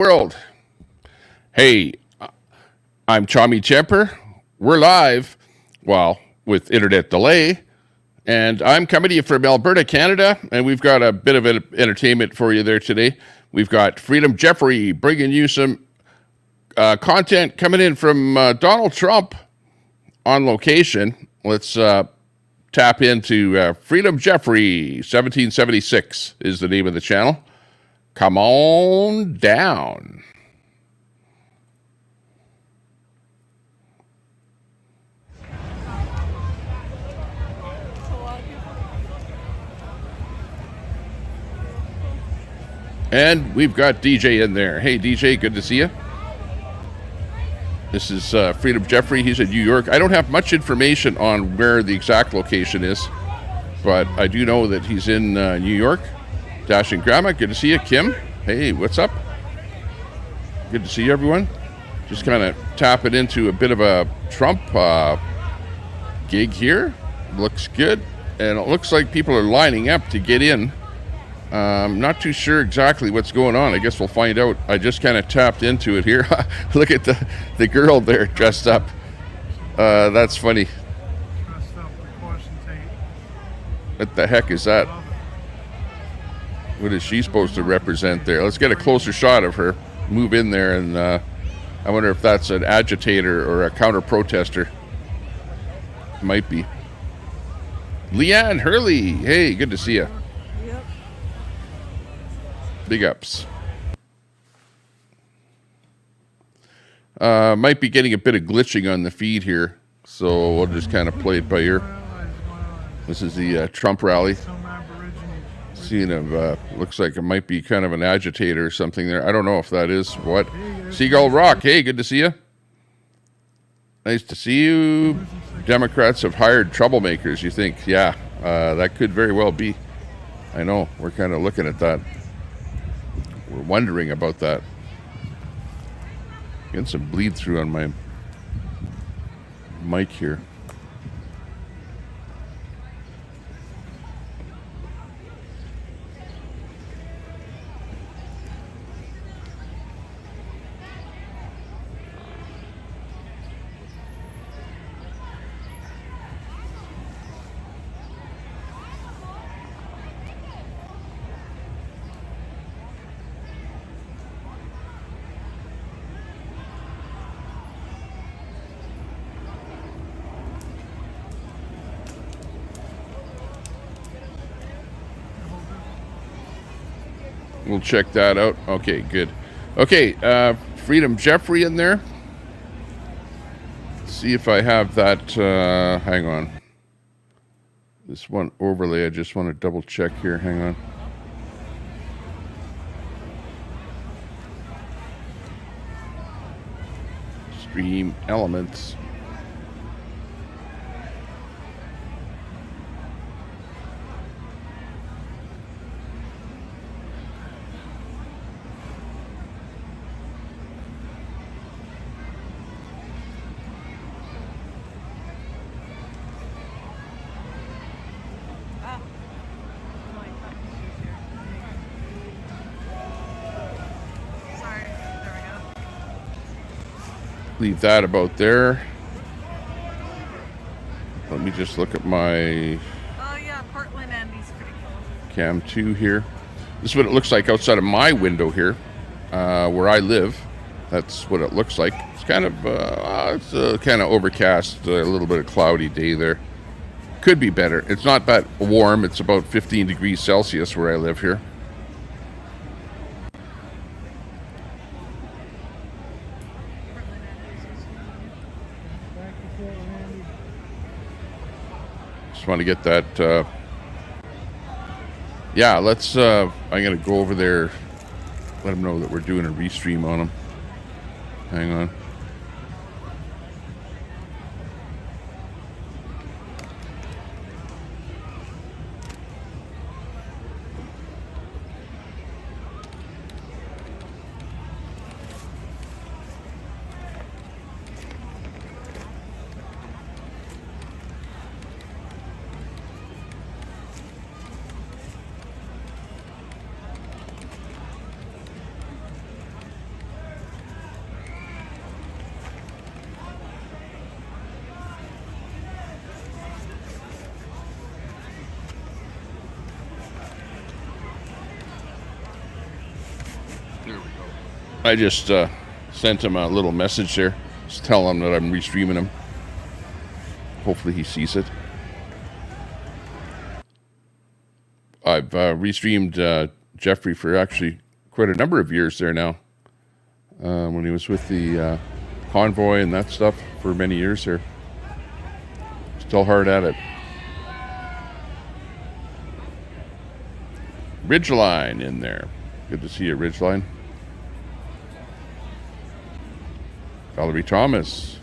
World. Hey, I'm Chommy Chemper. We're live, well, with internet delay, and I'm coming to you from Alberta, Canada, and we've got a bit of entertainment for you there today. We've got Freedom Jeffrey bringing you some content coming in from Donald Trump on location. Let's tap into Freedom Jeffrey 1776 is the name of the channel. Come on down. And we've got DJ in there. Hey, DJ, good to see you. This is Freedom Jeffrey. He's in New York. I don't have much information on where the exact location is, but I do know that he's in New York. Dashing Grandma, good to see you. Kim, hey, what's up? Good to see you, everyone. Just kind of tapping into a bit of a Trump gig here. Looks good, and it looks like people are lining up to get in. Not too sure exactly what's going on. I guess we'll find out. I just kind of tapped into it here. Look at the girl there dressed up. That's funny. Dressed up with caution tape. What the heck is that? What is she supposed to represent there? Let's get a closer shot of her. Move in there, and I wonder if that's an agitator or a counter-protester. Might be. Leanne Hurley. Hey, good to see you. Yep. Big ups. Might be getting a bit of glitching on the feed here, so we'll just kind of play it by ear. This is the Trump rally. Seeing looks like it might be kind of an agitator or something there. I don't know if that is what. Seagull Rock, hey, good to see you. Nice to see you. Democrats have hired troublemakers, you think? Yeah, that could very well be. I know, we're kind of looking at that. We're wondering about that. Getting some bleed through on my mic here. We'll check that out. Okay, good. Okay, Freedom Jeffrey in there. See if I have that. Hang on. This one overlay, I just want to double check here. Hang on. Stream elements. Leave that about there. Let me just look at my Oh yeah, Portland Andy's pretty cool. Cam 2 here. This is what it looks like outside of my window here, where I live. That's what it looks like. It's kind of kind of overcast, a little bit of cloudy day there. Could be better. It's not that warm. It's about 15 degrees Celsius where I live here. Just want to get that. Yeah, let's. I'm gonna go over there. Let them know that we're doing a restream on them. Hang on. I just sent him a little message there. Just tell him that I'm restreaming him. Hopefully he sees it. I've restreamed Jeffrey for actually quite a number of years there now. When he was with the convoy and that stuff for many years there. Still hard at it. Ridgeline in there. Good to see you, Ridgeline. Valerie Thomas.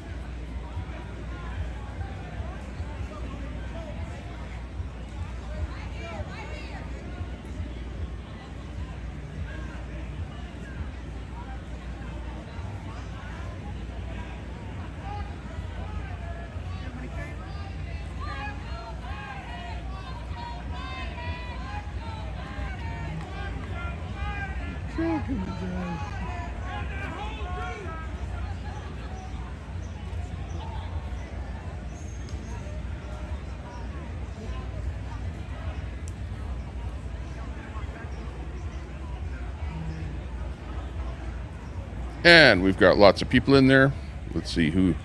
And we've got lots of people in there. Let's see who.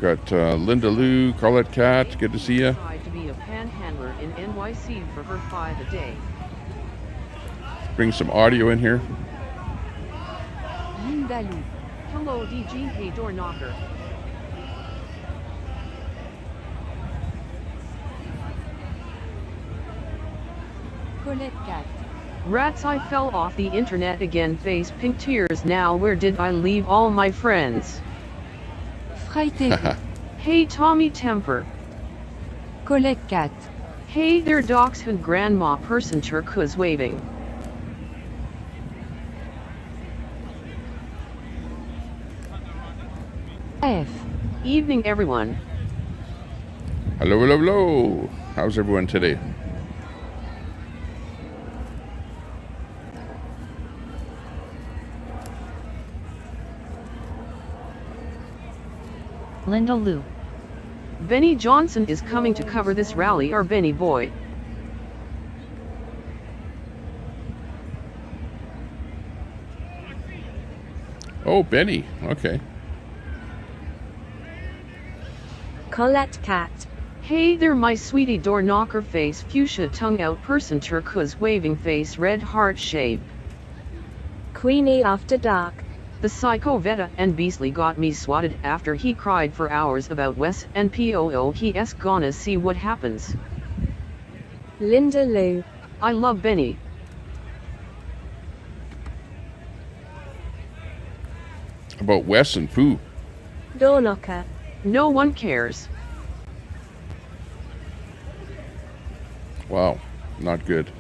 Got Linda Lou, Carlette Cat. Good to see you. Tried to be a panhandler in NYC for her $5 a day. Bring some audio in here. Linda Lou. Hello DG, hey door knocker. Colette Cat. Rats, I fell off the internet again, face pink tears now, where did I leave all my friends? Hey Tommy Temper. Colette Cat. Hey there Dachshund Grandma Person Turquoise waving. F. Evening everyone. Hello, hello, hello. How's everyone today? Linda Lou. Benny Johnson is coming to cover this rally, or Benny Boy. Oh, Benny. Okay. Colette Cat. Hey there my sweetie door knocker face fuchsia tongue out person turquoise waving face red heart shape. Queenie After Dark. The psycho Veta and Beastly got me swatted after he cried for hours about Wes and POO he's gonna see what happens. Linda Lou. I love Benny. About Wes and Pooh. Door knocker. No one cares. Wow, not good.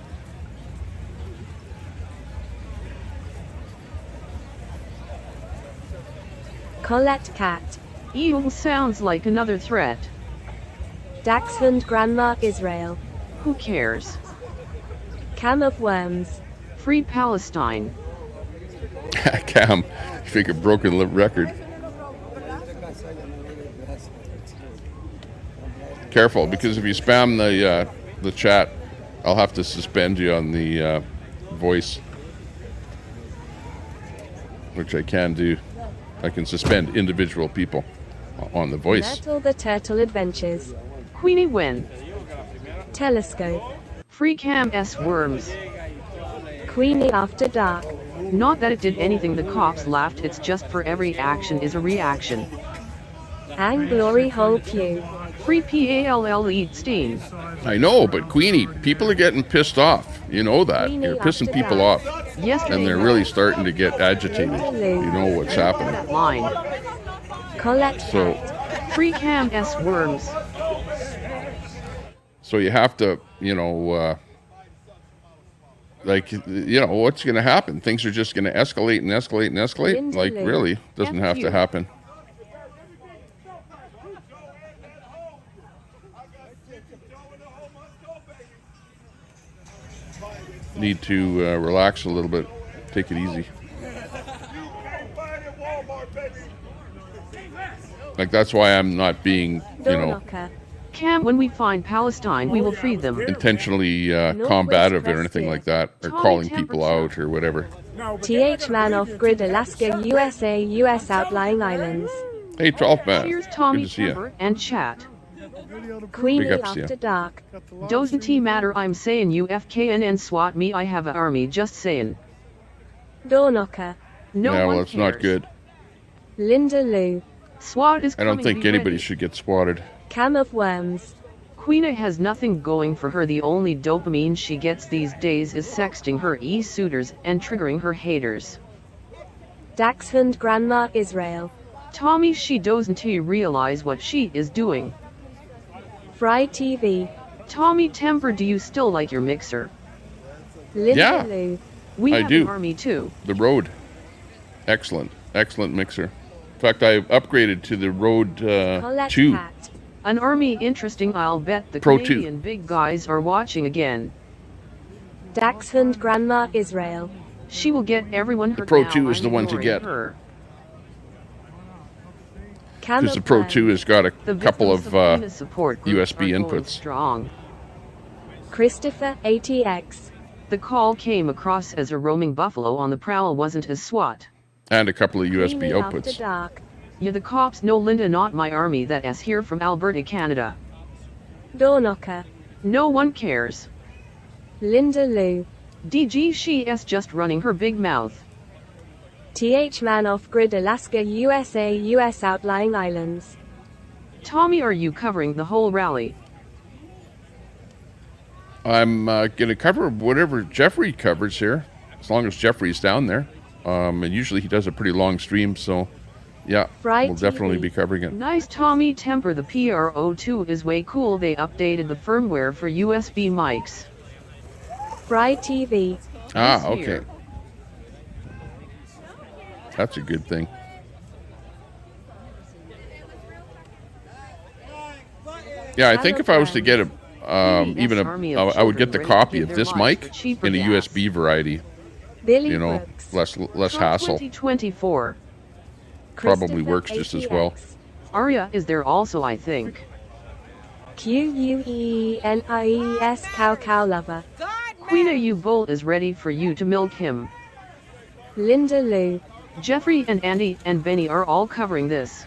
Colette Cat. Evil sounds like another threat. Dachshund Grandma Israel. Who cares? Cam of Worms. Free Palestine. Cam, you think a broken record. Careful, because if you spam the chat, I'll have to suspend you on the voice, which I can do. I can suspend individual people on the voice. Turtle the Turtle Adventures. Queenie Wen. Telescope. Free Cam S Worms. Queenie After Dark. Not that it did anything, the cops laughed, it's just for every action is a reaction. And Glory Hole Q. Free PALL Steam. I know, but Queenie, people are getting pissed off. You know that. Queenie You're pissing After people Dark. off. Yesterday And they're really starting to get agitated. You know what's happening. that line. Colette So, Cat. Free Cam S Worms. so you have to, you know, like, you know, what's going to happen? Things are just going to escalate and escalate and escalate. Linda Like, Lou. really, doesn't have to happen. Need to relax a little bit. Take it easy. Like, that's why I'm not being, you Door know, knocker. Cam, when we find Palestine, we will free them. intentionally combative or anything like that, or Tommy calling Temper people Chat. out or whatever. TH Man Off Grid Alaska USA US Outlying Islands. Hey, 12 man. Cheers, Good Tommy to see you. Temper and chat. Queenie Big ups to you. After Dark. Doesn't matter, I'm saying UFKNN swat me, I have a army, just saying. Door Knocker. No Yeah, one well, it's not cares. good. Linda Lou. SWAT is I don't coming, think be anybody ready. should get swatted. Cam of Worms. Queena has nothing going for her. The only dopamine she gets these days is sexting her e-suitors and triggering her haters. Dachshund Grandma Israel. Tommy, she doesn't realize what she is doing. Fry TV. Tommy Temper, do you still like your mixer? Linda Yeah. Lou. We I have do. an army too. The Rode. Excellent. Excellent mixer. In fact, I upgraded to the Rode Colette 2. Cat. An army interesting, I'll bet the Pro 2. Canadian big guys are watching again. Dachshund Grandma Israel. She will get everyone hurt. Pro now, 2 is I'm the one to ignoring get. her. Cam Because of the Pro Worms. 2 has got a The couple victims of Queena's support groups USB are going inputs. strong. Christopher ATX. The call came across as a roaming buffalo on the prowl, wasn't a SWAT. And a couple of USB Queenie After outputs. Dark. Yeah, the cops know Linda, not my army, that is here from Alberta, Canada. Door Knocker. No one cares. Linda Lou. DG, she is just running her big mouth. TH Man Off Grid Alaska USA US Outlying Islands. Tommy, are you covering the whole rally? I'm going to cover whatever Jeffrey covers here, as long as Jeffrey's down there. And usually he does a pretty long stream, so yeah, Fry we'll definitely TV. be covering it. Nice, Tommy Temper. The PRO2 is way cool. They updated the firmware for USB mics. Fry TV. Ah, This okay. year. That's a good thing. Yeah, I think if I was to get a, even Army a, of I would get the children ready to copy give of their this lives mic for cheaper in a gas. USB variety. Billy You know, Brooks. less Trump hassle. 2024. Probably Christopher works just as well. ATX. Arya is there also, I think. QUENIES Cow Cow Lover. Queena, you bull is ready for you to milk him. Linda Lou. Jeffrey and Andy and Benny are all covering this.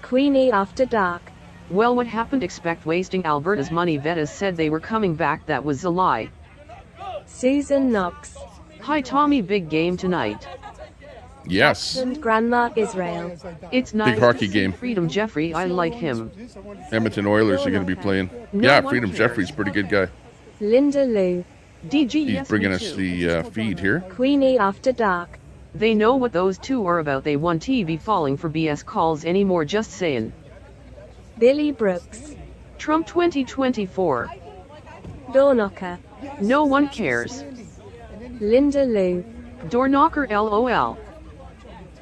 Queenie After Dark. Well, what happened? Expect wasting Alberta's money. Vetas said they were coming back. That was a lie. Susan Knox. Hi, Tommy. Big game tonight. Yes. And Grandma Israel. It's nice hockey to see game. Freedom Jeffrey. I like him. Edmonton Oilers are going to be playing. No Yeah, one Freedom cares. Jeffrey's a pretty good guy. Linda Lou. DG, He's yes, bringing me us too. the feed here. Queenie After Dark. They know what those two are about. They want TV falling for BS calls anymore. Just saying. Billy Brooks. Trump 2024. Door Knocker. No one cares. Linda Lou. Door knocker, LOL.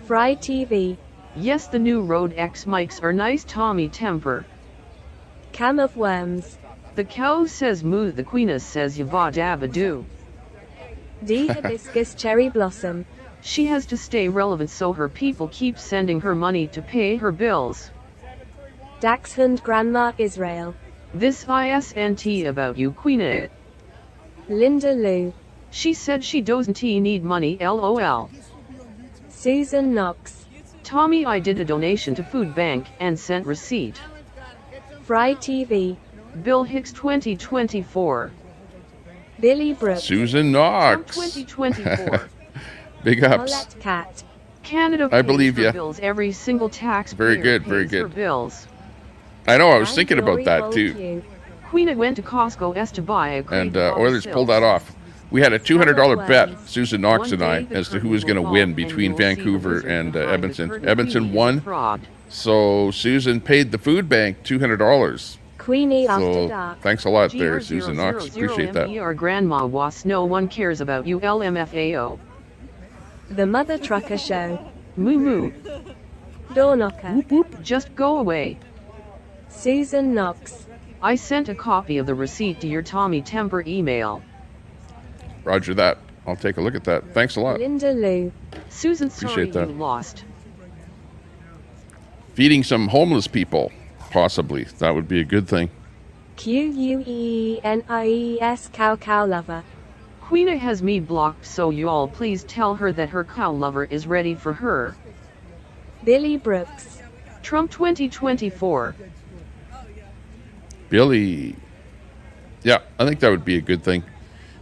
Fry TV. Yes, the new Rode X mics are nice. Tommy Temper. Cam of Worms. The cow says moo. The queeness says yava dabba do. D Hibiscus Cherry Blossom. She has to stay relevant, so her people keep sending her money to pay her bills. Dachshund Grandma Israel. This ISNT about you, Queena. Linda Lou. She said she doesn't need money, LOL. Susan Knox. Tommy, I did a donation to food bank and sent receipt. Fry TV. Bill Hicks 2024. Billy Brooks. Susan Trump Knox. 2024. Big ups. Colette Cat. Canada I pays believe for ya. bills. Every single taxpayer Very good, very pays for good. bills. I know, I was And thinking about Glory that Hole too. Q. Queena went to Costco to buy a crate And of Oilers silk. pulled that off. We had a $200 bet, Worms. Susan Knox One and I, day the as to who curtain was going to will win fall and between you'll see the Vancouver wizard and behind the Edmonton. curtain. Edmonton He is won, a fraud. so Susan paid the food bank $200. Queenie After So Dark. thanks a lot there, Susan Knox. Appreciate that. Our grandma was no one cares about you, LMFAO. The Mother Trucker Show. Moo moo. Door Knocker. Just go away. Susan Knox. I sent a copy of the receipt to your Tommy Temper email. Roger that. I'll take a look at that. Thanks a lot. Linda Lou. Susan, sorry Appreciate that. you lost. Feeding some homeless people, possibly. That would be a good thing. QUENIES Cow Cow Lover. Queena has me blocked, so you all please tell her that her cow lover is ready for her. Billy Brooks. Trump 2024. Billy. Yeah, I think that would be a good thing.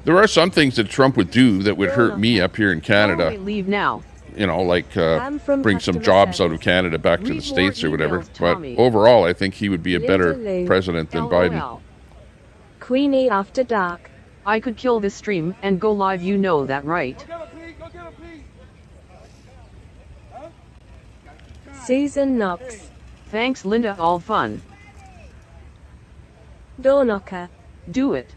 There are some things that Trump would do that would hurt me up here in Canada. Oh, leave now. You know, like bring some customer jobs out service. of Canada back to Read the States more or whatever. emails, But Tommy. overall, I think he would be a better Literally. president than Biden. LOL. Queenie After Dark. I could kill this stream and go live, you know that, right? Susan Knox. Thanks, Linda, all fun. Door Knocker. Do it.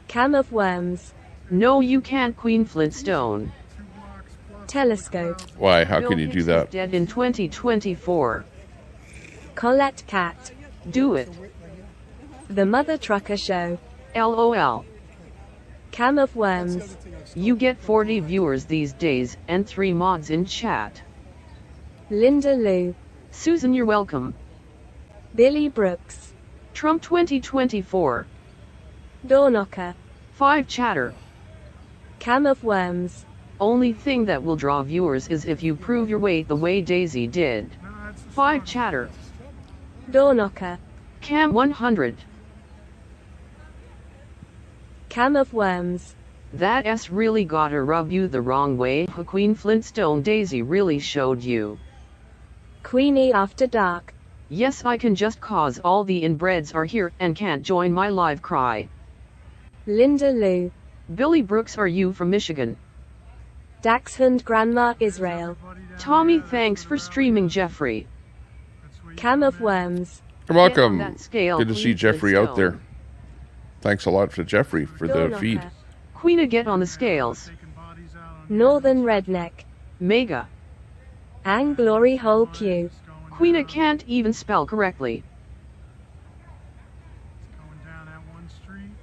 Cam of Worms. No, you can't, Queen Flintstone. Telescope. Why? How Bill can you do Hicks that? is dead in 2024. Colette Cat. Do it. The Mother Trucker Show. LOL. Cam of Worms. You get 40 viewers these days and 3 mods in chat. Linda Lou. Susan, you're welcome. Billy Brooks. Trump 2024. Door Knocker. 5 chatter. Cam of Worms. Only thing that will draw viewers is if you prove your weight the way Daisy did. 5 chatter. Door Knocker. Cam 100. Cam of Worms. That S really gotta rub you the wrong way. Queen Flintstone Daisy really showed you. Queenie After Dark. Yes, I can just cause all the inbreds are here and can't join my live cry. Linda Lou. Billy Brooks, are you from Michigan? Dachshund Grandma Israel. Tommy, thanks for streaming, Jeffrey. Cam of Worms. You're welcome. Get on that scale, Good to see Queen Jeffrey out there. Flintstone. Thanks a lot to Jeffrey for Door the feed. Knocker. Queena, get on the scales. Northern Redneck. Mega. Ang Glory Hole Q. Queena can't even spell correctly.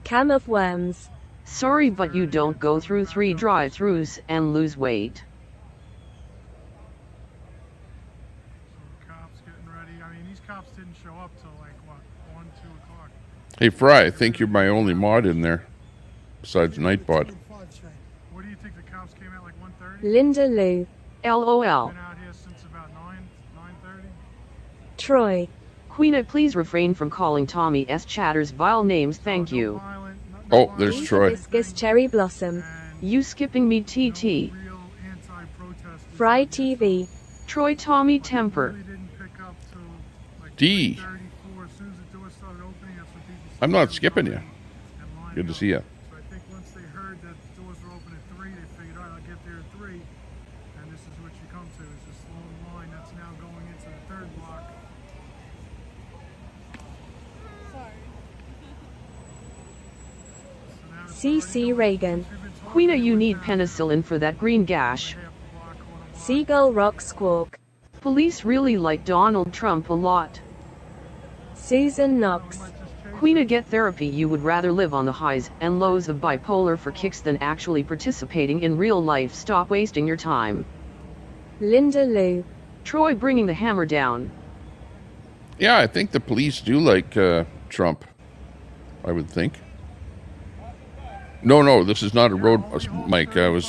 Cam of Worms. Sorry, but you don't go through 3 drive-thrus and lose weight. Cops getting ready. I mean, these cops didn't show up till like what, 1, 2 o'clock. Hey, Fry, I think you're my only mod in there, besides Nightbot. What do you think? The cops came out like 1:30? Linda Lou. LOL. Been out here since about 9:30. Troy. Queena, please refrain from calling Tommy S. Chatter's vile names, thank you. Violent, Oh, there's Lisa Troy. Hibiscus Cherry Blossom. You skipping me, TT. real anti-protesters. Fry TV. Troy Tommy Temper. Really didn't pick up till like D. 34. As soon as the door started opening, that's when people I'm not started skipping you. and lining Good to up. see you. So I think once they heard that the doors were open at 3, they figured, all right, I'll get there at 3. And this is what you come to. It's this long line that's now going into the 3rd block. So now it's CC Reagan. Queena, you need penicillin for that green gash. half the block, quarter block. Seagull Rock Squawk. Police really like Donald Trump a lot. Susan Knox. Queena, get therapy. You would rather live on the highs and lows of bipolar for kicks than actually participating in real life. Stop wasting your time. Linda Lou. Troy, bringing the hammer down. Yeah, I think the police do like Trump. I would think. No, this is not a road, Mike. I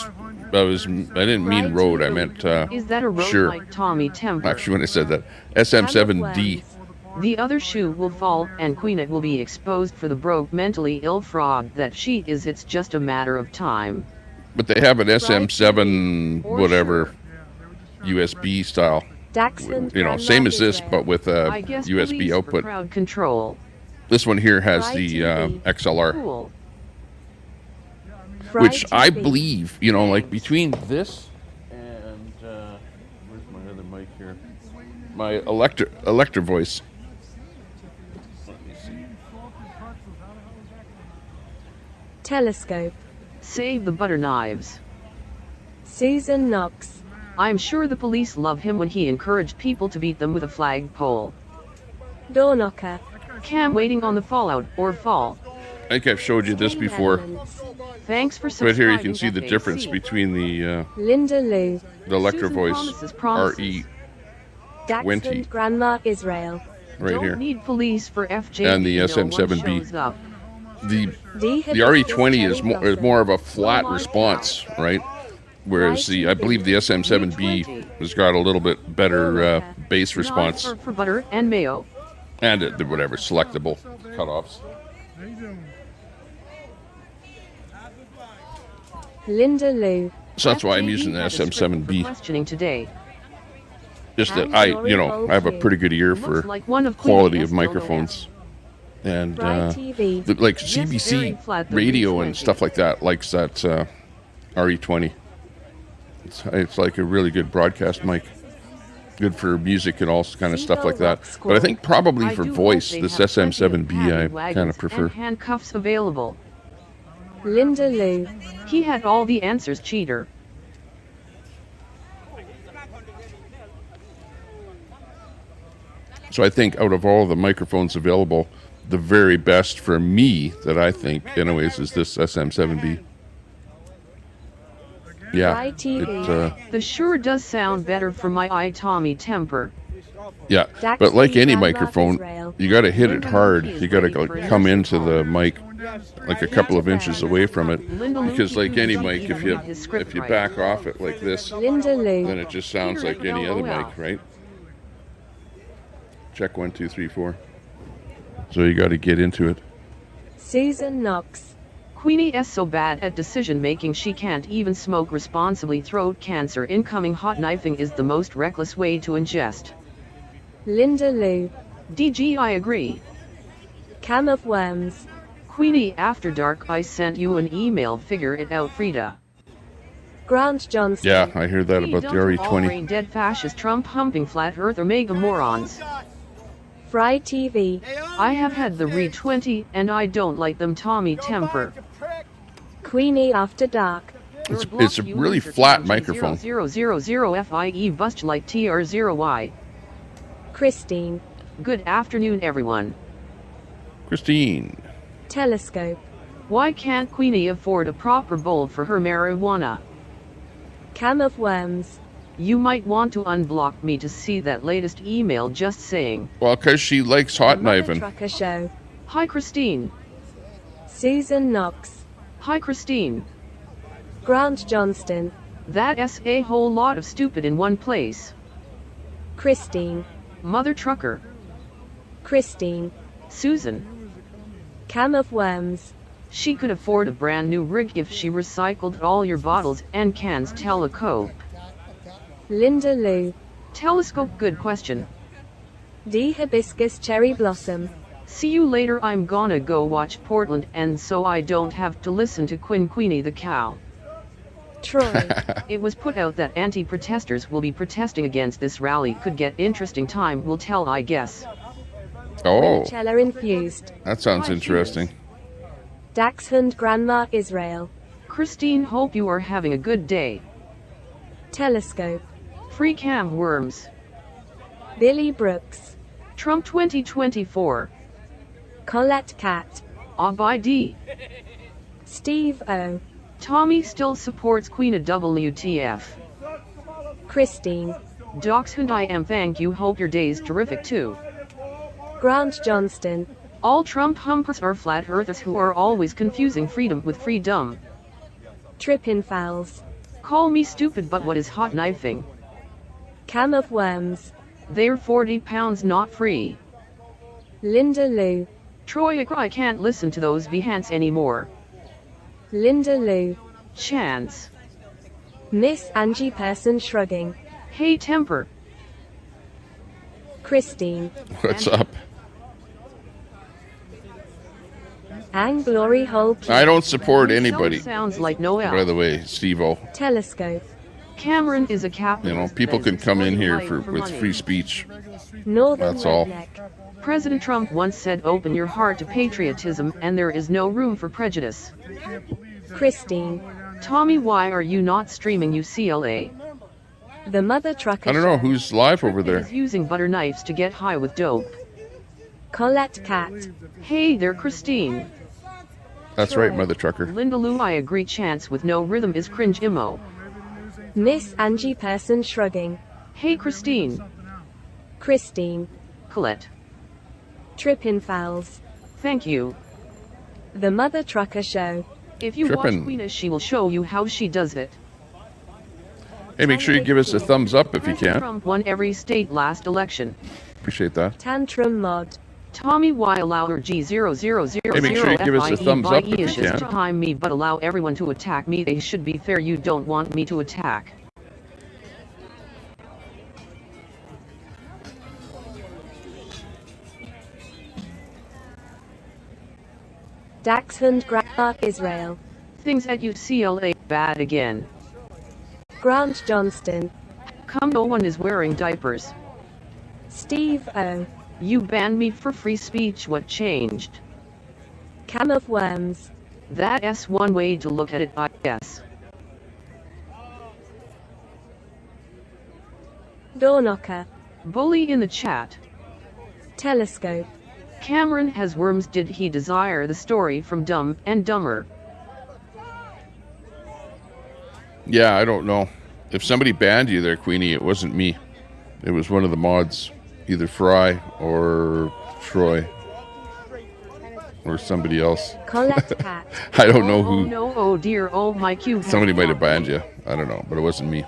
didn't mean road. I meant Is that a road sure. like Tommy Temper? Actually, when I said that, SM7D. The other shoe will fall and Queena will be exposed for the broke, mentally ill fraud that she is. It's just a matter of time. But they have an SM7 whatever USB style. Dachshund You know, Grandma same as this, Israel. but with a I guess USB police for output. crowd control. This one here has Fry the TV. XLR, Cool. Fry which I TV. believe, you know, like between this and where's my other mic here? My Elector voice. Let me see. Telescope. Save the butter knives. Susan Knox. I'm sure the police love him when he encouraged people to beat them with a flagpole. Door Knocker. Cam waiting on the fallout or fall. I think I've showed you this before. Elements. Thanks for subscribing. Right here you can see the FAC. difference between the Linda Lou. Elector Susan voice promises. RE Dachshund 20 Grandma Israel. right Don't here. need police for FJ. And the no one SM7B. shows up. the RE20 is more of a flat response, right? Whereas I believe the SM7B has got a little bit better bass response. For butter and mayo. And the whatever, selectable cutoffs. How you doing? Linda Lou. So that's why I'm using the FAB had a script for SM7B. questioning today. Just that I have a pretty good ear for Looks like one of quality Queenie's of microphones. And Fry TV. like Yes, very CBC flat, the radio V20. and stuff like that likes that RE20. It's like a really good broadcast mic. Good for music and all kind of stuff like that. But I think probably I for do hope voice, they this have plenty of SM7B paddy I wagons kind of prefer. and handcuffs available. Linda Lou. He had all the answers, cheater. So I think out of all the microphones available, the very best for me that I think, anyways, is this SM7B. Yeah, Fry TV. The sure does sound better for my Tommy temper. yeah. Dax But like any Grandma microphone, Israel. you got to hit it hard. You got to come into the mic like a couple of inches away from it, because like any mic, if you back off it like this, Linda Lou. then it just sounds like any other mic, right? Check 1, 2, 3, 4. So you got to get into it. Susan Knox. Queenie is so bad at decision making she can't even smoke responsibly. Throat cancer incoming. Hot knifing is the most reckless way to ingest. Linda Lou. DG, I agree. Cam of Worms. Queenie, after dark I sent you an email. Figure it out, Frida. Grant Johnston. Yeah, I hear that about the All RE20. brain dead fascist Trump humping flat earther mega morons. Fry TV. I have had the Re20 and I don't like them. Tommy temper. Queenie After Dark. It's a really flat microphone. 000 FIE bust like TR0Y. Christine. Good afternoon, everyone. Christine. Telescope. Why can't Queenie afford a proper bowl for her marijuana? Cam of Worms. You might want to unblock me to see that latest email. Just saying. Well, because she likes hot The Mother knifing. Trucker Show. Hi, Christine. Susan Knox. Hi, Christine. Grant Johnston. That's a whole lot of stupid in one place. Christine. Mother trucker. Christine. Susan. Cam of Worms. She could afford a brand new rig if she recycled all your bottles and cans. Telescope. Linda Lou. Telescope, good question. D. Hibiscus Cherry Blossom. See you later. I'm gonna go watch Portland, and so I don't have to listen to Queenie the cow. Troy. It was put out that anti-protesters will be protesting against this rally. Could get interesting. Time will tell, I guess. Oh, Limoncello Infused. that sounds interesting. Dachshund Grandma Israel. Christine, hope you are having a good day. Telescope. Free cam worms. Billy Brooks. Trump 2024. Colette Cat. By D. Steve O. Tommy still supports Queen of WTF. Christine. Dachshund, I am. Thank you. Hope your day's terrific too. Grant Johnston. All Trump humpers are flat earthers who are always confusing freedom with freedom. Trippin' Fowls. Call me stupid, but what is hot knifing? Cam of Worms. They're 40 pounds not free. Linda Lou. Troy, I can't listen to those Behance anymore. Linda Lou. Chance. Miss Angie Person Shrugging. Hey, temper. Christine. What's up? Ang Glory Hole. I don't support anybody, Sounds like Noel. by the way, Steve-O. Telescope. Cameron is a You capitalist. know, people that can is come in exploiting here life with money. free speech. Northern That's all. Redneck. President Trump once said, open your heart to patriotism, and there is no room for prejudice. Christine. Tommy, why are you not streaming UCLA? The Mother Trucker I don't know Show. who's live over Is there. using butter knives to get high with dope. Colette Cat. Hey there, Christine. That's right, Mother Trucker. Linda Lou, I agree. Chance with no rhythm is cringe emo. Miss Angie Person Shrugging. Hey, Christine. Christine. Colette. Trippin' Fowls. Thank you. The Mother Trucker Show. If you Trippin'. watch Queena, she will show you how she does it. Hey, make sure you give us a thumbs up if you President can. Trump won every state last election. Appreciate that. Tantrum Mod. Tommy Y allow her G0000 Hey, make sure you give us a thumbs up if you issues can. behind me, but allow everyone to attack me. They should be fair. You don't want me to attack. Daxfund Grant Israel. Things at UCLA bad again. Grant Johnston. Come, no one is wearing diapers. Steve O. You banned me for free speech. What changed? Cam of Worms. That's one way to look at it, I guess. Doorknocker. Bully in the chat. Telescope. Cameron has worms. Did he desire the story from Dumb and Dumber? Yeah, I don't know. If somebody banned you there, Queenie, it wasn't me. It was one of the mods, either Fry or Troy or somebody else. Colette Cat. I don't know Oh who. no, oh dear, oh my cute. Somebody might have banned you. I don't know, but it wasn't me.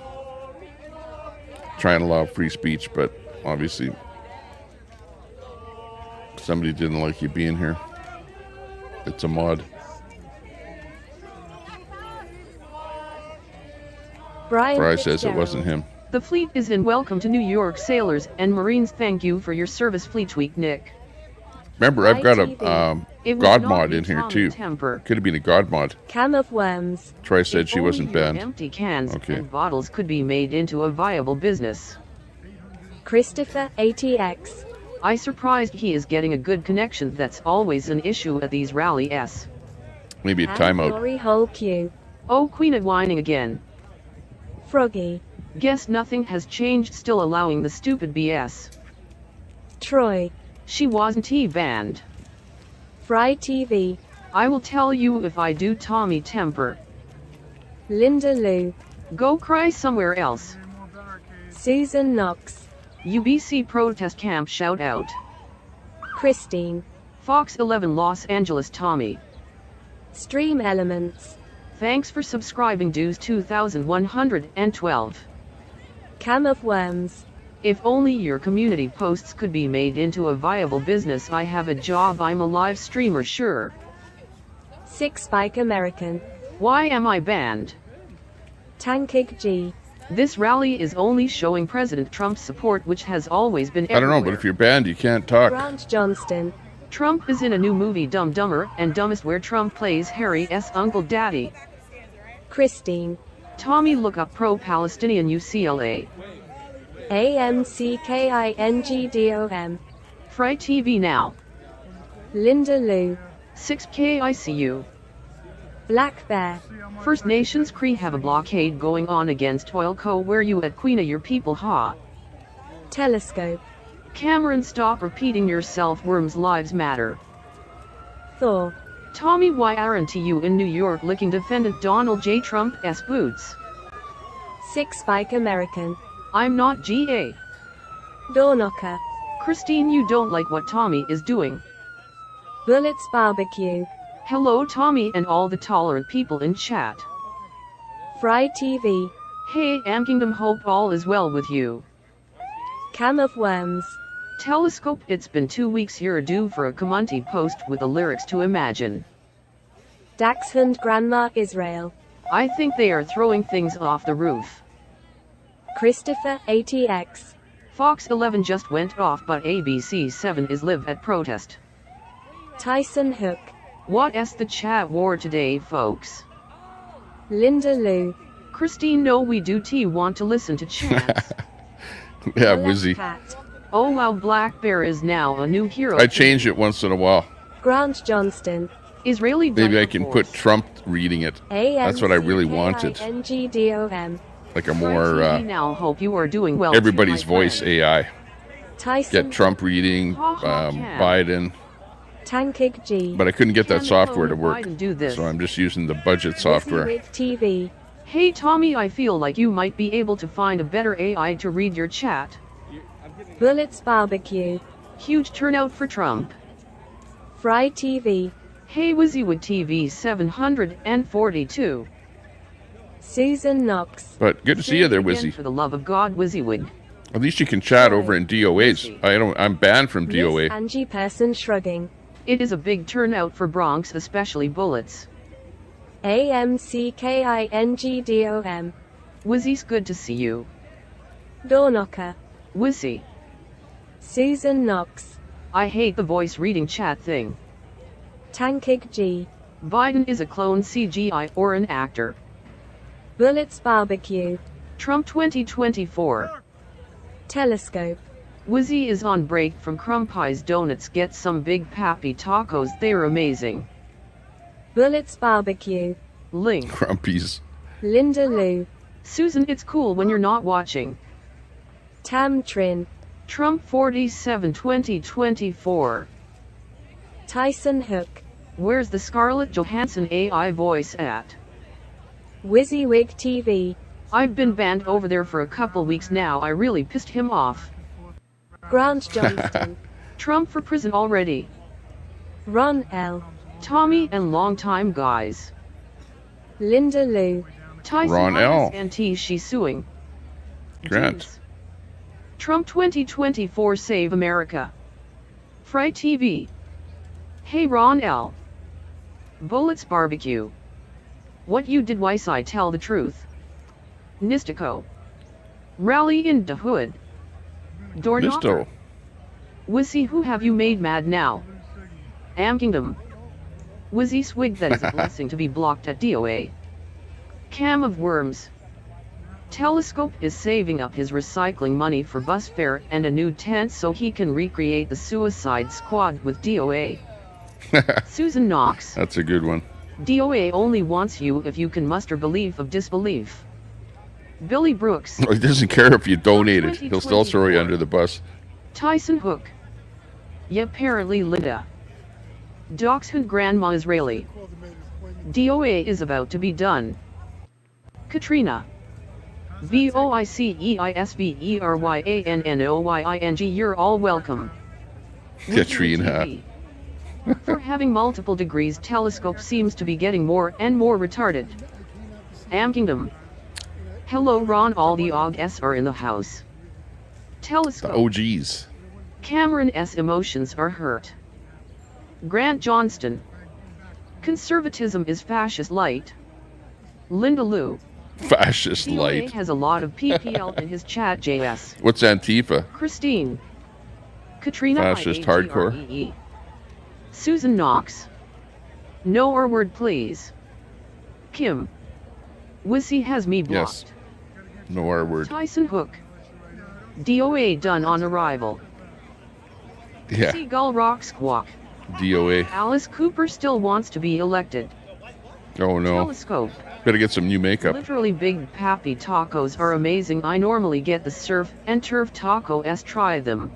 Trying to allow free speech, but obviously somebody didn't like you being here. It's a mod. Brian Fry says it Fitzgerald. wasn't him. The fleet is in. Welcome to New York, sailors and Marines. Thank you for your service, Fleet Week, Nick. Remember, I've got a It was God not mod me, in here Tommy too. Temper. Could have been a God mod. Cam of Worms. Troy said If she only wasn't your banned. Empty cans Okay. and bottles could be made into a viable business. Christopher ATX. I surprised he is getting a good connection. That's always an issue at these rallies. Maybe a And timeout. Glory Hole Q. Oh, Queen of whining again. Froggy. Guess nothing has changed. Still allowing the stupid BS. Troy. She wasn't banned. Fry TV. I will tell you if I do, Tommy Temper. Linda Lou. Go cry somewhere else. Need more barricades. Susan Knox. UBC protest camp shout out. Christine. Fox 11 Los Angeles Tommy. Stream Elements. Thanks for subscribing, dues 2112. Cam of Worms. If only your community posts could be made into a viable business. I have a job. I'm a live streamer, sure. Six Spike American. Why am I banned? Tankig G. This rally is only showing President Trump's support, which has always been I don't know, everywhere. but if you're banned, you can't talk. Grant Johnston. Trump is in a new movie, Dumb, Dumber and Dumbest, where Trump plays Harry's Uncle Daddy. Christine. Tommy, look up pro-Palestinian UCLA. AMCKINGDOM. Fry TV now. Linda Lou. 6K ICU. Black Bear. First Nations Cree have a blockade going on against Oil Co. Where you at, Queena? Your people, ha. Telescope. Cameron, stop repeating yourself. Worms lives matter. Thor. Tommy, why aren't you in New York licking defendant Donald J. Trump's boots? Six Spike American. I'm not GA. Doorknocker. Christine, you don't like what Tommy is doing. Bullets Barbecue. Hello, Tommy, and all the tolerant people in chat. Fry TV. Hey, Kingdom, hope all is well with you. Cam of Worms. Telescope, it's been 2 weeks. You're due for a community post with the lyrics to Imagine. Daxfund Grandma Israel. I think they are throwing things off the roof. Christopher ATX. Fox 11 just went off, but ABC 7 is live at protest. Tyson Hook. What's the chat war today, folks? Linda Lou. Christine, no, we do want to listen to chants. Yeah, Black Wizzy. Cat. Oh wow, Black Bear is now a new hero. I change it once in a while. Grant Johnston. Israeli Maybe I diaper can force. put Trump reading it. That's what I really wanted. AMCKINGDOM. Like a Fry more TV now, hope you are doing well. everybody's too, my voice friend. AI. Tyson. Get Trump reading, Ha ha, Cam. Biden. Tankig G. But I couldn't get that Can software to Biden work. do this? So I'm just using the budget Wizzy software. with TV. Hey Tommy, I feel like you might be able to find a better AI to read your chat. Bullets Barbecue. Huge turnout for Trump. Fry TV. Hey Wizzywood TV 742. Susan Knox. But good to Say see you it there, again, Wizzy. for the love of God, Wizzywood. At least you can chat Joy. over in DOAs. I'm banned from Miss DOA. Angie Person shrugging. It is a big turnout for Bronx, especially bullets. AMCKINGDOM. Wizzy's good to see you. Doorknocker. Wizzy. Susan Knox. I hate the voice reading chat thing. Tankig G. Biden is a clone CGI or an actor. Bullets Barbecue. Trump 2024. Telescope. Wizzy is on break from Crumpie's Donuts. Get some Big Pappy tacos, they're amazing. Bullets Barbecue. Link. Crumpies. Linda Lou. Susan, it's cool when you're not watching. Tam Trin. Trump 47 2024. Tyson Hook. Where's the Scarlett Johansson AI voice at? WYSIWYG TV. I've been banned over there for a couple weeks now. I really pissed him off. Grant Johnston. Trump for prison already. Ron L. Tommy and longtime guys. Linda Lou. Tyson Ron L. and she's suing. Grant. Jeez. Trump 2024 Save America. Fry TV. Hey Ron L. Bullets Barbecue. What you did, Weiss, I tell the truth. Nistico. Rally in the hood. Door knocker. Misto. Wizzy, who have you made mad now? Am Kingdom. Wizzy Swig, that is a blessing to be blocked at DOA. Cam of Worms. Telescope is saving up his recycling money for bus fare and a new tent so he can recreate the Suicide Squad with DOA. Susan Knox. That's a good one. DOA only wants you if you can muster belief of disbelief. Billy Brooks. He doesn't care if you donated. He'll still throw you under the bus. Tyson Hook. Yep, apparently Linda. Dachshund Grandma Israeli. DOA is about to be done. Katrina. VOICEISVERYANNOYING. You're all welcome. Katrina. For having multiple degrees, Telescope seems to be getting more and more retarded. Am Kingdom. Hello Ron, all the OGs are in the house. The Telescope. OGs. Cameron S. emotions are hurt. Grant Johnston. Conservatism is fascist light. Linda Lou. Fascist DOA light. has a lot of PPL in his chat JS. What's Antifa? Christine. Katrina Fascist IAGREE. Susan Knox. No R word please. Kim. Wizzy has me blocked. Yes. No R word. Tyson Hook. DOA done on arrival. Yeah. Seagull Rock Squawk. DOA. Alice Cooper still wants to be elected. Oh no. Telescope. Better get some new makeup. Literally Big Pappy tacos are amazing. I normally get the surf and turf tacos. Try them.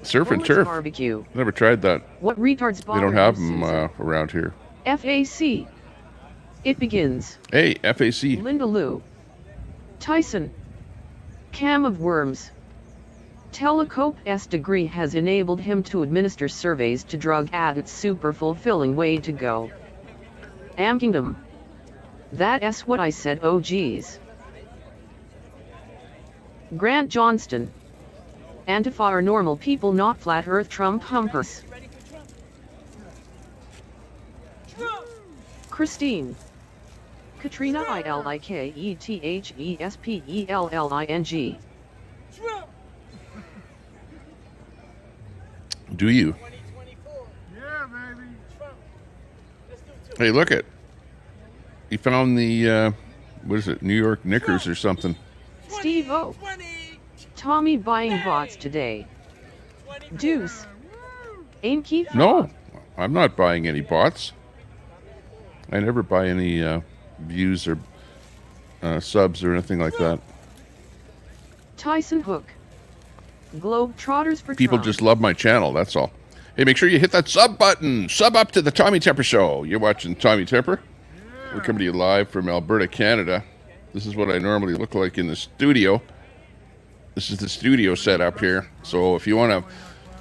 Surf and Bullets turf. Barbecue. Never tried that. What retards They bother don't have you, them Susan? around here. FAC. It begins. Hey, FAC. Linda Lou. Tyson. Cam of Worms. Telecope's degree has enabled him to administer surveys to drug addicts. Super fulfilling way to go. Am Kingdom. That's what I said, oh geez. Grant Johnston. Antifa are normal people, not flat earth Trump humpers. Christine. Katrina ILIKETHESPELLING. Do you? Yeah, baby. Hey, look it. He found the, what is it, New York Knickers or something. Steve O. Tommy buying bots today. Deuce. Ain't Keith? No, I'm not buying any bots. I never buy any views or subs or anything like that. Tyson Hook. Globetrotters for People Trump. just love my channel, that's all. Hey, make sure you hit that sub button. Sub up to the Tommy Temper Show. You're watching Tommy Temper. We're coming to you live from Alberta, Canada. This is what I normally look like in the studio. This is the studio setup here. So if you want to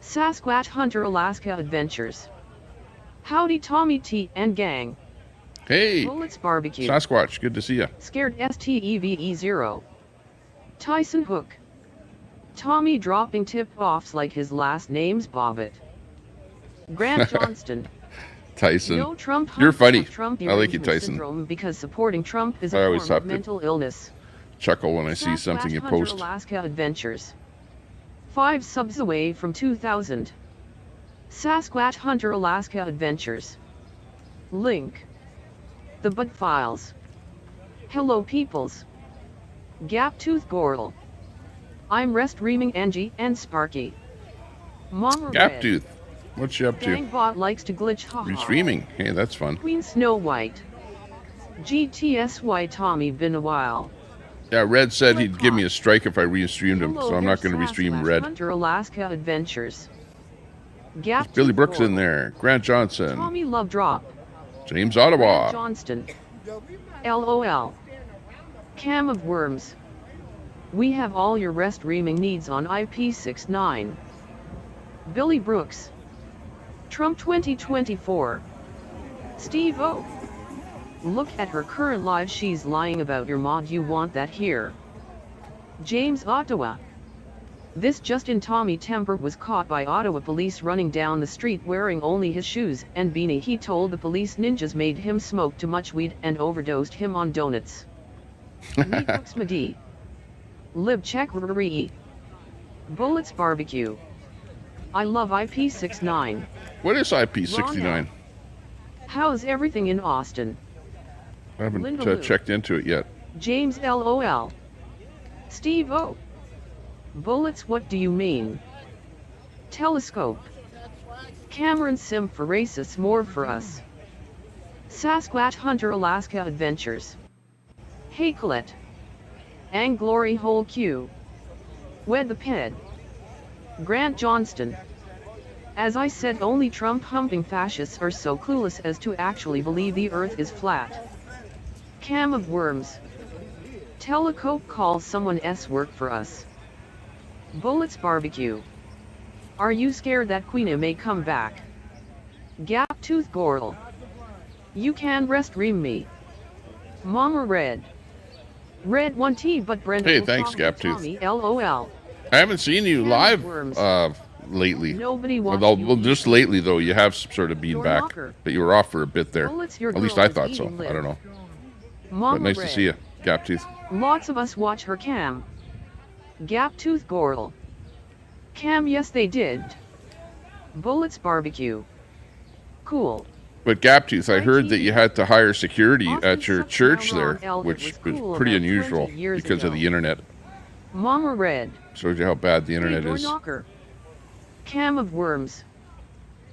Sasquatch Hunter Alaska Adventures. Howdy Tommy T and gang. Hey, Bullets Barbecue. Sasquatch, good to see you. Scared STEVE0. Tyson Hook. Tommy dropping tip-offs like his last name's Bobbitt. Grant Johnston. Tyson, No Trump you're funny. Trump I like you, derangement Tyson. syndrome because supporting Trump is I a always form have of to mental illness. Chuckle when I see something you Hunter post. Alaska Adventures. 5 subs away from 2,000. Sasquatch Hunter Alaska Adventures. Link. The Bud Files. Hello peoples. Gaptooth Gorl. I'm restreaming Angie and Sparky. Mama Red. Gaptooth, what's you up to? Gangbot likes to glitch haha. Restreaming. Hey, that's fun. Queen Snow White. GTSY Tommy been a while. Yeah, Red said he'd give me a strike if I restreamed him, Hello so I'm not going to there, restream Sasquatch Red. Hunter Alaska Adventures. Gap Billy Brooks in there. Grant Johnson. Tommy Love Drop. James Grant Ottawa. Johnston. LOL. Cam of Worms. We have all your restreaming needs on IP69. Billy Brooks. Trump 2024. Steve O. Look at her current live, she's lying about your mod, you want that here. James Ottawa. This Justin Tommy Temper was caught by Ottawa police running down the street wearing only his shoes and beanie. He told the police ninjas made him smoke too much weed and overdosed him on donuts. Meatbooks Madi. Lib Check Ree. Bullets Barbecue. I love IP69. What is IP69? How's everything in Austin? I haven't Linda Lou. checked into it yet. James LOL. Steve O. Bullets, what do you mean? Telescope. Cameron Sim for racists, more for us. Sasquatch Hunter Alaska Adventures. Hey Colette. Anglory Hole Q. Wed the Ped. Grant Johnston. As I said, only Trump humping fascists are so clueless as to actually believe the earth is flat. Cam of Worms. Telecope calls someone S work for us. Bullets Barbecue. Are you scared that Queena may come back? Gaptooth Gorl. You can restream me. Mama Red. Red 1T but Brenda. Hey, will thanks, follow Gaptooth. Tommy, LOL. I haven't seen you Cam of live Worms. lately. Nobody wants Well, you. just lately though, you have sort of been Door back, knocker. but you were off for a bit there. Bullets, your At least girl I is thought so. eating I don't know. Mama But nice Red. to see you, Gaptooth. Lots of us watch her cam. Gaptooth Gorl. Cam, yes they did. Bullets Barbecue. Cool. But Gaptooth, I heard that you had to hire security Austin at your sucks church now there, on L. It which was was cool pretty about 20 unusual years because of ago. the internet. Mama Red. Shows you how bad the internet Hey, is. Knocker. Cam of Worms.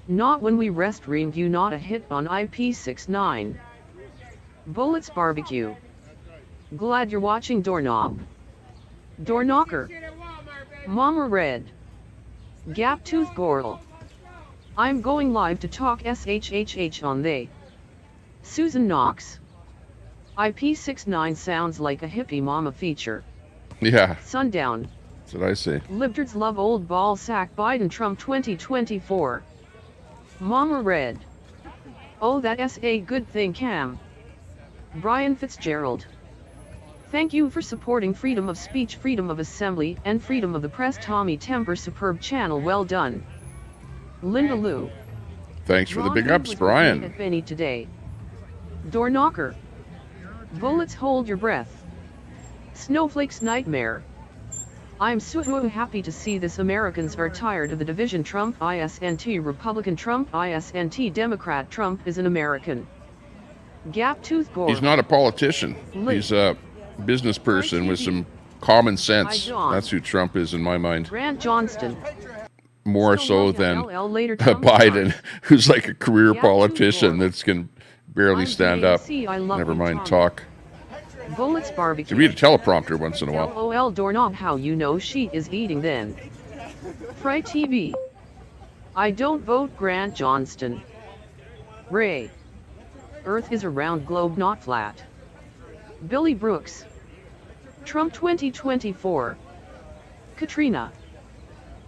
Not when we restreamed you, not a hit on IP69. Bullets Barbecue. Glad you're watching Doorknob. Door Knocker. Mama Red. Gaptooth Gorl. I'm going live to talk SHHH on they. Susan Knox. IP69 sounds like a hippie mama feature. Yeah, Sundown. that's what I say. Libtards love old ball sack Biden Trump 2024. Mama Red. Oh, that SA good thing, Cam. Brian Fitzgerald. Thank you for supporting freedom of speech, freedom of assembly, and freedom of the press. Tommy Temper, superb channel, well done. Linda Lou. Thanks for the big Ron ups, was Brian. at Benny today. Door Knocker. Bullets, hold your breath. Snowflake's Nightmare. I'm so happy to see this. Americans are tired of the division. Trump ISNT Republican, Trump ISNT Democrat. Trump is an American. Gaptooth Gore. He's not a politician. He's a business person with some common sense. That's who Trump is in my mind. Grant Johnston. More Still so love than LL later, Tom Biden, Clark. who's like a career Yeah, politician Gore. that's can barely I'm stand up. DAC, I love Never you, mind Tommy. talk. Bullets To Barbecue. read a teleprompter once in a while. LOL Doorknob, how you know she is eating then? Fry TV. I don't vote Grant Johnston. Ray. Earth is a round globe, not flat. Billy Brooks. Trump 2024. Katrina.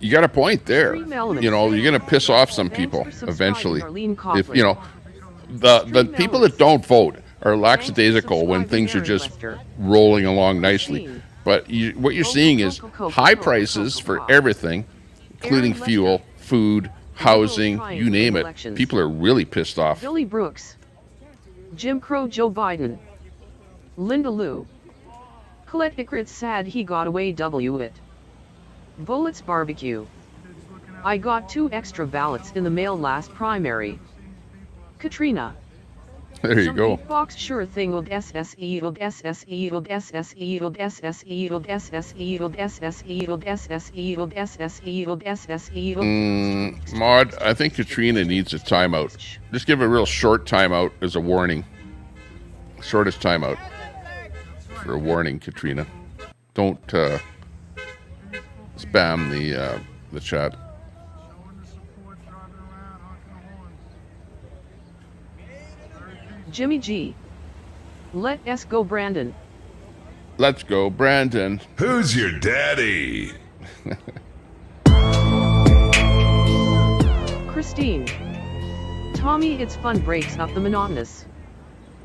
You got a point there. Extreme elements. You know, you're going to piss off some Thanks people for subscribing, eventually. Arlene If Coughlin. you know, the people that don't vote are lackadaisical when things are just rolling along nicely. But what you're seeing is high prices for everything, including fuel, food, housing, you name it. People are really pissed off. Billy Brooks, Jim Crow Joe Biden, Linda Lou, Colette Ickritz sad he got away it. Bullets Barbecue. I got 2 extra ballots in the mail last primary. Katrina. There you go. Box sure thing old SSE old SSE old SSE old SSE old SSE old SSE old SSE old SSE old SSE old. Maud, I think Katrina needs a timeout. Just give a real short timeout as a warning. Shortest timeout for a warning, Katrina. Don't spam the chat. Jimmy G. Let us go, Brandon. Let's go, Brandon. Who's your daddy? Christine. Tommy, it's fun breaks up the monotonous.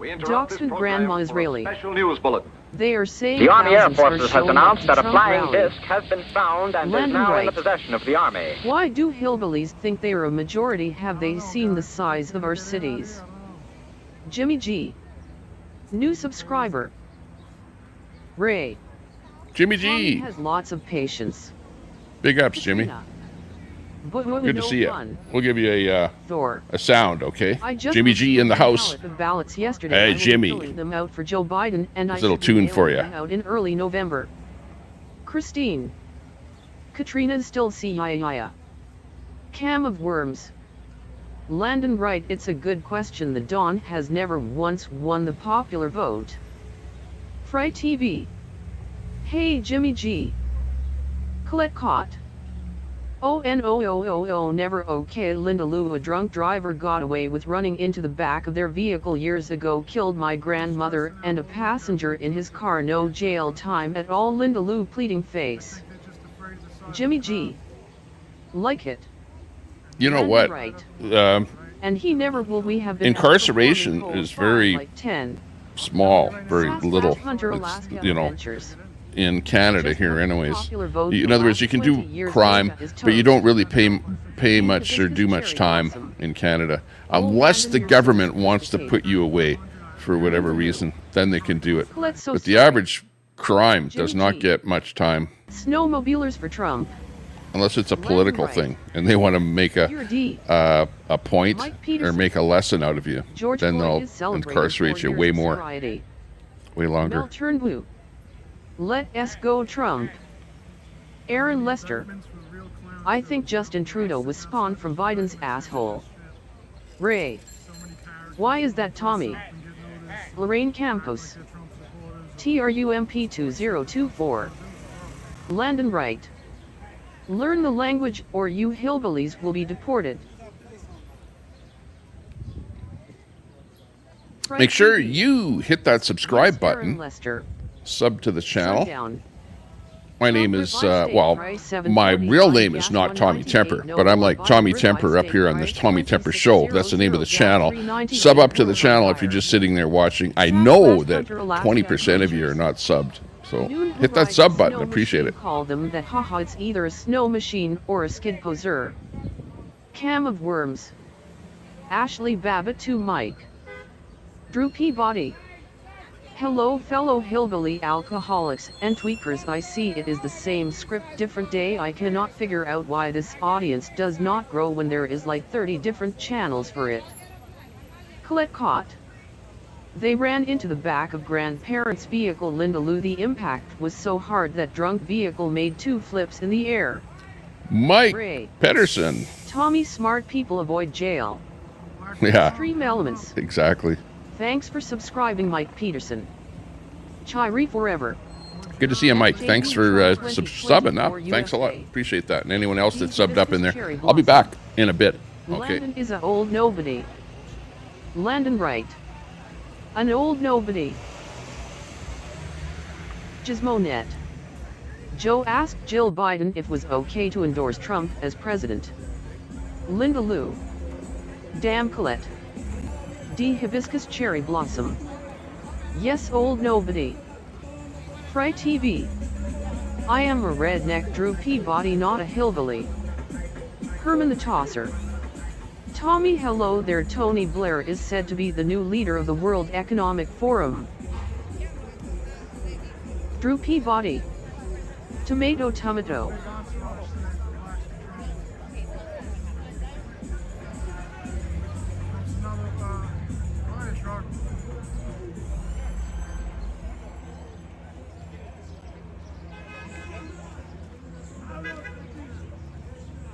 Dachshund Grandma Israeli. Special news bulletin. They are saying The Army Air thousands are Forces has showing announced up that to a Trump flying rally. disc has been found and is Landon now in the Wright. possession of the Army. Why do hillbillies think they are a majority? Have they seen the size of our cities? Jimmy G. New subscriber. Ray. Jimmy Tommy G. has lots of patience. Big ups, Jimmy. Good to see you. We'll give you a sound, okay? Jimmy G in the house. The ballots yesterday. Hey, Jimmy. Filling them out for Joe Biden, and This little tune for you. Out in early November. Christine. Katrina's still CIA. Cam of Worms. Landon Wright. It's a good question. The Dawn has never once won the popular vote. Fry TV. Hey, Jimmy G. Colette Cott. Oh, never okay. Linda Lou, a drunk driver got away with running into the back of their vehicle years ago, killed my grandmother and a passenger in his car. No jail time at all. Linda Lou pleading face. Jimmy G. Like it. You know what? Right. And he never will. We have been incarceration is very like 10. small, very little. Hunter, It's, Alaska you know, Adventures. In Canada here anyways. Vote In other words, you can do crime, but you don't really pay much or do much time in Canada. Unless the government wants to put you away for whatever reason, then they can do it. But the average crime does not get much time. Snowmobilers for Trump. Unless it's a political thing and they want to make a point or make a lesson out of you, then they'll incarcerate you way more, way longer. Mel Turnblue. Let us go, Trump. Aaron Lester. I think Justin Trudeau was spawned from Biden's asshole. Ray. Why is that Tommy? Lorraine Campos. TRUMP 2024. Landon Wright. Learn the language or you hillbillies will be deported. Make sure you hit that subscribe button. Lester. Sub to the channel. My name is, my real name is not Tommy Temper, but I'm like Tommy Temper up here on this Tommy Temper show. That's the name of the channel. Sub up to the channel if you're just sitting there watching. I know that 20% of you are not subbed, so hit that sub button. Appreciate it. Call them that haha, it's either a snow machine or a skid poser. Cam of Worms. Ashley Babbitt to Mike. Drew Peabody. Hello fellow hillbilly alcoholics and tweakers, I see it is the same script different day. I cannot figure out why this audience does not grow when there is like 30 different channels for it. Colette Cott. They ran into the back of grandparents' vehicle. Linda Lou, the impact was so hard that drunk vehicle made 2 flips in the air. Mike Ray. Pedersen. Tommy, smart people avoid jail. Yeah. Extreme elements. Exactly. Thanks for subscribing, Mike Peterson. Chiri forever. Good to see you, Mike. Thanks for subbing up. Thanks a lot. Appreciate that. And anyone else that subbed up in there. I'll be back in a bit. Okay. Landon is an old nobody. Landon Wright. An old nobody. Gizmonet. Joe asked Jill Biden if it was okay to endorse Trump as president. Linda Lou. Damn Colette. D. Hibiscus Cherry Blossom. Yes, old nobody. Fry TV. I am a redneck Drew Peabody, not a hillbilly. Herman the Tosser. Tommy, hello there. Tony Blair is said to be the new leader of the World Economic Forum. Drew Peabody. Tomato.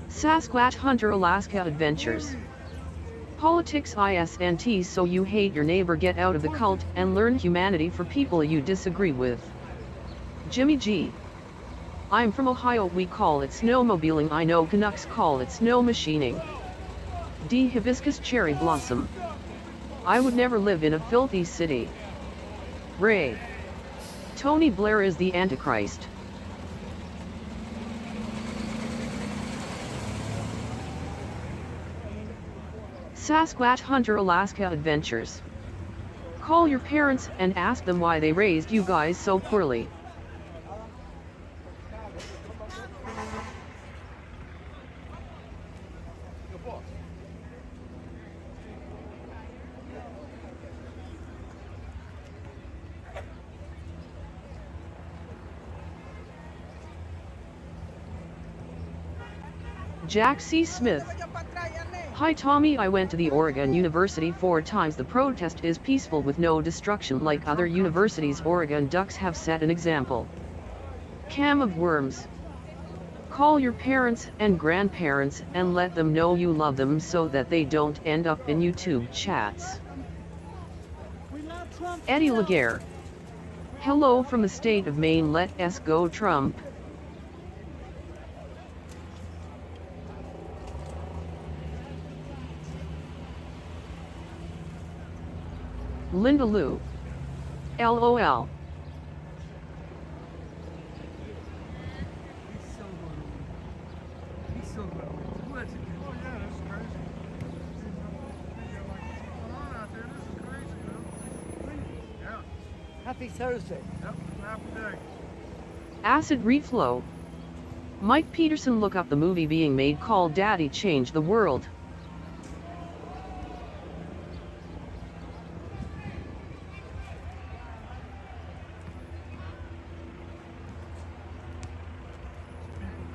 Sasquatch Hunter Alaska Adventures. Politics isn't so you hate your neighbor, get out of the cult and learn humanity for people you disagree with. Jimmy G. I'm from Ohio, we call it snowmobiling, I know Canucks call it snow machining. D. Hibiscus Cherry Blossom. I would never live in a filthy city. Ray. Tony Blair is the Antichrist. Sasquatch Hunter Alaska Adventures. Call your parents and ask them why they raised you guys so poorly. Jack C. Smith. Hi Tommy, I went to the Oregon University 4 times. The protest is peaceful with no destruction like other universities. Oregon Ducks have set an example. Cam of Worms. Call your parents and grandparents and let them know you love them so that they don't end up in YouTube chats. Eddie Laguerre. Hello from the state of Maine, let us go Trump. Linda Lou. LOL. Happy Thursday. Yep, happy day. Acid reflow. Mike Peterson, look up the movie being made called Daddy Changed the World.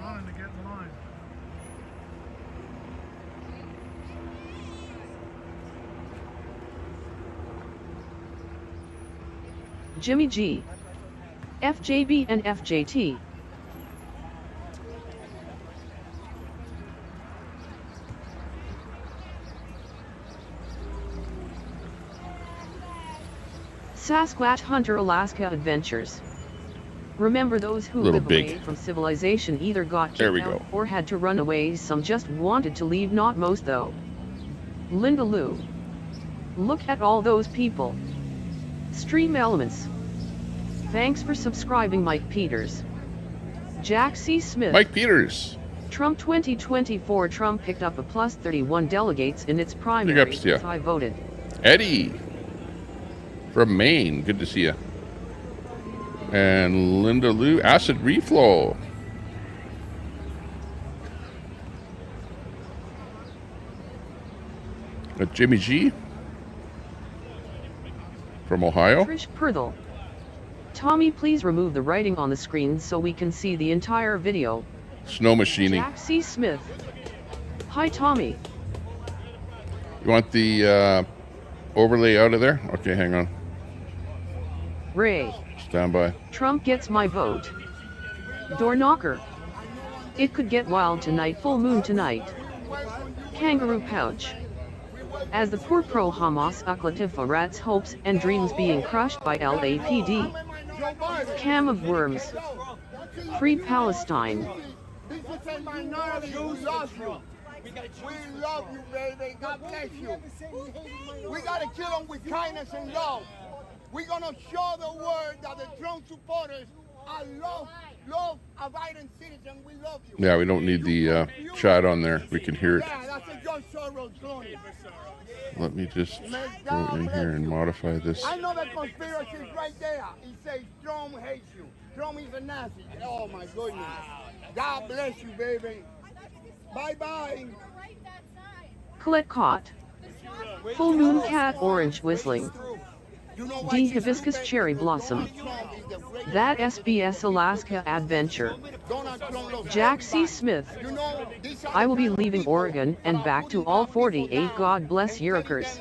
Running to get in line. Jimmy G. FJB and FJT. Sasquatch Hunter Alaska Adventures. Remember, those who live away from civilization either got kicked out or had to run away. Some just wanted to leave, not most though. Linda Lou. Look at all those people. Stream Elements. Thanks for subscribing, Mike Peters. Jack C. Smith. Mike Peters. Trump 2024. Trump picked up a plus 31 delegates in its primary. I voted. Eddie. From Maine. Good to see you. And Linda Lou, Acid Reflow. Jimmy G. From Ohio. Trish Perthel. Tommy, please remove the writing on the screen so we can see the entire video. Snow machining. Jack C. Smith. Hi Tommy. You want the overlay out of there? Okay, hang on. Ray. Stand by. Trump gets my vote. Door knocker. It could get wild tonight. Full moon tonight. Kangaroo pouch. As the poor pro-Hamas Ucla Tifa rats hopes and dreams being crushed by LAPD. Cam of Worms. Free Palestine. We love you, baby. God bless you. We gotta kill them with kindness and love. We're gonna show the world that the Trump supporters are loved love a Biden citizen, we love you. Yeah, we don't need the chat on there. We can hear it. Yeah, that's a John Soros clone. Let me just go in here and modify this. I know the conspiracy is right there. He says Trump hates you. Trump is a Nazi. Oh my goodness. God bless you, baby. Bye-bye. Colette caught. Full moon cat orange whistling. D hibiscus cherry blossom. That SBS Alaska adventure. Jack C. Smith. I will be leaving Oregon and back to all 48 God bless Yurikers.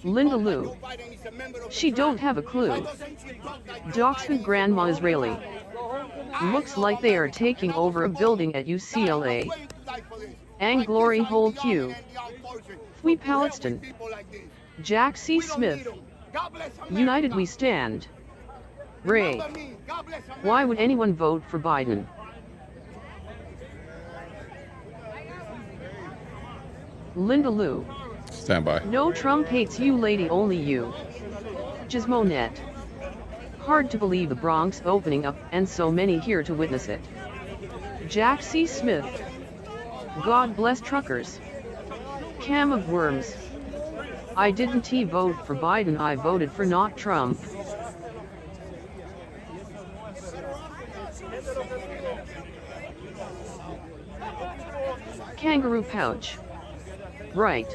Linda Lou. She don't have a clue. Dachshund Grandma Israeli. Looks like they are taking over a building at UCLA. And Glory Hole Q. We Palestine. Jack C. Smith. United we stand. Ray. Why would anyone vote for Biden? Linda Lou. Stand by. No Trump hates you lady, only you. Gizmonet. Hard to believe the Bronx opening up and so many here to witness it. Jack C. Smith. God bless truckers. Cam of Worms. I didn't vote for Biden, I voted for not Trump. Kangaroo pouch. Right.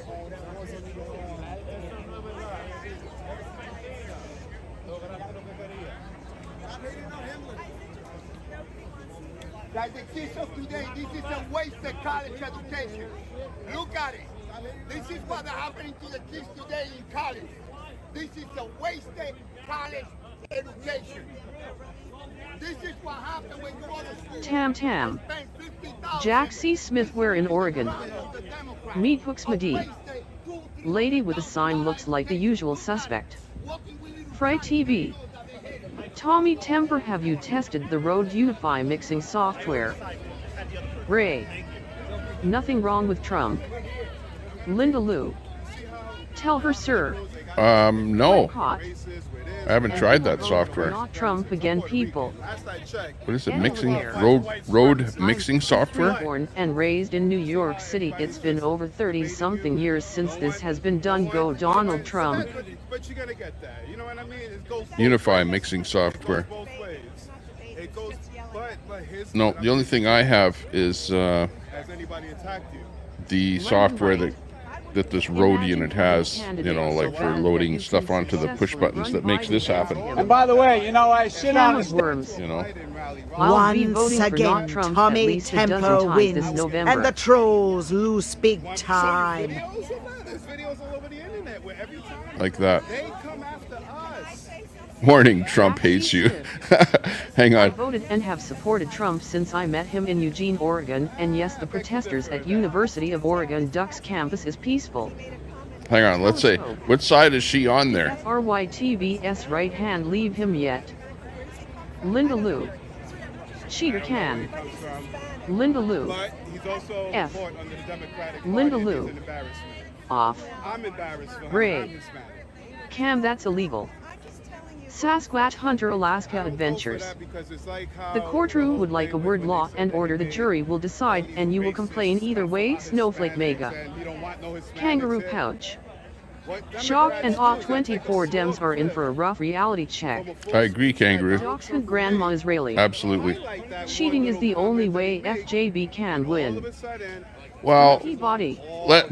Like the kids of today, this is a wasted college education. Look at it. This is what's happening to the kids today in college. This is a wasted college education. This is what happens when you go to school. Tam. Jack C. Smith, we're in Oregon. Meet Hooks Madi. Lady with a sign looks like the usual suspect. Fry TV. Tommy Temper, have you tested the Rode Unify mixing software? Ray. Nothing wrong with Trump. Linda Lou. Tell her, sir. No. I haven't tried that software. Not Trump again, people. What is it? Mixing road mixing software? Born and raised in New York City, it's been over 30-something years since this has been done. Go Donald Trump. But you're gonna get that. You know what I mean? It goes Unify mixing software. both ways. It goes, but his. No, the only thing I have is Has anybody attacked you? the software that this Rode unit has, you know, like for loading stuff onto the push buttons that makes this happen. And by the way, you know, I sit on a Worms. You know, Once again, Tommy Tempo wins, and the trolls lose big time. There's videos all over the internet where every time like that. they come after us. Warning, Trump hates you. Hang I on. voted and have supported Trump since I met him in Eugene, Oregon, and yes, the protesters at University of Oregon Ducks campus is peaceful. Hang on, let's say, what side is she on there? RYTVS right hand, leave him yet. Linda Lou. Cheater can. Linda Lou. But he's also F. caught under the Democratic Party. Linda It's Lou. an embarrassment. Off. I'm embarrassed for him. Ray. I'm Hispanic. Cam, that's illegal. Sasquatch Hunter Alaska Adventures. The courtroom would like a word, law and order. The jury will decide and you will complain either way. Snowflake Mega. Kangaroo pouch. Shock and awe. 24 Dems are in for a rough reality check. I agree, Kangaroo. Dachshund Grandma Israeli. Absolutely. Cheating is the only way FJB can win. Well, Body.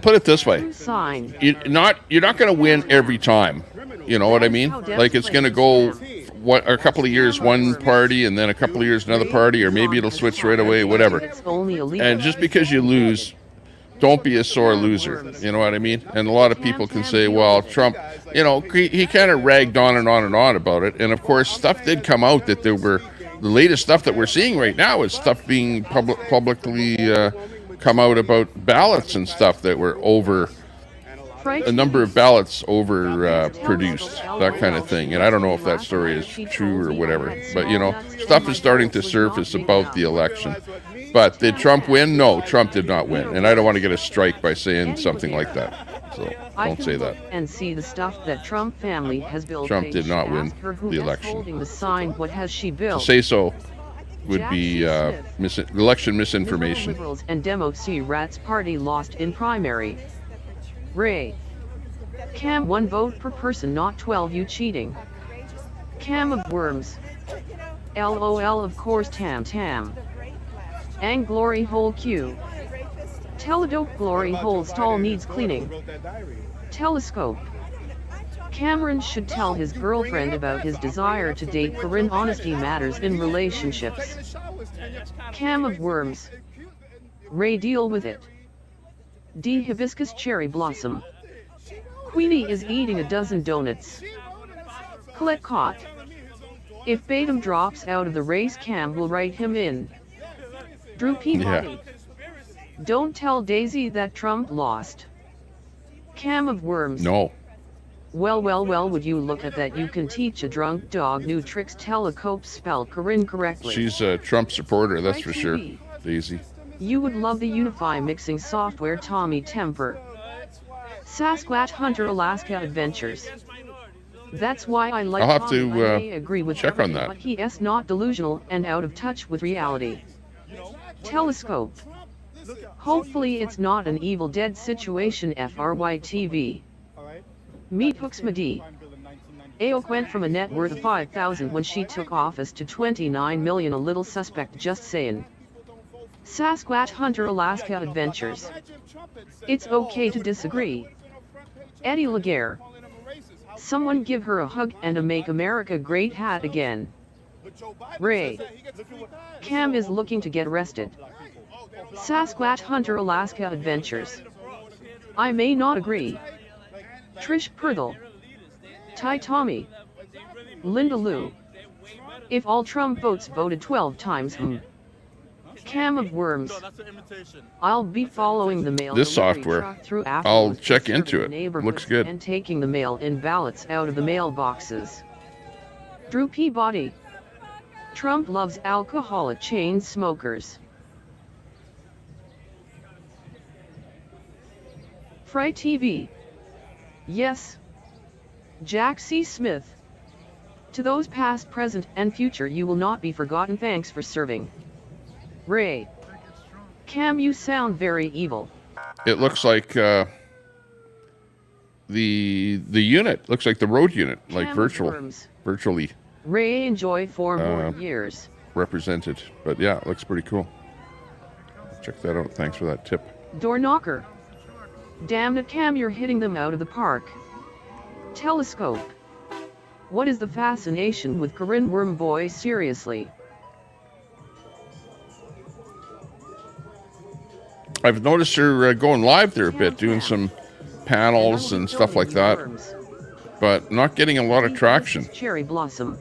put it this way. Sign. You're not going to win every time. You know what I mean? Like it's going to go a couple of years one party and then a couple of years another party, or maybe it'll switch right away, whatever. And just because you lose, don't be a sore loser. You know what I mean? And a lot of people can say, well, Trump, you know, he kind of ragged on and on and on about it. And of course, stuff did come out that there were, the latest stuff that we're seeing right now is stuff being publicly come out about ballots and stuff that were over, a number of ballots over produced, that kind of thing. And I don't know if that story is true or whatever, but you know, stuff is starting to surface about the election. But did Trump win? No, Trump did not win. And I don't want to get a strike by saying something like that. So don't say that. And see the stuff that Trump family has built. Trump did not win the election. Holding the sign, what has she built? To say so. would be election misinformation. Liberals and Demo-C-Rats party lost in primary. Ray. Cam 1 vote per person, not 12. You cheating. Cam of worms. LOL, of course. Tam. Ang glory hole Q. Teledope glory hole stall needs cleaning. Telescope. Cameron should tell his girlfriend about his desire to date Corinne. Honesty matters in relationships. Cam of worms. Ray, deal with it. D. Hibiscus cherry blossom. Queenie is eating a dozen donuts. Colette caught. If Batum drops out of the race, Cam will write him in. Drew Peabody. Don't tell Daisy that Trump lost. Cam of worms. No. Well, would you look at that? You can teach a drunk dog new tricks. Telecope spell Corinne correctly. She's a Trump supporter, that's for sure, Daisy. You would love the Unify mixing software. Tommy Temper. Sasquatch Hunter Alaska Adventures. That's why I like I'll have Tommy. to I may agree with check on that. But he is not delusional and out of touch with reality. Telescope. Hopefully it's not an Evil Dead situation. FRYTV. Meet Hooksmadi. AOC went from a net worth of 5,000 when she took office to 29 million. A little suspect, just saying. Sasquatch Hunter Alaska Adventures. It's okay to disagree. Eddie Laguerre. Someone give her a hug and a Make America Great hat again. Ray. Cam is looking to get arrested. Sasquatch Hunter Alaska Adventures. I may not agree. Trish Perthel. Ty Tommy. Linda Lou. If all Trump votes voted 12 times, Cam of worms. I'll be following the mail. This software, through I'll check into it. Looks good. And taking the mail-in ballots out of the mailboxes. Drew Peabody. Trump loves alcoholic chain smokers. Fry TV. Yes. Jack C. Smith. To those past, present, and future, you will not be forgotten. Thanks for serving. Ray. Cam, you sound very evil. It looks like the unit. Looks like the road unit, like virtually. Ray, enjoy 4 more years. Represented. But yeah, it looks pretty cool. Check that out. Thanks for that tip. Door knocker. Damn it, Cam, you're hitting them out of the park. Telescope. What is the fascination with Corinne Wormboy? Seriously. I've noticed her going live there a bit, doing some panels and stuff like that, but not getting a lot of traction. Cherry blossom.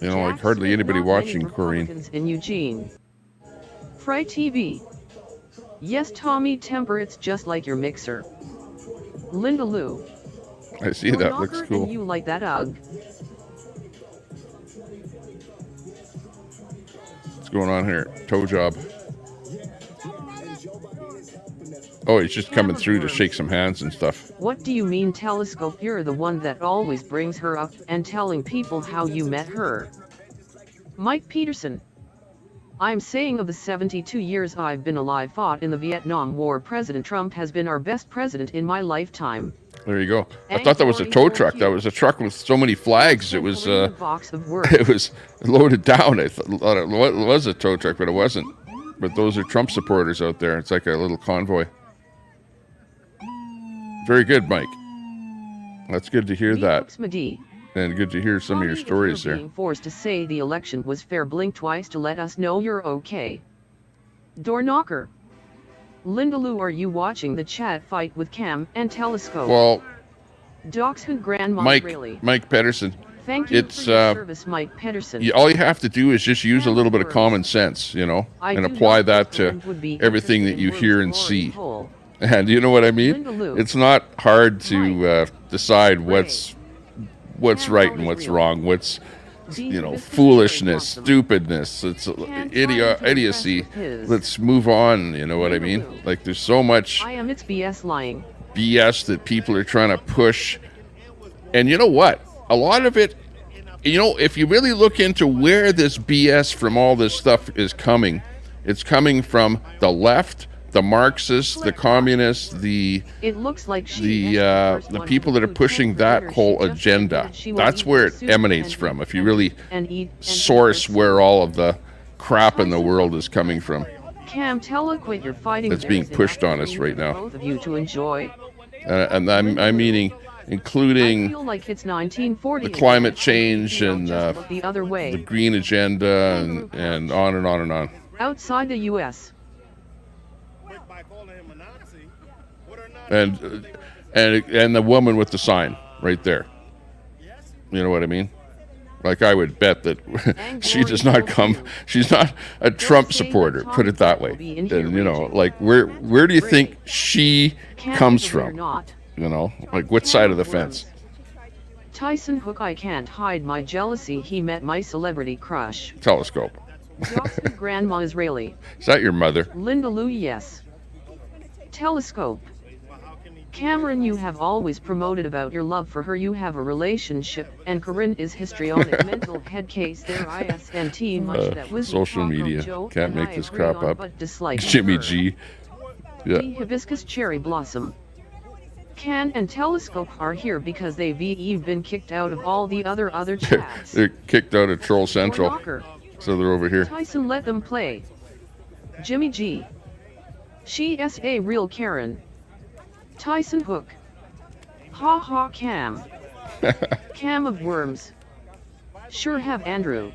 You know, like hardly anybody watching Corinne. In Eugene. Fry TV. Yes, Tommy Temper, it's just like your mixer. Linda Lou. I see that, looks cool. You like that, Ugh. What's going on here? Toe job. Oh, he's just coming through to shake some hands and stuff. What do you mean, Telescope? You're the one that always brings her up and telling people how you met her. Mike Peterson. I'm saying of the 72 years I've been alive, fought in the Vietnam War, President Trump has been our best president in my lifetime. There you go. I thought that was a tow truck. That was a truck with so many flags. It was it was loaded down. I thought it was a tow truck, but it wasn't. But those are Trump supporters out there. It's like a little convoy. Very good, Mike. That's good to hear that. And good to hear some of your stories there. Being forced to say the election was fair, blink twice to let us know you're okay. Door knocker. Linda Lou, are you watching the chat fight with Cam and Telescope? Well, Dachshund Grandma Mike Pedersen. Thank you for your service, Mike Pedersen. All you have to do is just use a little bit of common sense, you know, and apply that to everything that you hear and see. And you know what I mean? It's not hard to decide what's right and what's wrong, what's, you know, foolishness, stupidness, it's idiocy. Let's move on, you know what I mean? Like, there's so much it's BS lying. BS that people are trying to push. And you know what? A lot of it you know, if you really look into where this BS from all this stuff is coming, it's coming from the left, the Marxists, the communists, the It looks like the people that are pushing that whole agenda. That's where it emanates from. If you really source where all of the crap in the world is coming from. Cam, quit your fighting. That's being pushed on us right now. Both of you to enjoy. And I'm meaning including I feel like it's 1940 the climate change and the other way. the green agenda and on and on and on. Outside the U.S. And the woman with the sign right there. You know what I mean? Like, I would bet that she does not come. She's not a Trump supporter. Put it that way. And you know, like, where do you think she comes from? You know, like, what side of the fence? Tyson Hook, I can't hide my jealousy. He met my celebrity crush. Telescope. Dr. Grandma Israeli. Is that your mother? Linda Lou, yes. Telescope. Cameron, you have always promoted about your love for her. You have a relationship, and Corinne is histrionic mental head case there. ISNT much that was social media. Joe, Can't make this crap on, up. but dislike Jimmy her. G. Yeah. The hibiscus cherry blossom. Can and Telescope are here because they've been kicked out of all the other chats. They're kicked out of Troll Central, so they're over here. Tyson, let them play. Jimmy G. She is a real Karen. Tyson Hook. Ha ha Cam. Cam of Worms. Sure have Andrew.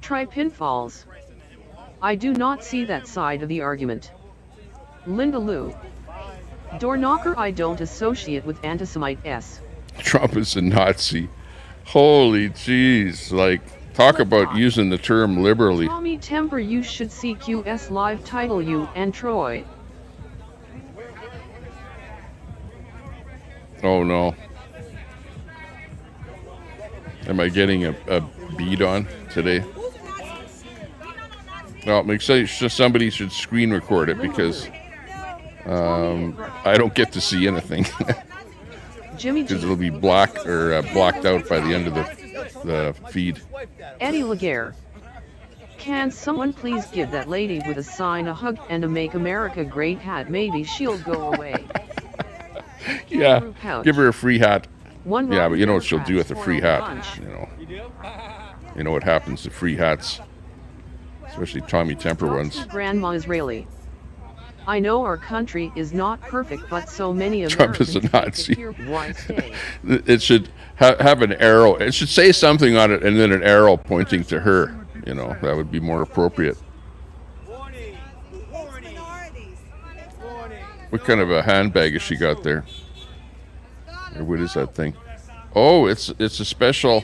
Try pinfalls. I do not see that side of the argument. Linda Lou. Door knocker, I don't associate with anti-Semite S. Trump is a Nazi. Holy jeez, like, talk about using the term liberally. Tommy Temper, you should see QS live title you and Troy. Oh no. Am I getting a bead on today? Well, it makes sense. Somebody should screen record it because I don't get to see anything. Because it'll be black or blocked out by the end of the feed. Eddie Laguerre. Can someone please give that lady with a sign a hug and a Make America Great hat? Maybe she'll go away. Yeah, give her a free hat. One yeah, but you know what she'll do with a free hat. You know what happens to free hats, especially Tommy Temper ones. Grandma Israeli. I know our country is not perfect, but so many Trump is a Americans Nazi. here, why stay? It should have an arrow. It should say something on it and then an arrow pointing to her. You know, that would be more appropriate. What kind of a handbag has she got there? Or what is that thing? Oh, it's a special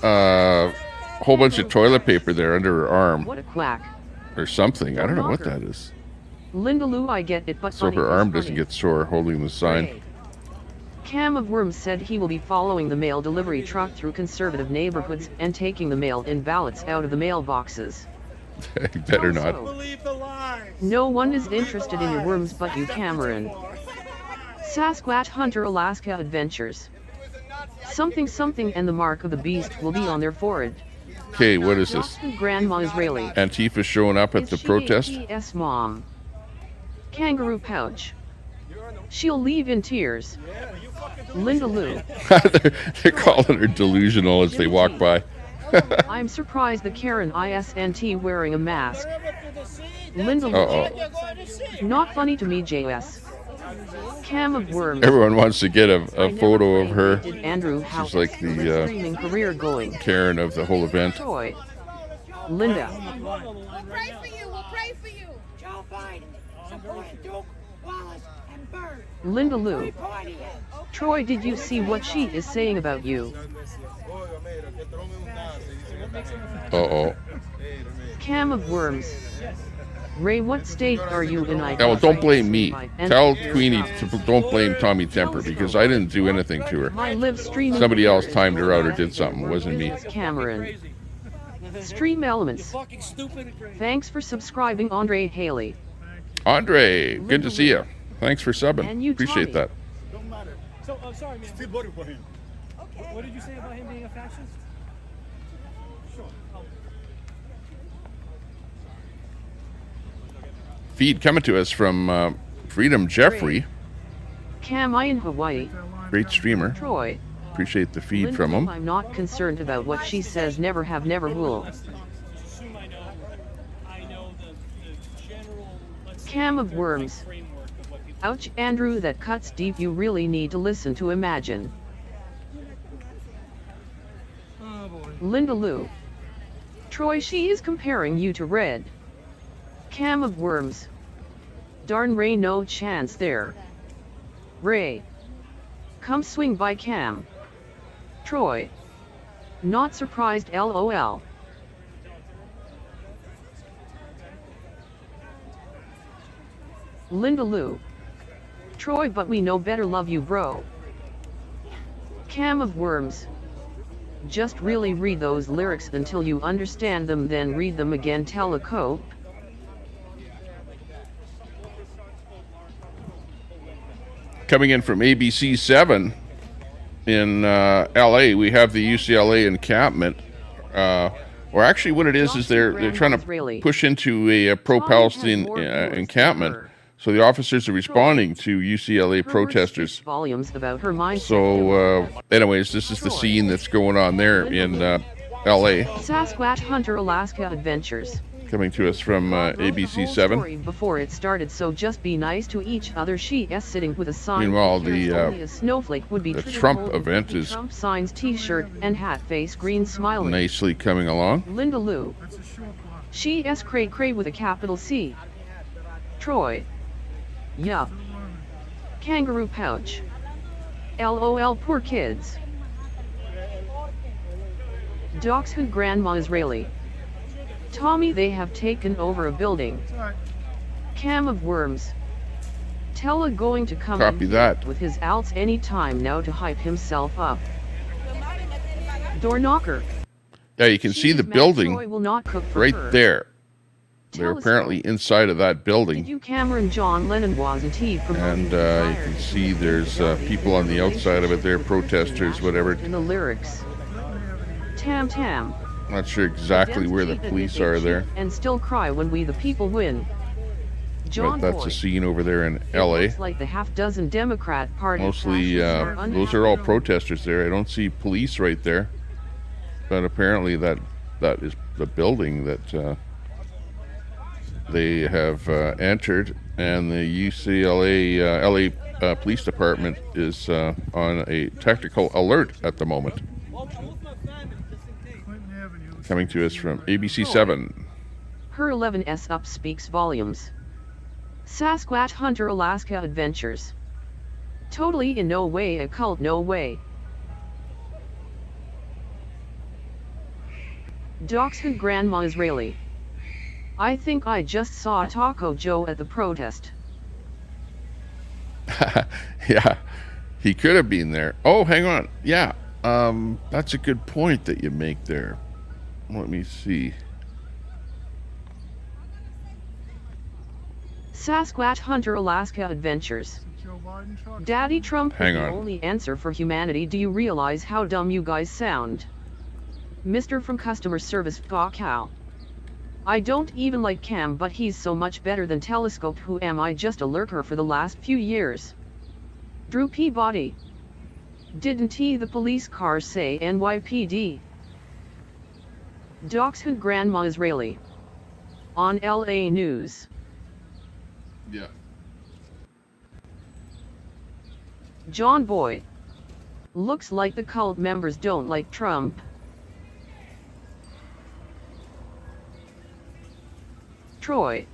whole bunch of toilet paper there under her arm. What a quack. Or something. I don't know what that is. Linda Lou, I get it, but So her arm doesn't get sore holding the sign. Cam of Worms said he will be following the mail delivery truck through conservative neighborhoods and taking the mail-in ballots out of the mailboxes. You better not. No one is interested in your worms but you, Cameron. Sasquatch Hunter Alaska Adventures. Something something and the mark of the beast will be on their forehead. Okay, what is this? Grandma Israeli. Antifa showing up at the protest? Yes, Mom. Kangaroo pouch. She'll leave in tears. Linda Lou. They're calling her delusional as they walk by. I'm surprised the Karen isn't wearing a mask. Linda Lou. Uh-oh. Not funny to me, JS. Cam of Worms. Everyone wants to get a photo of her. Andrew, she's like the streaming career going. Karen of the whole event. Troy. Linda. We'll pray for you. We'll pray for you. Joe Biden. Support Duke, Wallace, and Byrd. Linda Lou. Troy, did you see what she is saying about you? Uh-oh. Cam of Worms. Ray, what state are you in? Yeah, well, don't blame me. Tell Queenie to don't blame Tommy Temper because I didn't do anything to her. My live streaming. Somebody else timed her out or did something. It wasn't me. Cameron. Stream Elements. Thanks for subscribing, Andre Haley. Andre, good to see you. Thanks for subbing. And you, Appreciate Tommy. that. Don't matter. So, sorry, man. Still voting for him. Okay. What did you say about him being a fascist? Sure. Feed coming to us from Freedom Jeffrey. Cam, I in Hawaii. Great streamer. Troy. Appreciate the feed Linda, from him. I'm not concerned about what she says. Never have never will. Cam of worms. Ouch, Andrew, that cuts deep. You really need to listen to Imagine. Oh boy. Linda Lou. Troy, she is comparing you to Red. Cam of worms. Darn Ray, no chance there. Ray. Come swing by Cam. Troy. Not surprised, LOL. Linda Lou. Troy, but we know better, love you bro. Cam of worms. Just really read those lyrics until you understand them, then read them again, telecope. Coming in from ABC 7 in LA, we have the UCLA encampment. Or actually what it is they're trying to push into a pro-Palestine encampment. So the officers are responding to UCLA protesters. Volumes about her mindset. So anyways, this is the scene that's going on there in LA. Sasquatch Hunter Alaska Adventures. Coming to us from ABC 7. Before it started, so just be nice to each other. She is sitting with a sign. Meanwhile, only a snowflake would be the Trump event is Trump signs, T-shirt, and hat, face green, smiling. nicely coming along. Linda Lou. She is cray cray with a capital C. Troy. Yup. Kangaroo pouch. LOL, poor kids. Doc's Hood Grandma Israeli. Tommy, they have taken over a building. Cam of worms. Tella going to come Copy in that. with his outs any time now to hype himself up. Door knocker. Yeah, you can see the building will not cook for right her. there. They're apparently inside of that Did building. you Cameron John Lennon wasn't he promoting And you can see there's people on the outside of it there, protesters, whatever. in the lyrics? Tam Tam. Not sure exactly where the police are there. And still cry when we the people win. But John that's Boy. a scene over there in It LA. looks like the half-dozen Democrat Party Mostly, fascists are those are all protesters there. I don't see police right there. But apparently that is the building that they have entered. And the UCLA, LA Police Department is on a technical alert at the moment. Coming to us from ABC 7. Her 11S up speaks volumes. Sasquatch Hunter Alaska Adventures. Totally in no way a cult, no way. Doc's Hood Grandma Israeli. I think I just saw Taco Joe at the protest. Yeah, he could have been there. Oh, hang on. Yeah, that's a good point that you make there. Let me see. Sasquatch Hunter Alaska Adventures. Daddy Trump is Hang the on. only answer for humanity. Do you realize how dumb you guys sound? Mr. from customer service, fuck how. I don't even like Cam, but he's so much better than Telescope. Who am I, just a lurker for the last few years? Drew Peabody. Didn't he the police car say NYPD? Doc's Hood Grandma Israeli. On LA News. Yeah. John Boy. Looks like the cult members don't like Trump. Troy.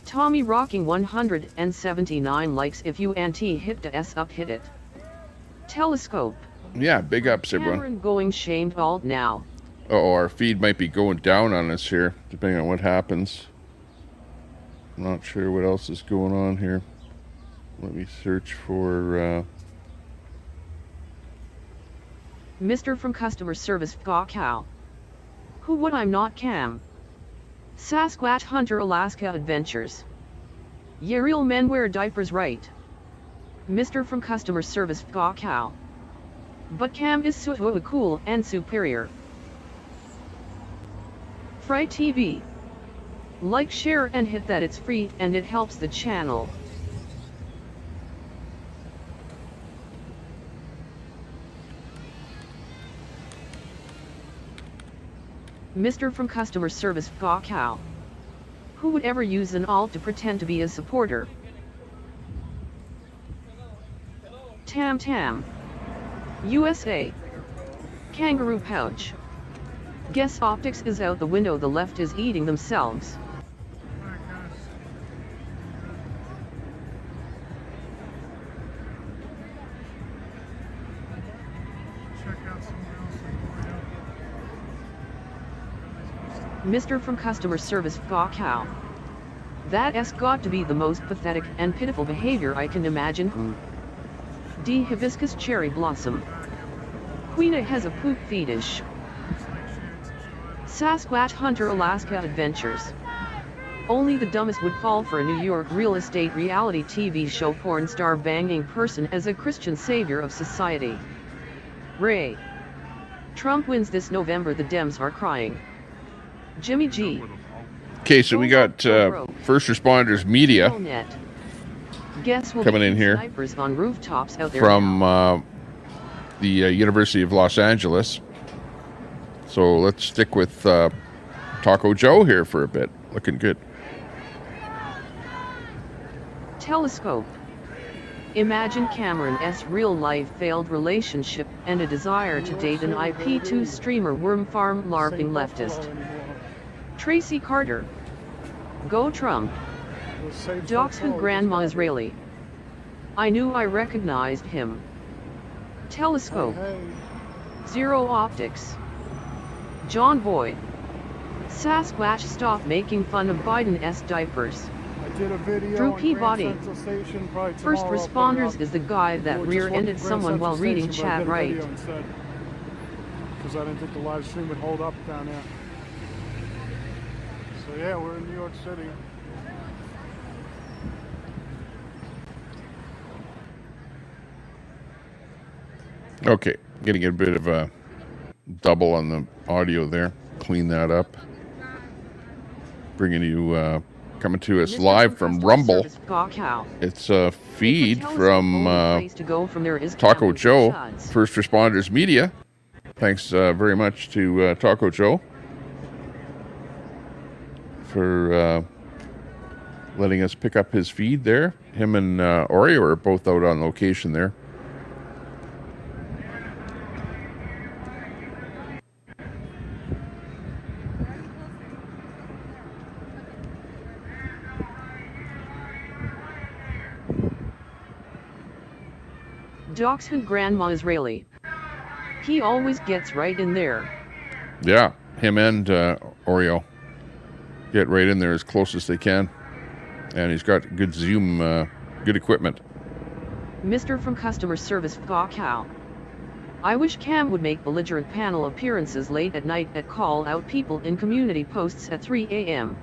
Tommy rocking 179 likes. If you hit the S up, hit it. Telescope. Yeah, big ups, everyone. Cameron going shamed alt now. Uh-oh, our feed might be going down on us here, depending on what happens. I'm not sure what else is going on here. Let me search for... Mr. from customer service, fuck how. Who would I'm not Cam. Sasquatch Hunter Alaska Adventures. Yeah, real men wear diapers, right? Mr. from customer service, Ga Cow. But Cam is so cool and superior. Fry TV. Like, share and hit that, it's free and it helps the channel. Mr. from customer service, Ga Cow. Who would ever use an alt to pretend to be a supporter? Tam Tam. USA. Kangaroo pouch. Guess optics is out the window, the left is eating themselves. Mr. from customer service, Ga Cow. That's got to be the most pathetic and pitiful behavior I can imagine. D. Hibiscus cherry blossom. Queena has a poop fetish. Sasquatch Hunter Alaska Adventures. Only the dumbest would fall for a New York real estate reality TV show porn star banging person as a Christian savior of society. Ray. Trump wins this November, the Dems are crying. Jimmy G. Okay, so we got first responders media coming in here on rooftops out there from the University of Los Angeles. So let's stick with Taco Joe here for a bit. Looking good. Telescope. Imagine Cameron's real-life failed relationship and a desire to date an IP2 streamer worm farm LARPing leftist. Tracy Carter. Go Trump. Docs who Grandma Israeli. I knew I recognized him. Telescope. Zero optics. John Boyd. Sasquatch, stop making fun of Biden's diapers. Drew Peabody. First responders is the guy that rear-ended someone while reading chat, right? Because I didn't think the live stream would hold up down there. So yeah, we're in New York City. Okay, getting a bit of a double on the audio there. Clean that up. Bringing you, coming to us live from Rumble. It's a feed from Taco Joe, First Responders Media. Thanks very much to Taco Joe for letting us pick up his feed there. Him and Oreo are both out on location there. Docs who Grandma Israeli. He always gets right in there. Yeah, him and Oreo get right in there as close as they can. And he's got good Zoom, good equipment. Mr. from customer service, Ga Cow. I wish Cam would make belligerent panel appearances late at night that call out people in community posts at 3 a.m.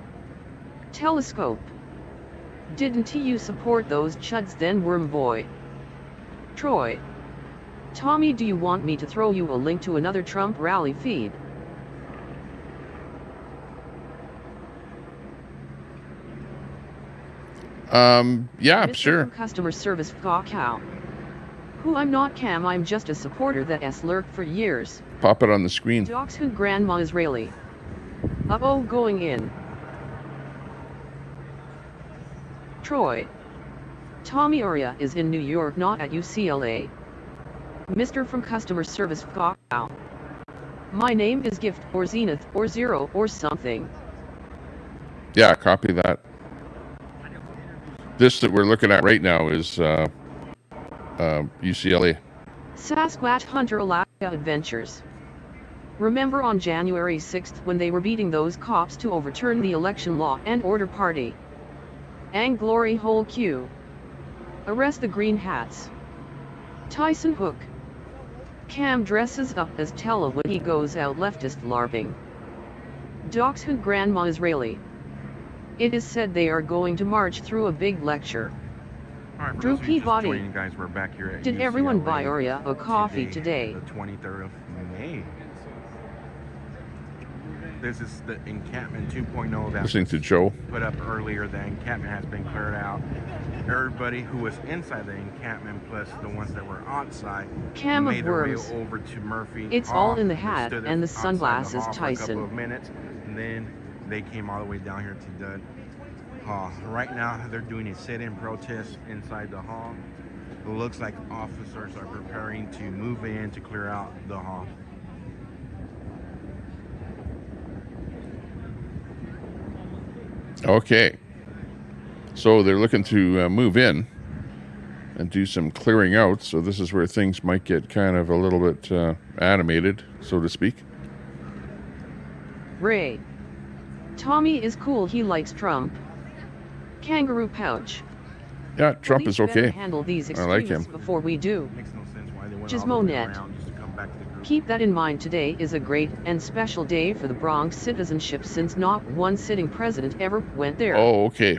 Telescope. Didn't you support those chuds then, Worm Boy? Troy. Tommy, do you want me to throw you a link to another Trump rally feed? Yeah, Mr. sure. From customer service, Ga Cow. Who I'm not Cam, I'm just a supporter that's lurked for years. Pop it on the screen. Docs who Grandma Israeli. Uh-oh, going in. Troy. Tommy Oria is in New York, not at UCLA. Mr. from customer service, Ga Cow. My name is Gift or Zenith or Zero or something. Yeah, copy that. This that we're looking at right now is UCLA. Sasquatch Hunter Alaska Adventures. Remember on January 6th when they were beating those cops to overturn the election law and order party? Ang glory hole Q. Arrest the green hats. Tyson Hook. Cam dresses up as Tella when he goes out leftist LARPing. Docs who Grandma Israeli. It is said they are going to march through a big lecture. Alright, for Drew those of you just Peabody. joining, guys, we're back here at Did everyone UCLA buy Arya a coffee today? The 23rd of May. This is the encampment 2.0 that Listening to was Joe. put up earlier. The encampment has been cleared out. Everybody who was inside the encampment, plus the ones that were outside, Cam of made their way worms. over to Murphy. It's Hall. all in the They hat stood and the outside sunglasses, hall for a Tyson. couple of minutes, and then they came all the way down here to the hall. Right now, they're doing a sit-in protest inside the hall. It looks like officers are preparing to move in to clear out the hall. Okay. So they're looking to move in and do some clearing out. So this is where things might get kind of a little bit animated, so to speak. Ray. Tommy is cool, he likes Trump. Kangaroo pouch. Yeah, Trump Police is okay. better handle these I like him. extremists before we do. Makes no sense why they went all the way Gizmonet. around just to come back to the group. Keep that in mind. Today is a great and special day for the Bronx citizenship since not one sitting president ever went there. Oh, okay.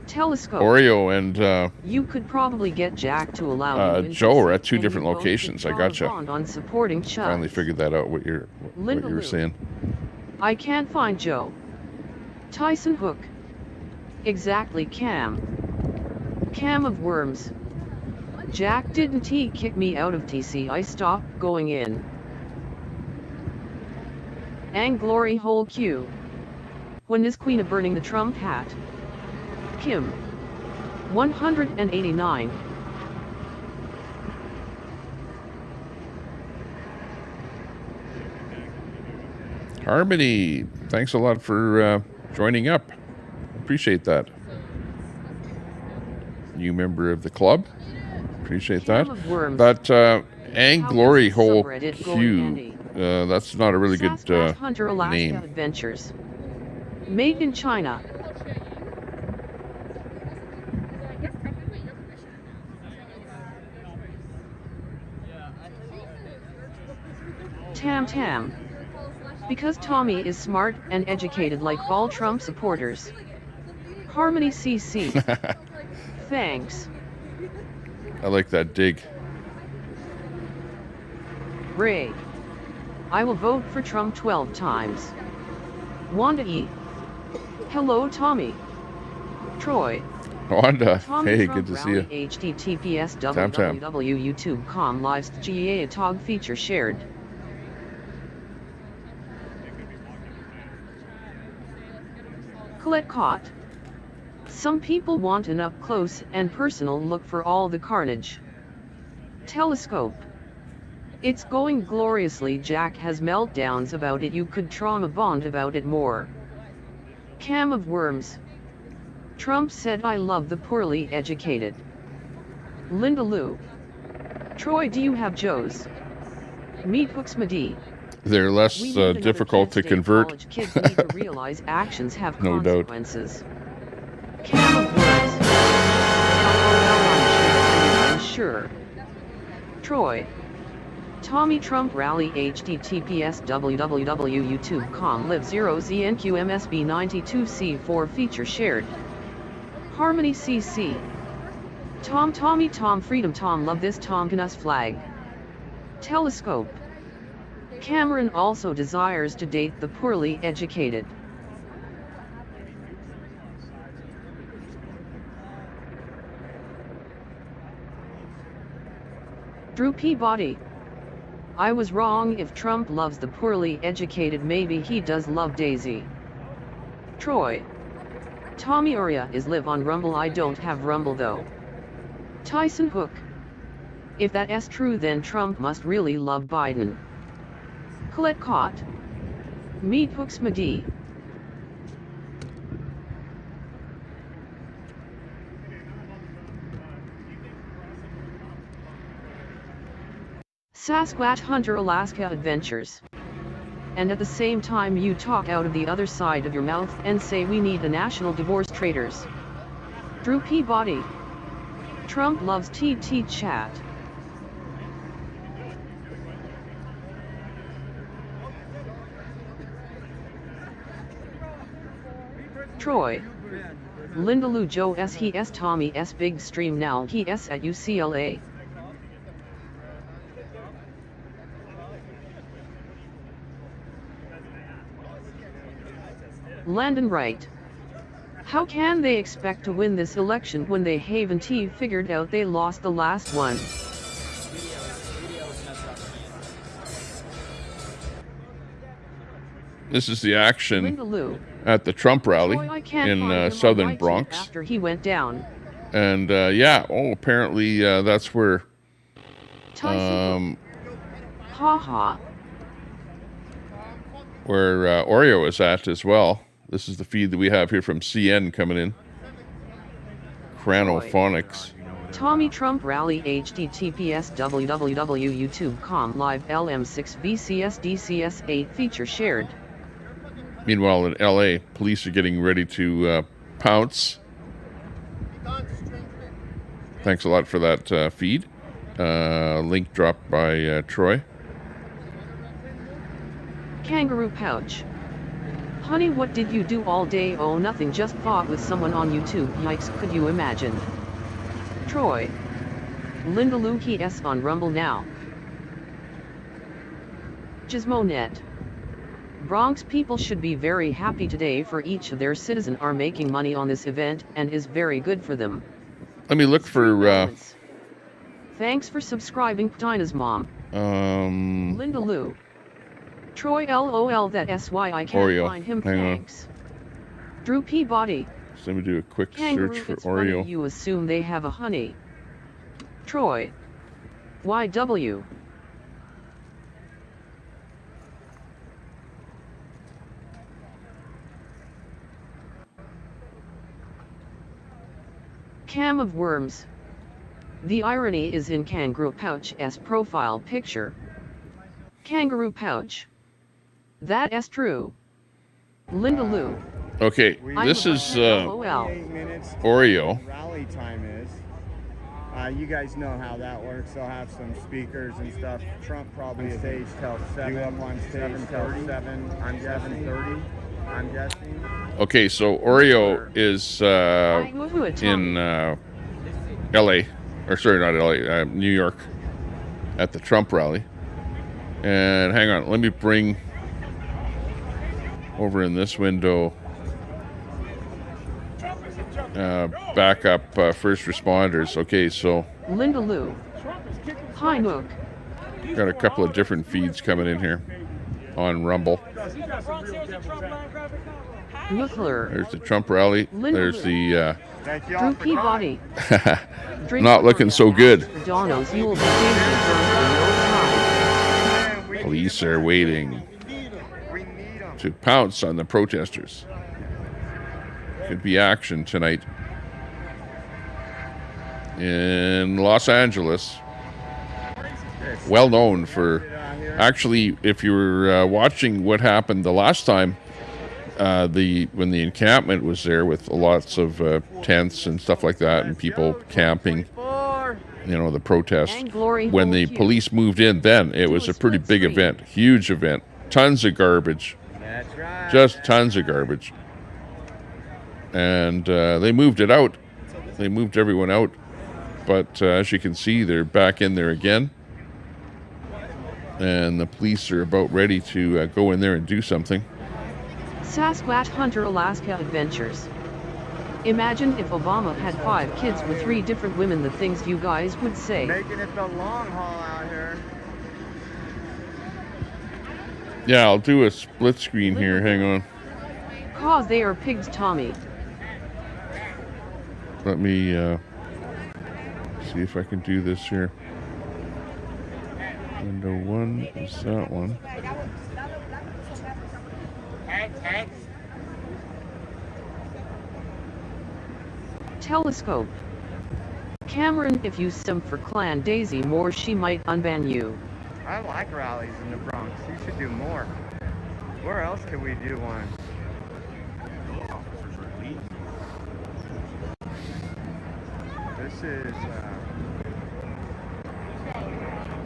Telescope. Oreo and You could probably get Jack to allow you in Joe are at DC, two and different you both locations. could I draw a gotcha. bond on supporting Chuck. Finally figured that out. What you Linda were Lou. saying. I can't find Joe. Tyson Hook. Exactly, Cam. Cam of worms. Jack, didn't he kick me out of TC? I stopped going in. Ang glory hole Q. When is Queen of burning the Trump hat? Kim. 189. Harmony, thanks a lot for joining up. Appreciate that. New member of the club. Appreciate that. Cam of worms. That Ang How Glory is the Hole subreddit going, Q. Andy? That's not a really good Sasquatch Hunter Alaska name. Adventures. Made in China. Tam. Because Tommy is smart and educated like all Trump supporters. Harmony CC. Thanks. I like that dig. Ray. I will vote for Trump 12 times. Wanda E. Hello, Tommy. Troy. Wanda, Tommy hey, Trump good to see you. Rally https Tam. www.youtube.com lives GA tog feature shared. Colette Cott. Some people want an up-close and personal look for all the carnage. Telescope. It's going gloriously. Jack has meltdowns about it. You could trauma bond about it more. Cam of worms. Trump said I love the poorly educated. Linda Lou. Troy, do you have Joe's? Meet Hooksmadi. They're less We need another difficult to Kent State convert. College kids need to realize actions have No doubt. consequences. Cam of worms. I'm sure. Troy. Tommy Trump Rally https www.youtube.com live 0znqmsb92c4 feature shared. Harmony CC. Tommy Tom Freedom Tom love this Tom Canuss flag. Telescope. Cameron also desires to date the poorly educated. Drew Peabody. I was wrong. If Trump loves the poorly educated, maybe he does love Daisy. Troy. Tommy Oria is live on Rumble. I don't have Rumble though. Tyson Hook. If that is true, then Trump must really love Biden. Colette Cott. Meet Hooksmadi. Sasquatch Hunter Alaska Adventures. And at the same time you talk out of the other side of your mouth and say we need the national divorce traders. Drew Peabody. Trump loves TT chat. Troy. Linda Lou Joe S. He S. Tommy S. Big Stream Now He S. at UCLA. Landon Wright. How can they expect to win this election when they haven't figured out they lost the last one? This is the action at the Trump rally in southern Bronx. After he went down. And yeah, apparently that's where where Oreo is at as well. This is the feed that we have here from CN coming in. Cranophonics. Tommy Trump Rally https www.youtube.com live LM6 VCS DCS 8 feature shared. Meanwhile, in LA, police are getting ready to pounce. Thanks a lot for that feed. Link dropped by Troy. Kangaroo pouch. Honey, what did you do all day? Oh, nothing, just fought with someone on YouTube. Yikes, could you imagine? Troy. Linda Lou He S on Rumble now. Gizmonet. Bronx people should be very happy today for each of their citizens are making money on this event and is very good for them. Let me look for Thanks for subscribing, Dinah's mom. Linda Lou. Troy LOL that SY I can't Oreo. find him. Hang Thanks. Drew Peabody. So let me do a quick Kangaroo, search for it's Oreo. Funny you assume they have a honey. Troy. YW. Cam of worms. The irony is in Kangaroo Pouch's profile picture. Kangaroo Pouch. That is true. Linda Lou. Okay, this is Oreo. Rally time is. You guys know how that works. They'll have some speakers and stuff. Trump probably on stage till 7. Up on stage till 7. I'm 7:30. I'm guessing. Okay, so Oreo is in LA, or sorry, not LA, New York, at the Trump rally. And hang on, let me bring over in this window back up first responders. Okay, so Linda Lou. Hi Nook. got a couple of different feeds coming in here on Rumble. Ucla. There's the Trump rally. There's the Drew Peabody. not looking so good. Donos, you will be dangerous. Police are waiting to pounce on the protesters. Could be action tonight in Los Angeles. Well known for, actually, if you were watching what happened the last time, when the encampment was there with lots of tents and stuff like that, and people camping, the protest. When the police moved in, then it was a pretty big event, huge event, tons of garbage, just tons of garbage. And they moved it out. They moved everyone out. But as you can see, they're back in there again. And the police are about ready to go in there and do something. Sasquatch Hunter Alaska Adventures. Imagine if Obama had 5 kids with 3 different women, the things you guys would say. Making it the long haul out here. Yeah, I'll do a split screen here. Hang on. Cause they are pigs, Tommy. Let me see if I can do this here. Window 1 is that one. Telescope. Cameron, if you simp for Clan Daisy more, she might unban you. I like rallies in the Bronx. You should do more. Where else could we do one? This is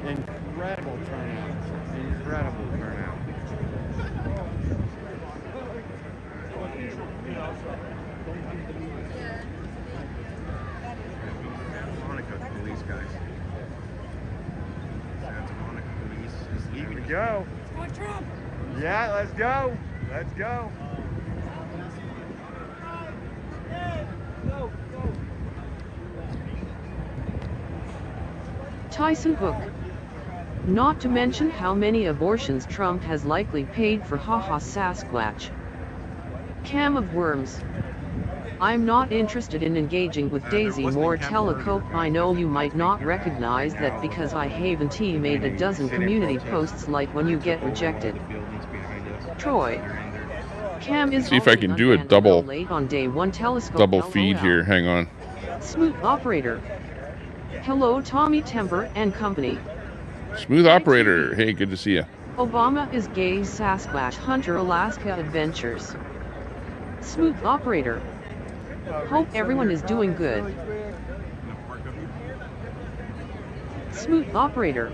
incredible turnout. Incredible turnout. go. Let's go, Trump. Yeah, let's go. Let's go. Tyson Hook. Not to mention how many abortions Trump has likely paid for, haha Sasquatch. Cam of Worms. I'm not interested in engaging with Daisy Moore Telecope. I know you might not recognize that because I haven't made a dozen community posts like when you get rejected. Troy. Cam is see if I can do a double late on day one telescope. double feed here. Hang on. Smooth operator. Hello Tommy Temper and company. Smooth operator. Hey, good to see you. Obama is gay. Sasquatch Hunter Alaska Adventures. Smooth operator. Hope everyone is doing good. Smooth operator.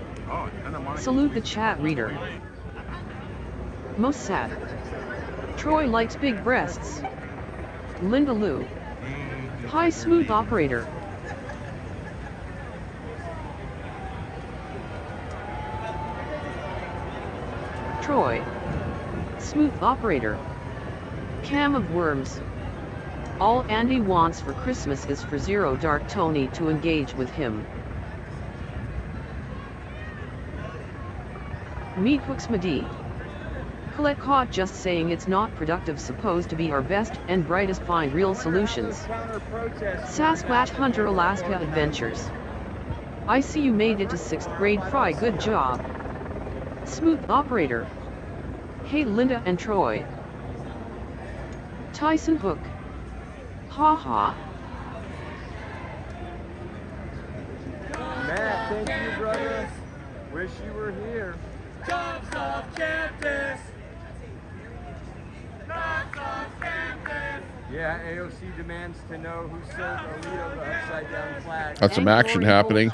Salute the chat reader. Most sad. Troy likes big breasts. Linda Lou. Hi smooth operator. Troy. Smooth operator. Cam of Worms. All Andy wants for Christmas is for Zero Dark Tony to engage with him. Meet Hooks Madi. Colette caught just saying it's not productive, supposed to be our best and brightest, find real solutions. Sasquatch Hunter Alaska Adventures. I see you made it to 6th grade, Fry, good job. Smooth operator. Hey Linda and Troy. Tyson Hook. Haha. Matt, thank you, brother. Wish you were here. Jobs off campus. Yeah, AOC demands to know who sold Alito the upside down flag. Got some action happening.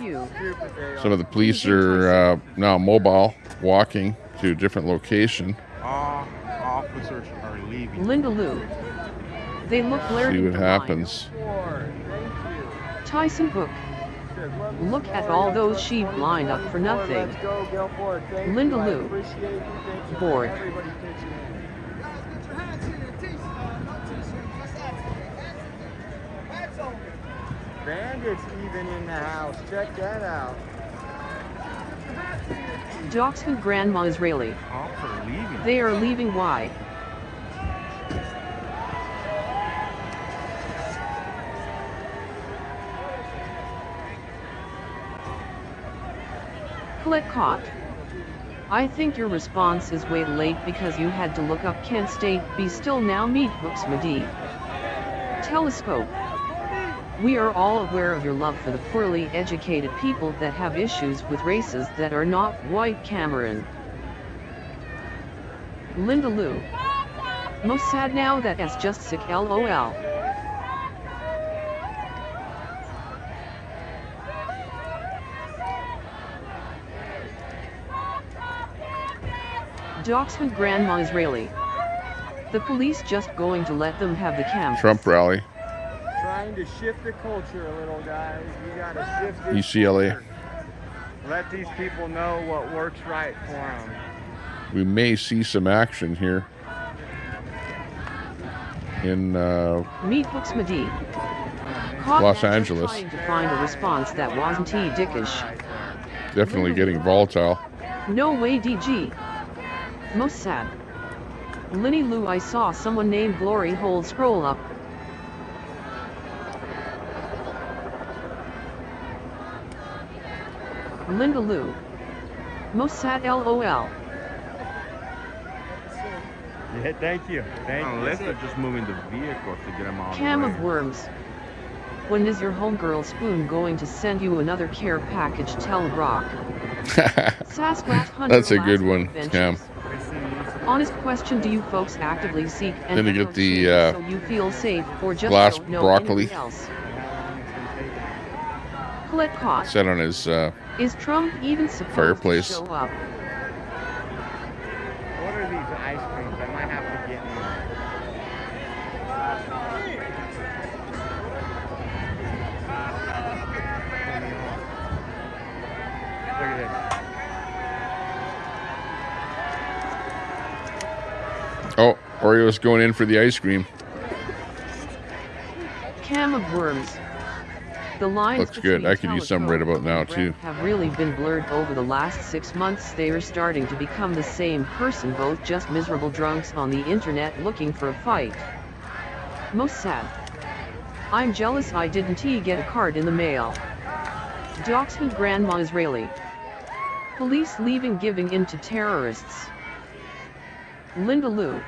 Some of the police are now mobile, walking to a different location. All officers are leaving. Linda Lou. They look glaring. See what happens. Tyson Hook. Look at all those sheep lined up for nothing. Linda Lou. Bored. Bandits even in the house. Check that out. Doxman Grandma Israeli. They are leaving. Why? Colette caught. I think your response is way late because you had to look up Kent State. Be still now. Meet Hooks Madi. Telescope. We are all aware of your love for the poorly educated people that have issues with races that are not white. Cameron. Linda Lou. Most sad now that S just sick, LOL. Doxman Grandma Israeli. The police just going to let them have the camp. Trump rally. Trying to shift the culture a little, guys. You gotta shift it. UCLA. Let these people know what works right for them. We may see some action here in Meet Hooks Madi. Los Angeles. Trying to find a response that wasn't dickish. Definitely getting volatile. No way, DG. Most sad. Linny Lou. I saw someone named Glory Hole scroll up. Linda Lou. Most sad, LOL. Yeah, thank you. Thank you. Unless they're just moving the vehicles to get them out. Cam of Worms. When is your homegirl Spoon going to send you another care package? Tell Brock. Sasquatch Hunter. That's a good one, Cam. Honest question: do you folks actively seek and Then to get the so you feel safe, or just glass don't know broccoli else? Colette caught. set on his Is Trump even supposed fireplace. to show up? What are these ice creams? I might have to get in. Look at this. Oreo's going in for the ice cream. Cam of worms. The lines Looks good. I could use some right about now too. Have really been blurred over the last 6 months. They are starting to become the same person, both just miserable drunks on the internet looking for a fight. Most sad. I'm jealous I didn't get a card in the mail. Doxman Grandma Israeli. Police leaving giving in to terrorists. Linda Lou.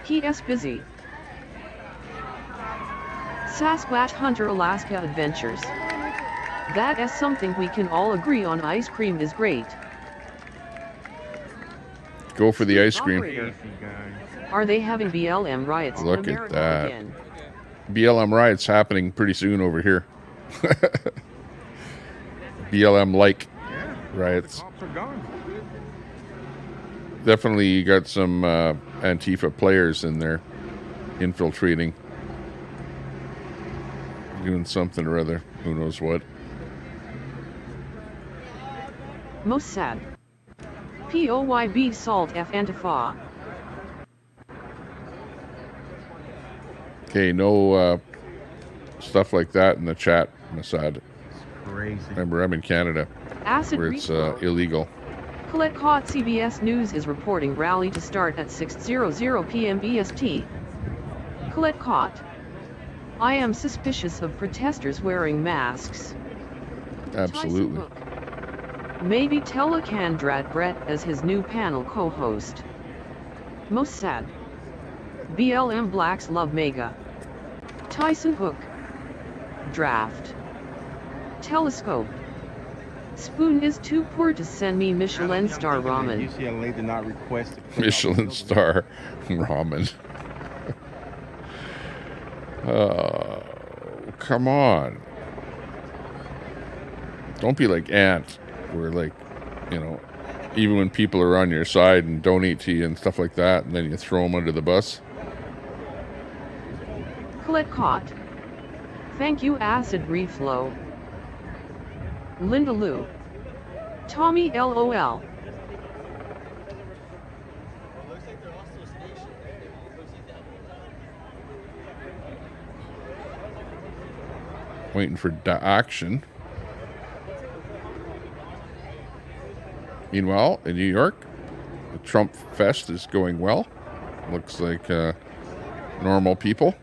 He.S. busy. Sasquatch Hunter Alaska Adventures. That is something we can all agree on. Ice cream is great. Go for the ice cream. Operator. Are they having BLM riots in Look America at that. again? BLM riots happening pretty soon over here. BLM-like riots. Cops are gone. Definitely you got some Antifa players in there infiltrating. Doing something or other. Who knows what. Most sad. POYB Salt F Antifa. Okay, no stuff like that in the chat, Masad. Crazy. Remember, I'm in Canada, Acid where it's reflow. illegal. Colette Cott CBS News is reporting rally to start at 6:00 p.m. EST. Colette Cott. I am suspicious of protesters wearing masks. Absolutely. Maybe Telekandrat Brett as his new panel co-host. Most sad. BLM Blacks love Mega. Tyson Hook. Draft. Telescope. Spoon is too poor to send me Michelin star ramen. UCLA did not request Michelin star ramen. Oh, come on. Don't be like Ant, where like, you know, even when people are on your side and donate to you and stuff like that, and then you throw them under the bus. Colette Cott. Thank you Acid Reflow. Linda Lou. Tommy LOL. Waiting for action. Meanwhile, in New York, the Trump Fest is going well. Looks like normal people.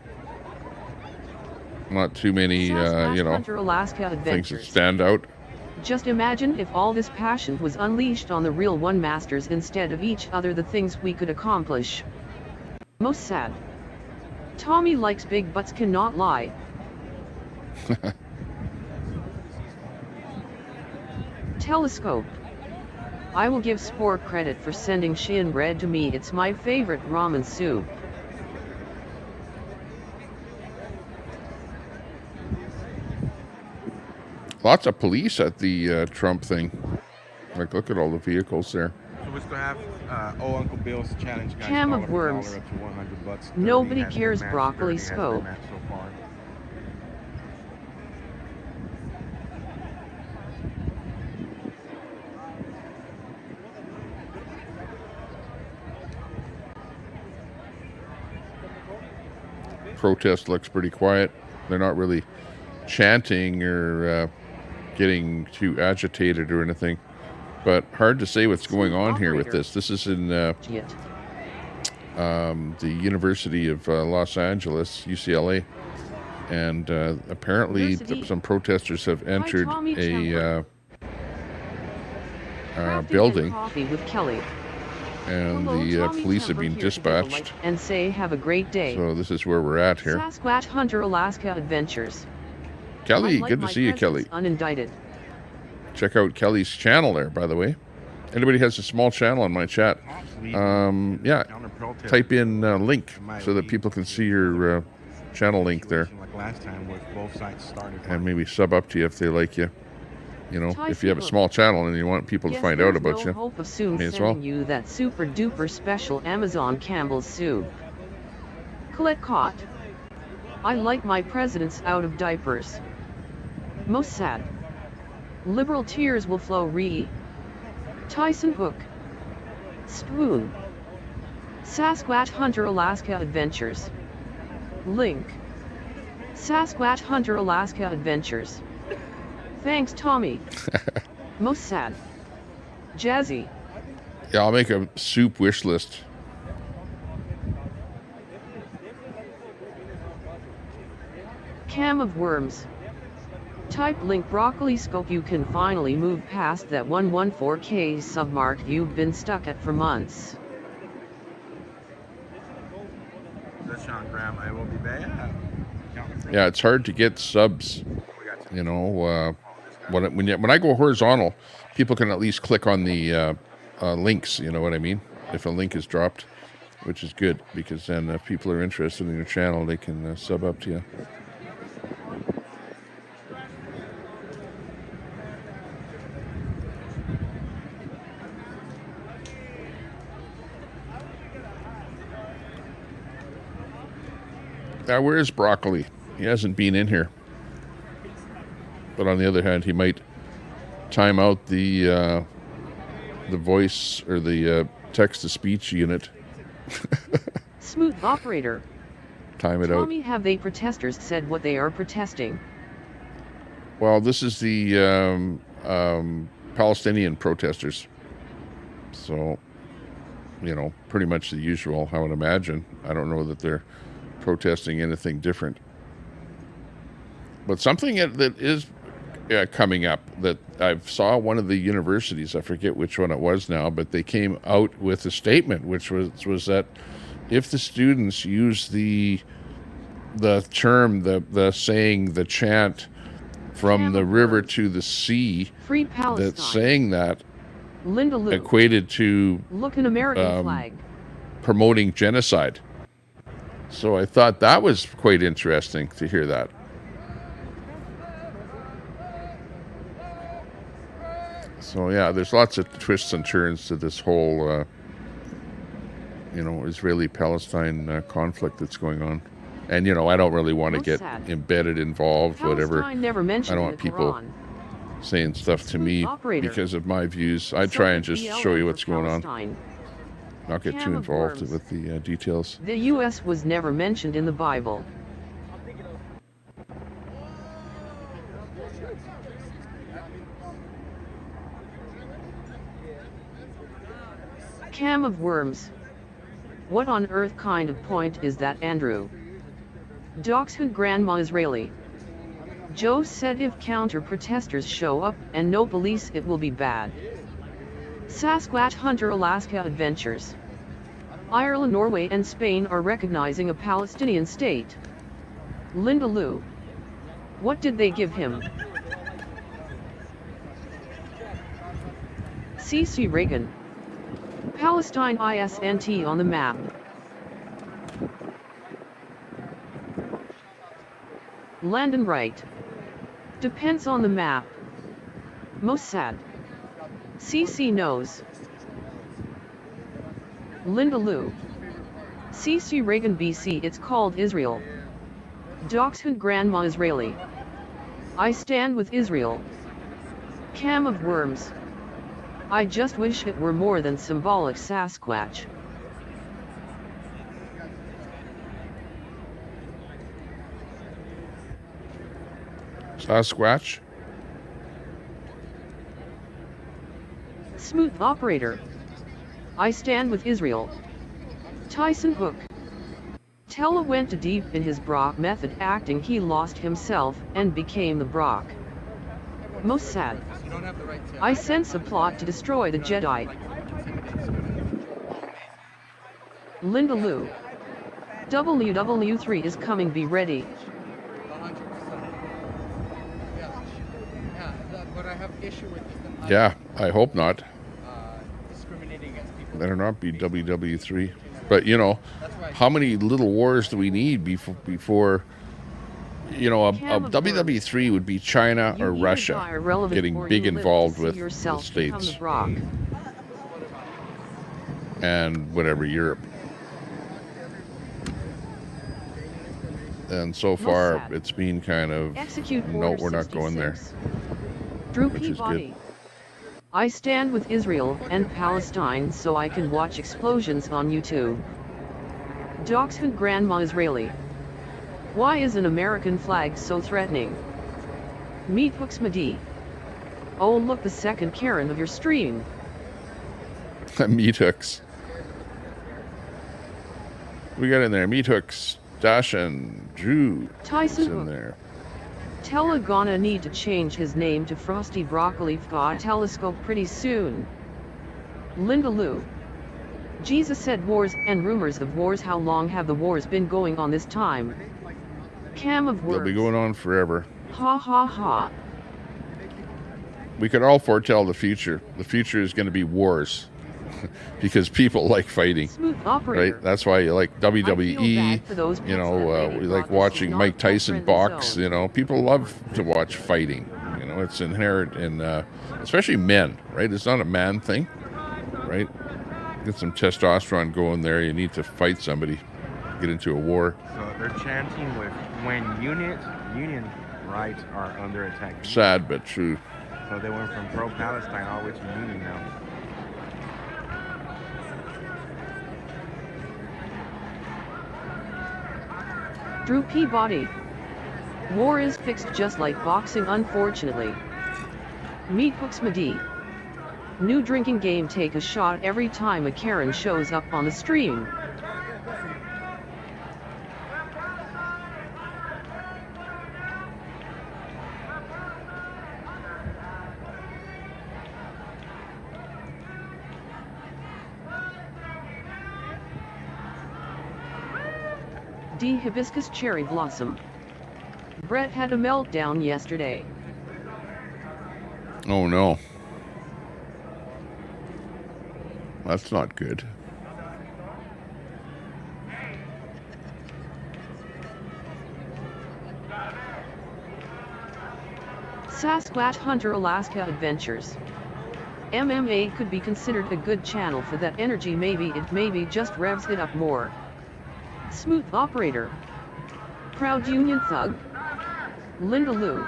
Not too many, you know, Alaska things that stand out. Just imagine if all this passion was unleashed on the real one masters instead of each other, the things we could accomplish. Most sad. Tommy likes big butts, cannot lie. Telescope. I will give Spore credit for sending Shin bread to me. It's my favorite ramen soup. Lots of police at the Trump thing. Like, look at all the vehicles there. So we still have Uncle Bill's challenge, guys. Cam of worms. Up to $100. Nobody cares broccoli scope. So far. Protest looks pretty quiet. They're not really chanting or getting too agitated or anything. But hard to say what's going on here with this. This is in the University of Los Angeles, UCLA. And apparently some protesters have entered a building. With Kelly. And the police have been dispatched. And say have a great day. So this is where we're at here. Sasquatch Hunter Alaska Adventures. Kelly, good to see you, Kelly. Unindicted. Check out Kelly's channel there, by the way. Anybody has a small channel in my chat, yeah, type in link so that people can see your channel link there. And maybe sub up to you if they like you. You know, if you have a small channel and you want people to find out about you, hope of soon may as well. sending you that super duper special Amazon Campbell's soup. Colette Cott. I like my presidents out of diapers. Most sad. Liberal tears will flow. Tyson Hook. Spoon. Sasquatch Hunter Alaska Adventures. Link. Sasquatch Hunter Alaska Adventures. Thanks, Tommy. Most sad. Jazzy. Yeah, I'll make a soup wish list. Cam of Worms. Type link broccoli scope. You can finally move past that 114K submark you've been stuck at for months. That's Sean Graham. I will be back. Yeah, it's hard to get subs. You know, when I go horizontal, people can at least click on the links. You know what I mean? If a link is dropped, which is good, because then if people are interested in your channel, they can sub up to you. Now, where is Broccoli? He hasn't been in here. But on the other hand, he might time out the voice or the text-to-speech unit. Smooth operator. Time it out. Tommy, have they protesters said what they are protesting? Well, this is the Palestinian protesters. So, you know, pretty much the usual, I would imagine. I don't know that they're protesting anything different. But something that is coming up that I saw one of the universities, I forget which one it was now, but they came out with a statement, which was that if the students use the term, the saying, the chant from the river to the sea, Free Palestine. that's saying that Linda Lou. equated to Look an American flag. promoting genocide. So I thought that was quite interesting to hear that. So yeah, there's lots of twists and turns to this whole, Israeli-Palestine conflict that's going on. And, I don't really want to get embedded, involved, whatever. I don't want people saying stuff to me because of my views. I try and just show you what's going on. Not get too involved with the details. The U.S. was never mentioned in the Bible. Cam of Worms. What on earth kind of point is that, Andrew? Doxhood Grandma Israeli. Joe said if counter-protesters show up and no police, it will be bad. Sasquatch Hunter Alaska Adventures. Ireland, Norway and Spain are recognizing a Palestinian state. Linda Lou. What did they give him? C.C. Reagan. Palestine ISNT on the map. Landon Wright. Depends on the map. Mossad. CC knows. Linda Lou. CC Reagan BC. It's called Israel. Doxhood Grandma Israeli. I stand with Israel. Cam of Worms. I just wish it were more than symbolic. Sasquatch. Sasquatch. Smooth operator. I stand with Israel. Tyson Hook. Tella went too deep in his Brock method acting. He lost himself and became the Brock. Mossad. I sense a plot to destroy the Jedi. Linda Lou. WW3 is coming, be ready. But I have issue with this. Yeah, I hope not. Better not be WW3. But, how many little wars do we need before a WW3 would be China or Russia getting big involved with the States and whatever, Europe. And so far, it's been kind of, no, we're not going there. Drew which is Peabody. good. I stand with Israel and Palestine so I can watch explosions on YouTube. Dachshund Grandma Israeli. Why is an American flag so threatening? Meet Hooks Madi. Oh look, the second Karen of your stream. Meat Hooks. We got in there. Meat Hooks, Dash, and Drew. Tyson in there. Telegana need to change his name to Frosty Broccoli for telescope pretty soon. Linda Lou. Jesus said wars and rumors of wars. How long have the wars been going on this time? Cam of words. They'll be going on forever. Ha ha ha. We could all foretell the future. The future is going to be wars. Because people like fighting, right? That's why you like WWE, you know, we like watching Mike Tyson box, you know, people love to watch fighting, you know, it's inherent in, especially men, right? It's not a man thing, right? Get some testosterone going there, you need to fight somebody, get into a war. So they're chanting with when union rights are under attack. Sad, but true. So they went from pro-Palestine all the way to union now. Drew Peabody. War is fixed just like boxing, unfortunately. Meet Hooks Madi. New drinking game, take a shot every time a Karen shows up on the stream. D. Hibiscus Cherry Blossom. Brett had a meltdown yesterday. Oh no. That's not good. Sasquatch Hunter Alaska Adventures. MMA could be considered a good channel for that energy. Maybe it just revs it up more. Smooth Operator. Proud Union Thug. Linda Lou.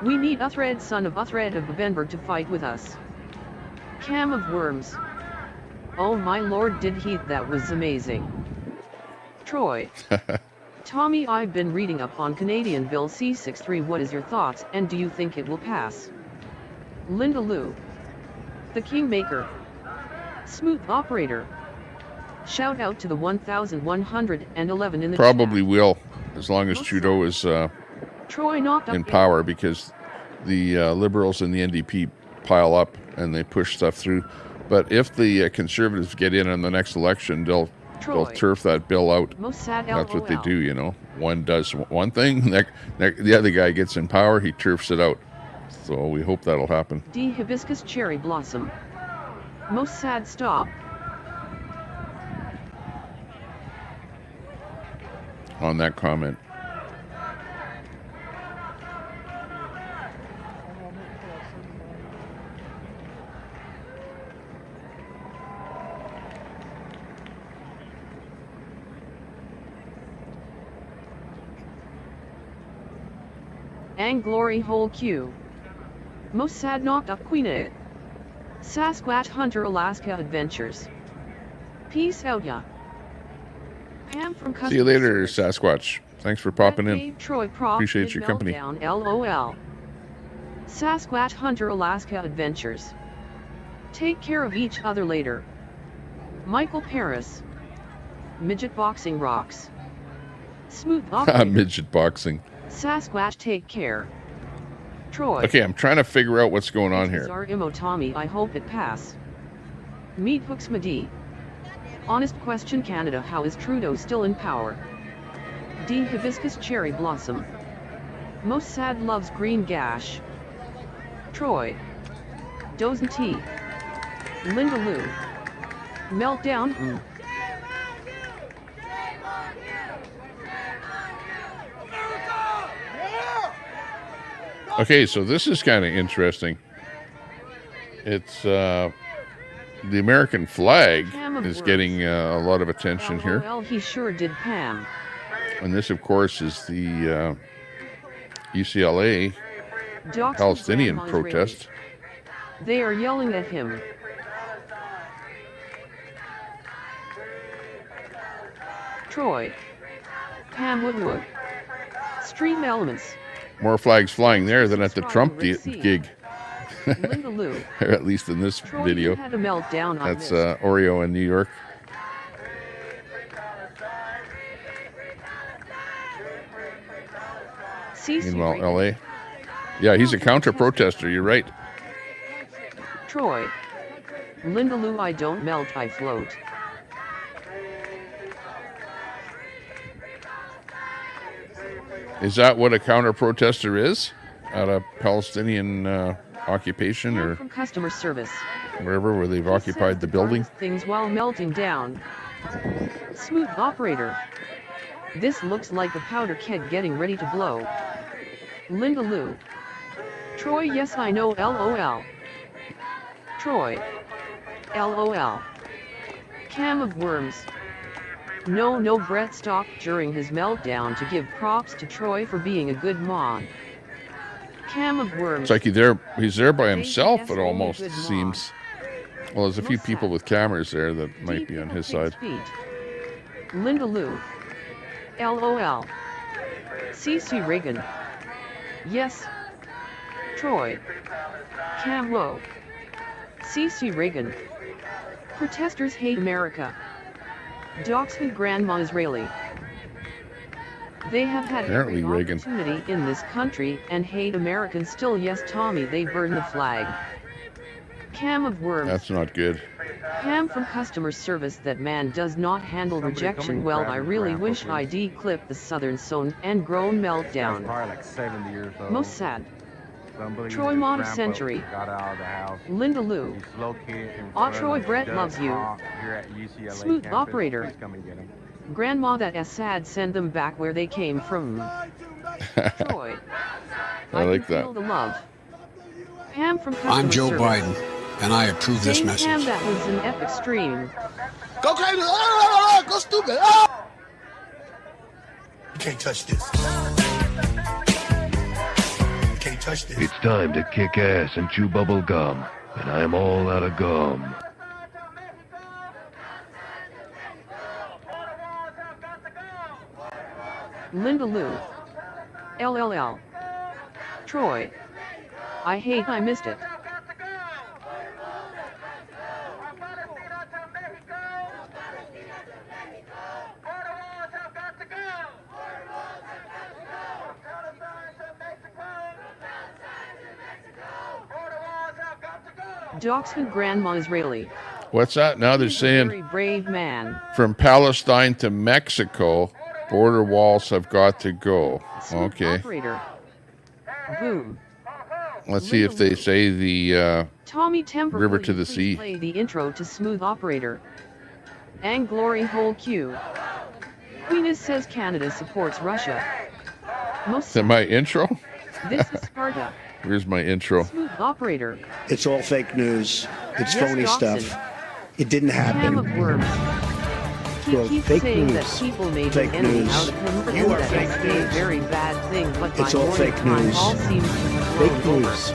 We need Uthred, son of Uthred of Bevenberg, to fight with us. Cam of Worms. Oh my lord, did he? That was amazing. Troy. Tommy, I've been reading up on Canadian Bill C-63. What is your thoughts, and do you think it will pass? Linda Lou. The Kingmaker. Smooth Operator. Shout out to the 1,111 in the Probably chat. will, as long as Trudeau is Troy knocked up in power, because the Liberals and the NDP pile up and they push stuff through. But if the Conservatives get in on the next election, they'll turf that bill out. That's what they do, you know. One does one thing, the other guy gets in power, he turfs it out. So we hope that'll happen. D. Hibiscus Cherry Blossom. Most sad stop. On that comment. Glory Hole Q. Most sad knocked up Queen A. Sasquatch Hunter Alaska Adventures. Peace out ya. Pam from See you later, Sasquatch. Thanks for popping in. Troy Appreciate your company. Meltdown, LOL. Sasquatch Hunter Alaska Adventures. Take care of each other later. Michael Paris. Midget Boxing Rocks. Smooth Operator. Midget Boxing. Sasquatch, take care. Troy. Okay, I'm trying to figure out what's going on here. Imo Tommy, I hope it pass. Meet Hooks Madi. Honest question, Canada, how is Trudeau still in power? D. Hibiscus Cherry Blossom. Most sad loves Green Gash. Troy. Dozen T. Linda Lou. Meltdown. Okay, so this is kind of interesting. It's the American flag is getting a lot of attention here. Well, he sure did, Pam. And this, of course, is the UCLA Palestinian protest. They are yelling at him. Troy. Pam Woodwood. Stream elements. More flags flying there than at the Trump gig. Linda Lou. Or at least in this Troy, video. you had a meltdown on That's this. Oreo in New York. Meanwhile, LA. Yeah, he's a counter-protester. You're right. Troy. Linda Lou, I don't melt, I float. Is that what a counter-protester is? At a Palestinian occupation or From customer service. wherever where they've occupied the building? Things while melting down. Smooth operator. This looks like a powder keg getting ready to blow. Linda Lou. Troy, yes I know, LOL. Troy. LOL. Cam of worms. No, Brett stopped during his meltdown to give props to Troy for being a good mod. Cam of worms. It's like he's there by himself, it almost seems. Well, there's a few people with cameras there that might be on his side. Linda Lou. LOL. CC Reagan. Yes. Troy. Cam Low. CC Reagan. Protesters hate America. Docs with Grandma Israeli. They have had every opportunity in this country and hate Americans still. Yes, Tommy, they burn the flag. Cam of worms. That's not good. Cam from customer service. That man does not handle rejection well. I really wish I declipped the southern zone and grown meltdown. Probably like 70 years old. Most sad. Somebody Troy Mod of Century. Got out of the house. Linda Lou. He's located in Aw, Troy, Brett loves you. Here at UCLA Smooth campus. operator. Please come and get him. Grandma, that Assad send them back where they came from. Troy. I like that. Feel the love. Pam from customer I'm Joe service. Biden, and I approve this Dang, message. Pam, that was an epic stream. Go crazy! Oh, go stupid! Oh! You can't touch this. You can't touch this. It's time to kick ass and chew bubble gum, and I'm all out of gum. Linda Lou. LLL. Troy. I hate I missed it. Docs with Grandma Israeli. What's that? Now they're saying Very brave man. from Palestine to Mexico, border walls have got to go. Okay. Operator. Boom. Let's see if they say the Tommy Temper, river will to you the please sea. play the intro to Smooth Operator. And Glory Hole Q. Queeness says Canada supports Russia. Is that my intro? This is Sparta. Here's my intro. Smooth Operator. It's all fake news. It's Yes, phony Dawson. stuff. It didn't Cam of happen. worms. He Well, keeps fake saying news. that people made Fake an enemy news. out of him for You him are that fake is a news. very bad thing, but It's by all morning fake time news. all seems to be Fake blown over. news.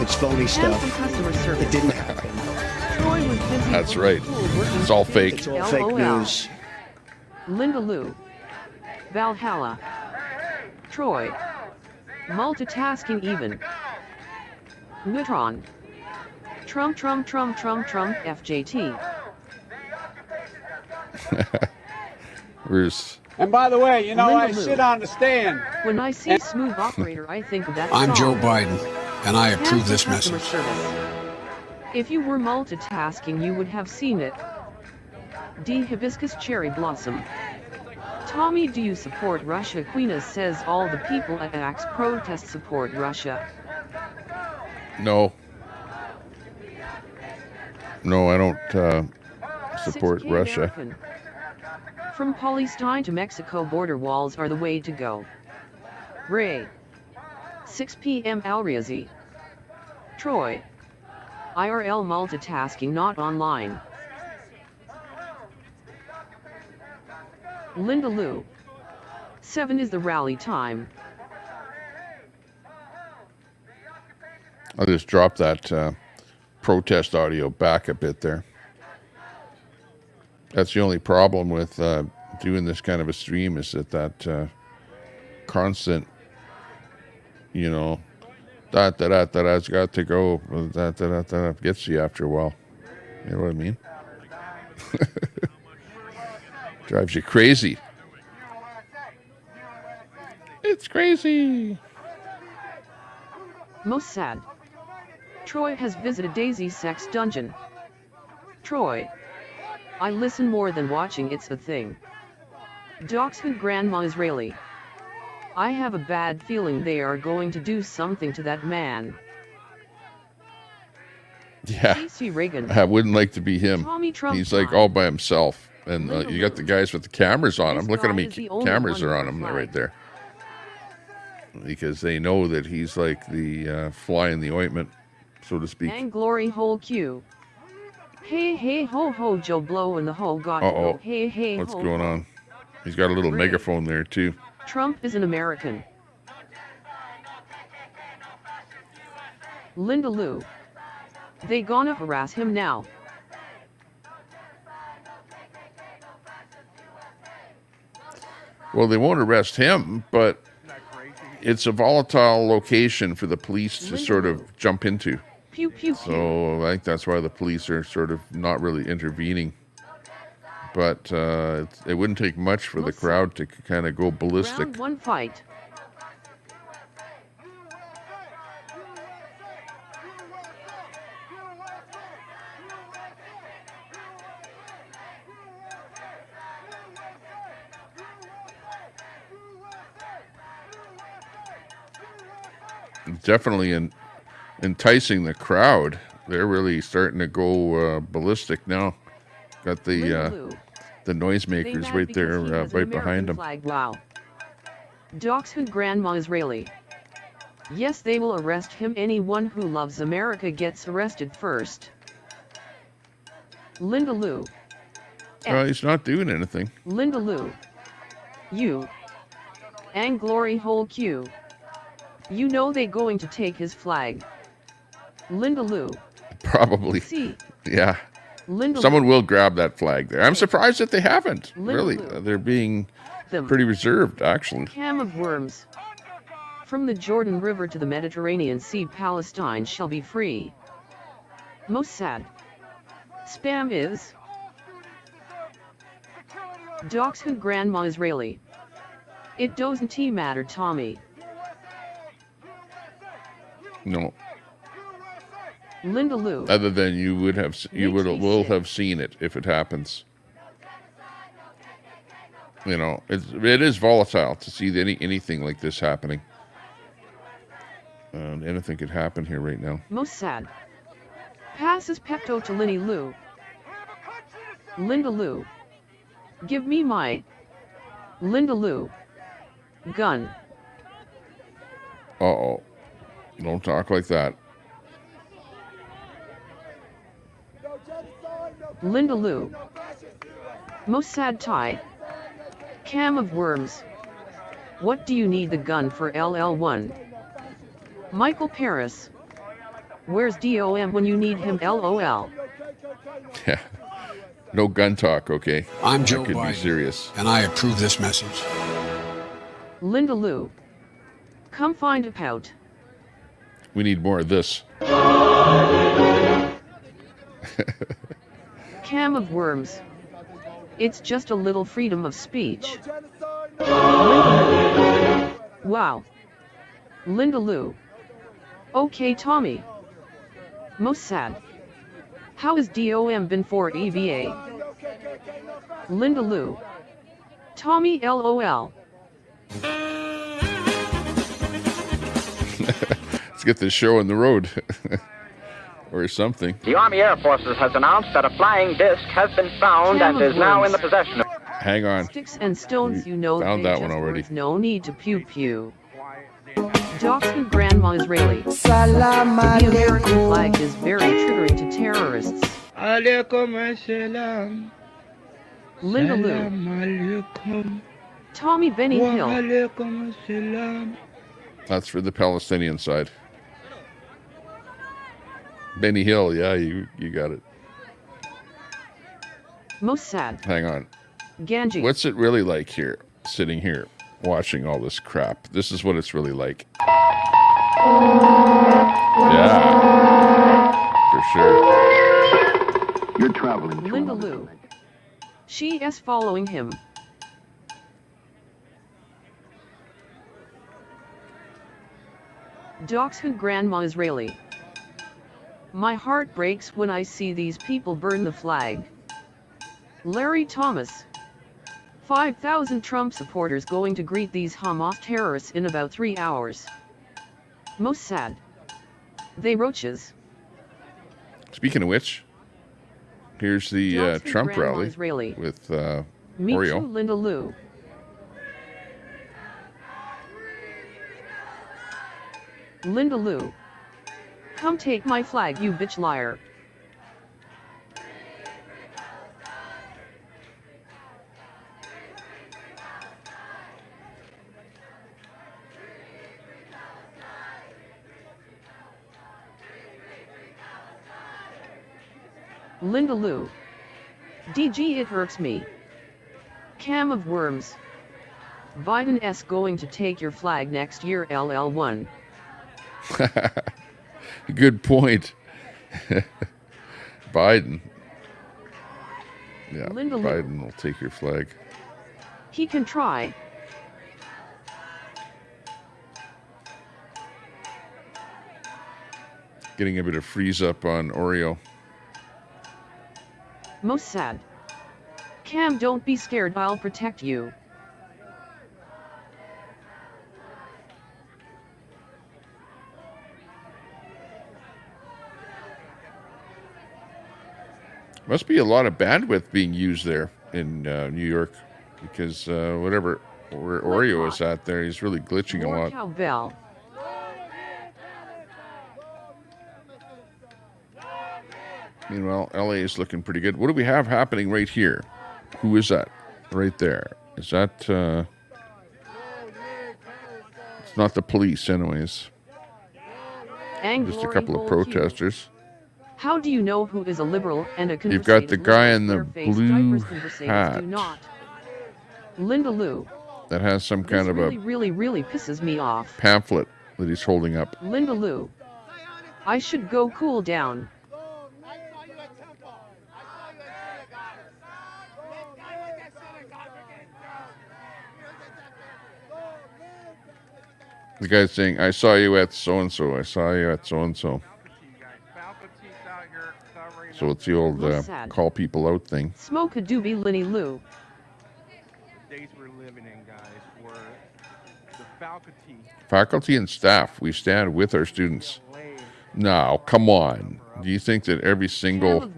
It's phony Cam from stuff. customer service. It didn't happen. Troy was busy That's going right. to school working It's all to fake. It's all fake LOL. news. Linda Lou. Valhalla. Troy. Multitasking even. Neutron. Trump, FJT. Where's And by the way, you know, Linda I Lou. sit on the stand. When I see Smooth Operator, I think of that I'm Joe song. Biden, and I Cam approve from this customer message. service. If you were multitasking, you would have seen it. D. Hibiscus Cherry Blossom. Tommy, do you support Russia? Queeness says all the people at Axe protest support Russia. no? No, I don't support 6K Russia. American. From Palestine to Mexico, border walls are the way to go. Ray. 6 p.m. Alriazi. Troy. IRL multitasking not online. Linda Lou. 7 is the rally time. I'll just drop that protest audio back a bit there. That's the only problem with doing this kind of a stream is that constant, you know, it's got to go, gets you after a while. You know what I mean? Drives you crazy. It's crazy. Most sad. Troy has visited Daisy's sex dungeon. Troy. I listen more than watching, it's a thing. Dachshund Grandma Israeli. I have a bad feeling they are going to do something to that man. Yeah. CC Reagan. I wouldn't like to be him. Tommy Trump. He's like all by himself. And you got the guys with the cameras on him. Look at how many cameras are on him right there. Because they know that he's like the fly in the ointment, so to speak. And Glory Hole Q. Hey, hey, ho, ho, Joe Blow and the whole got Uh-oh. Hey, hey, What's ho, going ho. on? He's got a little Ray. megaphone there, too. Trump is an American. Linda Lou. They gonna harass him now. Well, they won't arrest him, but it's a volatile location for the police to sort of jump into. Pew, pew, pew. So I think that's why the police are sort of not really intervening. But it wouldn't take much for the crowd to kind of go ballistic. Round one fight. Definitely enticing the crowd. They're really starting to go ballistic now. Got the noisemakers right there, right behind them. Flag. Wow. Dachshund Grandma Israeli. Yes, they will arrest him. Anyone who loves America gets arrested first. Linda Lou. He's not doing anything. Linda Lou. You. And Glory Hole Q. You know they going to take his flag. Linda Lou. Probably. See. Yeah. Linda Someone Lou. will grab that flag there. I'm surprised that they haven't. Linda Really. Lou. They're being Them. pretty reserved, actually. Cam of worms. From the Jordan River to the Mediterranean Sea, Palestine shall be free. Most sad. Spam is. Dachshund Grandma Israeli. It doesn't matter, Tommy. No. Linda Lou. Other than you will have seen it if it happens. You know, it is volatile to see anything like this happening. Anything could happen here right now. Most sad. Passes Pepto to Linny Lou. Linda Lou. Give me my. Linda Lou. Gun. Uh-oh. Don't talk like that. Linda Lou. Most sad tie. Cam of worms. What do you need the gun for LL1? Michael Paris. Where's DOM when you need him, LOL? Yeah. No gun talk, okay? I'm Joe That could Biden, be serious. and I approve this message. Linda Lou. Come find a pout. We need more of this. Cam of worms. It's just a little freedom of speech. Linda Lou. Wow. Linda Lou. Okay, Tommy. Most sad. How has DOM been for EVA? Linda Lou. Tommy LOL. Let's get this show on the road. Or something. The Army Air Forces has announced that a flying disc has been found and is now in the possession of... Hang on. Sticks and stones, you know, found they that one just already. words, no need to pew pew. Dachshund Grandma Israeli. Salam The American flag is very triggering to terrorists. Linda Lou. Tommy Benny Hill. That's for the Palestinian side. Benny Hill, yeah, you got it. Most sad. Hang on. Ganji. What's it really like here, sitting here, watching all this crap? This is what it's really like. Yeah, for sure. You're traveling to Linda another Lou. She is following him. Dachshund Grandma Israeli. My heart breaks when I see these people burn the flag. Larry Thomas. 5,000 Trump supporters going to greet these Hamas terrorists in about 3 hours. Most sad. They roaches. Speaking of which, here's the Dachshund Trump Grandma rally Israeli. with Me Oreo. too, Linda Lou. Linda Lou. Come take my flag, you bitch liar. Linda Lou. DG, it hurts me. Cam of worms. Biden's going to take your flag next year, LL1. Good point. Biden. Yeah, Linda Lou. Biden will take your flag. He can try. Getting a bit of freeze up on Oreo. Most sad. Cam, don't be scared, I'll protect you. Must be a lot of bandwidth being used there in New York, because where Oreo is at there, he's really glitching a More lot. cowbell. Meanwhile, LA is looking pretty good. What do we have happening right here? Who is that? Right there. Is that... it's not the police, anyways. Just a couple of protesters. How do you know who is a liberal and a You've got the conversative guy in the liberal? blue Diapers hat do not. Linda Lou. that has some kind of This a really pisses me off. pamphlet that he's holding up. Linda Lou. I should go cool down. The guy's saying, I saw you at so-and-so. I saw you at so-and-so. So it's the old call people out thing. Smoke a doobie, Linny Lou. The days we're living in, guys, where the faculty... Faculty and staff, we stand with our students. Now, come on. Do you think that every single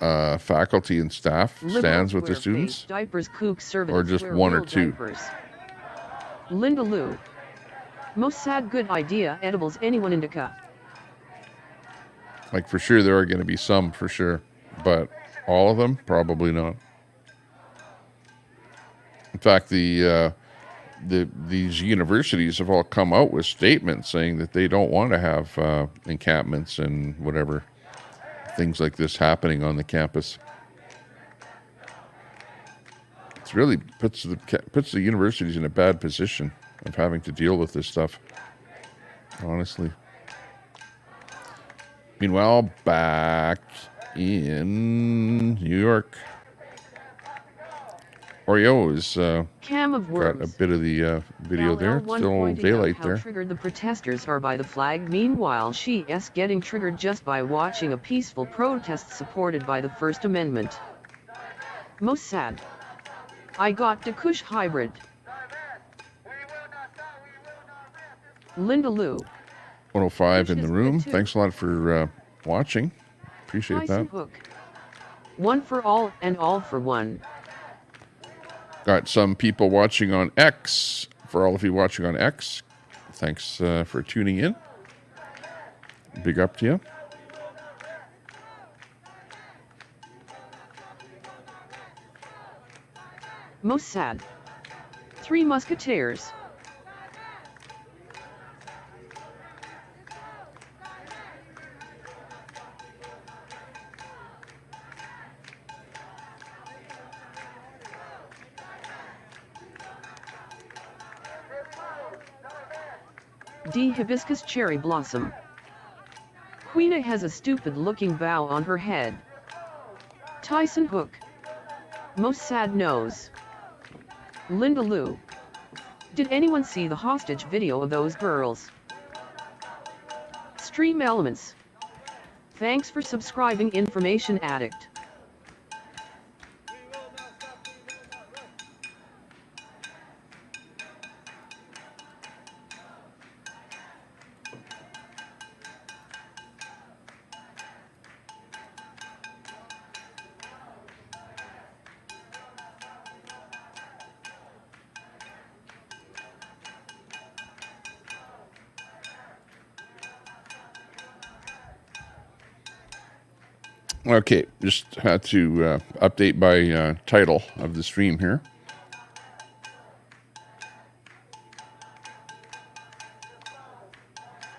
faculty and staff stands with the students? Diapers, kook, Or just one or two? Diapers. Linda Lou. Most sad, good idea, edibles, anyone indica. Like, for sure, there are going to be some, for sure. But all of them? Probably not. In fact, these universities have all come out with statements saying that they don't want to have encampments and whatever, things like this happening on the campus. It's really puts the universities in a bad position of having to deal with this stuff, honestly. Meanwhile, back in New York, Oreo is Cam of got a bit of the video there. It's still daylight there. How triggered the protesters are by the flag. Meanwhile, she is getting triggered just by watching a peaceful protest supported by the First Amendment. Most sad. I got the Kush hybrid. Linda Lou. 105 in the room. Thanks a lot for watching. Appreciate that. Hook. One for all and all for one. Got some people watching on X. For all of you watching on X, thanks for tuning in. Big up to you. Most sad. Three Musketeers. D. Hibiscus cherry blossom. Queena has a stupid looking bow on her head. Tyson Hook. Most sad nose. Linda Lou. Did anyone see the hostage video of those girls? Stream Elements. Thanks for subscribing, Information Addict. Okay, just had to update my title of the stream here.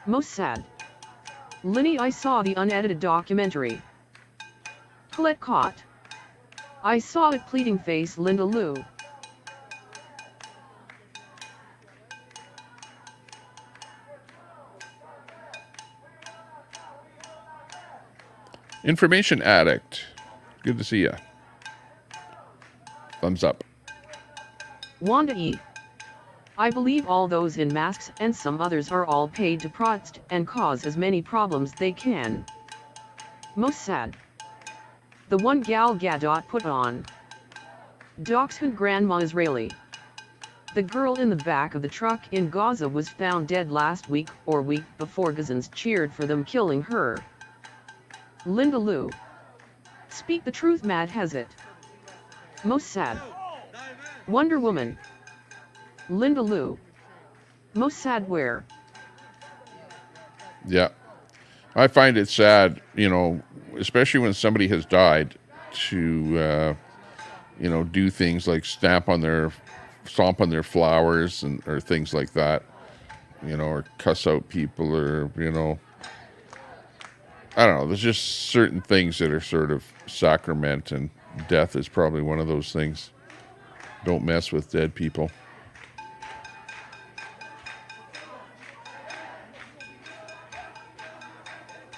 Most sad. Linny, I saw the unedited documentary. Colette caught. I saw it, pleading face Linda Lou. Information Addict. Good to see ya. Thumbs up. Wanda E. I believe all those in masks and some others are all paid to protest and cause as many problems they can. Most sad. The one gal Gadot put on. Dachshund Grandma Israeli. The girl in the back of the truck in Gaza was found dead last week or week before Gazans cheered for them killing her. Linda Lou. Speak the truth, Mad has it. Most sad. Wonder Woman. Linda Lou. Most sad where? Yeah. I find it sad, you know, especially when somebody has died, to, you know, do things like stomp on their flowers or things like that, you know, or cuss out people, or, you know, I don't know. There's just certain things that are sort of sacrament, and death is probably one of those things. Don't mess with dead people.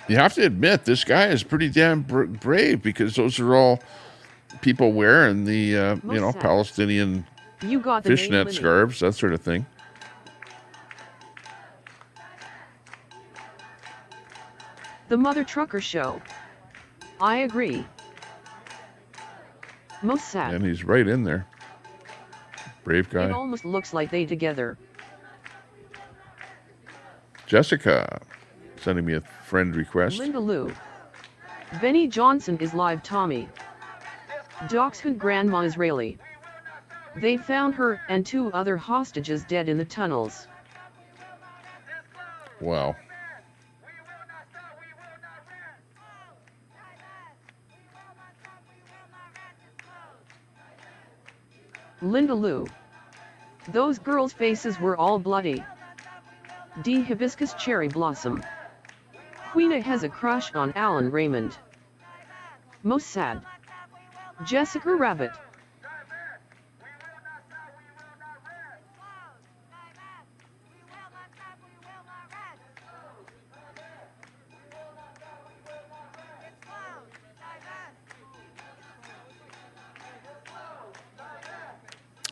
You have to admit, this guy is pretty damn brave, because those are all people wearing the, you know, Palestinian fishnet scarves, that sort of thing. The Mother Trucker Show. I agree. Most sad. And he's right in there. Brave guy. It almost looks like they together. Jessica sending me a friend request. Linda Lou. Benny Johnson is live. Tommy. Dachshund Grandma Israeli. They found her and 2 other hostages dead in the tunnels. Wow. Linda Lou. Those girls' faces were all bloody. D. Hibiscus cherry blossom. Queena has a crush on Alan Raymond. Most sad. Jessica Rabbit.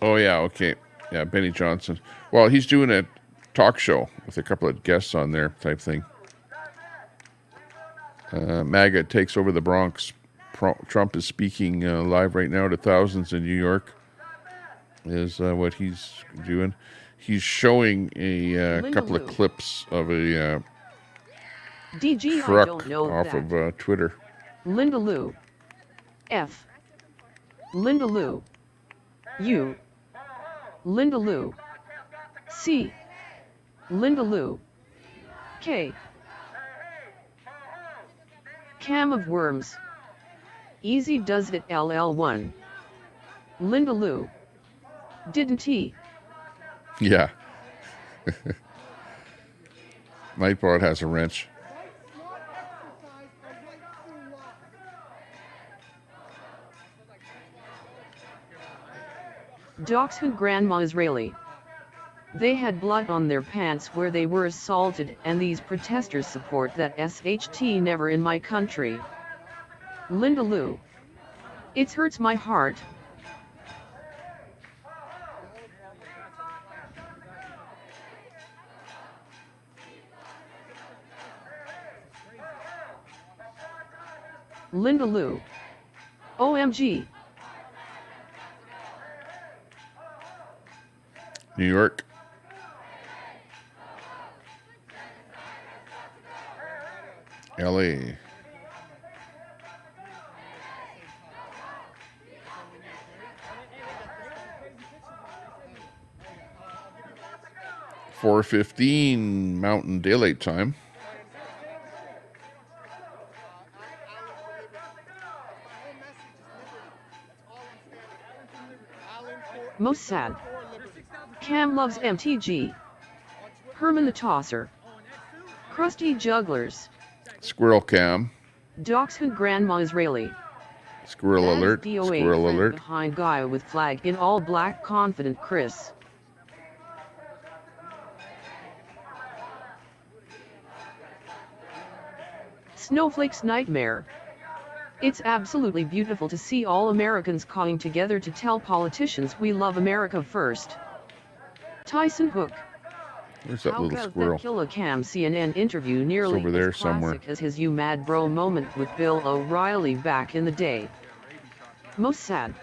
Oh, yeah, okay. Yeah, Benny Johnson. Well, he's doing a talk show with a couple of guests on there type thing. MAGA takes over the Bronx. Trump is speaking live right now to thousands in New York, is what he's doing. He's showing a couple of clips of a DG, truck I don't know off that. of Twitter. Linda Lou. F. Linda Lou. U. Linda Lou. C. Linda Lou. K. Cam of Worms. Easy does it LL1. Linda Lou. Didn't he? Yeah. Nightbot has a wrench. Dachshund Grandma Israeli. They had blood on their pants where they were assaulted, and these protesters support that SHT never in my country. Linda Lou. It hurts my heart. Linda Lou. OMG. New York. LA. $4:15 Mountain Daylight Time. Most sad. Cam loves MTG. Herman the Tosser. Krusty Jugglers. Squirrel Cam. Dachshund Grandma Israeli. Squirrel alert. DOA Squirrel alert. Behind guy with flag in all black confident Chris. Snowflake's Nightmare. It's absolutely beautiful to see all Americans coming together to tell politicians we love America first. Tyson Hook. Where's that little squirrel? That Killacam CNN interview nearly over there as somewhere. classic as his "You Mad Bro" moment with Bill O'Reilly back in the day. Most sad.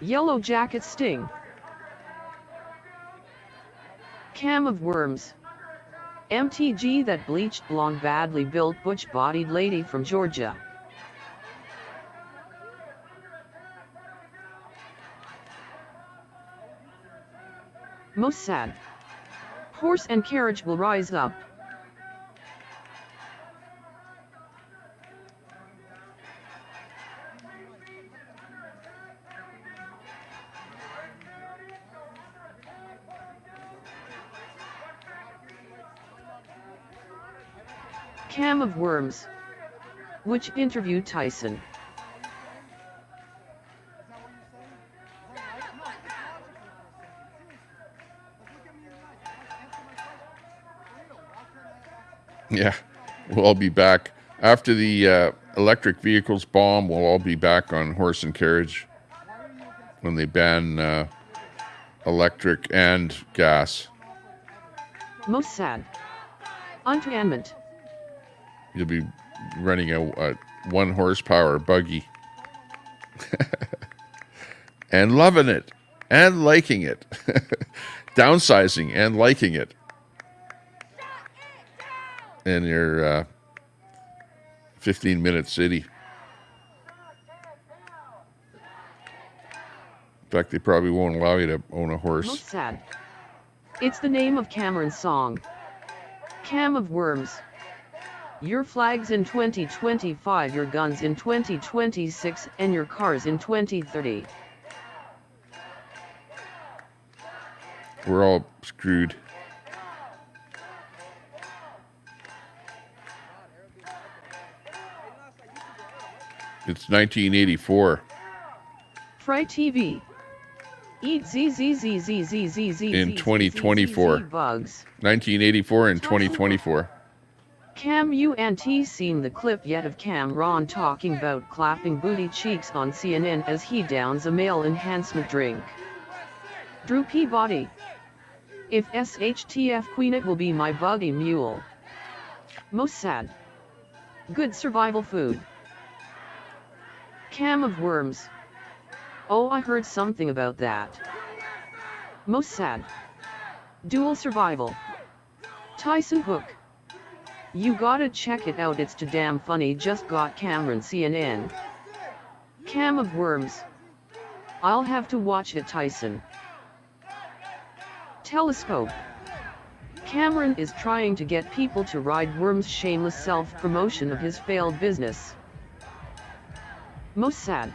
Yellow Jacket Sting. Cam of Worms. MTG that bleached blonde badly built butch-bodied lady from Georgia. Most sad. Horse and carriage will rise up. Cam of Worms. Which interviewed Tyson. Yeah, we'll all be back. After the electric vehicles bomb, we'll all be back on horse and carriage when they ban electric and gas. Most sad. Untainment. You'll be running a 1 horsepower buggy. And loving it. And liking it. Downsizing and liking it. In your 15-minute city. In fact, they probably won't allow you to own a horse. Most sad. It's the name of Cameron's song. Cam of Worms. Your flags in 2025, your guns in 2026, and your cars in 2030. We're all screwed. It's 1984. Fry TV. Eat ZZZZZZZ in 2024. Bugs. 1984 and 2024. Cam, you ain't seen the clip yet of Cameron talking about clapping booty cheeks on CNN as he downs a male enhancement drink. Drew Peabody. If SHTF Queen, it will be my buggy mule. Most sad. Good survival food. Cam of Worms. Oh, I heard something about that. Most sad. Dual survival. Tyson Hook. You gotta check it out, it's too damn funny, just got Cameron CNN. Cam of Worms. I'll have to watch it, Tyson. Telescope. Cameron is trying to get people to ride Worms' shameless self-promotion of his failed business. Most sad.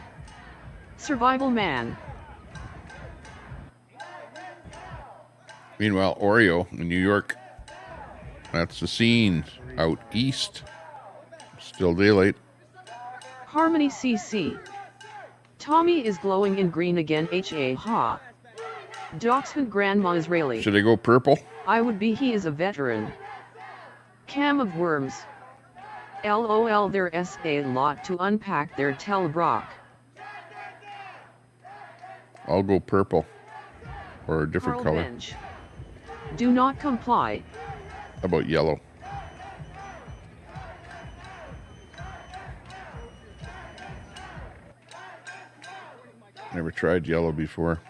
Survival Man. Meanwhile, Oreo in New York. That's the scene out east. Still daylight. Harmony CC. Tommy is glowing in green again, ha. Dachshund Grandma Israeli. Should I go purple? I would be, he is a veteran. Cam of Worms. LOL, there's a lot to unpack there, tell Brock. I'll go purple. Or a different Carl color. Bench. Do not comply. How about yellow? Never tried yellow before.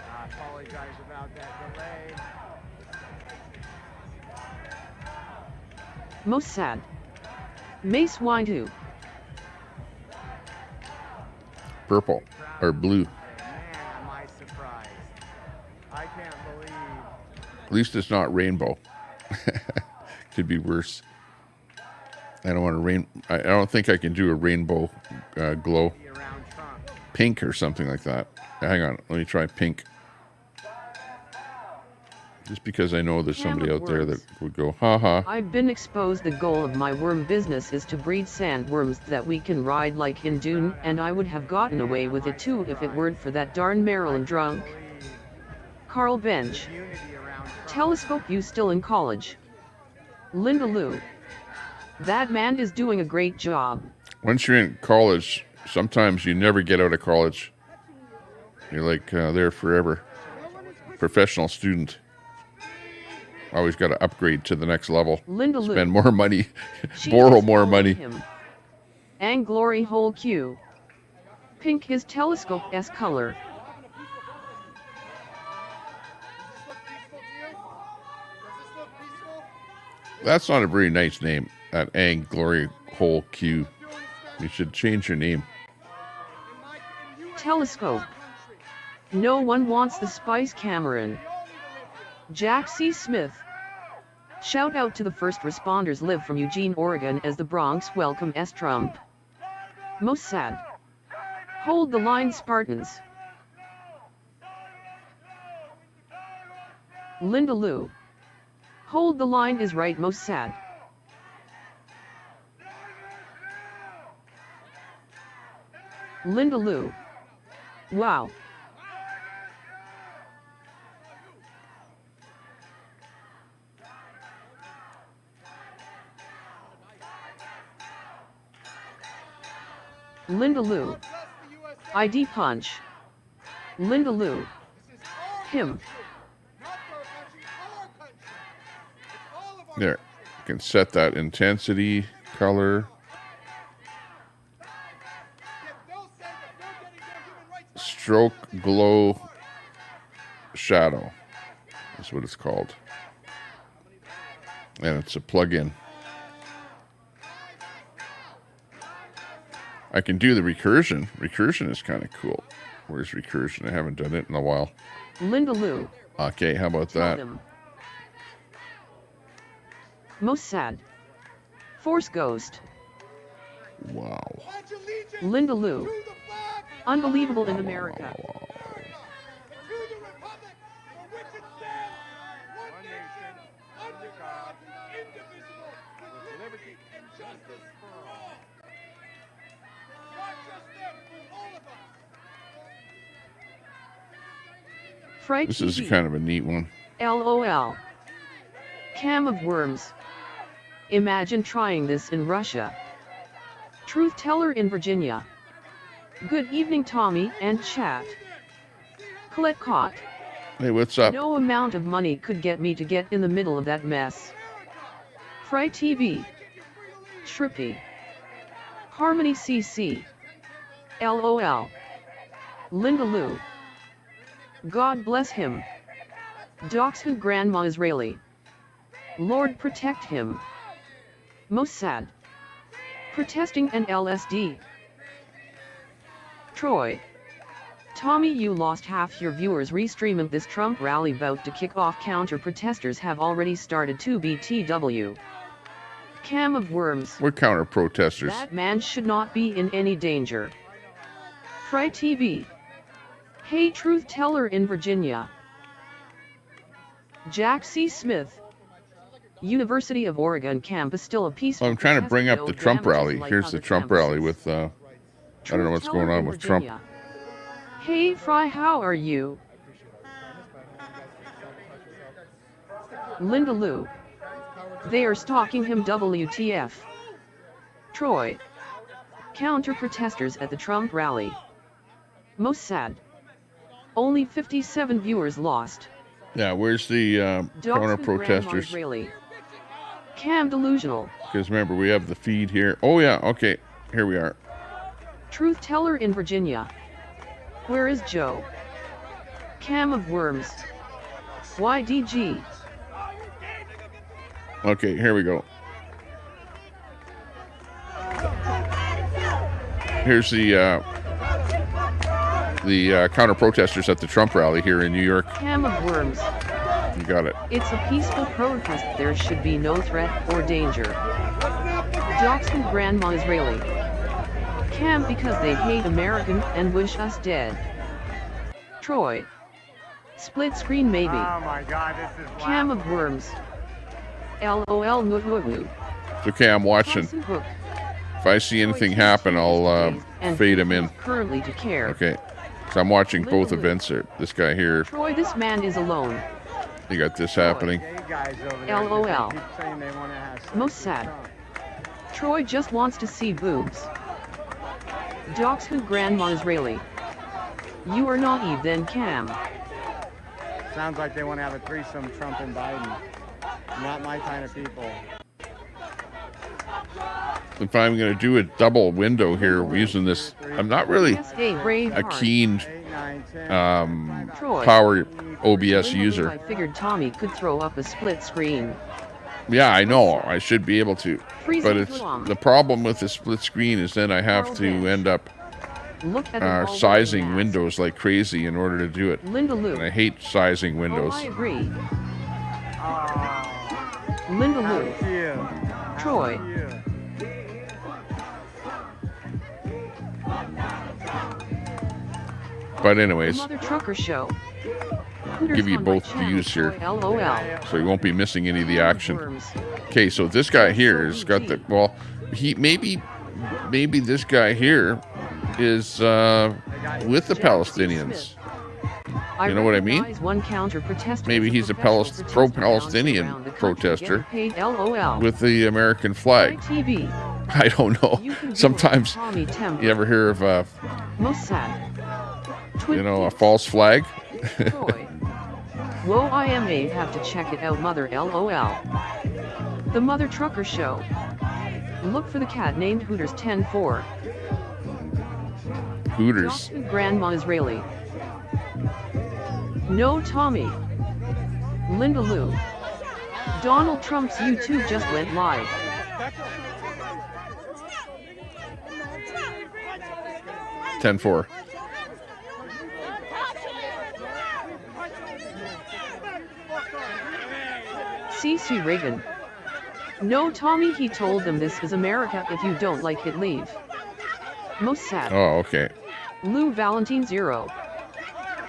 I apologize about that delay. Most sad. Mace Windu. Purple. Or blue. Man, am I surprised. I can't believe. At least it's not rainbow. Could be worse. I don't want to I don't think I can do a rainbow glow. Pink or something like that. Hang on, let me try pink. Just because I know there's somebody out there that would go, haha. I've been exposed. The goal of my worm business is to breed sandworms that we can ride like in Dune, and I would have gotten away with it too if it weren't for that darn Maryland drunk. Carl Bench. Telescope, you still in college? Linda Lou. That man is doing a great job. Once you're in college, sometimes you never get out of college. You're like there forever. Professional student. Always got to upgrade to the next level. Linda Lou. Spend more money. Borrow more money. And Glory Hole Q. Pink is telescope S color. That's not a very nice name. That Ang Glory Hole Q. You should change your name. Telescope. No one wants the Spice Cameron. Jack C. Smith. Shout out to the first responders live from Eugene, Oregon as the Bronx welcome S. Trump. Most sad. Hold the line, Spartans. Linda Lou. Hold the line is right, most sad. Linda Lou. Wow. Linda Lou. ID punch. Linda Lou. Him. There. You can set that intensity, color. Stroke, glow, shadow. That's what it's called. And it's a plug-in. I can do the recursion. Recursion is kind of cool. Where's recursion? I haven't done it in a while. Linda Lou. Okay, how about that? Most sad. Force Ghost. Wow. Linda Lou. Unbelievable in America. Fright This TV. is kind of a neat one. LOL. Cam of Worms. Imagine trying this in Russia. Truth Teller in Virginia. Good evening, Tommy and chat. Colette Cott. Hey, what's up? No amount of money could get me to get in the middle of that mess. Fry TV. Shrippy. Harmony CC. LOL. Linda Lou. God bless him. Dachshund Grandma Israeli. Lord protect him. Most sad. Protesting and LSD. Troy. Tommy, you lost half your viewers restreaming this Trump rally about to kick off. Counter-protesters have already started to BTW. Cam of Worms. What counter-protesters? That man should not be in any danger. Fry TV. Hey, Truth Teller in Virginia. Jack C. Smith. University of Oregon campus still a peaceful. Well, I'm trying to protest, bring up no the Trump damages rally. like Here's the other Trump rally campuses. with, I don't know what's Truth going teller on in with Trump. Virginia. Hey Fry, how are you? Linda Lou. They are stalking him, WTF. Troy. Counter-protesters at the Trump rally. Most sad. Only 57 viewers lost. Yeah, where's the counter-protesters? Israeli. Cam delusional. Because remember, we have the feed here. Oh yeah, okay, here we are. Truth teller in Virginia. Where is Joe? Cam of worms. YDG. Okay, here we go. Here's the counter-protesters at the Trump rally here in New York. Cam of worms. You got it. It's a peaceful protest. There should be no threat or danger. Doxing Grandma Israeli. Cam because they hate American and wish us dead. Troy. Split screen maybe. Oh my God, this is Cam of worms. LOL Nuhu. It's okay, I'm watching. If I see anything happen, I'll fade him in. Currently to care. Okay, so I'm watching both events here. This guy here. Troy, this man is alone. You got this happening. LOL. Most sad. Troy just wants to see boobs. Docs who Grandma Israeli. You are naive then, Cam. Sounds like they want to have a threesome, Trump and Biden. Not my kind of people. If I'm going to do a double window here using this, I'm not really a keen power OBS user. I figured Tommy could throw up a split screen. Yeah, I know. I should be able to. But it's the problem with the split screen is then I have to end up sizing windows like crazy in order to do it. Linda Lou. And I hate sizing windows. Oh, I agree. Linda Lou. Troy. But anyways, Mother Trucker Show. give you both views here, LOL. so you won't be missing any of the action. Okay, so this guy here has got the, well, he maybe this guy here is with the Palestinians. You know what I mean? Maybe he's a pro-Palestinian protester with the American flag. I don't know. Sometimes you ever hear of a false flag? Whoa, I may have to check it out, Mother LOL. The Mother Trucker Show. Look for the cat named Hooters 10-4. Hooters. Grandma Israeli. No Tommy. Linda Lou. Donald Trump's YouTube just went live. $10-4. CC Reagan. No Tommy, he told them this is America, if you don't like it leave. Most sad. Oh, okay. Lou Valentine 0.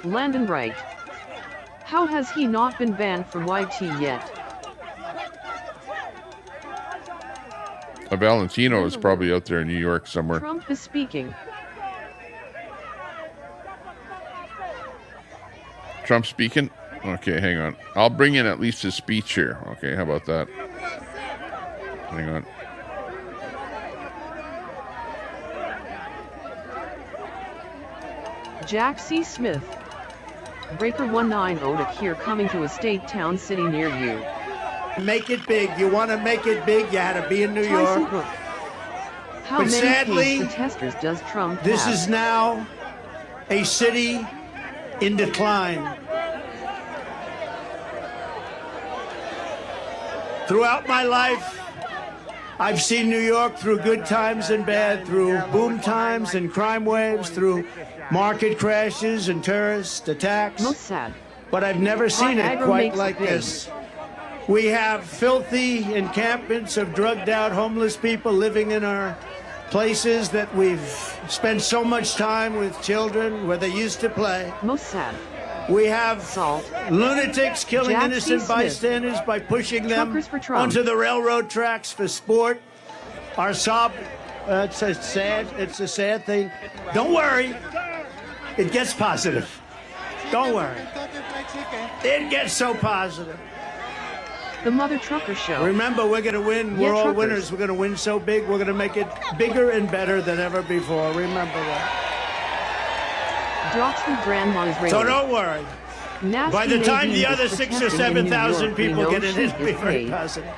Landon Wright. How has he not been banned from YT yet? A Valentino is probably out there in New York somewhere. Trump is speaking. Trump speaking? Okay, hang on. I'll bring in at least his speech here. Okay, how about that? Hang on. Jack C. Smith. Breaker 190 to here coming to a state town city near you. Make it big. You want to make it big, you had to be in New York. How but many sadly, protesters does Trump this have? is now a city in decline. Throughout my life, I've seen New York through good times and bad, through boom times and crime waves, through market crashes and terrorist attacks. Most sad. But I've never seen it quite like this. We have filthy encampments of drugged out homeless people living in our places that we've spent so much time with children where they used to play. Most sad. We have Salt. lunatics killing Jack C. innocent Smith. bystanders by pushing them Truckers for Trump. onto the railroad tracks for sport. Our it's a sad thing. Don't worry. It gets positive. Don't worry. It gets so positive. The Mother Trucker Show. Remember, we're going to win. Yeah, We're all truckers. winners. We're going to win so big, we're going to make it bigger and better than ever before. Remember that. Doxford Grandma is ready. So don't worry. Nasty By the time Nadine the other is 6,000 or protesting in New 7,000 York. We people know get in, she it'll be is very paid. positive.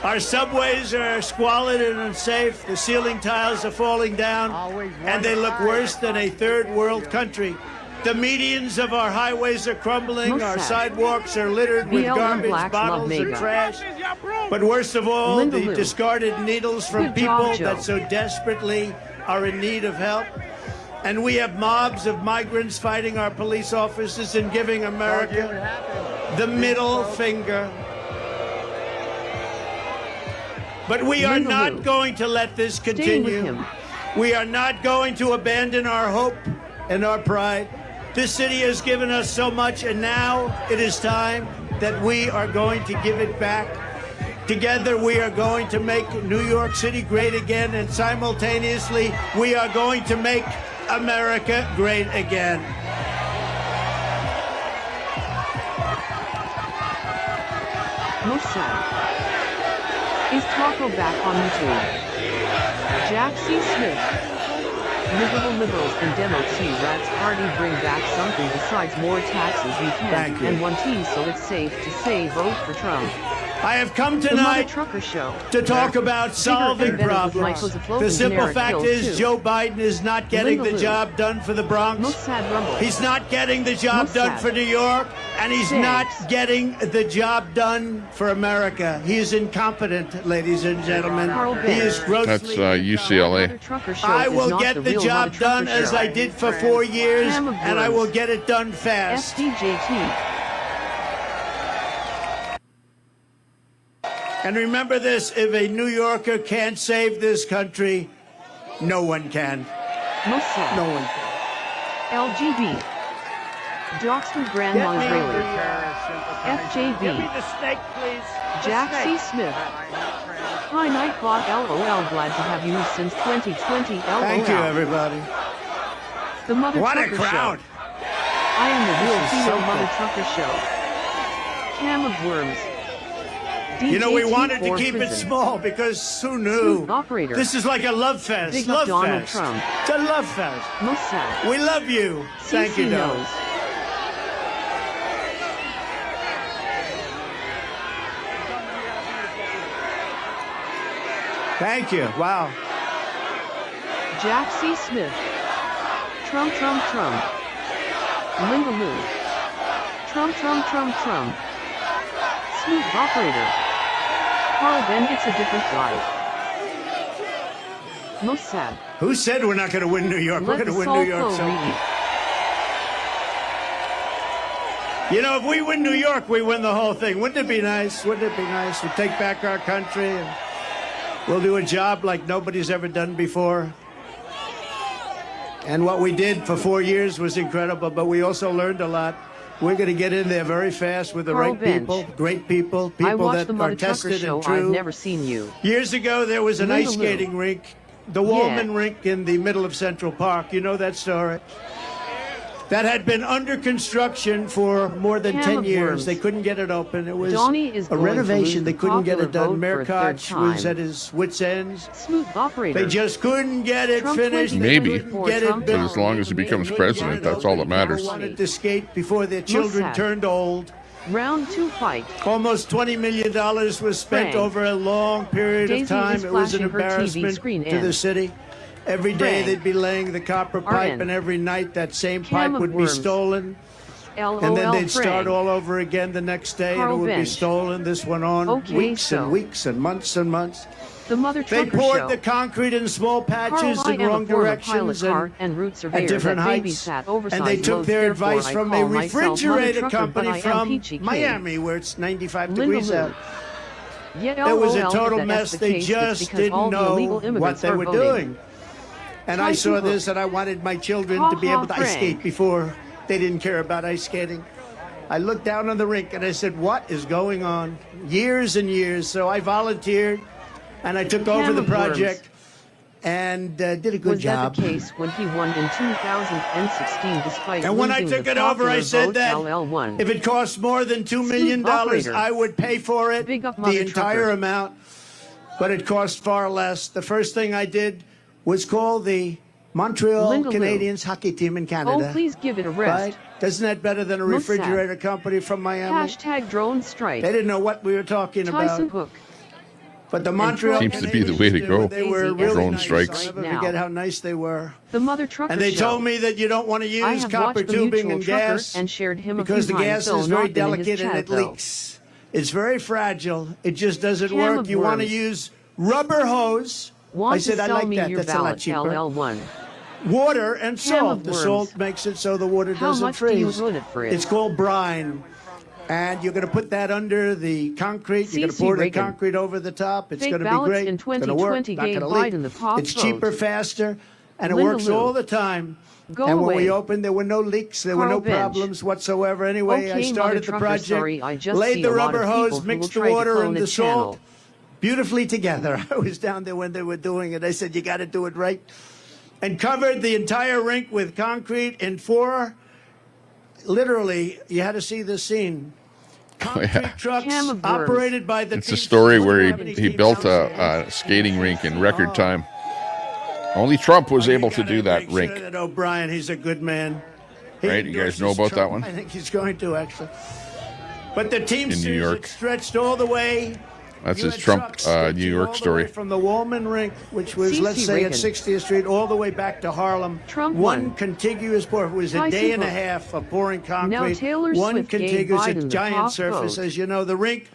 Our subways are squalid and unsafe. The ceiling tiles are falling down, and they look worse than a third world country. The medians of our highways are crumbling. Our sidewalks are littered with BLM garbage, blacks love bottles, and mega. trash. But worst of all, Linda the Lou. discarded needles from Good job, people Joe. that so desperately are in need of help. And we have mobs of migrants fighting our police officers and giving America the middle finger. But we are Linda not Lou. going to let this Staying with continue. him. We are not going to abandon our hope and our pride. This city has given us so much, and now it is time that we are going to give it back. Together, we are going to make New York City great again, and simultaneously, we are going to make America great again. Mossad. Is Taco back on YouTube? Jack C. Smith. Liberals and Demo T Rats Party bring back something besides more taxes we can. Thank you. And one T so it's safe to say vote for Trump. I have come The Mother tonight Trucker Show. to talk about solving and better with problems. Michael's afloat The and simple generic fact pills, is too. Joe Biden is not getting Linda the Lou. job done for the Bronx. Mossad Rumble. He's not getting the job done Mossad. for New York, and he's Thanks. not getting the job done for America. He is incompetent, ladies and gentlemen. Carl He Benz. is grossly That's UCLA. Mother Trucker Show I is will not get the real job Mother done Trucker as Show. I did for 4 years, Ham of and I will words. get it done fast. SDJT. And remember this, if a New Yorker can't save this country, no one can. Mossad. No one can. LGB. Doxford Grandma Get me Israeli. the FJB. Give me the snake, please. The Jack C. snake. Smith. Hi Nightbot LOL, glad to have you since 2020 LOL. Thank you, everybody. The Mother What a Trucker crowd. Show. I am the real This is female so Mother cool. Trucker Show. Cam of Worms. You know, we DJT wanted to for keep it prison. small because who knew? Smooth operator. This is like a love fest. Big love up Donald fest. Trump. It's a love fest. Mossad. We love you. Thank CC you, Don. knows. Thank you. Wow. Jack C. Smith. Trump. Linda Lou. Trump. Smooth operator. Carl Ben, it's a different guy. Mossad. Who said we're not going to win New York? Let We're going the to win soul New York. flow, So. Reedy. You know, if we win New York, we win the whole thing. Wouldn't it be nice? Wouldn't it be nice? We'll take back our country and we'll do a job like nobody's ever done before. And what we did for 4 years was incredible, but we also learned a lot. We're going to get in there very fast with the Carl right Bench. people, great people, I people watched that the are Mother Trucker tested Show. and true. I've never seen you. Years ago, there was an Linda ice Lou. skating rink, the Wallman rink in the middle of Central Park. You know that story? That had been under construction for more than Can 10 of years. worms. They couldn't get it open. It was Donnie is a going to renovation. lose They the couldn't get it popular done. vote for a Mayor third Koch was time. at his wits' ends. Smooth operator. They just couldn't get it Trump finished. They 20 Maybe. couldn't get Trump it built. But as long as he becomes president, that's all that matters. People wanted to skate before their children Mossad. turned old. Round 2 fight. Almost $20 million was spent Frank. over a long period Daisy of time. is It was an flashing her TV embarrassment screen to the in. city. Every day Frank. they'd be laying the copper pipe, RN. and every night that same Cam pipe of would be worms. stolen. LOL And then they'd start Frank. all over again the next day, Carl and it would be Bench. stolen. This went on Okay, weeks so. and weeks and months and months. The Mother They Trucker poured Show. the concrete in small patches Carl, I in am wrong a former directions pilot car and route surveyor at different that heights. babysat oversized And they took loads, their therefore advice I from a call myself Mother refrigerator Trucker, but company I am from Peachy Kid. Miami, where it's 95 Linda degrees Lou. out. Yeah, It was a LOL, total if mess. that's the They case, it's just because all didn't the illegal know what immigrants they are were voting. doing. And I Try saw to this, and I wanted my children to be Ha, ha, able to ice Frank. skate before They didn't care about ice skating. I looked down on the rink and I said, what is going on? Years and years. So I volunteered and I took over the project and did a good job. Was that the case when he won in 2016 despite And when I losing took the it over, I said that LL1. if it costs more than $2 million, I would pay for it, Big up the Mother entire Trucker. amount. But it cost far less. The first thing I did was call the Montreal Linda Lou. Canadiens hockey team in Canada. Oh, please give it a rest. Right? Isn't that better than a Most sad. refrigerator company from Miami? Hashtag drone strike. They didn't know what we were talking Tyson about. Hook. But the Montreal Seems to be the way to Canadiens, go. They were Drone really nice. strikes. I'll never Now. forget how nice they were. The Mother Trucker And they Show. told me that you don't want to I use have copper watched the tubing Mutual and Trucker gas and shared him a because the few gas times, is though very not been in his delicate and chat, it though. leaks. It's very fragile. It just doesn't Cam work. of You want to worms. use rubber hose. Want I said to I sell like me that. your That's a lot ballot, cheaper. LL1. Water and Cam salt. of The worms. salt makes it so the water How doesn't much do you freeze. run it for it? It's called brine. And you're going to put that under the concrete. You're going to CC pour the Reagan. concrete over the top. It's Fake going to be ballots great. in It's going to work. 2020 Not gave going to leak. Biden the pop It's vote. cheaper, faster, and it Linda works Lou. all the time. Go and when away. we opened, there were no leaks. There were Carl no Bench. problems whatsoever. Anyway, I Okay, started Mother the Trucker, project, sorry, I just laid see the a lot rubber of people hose, who mixed will the try to water clone and the the salt channel. beautifully together. I was down there when they were doing it. I said, you got to do it right. And covered the entire rink with concrete in 4. Literally, you had to see this scene. Concrete trucks Cam of worms. operated by the It's a teams. story where How many he teams built out a skating rink in record time. Only Trump was able to do that Make rink. sure that O'Brien, he's a good man. He Right, you guys know endorses about that Trump. one? I think he's going to, actually. But the team In New York. stretched all the way. That's You his had Trump trucks stretching New all York the story. way from the Wallman rink, which was, CC let's say, Reagan. at 60th Street, all the way back to Harlem. Trump One won. contiguous pour. It was a Tyson day and a Hook. half of pouring concrete. Now Taylor One Swift gave contiguous, Biden a the giant top surface. vote. As you know, the rink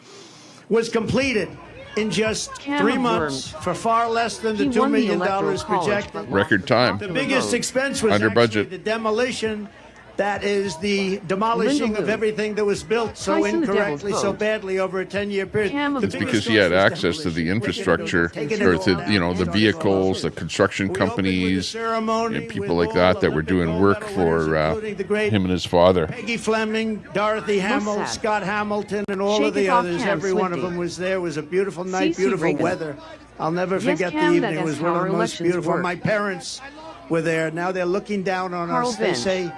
was completed in just Cam 3 of months worms. for far less than the He $2 won the million Electoral College, projected. but Record time. The biggest expense was Under actually budget. the demolition. That is the demolishing Linda of Lou. everything that was built so Tyson the incorrectly, Devil's so vote. badly over a 10-year period. Cam of The It's biggest because he had cost was access to the demolition. infrastructure, Taking or it all to, down. you know, the vehicles, the construction We opened with a companies, ceremony and people with like all that that were Olympic doing gold work medal for winners, including the great him and his father. Peggy Fleming, Dorothy Hamill, sad. Scott Hamilton, and all Shake of the it off, others. Cam Every one of Swifty. them was there. It was a beautiful night, CC beautiful Reagan. weather. I'll never Yes, forget Cam, the that evening. It is was one how of our the most elections beautiful. work. My parents were there. Now they're looking down on Carl us. They Bench. say,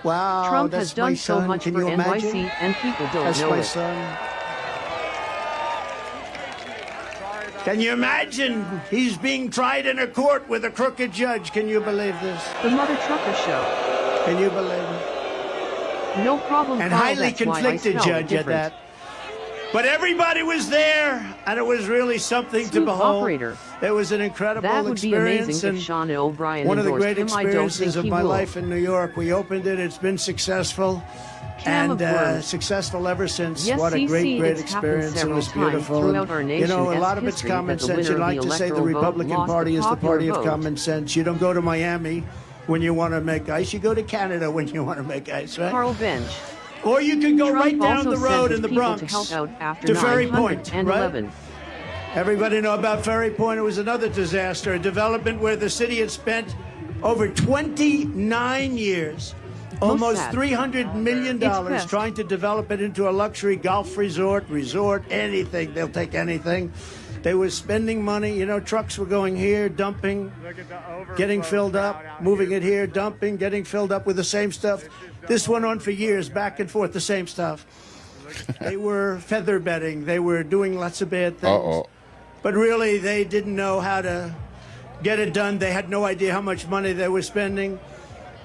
wow, Trump that's has my done so son. much Can for you imagine? NYC and people don't That's know my it. son. Can you imagine? He's being tried in a court with a crooked judge. Can you believe this? The Mother Trucker Show. Can you believe it? No problem. And Carl, highly that's why I conflicted spelled it judge at different. that. But everybody was there, and it was really something to Smooth behold. operator. It was an incredible That would be experience. amazing if and Sean O'Brien one of the endorsed great him. I don't experiences think of he my will. life in New York. We opened it. It's been successful. Cam of And worms. successful ever since. Yes, What a CC, great it's happened experience. It several was times beautiful. throughout our You know, a nation's lot of it's history common that the sense. winner You of the like to say the electoral vote Republican lost Party the is the popular party of vote. common sense. You don't go to Miami when you want to make ice. You go to Canada when you want to make ice, right? Carl Bench. Or you can go Trump right down also the sent road his in the people Bronx to help out after to Ferry Point, 9/11. right? Everybody know about Ferry Point. It was another disaster, a development where the city had spent over 29 years, almost sad. $300 million It's best. trying to develop it into a luxury golf resort, anything. They'll take anything. They were spending money. You know, trucks were going here, dumping, getting filled up, moving it here, dumping, getting filled up with the same stuff. This went on for years, back and forth, the same stuff. They were feather bedding. They were doing lots of bad things. Uh-oh. But really, they didn't know how to get it done. They had no idea how much money they were spending.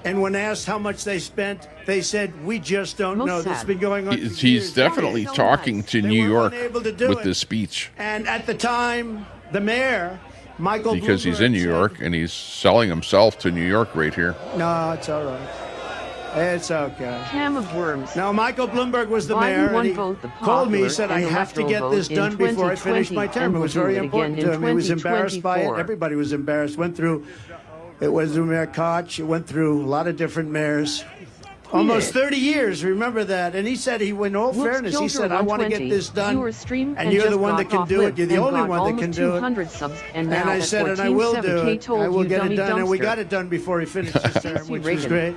And when asked how much they spent, they said, we just don't know. This has been going on for He's years. definitely talking to They New were York unable to do with it. this speech And at the time, the mayor, Michael because he's Bloomberg, in New said, York and he's selling himself to New York right here. no, it's all right. It's okay. Cam of worms. Now, Michael Bloomberg was the Biden mayor, won and he both the called me. He popular said, I and have to electoral get this vote in done before I finish my 2020, term. and It was we'll very do it important again to in him. He was embarrassed by it. 2024. Everybody was embarrassed. It went through Mayor Koch. It went through a lot of different mayors. Almost 30 years, remember that. And he said, in all fairness, he said, I want to get this done. And you're the one that can do it. You're the only one that can do it. Subs, and And now I that's said, what and I Team will 7K do it. told I will you, get dummy it done. And we dumpster. got it done before he finished his term, which was Reagan. great.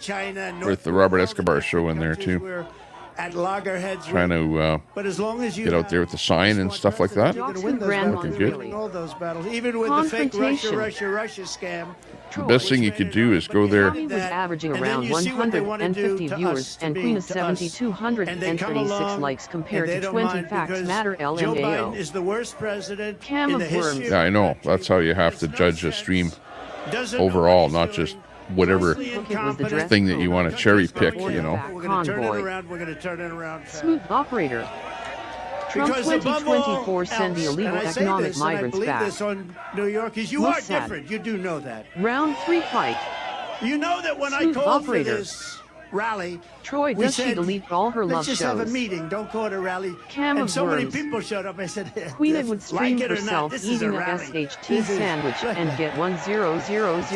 China, and with the Robert Escobar show in there too. where at loggerheads. Trying to but as long as you get out there with the sign and stuff like that. you're going to win those battles. Looking You're good. winning all those battles, even with the fake Russia scam. The best thing you could do is go there. Tommy was averaging around 150 viewers and Queen of 7,236 likes compared to 20 Facts Matter Joe Biden LMAO. is the worst president Cam in the of history Worms. Yeah, I know. That's how you have to judge a stream overall, not just whatever thing that you want to cherry pick, you know. We're going to turn it around. We're going to turn it around. Smooth operator. Trump Because above 2024 all send the else, illegal and I say economic this, and I migrants believe back. this on New York, is you Most are sad. different. You do know that. Round 3 fight. You know that when Smooth I called operator. for this rally, Troy, we does she said, delete all her love let's just shows? have a meeting. Don't call it a rally. Cam and of so many Worms. people showed up. I said, Queen would stream like it or herself not, this is a eating a rally. SHT This is- sandwich and get 1,000 As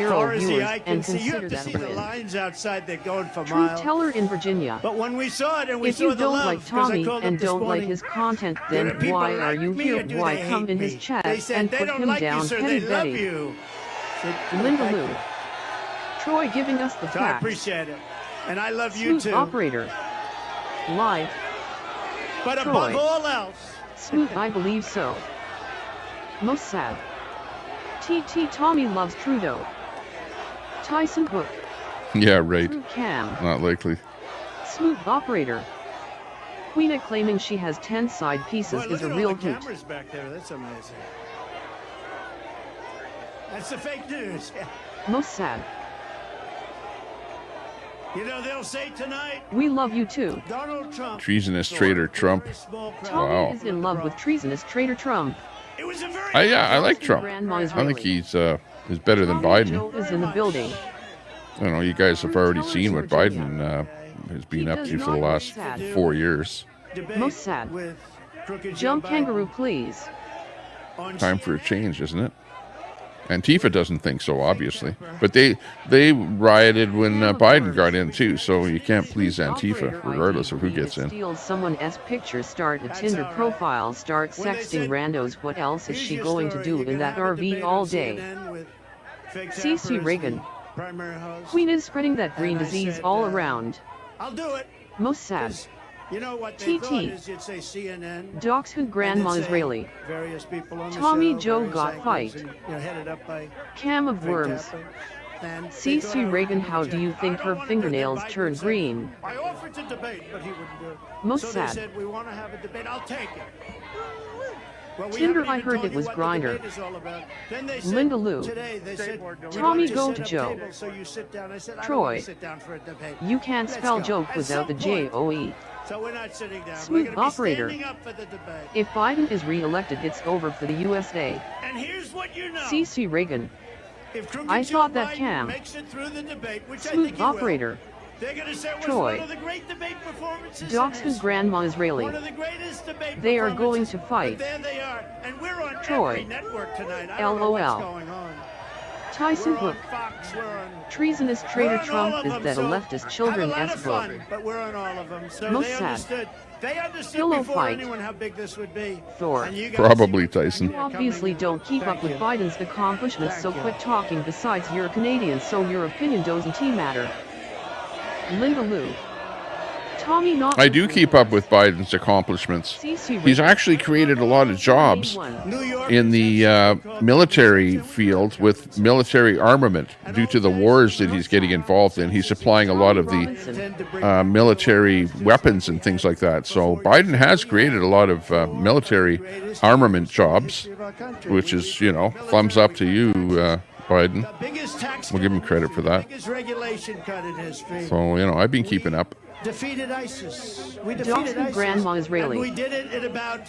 far as the viewers eye can and see, you consider have to that see a the win. lines outside. They're going for Truth miles. teller in Virginia. But when we saw it and we If saw you the don't love, like 'cause I Tommy called and up this don't like morning, his content, there then are people why that are like you me here? or do Why they come hate in his me? chat They said and they put don't him like down, you, sir. Petty They love Betty? you. Linda Lou. Troy giving us the So I facts. appreciate it. And I love you Smooth too. operator. Live. But Troy. above all else, Smooth, I believe so. Most sad. TT Tommy loves Trudeau. Tyson Hook. Yeah, right. True Cam. Not likely. Smooth operator. Queena claiming she has 10 side pieces boy, is look a at real all the hoot. cameras back there. That's amazing. That's the fake news. Most sad. You know, they'll say tonight, We love you too. Donald Trump. Treasonous traitor Trump. Tommy Wow. is in love with treasonous traitor Trump. It was a very I like Trump. Grandma's I think really. he's better than Tommy Biden. Joe is in the building. I don't know. You guys have already seen what Biden has been up to for the last 4 years. Most sad. with crooked Jump Joe Biden kangaroo, please. on Time for a change, isn't it? Antifa doesn't think so, obviously, but they rioted when Biden got in too. So you can't please Antifa, regardless of who gets in. Steals someone's picture, start a Tinder profile, start sexting randos. What else is she going to do in that RV all day? CC Reagan. Queen is spreading that green disease all around. I'll do it. Most sad. You know what they TT. thought is you'd say CNN. Docs who grandma and then say Israeli. Various people on the Tommy show, Joe various got anchors, fight. and, you know, headed up by Cam of Fake Worms. Tapper. And they thought I CC was Reagan, gonna how do you reject. think I her don't wanna do fingernails that. Biden turned said, green? I offered to debate, but he wouldn't do it. Most so sad. they said, we want to have a debate. I'll take it. Well, we Tinder, haven't I even heard told it you was what the Grindr. debate is all about. Then they said, Linda Lou. Today they said, we'd Tommy, like go set to up Joe. tables so you sit down. I said, I don't Troy. want to sit down for a debate. You can't Let's spell go. joke At without the some point. JOE. So we're not sitting down. Smooth we're going to be operator. standing up for the debate. If Biden is re-elected, it's over for the USA. And here's what you know. CC Reagan. If crooked I Joe thought that Biden Cam. makes it through the debate, which I Smooth think he will, operator. they're going to say it was Troy. one of the great debate performances. Docs in who history. grandma Israeli. One of the greatest debate They are going to performances. fight. But there they are. And we're on Troy. every network tonight. I don't know what's LOL. going on. Tyson We're on Hook. Fox, we're on... Treasonous we're traitor on all Trump of is them, that a so leftist children have a lot S of book. fun, but we're on all of them. So Most they sad. understood. They understood Pillow before fight. anyone how big this would be. Thor. And you guys Probably see what's back Tyson. You obviously don't keep up with Biden's accomplishments, so quit talking. Besides, you're Canadian, so your opinion doesn't matter. Linda Lou. Tommy not. I do keep up with Biden's accomplishments. He's actually created a lot of jobs in the military field with military armament due to the wars that he's getting involved in. He's supplying a lot of the military weapons and things like that. So Biden has created a lot of military armament jobs, which is, you know, thumbs up to you, Biden. We'll give him credit for that. biggest regulation cut in history. So, you know, I've been keeping up. Defeated ISIS. We Docs defeated who ISIS. grandma Israeli. And we did it in about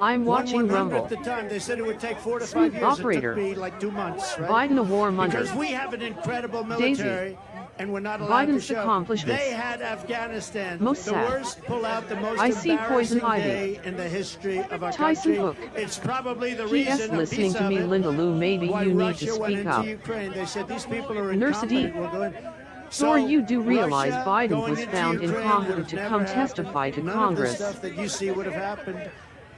I'm watching 1/100th Rumble. the time. They said it would take 4 to 5 Smooth years. operator. It took me like 2 months. Right? Biden a warmonger. Because we have an incredible Daisy. military. And we're not allowed Biden's to show. accomplishments. They had Afghanistan. Most the sad. worst pullout, the most I see Poison embarrassing Ivy. day in the history of our Tyson country. Hook. It's probably the P.S. reason. listening a piece to of me, it, Linda Lou, maybe why you need Russia to went speak into up. Ukraine. They said these people are Nurse D. incompetent. We're going. Or you do realize Russia Biden going was into found Ukraine incompetent would to have come never testify to happened. None Congress. of the stuff that you see would have happened.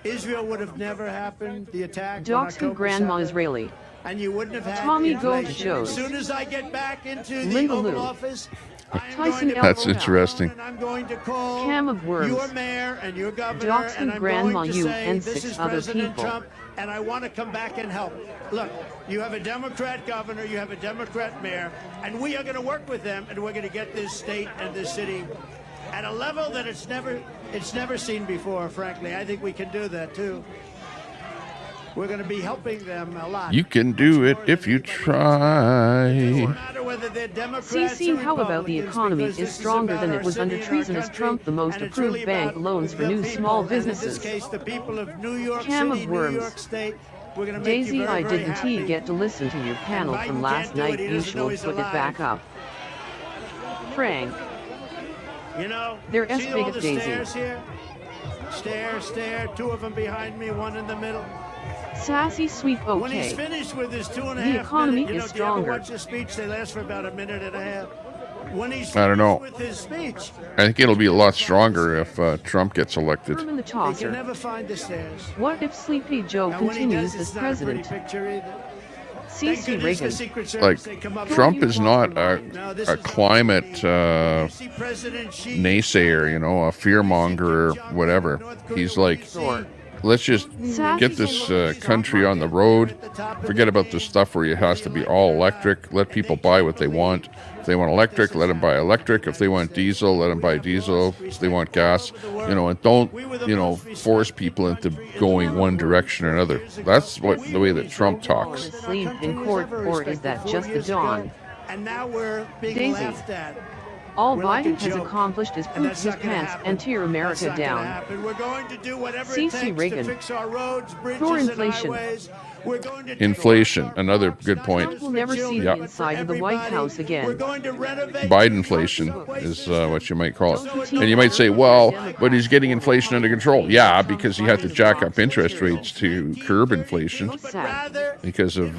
Israel would have never happened. The attack. on Docs who October grandma 7th. Israeli. And you wouldn't have had Tommy, go to inflation. shows. As soon as I get back into the Linda Oval Lou. Office, That's interesting. I'm going to call Cam of Worms, your mayor and your governor, Doxing and I'm Grandma going to you say and this 6 is other President people. Trump, and I want to come back and help. Look, you have a Democrat governor, you have a Democrat mayor, and we are going to work with them, and we're going to get this state and this city at a level that it's never seen before, frankly. I think we can do that, too. We're going to be helping them a lot. You can do it if you try. CC, how about the economy is stronger than it was under treasonous Trump, the most approved bank loans for new small businesses. Cam of Worms. Daisy, I didn't get to listen to your panel from last night. You should put it back up. Frank. You know, they're as see big all as the Daisy. stairs here? Stare, 2 of them behind me, 1 in the middle. Sassy sweep, When he's okay. finished with his 2.5 The economy minute, is do you ever stronger. watch a speech? They last for about 1.5 minutes. When he's I don't know. finished with his speech, I think it'll be a lot stronger if Trump gets elected. Herman the he Tosser. can never find the stairs. What if Sleepy Joe And when he continues does, as it's not a pretty president? picture either. CC Reagan. Like, Trump is not a climate naysayer, you know, a fearmonger or whatever. He's like, let's just get this country on the road. Forget about the stuff where it has to be all electric. Let people buy what they want. If they want electric, let them buy electric. If they want diesel, let them buy diesel. If they want gas, you know, and don't, you know, force people into going one direction or another. That's the way that Trump talks. Sleep in court, or is that just the dawn? And now we're being Daisy. laughed at. All We're like a Biden has joke. accomplished is And poop that's his not gonna pants happen. and tear America That's not gonna down. happen. We're going to do whatever it CC takes Reagan. to fix our roads, bridges, For and inflation. highways. We're going to do Inflation, another good point. Trump will never see the Yep. inside of the White House again. Bidenflation is what you might call it. And you might say, well, but he's getting inflation under control. Yeah, because he had to jack up interest rates to curb inflation because of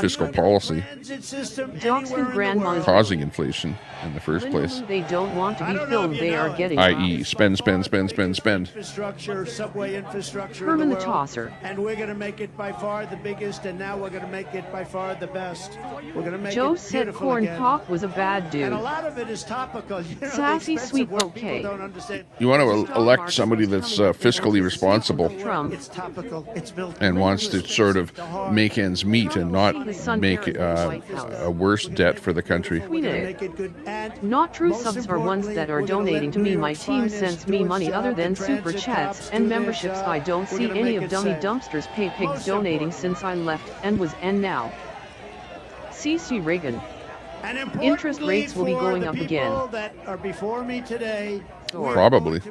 fiscal policy Doxing Grandma's causing inflation in the first place, they don't want to be filmed, they are getting i.e. spend. infrastructure, subway infrastructure in Herman the the world, Tosser. and we're going to make it by far the biggest, and now we're going to make it by far the best. We're going to make Joe it said beautiful Corn again. Pop was a bad dude. And a lot of it is topical. You know, Sassy, the expensive sweet, work okay. people don't understand. You want to elect somebody that's fiscally responsible Trump. It's topical. It's built and wants to sort of make ends meet and not make a worse debt for the country. Queen A. Not true subs are ones that are donating to me. My team sends me money other than super chats and memberships. I don't see any of dummy dumpsters pay pigs donating since I left and was and now. CC Reagan. Interest rates will be going up again. That are before me today, Probably.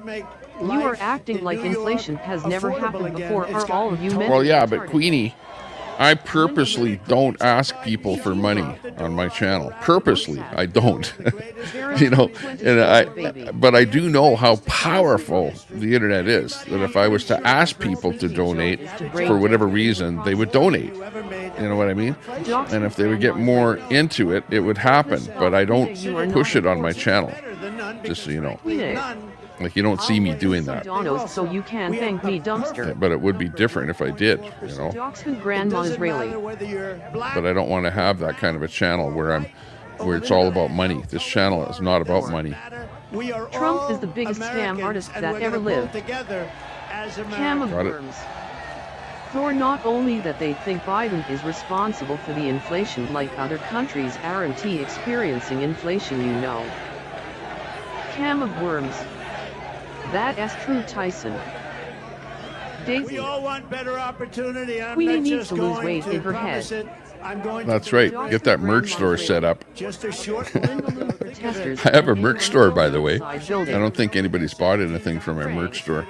You are acting like inflation has never happened before. Are all of you men? Well, yeah, but Queenie, I purposely don't ask people for money on my channel. Purposely, I don't. You know, but I do know how powerful the internet is. That if I was to ask people to donate for whatever reason, they would donate. You know what I mean? And if they would get more into it, it would happen. But I don't push it on my channel. Just so you know. Like, you don't see me doing that. So you can thank me, dumpster. But it would be different if I did, you know. Doxing Grandma Israeli. But I don't want to have that kind of a channel where it's all about money. This channel is not about money. Trump is the biggest scam artist that ever lived. Cam of Worms. For not only that they think Biden is responsible for the inflation like other countries aren't experiencing inflation, you know. Cam of Worms. That's true, Tyson. Daisy. We all want better opportunity. I'm Queenie not needs just to lose going weight to in her promise head. it. I'm going That's to right. Get that merch store set up. Just a short I have a merch store, by the way. I don't think anybody's bought anything from my merch store.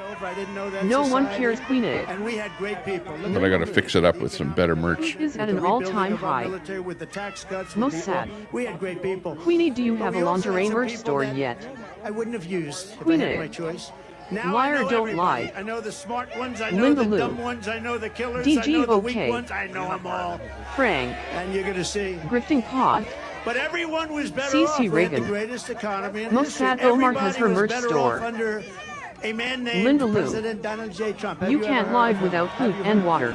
No one cares, Queen A. And we had great people. But I got to fix it up with some better merch. Is at an all-time high. With the tax cuts, Most sad. We had great people. Queenie, do you have a lingerie merch store yet? I wouldn't have used if Queen I had A. my choice. Now Liar, I know don't everybody. lie. I know the smart ones, I know Linda the Lou. dumb ones, I know the killers, DG, I know the weak okay. ones, I know them all. Frank. And you're going to see. Grifting Pot. But everyone was better CC off. We had Reagan. the greatest economy in Most history. sad Omar has her Everybody was merch better store. off under a man named Linda Lou. President Donald J. Trump. Have You ever can't heard live of without him? food and water.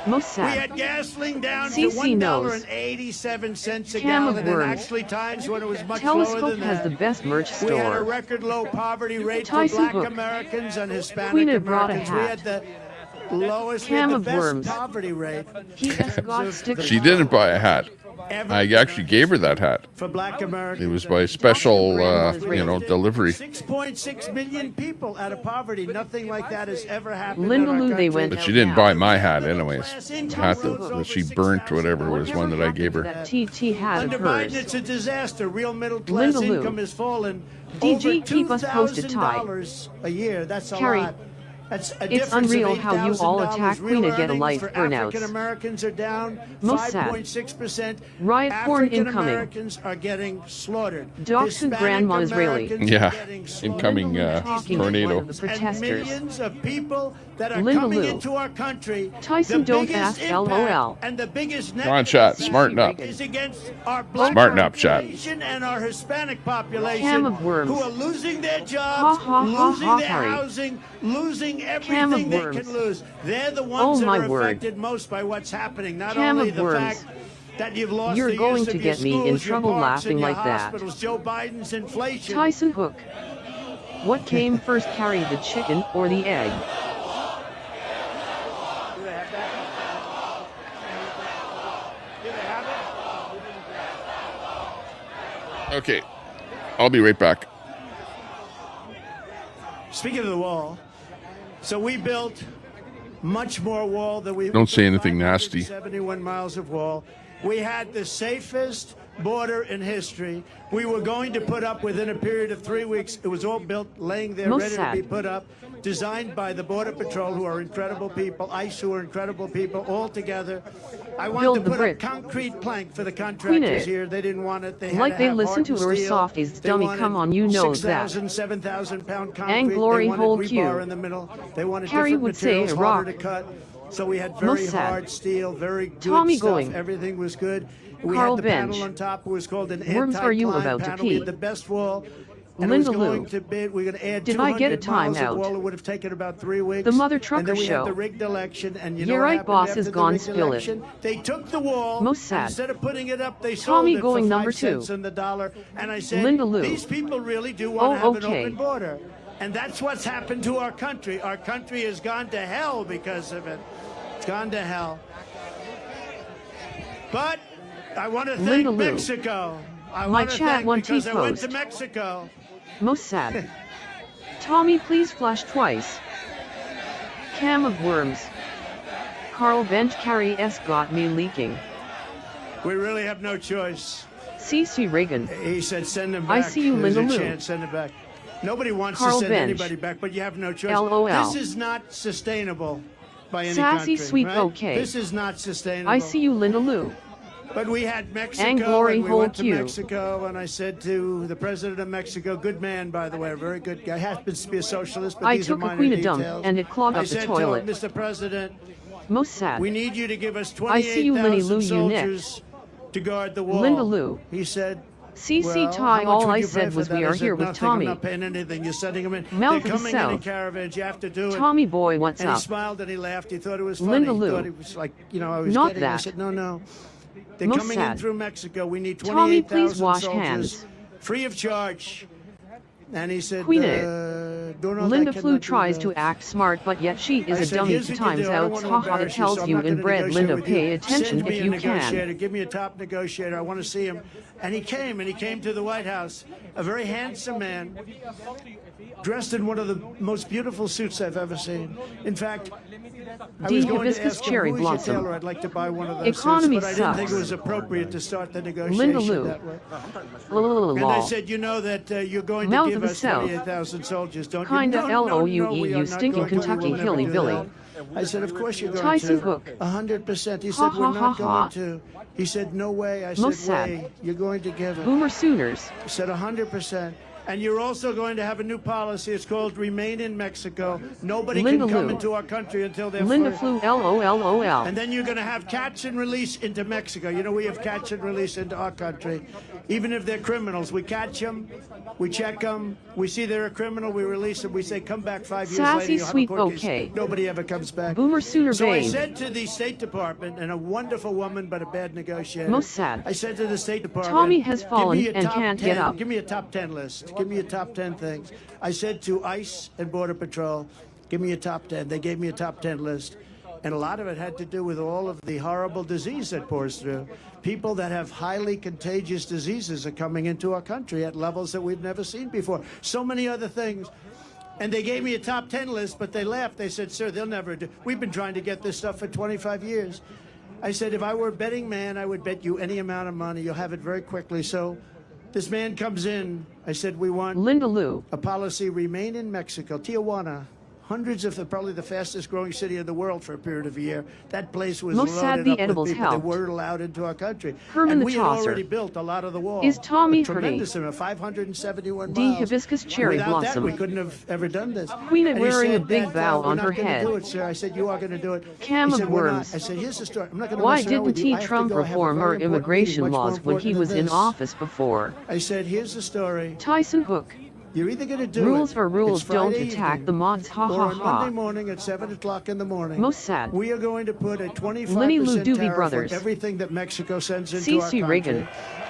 We had gasoline down to CC knows. $1.87 a Cam of gallon, and worms. actually times when it was much Telescope lower than has that. the best merch We had a store. record low poverty rate for Tyson black Hook. Americans and Hispanic Queen had brought a Americans. We hat. had the lowest, Cam we had of the best worms. poverty rate He has got stickers. She didn't buy a hat. I actually gave her that hat. for black Americans. It was by special, delivery. 6.6 million people out of poverty. Nothing like that has ever happened Linda in our Lou, they country. went But she didn't buy my hat anyways. The hat that she burnt, whatever, was one that I gave her. That TT hat of Under Biden, hers. it's a disaster. Real middle class Linda Lou. income has fallen. DG, over keep us posted, Ty. $2,000 a year. That's a Carrie, lot. That's a it's difference unreal of how you all $8,000. attack Real Queen and get a earnings life for burnouts. African Americans are down Most sad. 5.6%. Riot porn African incoming. Americans are getting slaughtered. Dachshund Hispanic grandma Israeli. Americans Yeah, are getting slaughtered. incoming tornado. One of the protesters. And millions of people that are Linda coming Lou. into our country. Tyson, the don't biggest ask impact LOL. And the biggest Come on, chat. Smarten up. is against our black Smarten up, chat. population and our Hispanic population Cam of worms. who are losing their jobs, Ha, ha, ha, losing ha, their Harry. housing, losing Cam everything of they worms. can lose. They're the ones Oh, my that are word. affected most by what's happening. Not Cam only of the worms. fact that you've lost You're the going use to of your get me in schools, your trouble parks, laughing and your like that. hospitals, Joe Biden's inflation. Tyson Hook. What came first, Carrie, the chicken or the egg? Okay, I'll be right back. Speaking of the wall, so we built much more wall than we Don't say anything nasty. 71 miles of wall. We had the safest border in history. We were going to put up within a period of 3 weeks. It was all built, laying there, ready to be put up, designed by the Border Patrol, who are incredible people, ICE, who are incredible people, all together. I wanted to put a concrete plank for the contractors here. They didn't want it. They had Like to they have listen to hardened her steel. softies, They dummy, wanted come on, you know 6,000, that. 7,000 pound concrete. And glory they wanted hole rebar Q. in the middle. They wanted Carrie different would say materials, a rock. harder to cut. So we had very Most sad. hard steel, very good Tommy stuff. going. Everything was good. We Carl had the panel Bench. on top. It was called an Worms, are you anti-climb about to panel. We pee? had the best wall. And Linda it was going Lou. to bid. We're going to add Did I get a 200 miles of timeout? wall. It would have taken about 3 weeks. The Mother And Trucker then we Show. had the rigged election. And you know You're what right, happened boss after is the gone, rigged spill it. election? They took the wall. Most sad. Instead of putting it up, they Tommy sold it going for number 5 cents two. on the dollar. And I said, Linda Lou. these people really do want to Oh, have okay. an open border. And that's what's happened to our country. Our country has gone to hell because of it. It's gone to hell. But I want to thank Linda Lou. Mexico. I My want to chat thank one because I went T-post. to Mexico. Most sad. Tommy, please flash twice. Cam of worms. Carl Bench, Carrie S. got me leaking. We really have no choice. CC Reagan. He said, send him back. I see you, There's Linda a Lou. chance, send him back. Nobody wants Carl to send Bench. anybody back, but you have no choice. LOL. This is not sustainable by any Sassy, country. sweet, right? okay. This is not sustainable. I see you, Linda Lou. But we had Mexico, And glory and we hole went to Q. Mexico, and I said to the president of Mexico, good man, by the way, a very good guy, happens to be a socialist, but I these are took a minor queen a details. dump, and it clogged I up the said toilet. to him, Mr. President, Most sad. we need you to give us I see you, Linny Lou, 28,000 you nick. soldiers to guard the wall. Linda Lou. He said, CC well, Ty, how much all would I you pay said for was that? we I are said, here with nothing, Tommy. I'm not paying anything. You're sending them in. Mouth They're of the coming in South. caravans. You have to do it. Tommy boy, what's and up? he smiled and he laughed. He thought it was funny. Linda He Lou. thought it was like, you know, I was Not kidding. I that. said, no, no. They're Most coming sad. in through Mexico. We need Tommy, 28,000 please wash soldiers, hands. free of charge. And he said, Queen Linda Linda Flew tries to act smart, but yet she is a dummy to times out. Haha, it tells you inbred. Linda, pay attention if you can. Give me a top negotiator. I want to see him. And he came to the White House. A very handsome man, dressed in one of the most beautiful suits I've ever seen. In fact, I was going to hibiscus ask him, cherry who is your blossom. tailor? I'd like to buy one of those Economy suits, but I didn't think it sucks. was appropriate to start the negotiation Linda Lou. that way. Lol. And I said, you know that you're going Mouth to of give the us South. 28,000 soldiers, don't you? Kinda No, no, LOUE, no, we are you not stinking going to. Kentucky We will never do hilly-billy. that. I said, of course you're going Tyson to. Hook. 100%. He Ha, said, we're ha, not ha, ha. going to. He said, no way. I Most said, sad. way. You're going to give it. Boomer Sooners. He said 100%. And you're also going to have a new policy. It's called Remain in Mexico. Nobody Linda can come Lou. into our country until they're Linda first. Flew LOLOL. And then you're going to have catch and release into Mexico. You know, we have catch and release into our country. Even if they're criminals, we catch them, we check them, we see they're a criminal, we release them, we say, come back 5 years later. Sassy you'll have a sweet court case. bouquet. Nobody ever comes back. Boomer Sooner So I Babe. said to the State Department, and a wonderful woman, but a bad negotiator. Most sad. I said to the State Department, Tommy has "Give fallen me a and top can't 10 get up. Give me a top 10 list. Give me a top 10 things. I said to ICE and Border Patrol, give me a top 10. They gave me a top 10 list. And a lot of it had to do with all of the horrible disease that pours through. People that have highly contagious diseases are coming into our country at levels that we've never seen before. So many other things. And they gave me a top 10 list, but they laughed. They said, sir, they'll never do. We've been trying to get this stuff for 25 years. I said, if I were a betting man, I would bet you any amount of money. You'll have it very quickly. So this man comes in. I said, we want Linda Lou. a policy, remain in Mexico. Tijuana, hundreds of probably the fastest growing city in the world for a period of a year. That place was Most sad loaded the up with edibles people that helped. weren't allowed into our country. Herman and the we had Tosser. already built a lot of the wall. Is Tommy a tremendous Hurdy. amount, 571 D. miles. Hibiscus Cherry Without Blossom. that, we couldn't have ever done this. Queen And he wearing a said big that, bow we're on not her gonna head. Do it, sir. I said, you are going to do it. Cam He of said, "We're not." worms. I said, here's the story. I'm not going to Why mess around didn't with you. he I have to Trump go. I have a reform very our important immigration meeting, much more laws when he important was than in this. office before? I said, here's the story. Tyson Hook. You're either going to do Rules it. are rules, It's don't Friday attack evening, the mods, ha or ha on ha. Monday morning at 7 o'clock in the morning. Most sad. We are going to put a 25% Lenny Lou Doobie tariff Brothers. on everything that Mexico sends into our CC country. Reagan.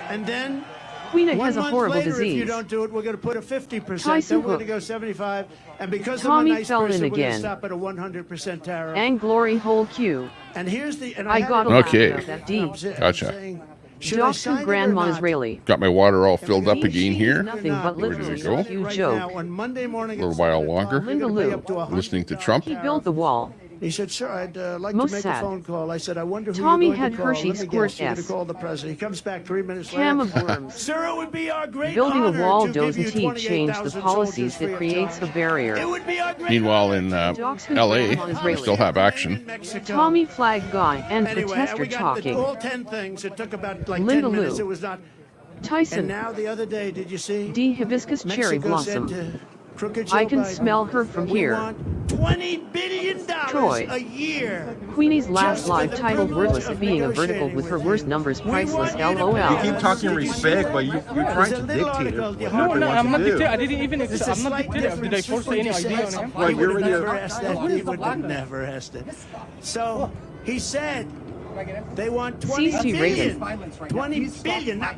And then Queena 1 has a month horrible later, if you disease. don't do it, we're going to put a 50%. Tyson Then we're going to Hook. go 75. And because Tommy I'm a nice fell in person, we're going to again. stop at a 100% tariff. And Glory Whole Q. And here's the. And I had got it- a laugh Okay. about that D. Gotcha. saying, should I sign Dachshund it or Grandma not? Israeli. Got my water all filled up again here. Nothing but Ready to literally go. a huge Right joke. now, on Monday morning A little at while 7 o'clock, longer. you're gonna Linda pay Lou. up to 100. Listening to Trump. He built the wall. He said, sure, I'd like Most to make sad. a phone call. I said, I wonder who Tommy you're going had to call. Hershey Let me Squirt guess, you're going S. to call the president. He comes back 3 minutes Cam later. of worms. Sir, it would be our great Building a honor wall to give you doesn't change the 28,000 policies soldiers free that of creates a charge. It barrier. would be our great Meanwhile, honor in Dachshund LA, Grandma we Israeli. still have action. Mexico. Tommy Flag Guy and Anyway, protester we got talking. all 10 things. It took about like Linda 10 minutes. Lou. It was not. And Tyson. now the other day, did you see? D. Hibiscus Cherry Mexico said Blossom. to crooked Joe I can Biden, smell her from we here. want $20 billion Troy. a year. Queenie's Just last for live the titled privilege Wordless of of being a vertical negotiating with her with worst you. numbers We priceless want you to LOL. pay You keep talking respect, but you're trying There's to a little dictate article, what yeah. Harvey No, wants I'm not to do. dictating. I didn't even. It's a I'm not slight dictating. Did I difference force when any you idea say on him? something. Well, He would you're have never really- asked that. He would have never asked it. So he said they want 20 CC billion. Reagan. 20 billion, not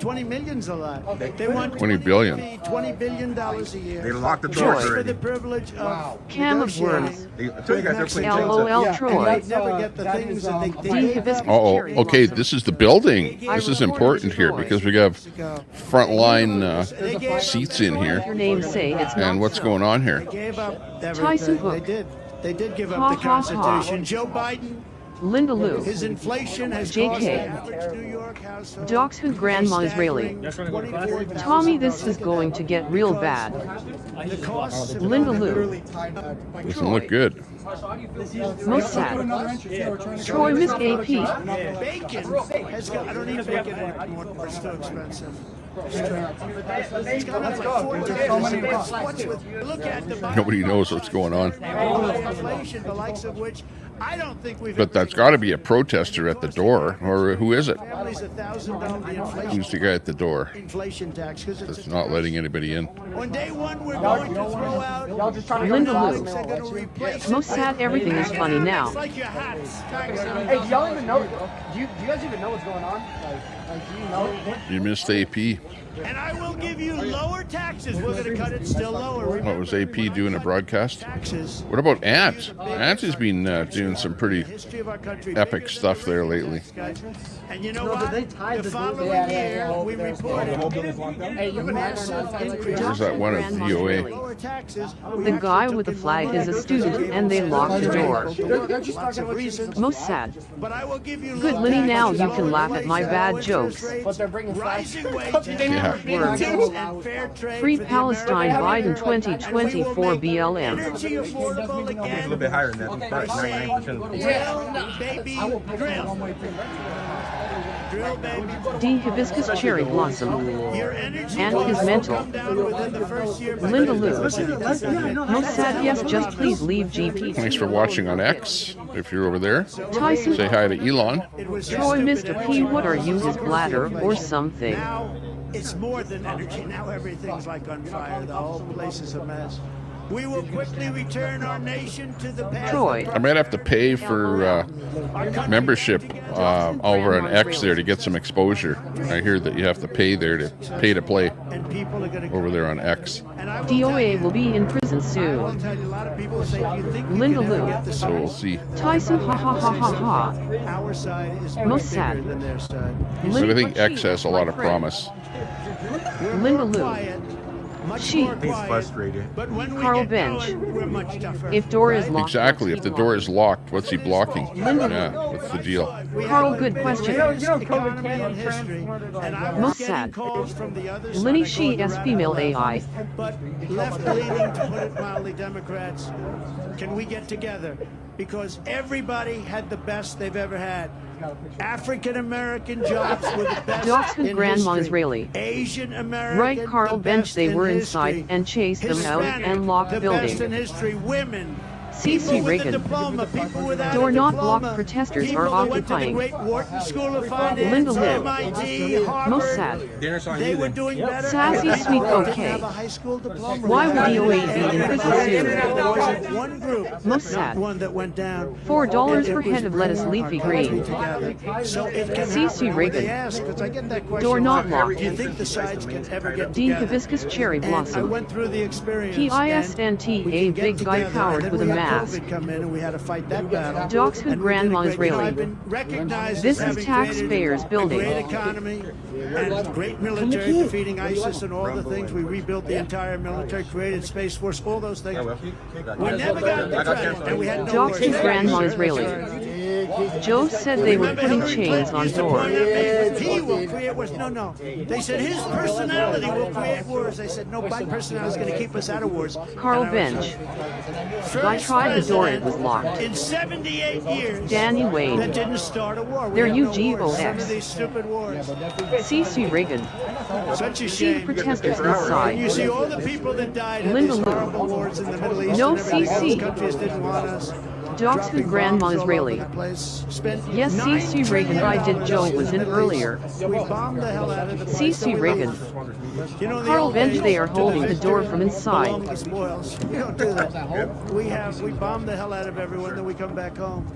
20 million's a lot. They want 20 billion. $20 billion a year. They locked the Just door for already. the privilege of Cam of negotiating worms. I told you guys they're playing LOL Texas. Troy. And they'd never get the things that they D. gave Hibiscus up. Oh, Cherry okay. Blossom. This is the building. I This is reported important here Troy. because we have frontline They gave up seats in Your here. name say it's not And what's so. going on here? They gave up Tyson everything. Hook. They did. They did give Ha, up the ha, ha. Constitution. Joe Biden, Linda Lou. his inflation has JK. cost the average New York household Dachshund Grandma Israeli. $24,000. Tommy, this is going to get real bad. The costs have Linda gone Lou. Doesn't look good. Most sad. Troy Miss AP. Bacon has got, I don't eat bacon anymore. It's too expensive. It's gone up like 4 times. Look at the Nobody knows what's going on. inflation, the likes of which I don't think we've But that's got to be a protester at the door. Or who is it? families $1,000 Who's the guy at the door? inflation tax because it's That's not letting anybody in. on day one we're going to throw out Linda Lou. they're going to replace Most sad, everything is funny It's now. like your hats. Hey, do y'all even know? Do you guys even know what's going on? Like, do you know? You missed AP. And I will give you lower taxes. We're going to cut it still lower. What was AP doing a broadcast? Taxes. What about Ant? Ant has been doing some pretty History of our country. epic stuff there lately. And you know what? The following year, we reported Hey, you can massive increase. Where's that one at VOA? Lower taxes. The guy with the flag is a student and they locked the door. Lots of reasons. Most sad. But I will give you Good low Liddy, now taxes, you can lower laugh at my inflation, bad low jokes. interest But they're bringing rates, flags. rising wages, Yeah. and fair trade Free for the Palestine American Biden people. 2024 BLM. Energy affordable A again. little bit higher than that. About 99% of the people. Grill, baby, grill. Drill, baby. D. Hibiscus Cherry Blossom. Your energy And levels his will mental. come down within the first year by Linda Lou. 50%. Most sad, yes, just please leave GP. Thanks for watching on X. If you're over there, Tyson. say hi to Elon. Troy, Mr. P, what are you, his bladder or something? Now it's more than energy. Now everything's like on fire. The whole place is a mess. We will quickly return our nation to the past. Troy. I might have to pay for membership over on X there to get some exposure. I hear that you have to pay there to pay to play over there on X. DOA will be in prison soon. Linda Lou. So we'll see. Tyson, ha ha ha ha ha. Our side is Most sad. bigger than their side. But I think X has a lot of promise. Linda Lou. She. He's frustrated. Carl Bench. If door is locked. Exactly. If the door is locked, what's he blocking? Yeah, what's the deal? Carl, good question. Most sad. Linny, she is female AI. But left-leaning, to put it mildly, Democrats, can we get together? Because everybody had the best they've ever had. African-American jobs were the best Dachshund in Grandma history. Israeli. Asian-American, Right, Carl the Bench, best they in were history. inside and chased them out Hispanic, and locked the building. best in history. Women. C.C. People with a Reagan. diploma, people without Door a not diploma, blocked, protesters people are that went to the occupying. Great Wharton School of Finance, Linda Lou. MIT, Harvard. Most sad. They were doing better. Sassy, People sweet, that didn't okay. have a high school diploma. Why would DOA be in prison soon? There wasn't one group, Most not sad. one that went down. $4 It per was head of lettuce, bringing leafy our country green. together. So it can C.C. happen. Reagan. They ask, 'cause I get that question Door a not lot. locked. Do you think the sides can ever get Dean together? Hibiscus Cherry And I Blossom. went through the experience. PISNT, and a we can big get guy together. powered And then with a we had mask. COVID come in and we had to fight that battle. Dachshund And we did Grandma a great- Israeli. I've been recognized This as is having taxpayers created building. a great economy and great military, defeating ISIS and all the things. We rebuilt the entire military, created Space Force, all those things. We never got the credit, and we had no Dachshund words. Grandma Israeli. Joe said they were Remember putting Hillary chains Clinton on used to point doors. at me, he will create wars. No. They said his personality will create wars. They said, no, my personality is going to keep us out of wars. Carl And I was Bench. right. I tried the door, it First was locked. In 78 years, Danny Wayne. that didn't start a war. We They're have no wars. UGOX. Some of these stupid wars. C.C. Reagan. Such a See the shame. protesters And you inside. see all the people that died in Linda these Lou. horrible wars in the Middle East No and everything CC. else. Countries didn't want us. Dachshund Dropping Grandma bombs all Israeli. over the place. Spent Yes, $9 C.C. Reagan. I did. trillion Joe was in the Middle earlier. East. We bombed the hell out of the place. C.C. that we Reagan. left. You know, in the Carl old Bench, days, they are to the holding the victor door from inside. belong the spoils. We don't do that. We bomb the hell out of everyone, then we come back home.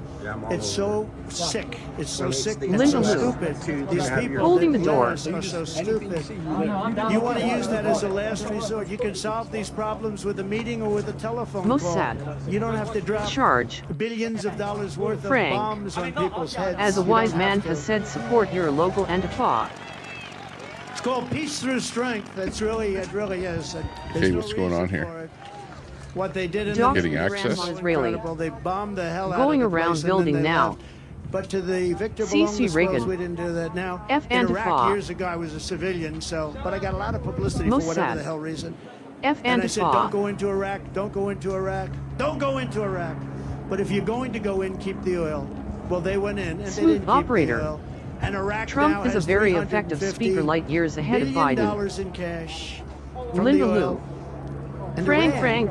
It's so sick. It's so sick and Linda so Lou. stupid. These people Holding that the door. last are so stupid. You want to use that as a last resort. You can solve these problems with a meeting or with a telephone Most call. sad. You don't have to drop Charge. billions of dollars worth Frank. of bombs on people's heads. As a You wise don't man have to. has said, support your local Antifa. It's called peace through strength. It really is. Okay, what's going on here? What they did in Dachshund Getting the access? Grandma Israeli. incredible. They bombed the hell out Going of the around place and building then they now. left. But to the victor C.C. belong the spoils. Reagan. We didn't do that. Now, F. in Antifa. Iraq years ago, I was a civilian, but I got a lot of publicity Most for whatever sad. the hell reason. F. And I said, don't Antifa. go into Iraq, don't go into Iraq, don't go into Iraq. But if you're going to go in, keep the oil. Well, they went in, and they Smooth didn't operator. keep the oil. And Iraq Trump now is a has very effective speaker, light years ahead of $1 billion Biden. in cash from Linda the oil. Lou. And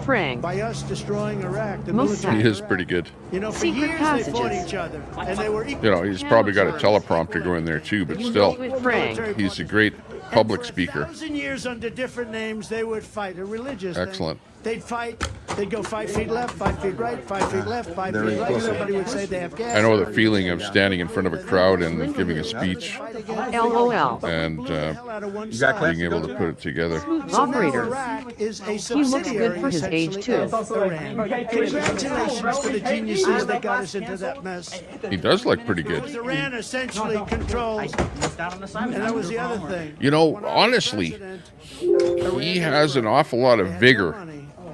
Frank. by us destroying Iraq, the Most military. He is pretty good. You know, for Secret years they fought passages. each other, and they were equal. You know, he's probably got a teleprompter going there too, but still, Frank. he's a great public speaker. 1,000 years under different names, they would fight. A religious thing. Excellent. They'd fight. They'd go 5 feet left, 5 feet right, 5 feet left, 5 feet right. Somebody would say they have gas. I know the feeling of standing in front of a crowd and giving a speech LOL. and being able to put it together. Operator. Iraq is a He looks good for his age, too. Congratulations for the geniuses that got us into that mess. He does look pretty good. Iran essentially controls, and that was the other thing. You know, honestly, he has an awful lot of vigor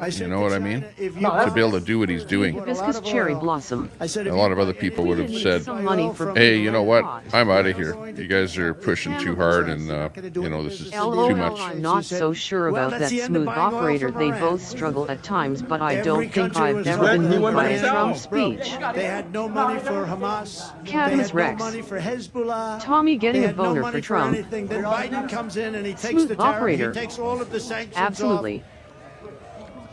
You know what I mean? No, To be able to do what he's doing. Hibiscus cherry blossom. A lot of other people would have said, Some money for hey, you know what? I'm out of here. You guys are pushing too hard and, you know, this is too LOL, much. I'm not so sure about that smooth operator. They both struggle at times, but I don't think I've ever been moved by a Trump speech. They had no money for Hamas. Cadmus they had Rex. no money for Hezbollah. Tommy getting they a had no boner money for Trump. anything. Then Biden comes in and he takes Smooth the tariff. operator. He takes all of the sanctions Absolutely. off.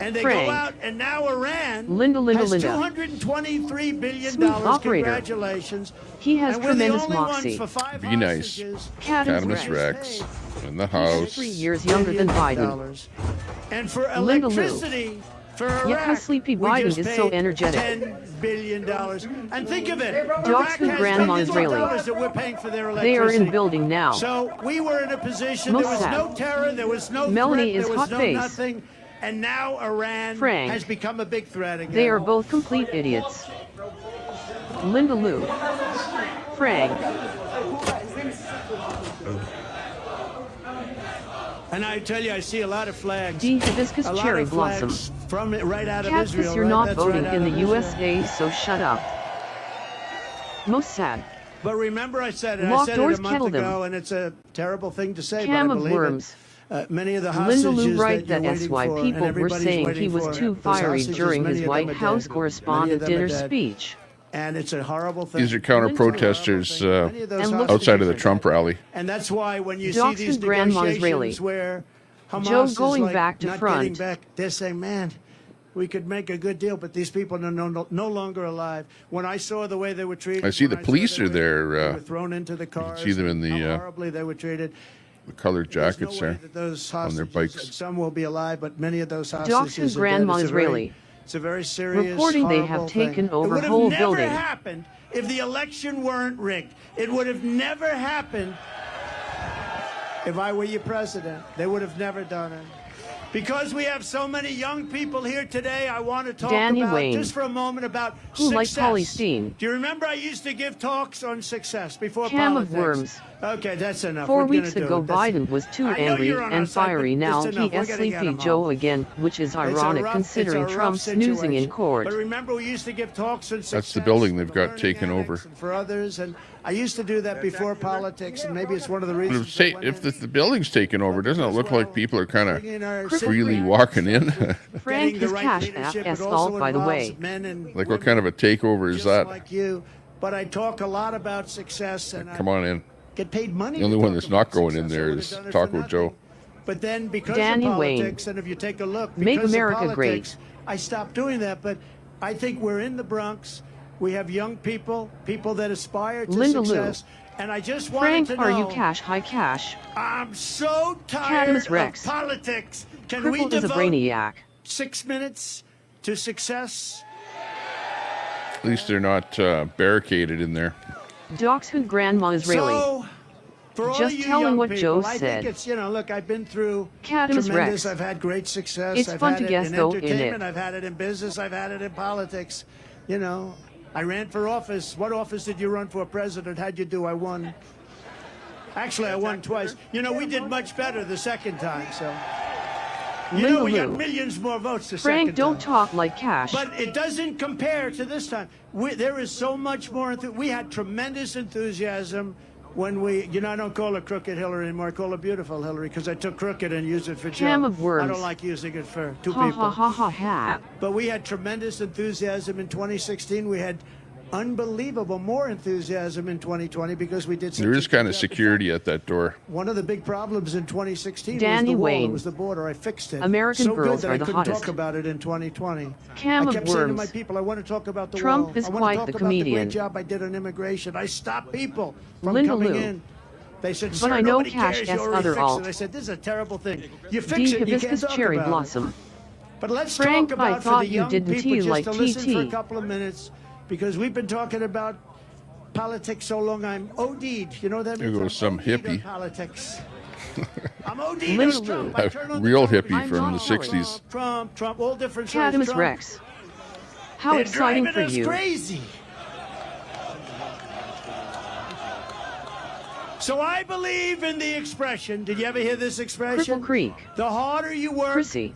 And they Frank. go out, and now Iran Linda. has $223 billion. Smooth operator. Congratulations. He has And we're the tremendous only ones moxie. for 5 Be nice. hostages. Cadmus Rex in the house. 3 years younger than Biden. And for Linda Lou. electricity, for Iraq, Yet how sleepy we Biden just is so paid energetic. $10 billion. And think of it. Dogs Iraq who has grandma billions of Israeli. dollars that we're paying for their They are electricity. in building now. So we were in a position, there was Mossad. no terror, there was no Melanie threat, is there was hot no face. nothing. And now Iran Frank. has become a big threat again. They are both complete idiots. Linda Lou. Frank. And I tell you, I see a lot of flags. D. Hibiscus A lot cherry of blossom. flags from right out of Cactus, Israel. you're right? not That's voting right out in the of Israel. USA, so shut up. Mossad. But remember, I said it. I Locked said doors it a month kettled him. ago, and it's a terrible thing to say, Cam but I of believe worms. it. Many of the Linda hostages Lou that right you're that waiting SY for, and people were everybody's saying he waiting was for, too those fiery hostages, during many his of them White are House dead. correspondent Many of them are dinner dead. speech. And it's a horrible thing. These are counter-protesters outside of the Trump rally. And that's why when you see Docs these and Grandma negotiations Israeli. where Hamas Joe is going like back to not front. getting back, they're saying, man, we could make a good deal, but these people are no longer alive. When I saw the way they were treated, I see the when police saw are they there. were thrown into the You cars. can see them in how the horribly they were treated. colored jackets there That those on their hostages, bikes. some will be alive, but many of those hostages Docs and are dead. Grandma It's a very- Israeli. It's a very serious, Reporting they have horrible taken thing. over It would have whole never building. happened if the election weren't rigged. It would have never happened if I were your president. They would have never done it. Because we have so many young people here today, I want to talk Danny about, Wayne. just for a moment, about Who like success. Pauly Steen. Do you remember I used to give talks on success before Cam of politics? worms. Okay, that's enough. 4 We're weeks gonna do ago, it. That's- Biden was too I know angry you're on our and side, but fiery. it's Now enough. he We're is gonna get Sleepy him Joe home. again, which is It's a ironic rough- considering it's a rough Trump snoozing in situation. court. But remember, we used to give talks on success. That's the building they've got taken over. For others, and I used to do that before politics, and maybe it's one of the But reasons. if the building's taken over, doesn't it look like people are kind in our of freely walking in? Frank the is right cash leadership, ass it also salt, by the way. involves men and Like what kind of a takeover is just that? like you. But I talk a lot about success, and Come on in. I get paid money. The only to one talk that's not about going in success. I there would've is done it for Taco nothing. Joe. But then because Danny of Wayne. politics, and if you take a look, Make because America of great. politics, I stopped doing that. But I think we're in the Bronx. We have young people, people that aspire to Linda Lou. success. And I just wanted Frank, to know. are you cash high cash? I'm so tired Cadmus Rex. of politics. Can we Crippled is a devote brainiac. 6 minutes to success? At least they're not barricaded in there. Docs and Grandma Israeli. So, for all Just you telling young what people, Joe I said. think it's, look, I've been through Cadmus tremendous. Rex. I've had great success. It's I've fun had to it guess, in though, in entertainment. it. I've had it in business. I've had it in politics. I ran for office. What office did you run for? President. How'd you do? I won. Actually, I won twice. We did much better the second time, so. Linda We got Lou. millions more votes the Frank, second don't time. talk like cash. But it doesn't compare to this time. There is so much more. We had tremendous enthusiasm when we, I don't call her Crooked Hillary anymore. I call her Beautiful Hillary because I took crooked and used it for Joe. Cam of worms. I don't like using it for two Ha people. ha ha ha ha. But we had tremendous enthusiasm in 2016. We had unbelievable more enthusiasm in 2020 because we did. There is kind of security at that door. One of the big problems in 2016 Danny was the wall. Wayne. It was the border. I fixed it. American so girls good that are I the couldn't hottest. talk about it in 2020. Cam I of kept saying to my worms. people, I want to talk about the Trump wall. is I want quite to talk the about comedian. the great job I did on immigration. I stopped people from Linda coming Lou. in. They said, But sir, I know nobody cash cares. as You already other fixed alt. it. I said, this is a terrible thing. You D. fix it, you can't Hibiscus talk cherry about blossom. it. But let's Frank, talk I about for thought the you young didn't people tea just like to listen for a TT. couple of minutes because we've been talking about politics so long. I'm OD'd. You know what that There means? goes some I'm OD'd on hippie. politics. I'm OD'd Linda on Lou. Trump. I turn on the Real television. hippie from the 60s. Trump, all different Cadmus Trump. Rex. How They're exciting driving for us you. crazy. So I believe in the expression. Did you ever hear this expression? Cripple Creek. The harder you work, Chrissy.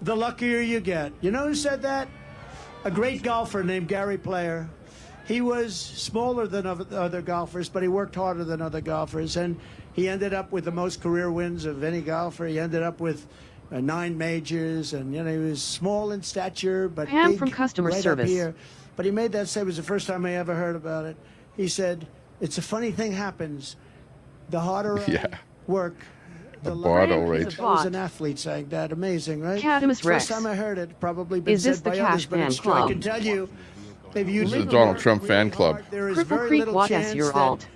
the luckier you get. You know who said that? A great golfer named Gary Player. He was smaller than other golfers, but he worked harder than other golfers, and he ended up with the most career wins of any golfer. He ended up with 9 majors, and he was small in stature, but big from customer right service. up here. But he made that say, it was the first time I ever heard about it. He said, "It's a funny thing happens. The harder I work, the bottle, right? That was an athlete saying that. Amazing, right? Cadamus Rex. First time I heard it. Probably been Is this said the by Cash others, but Fan it's true. Club? I can tell you, if you This is the Donald Trump fan club. there is Cripple very Creek little Watch chance your that alt.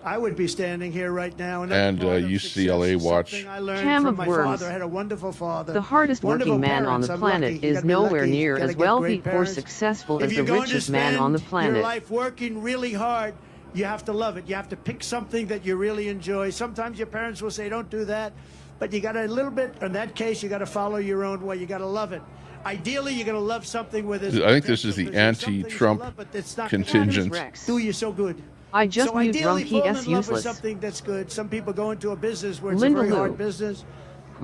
I would be standing here right now. And UCLA Watch. I learned Cam from of my Worms. father. I had a wonderful father. The hardest Wonderful working man on the parents. I'm lucky. planet You is gotta be nowhere lucky. You near gotta as get wealthy great or parents. successful If as the you're going to richest man on the spend planet. your life working really hard, you have to love it. You have to pick something that you really enjoy. Sometimes your parents will say, "Don't do that," but you got to a little bit. In that case, you got to follow your own way. You got to love it. Ideally, you're going to love something with it. I think this is the anti-Trump contingent. Do you so good? I just so mute ideally, Rumpy fall S in love with useless. something that's good. Some people go into a business where it's Linda a very Lou. hard business.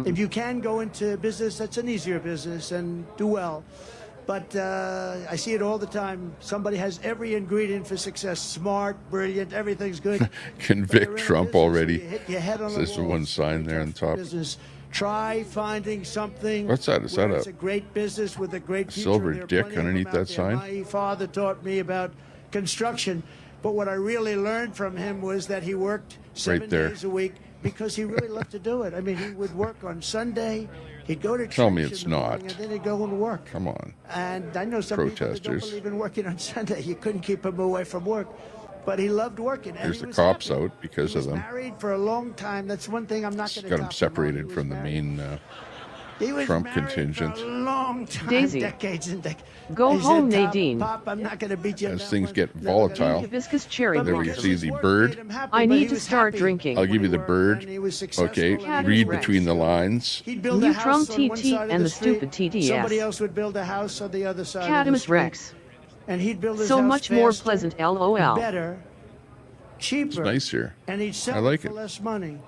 If you can go into a business that's an easier business and do well. But I see it all the time. Somebody has every ingredient for success. Smart, brilliant, everything's good. Convict Trump already. You hit your head on There's the the wall. one sign there on top. Business. Try finding something. What's that? Is that it's a a great business with a great future. silver There are dick plenty of them underneath out that there. sign? My father taught me about construction, but what I really learned from him was that he worked 7 there. days a week because he really loved to do it. I mean, he would work on Sunday. He'd go to church Tell me in it's the morning, not. and then he'd go and work. Come on. And I know some people that don't Protesters. believe in working on Sunday. You couldn't keep him away from work. But he loved working. And There's he the was cops happy. out because He of was them. married for a long time. That's one thing I'm not going to Got him separated from the main He was Trump married contingent. for a long time, Daisy. decades and decades. Go He said, home, "Pop, Nadine." Pop, I'm not going to beat you. on As that things one. get Never gonna volatile. Hibiscus cherry There we blossom. see the bird. I but need he to was start happy. drinking. I'll give you the bird. And he was successful, Okay, and he read was between the lines. He'd build a New house Trump on one TT side of and the street. stupid TTS. Somebody else would build a house on the other side of the Cadamus street. Rex. And he'd build his So house much more faster, pleasant, LOL. better, cheaper. It's nice here. And he'd sell I like it for it. less money.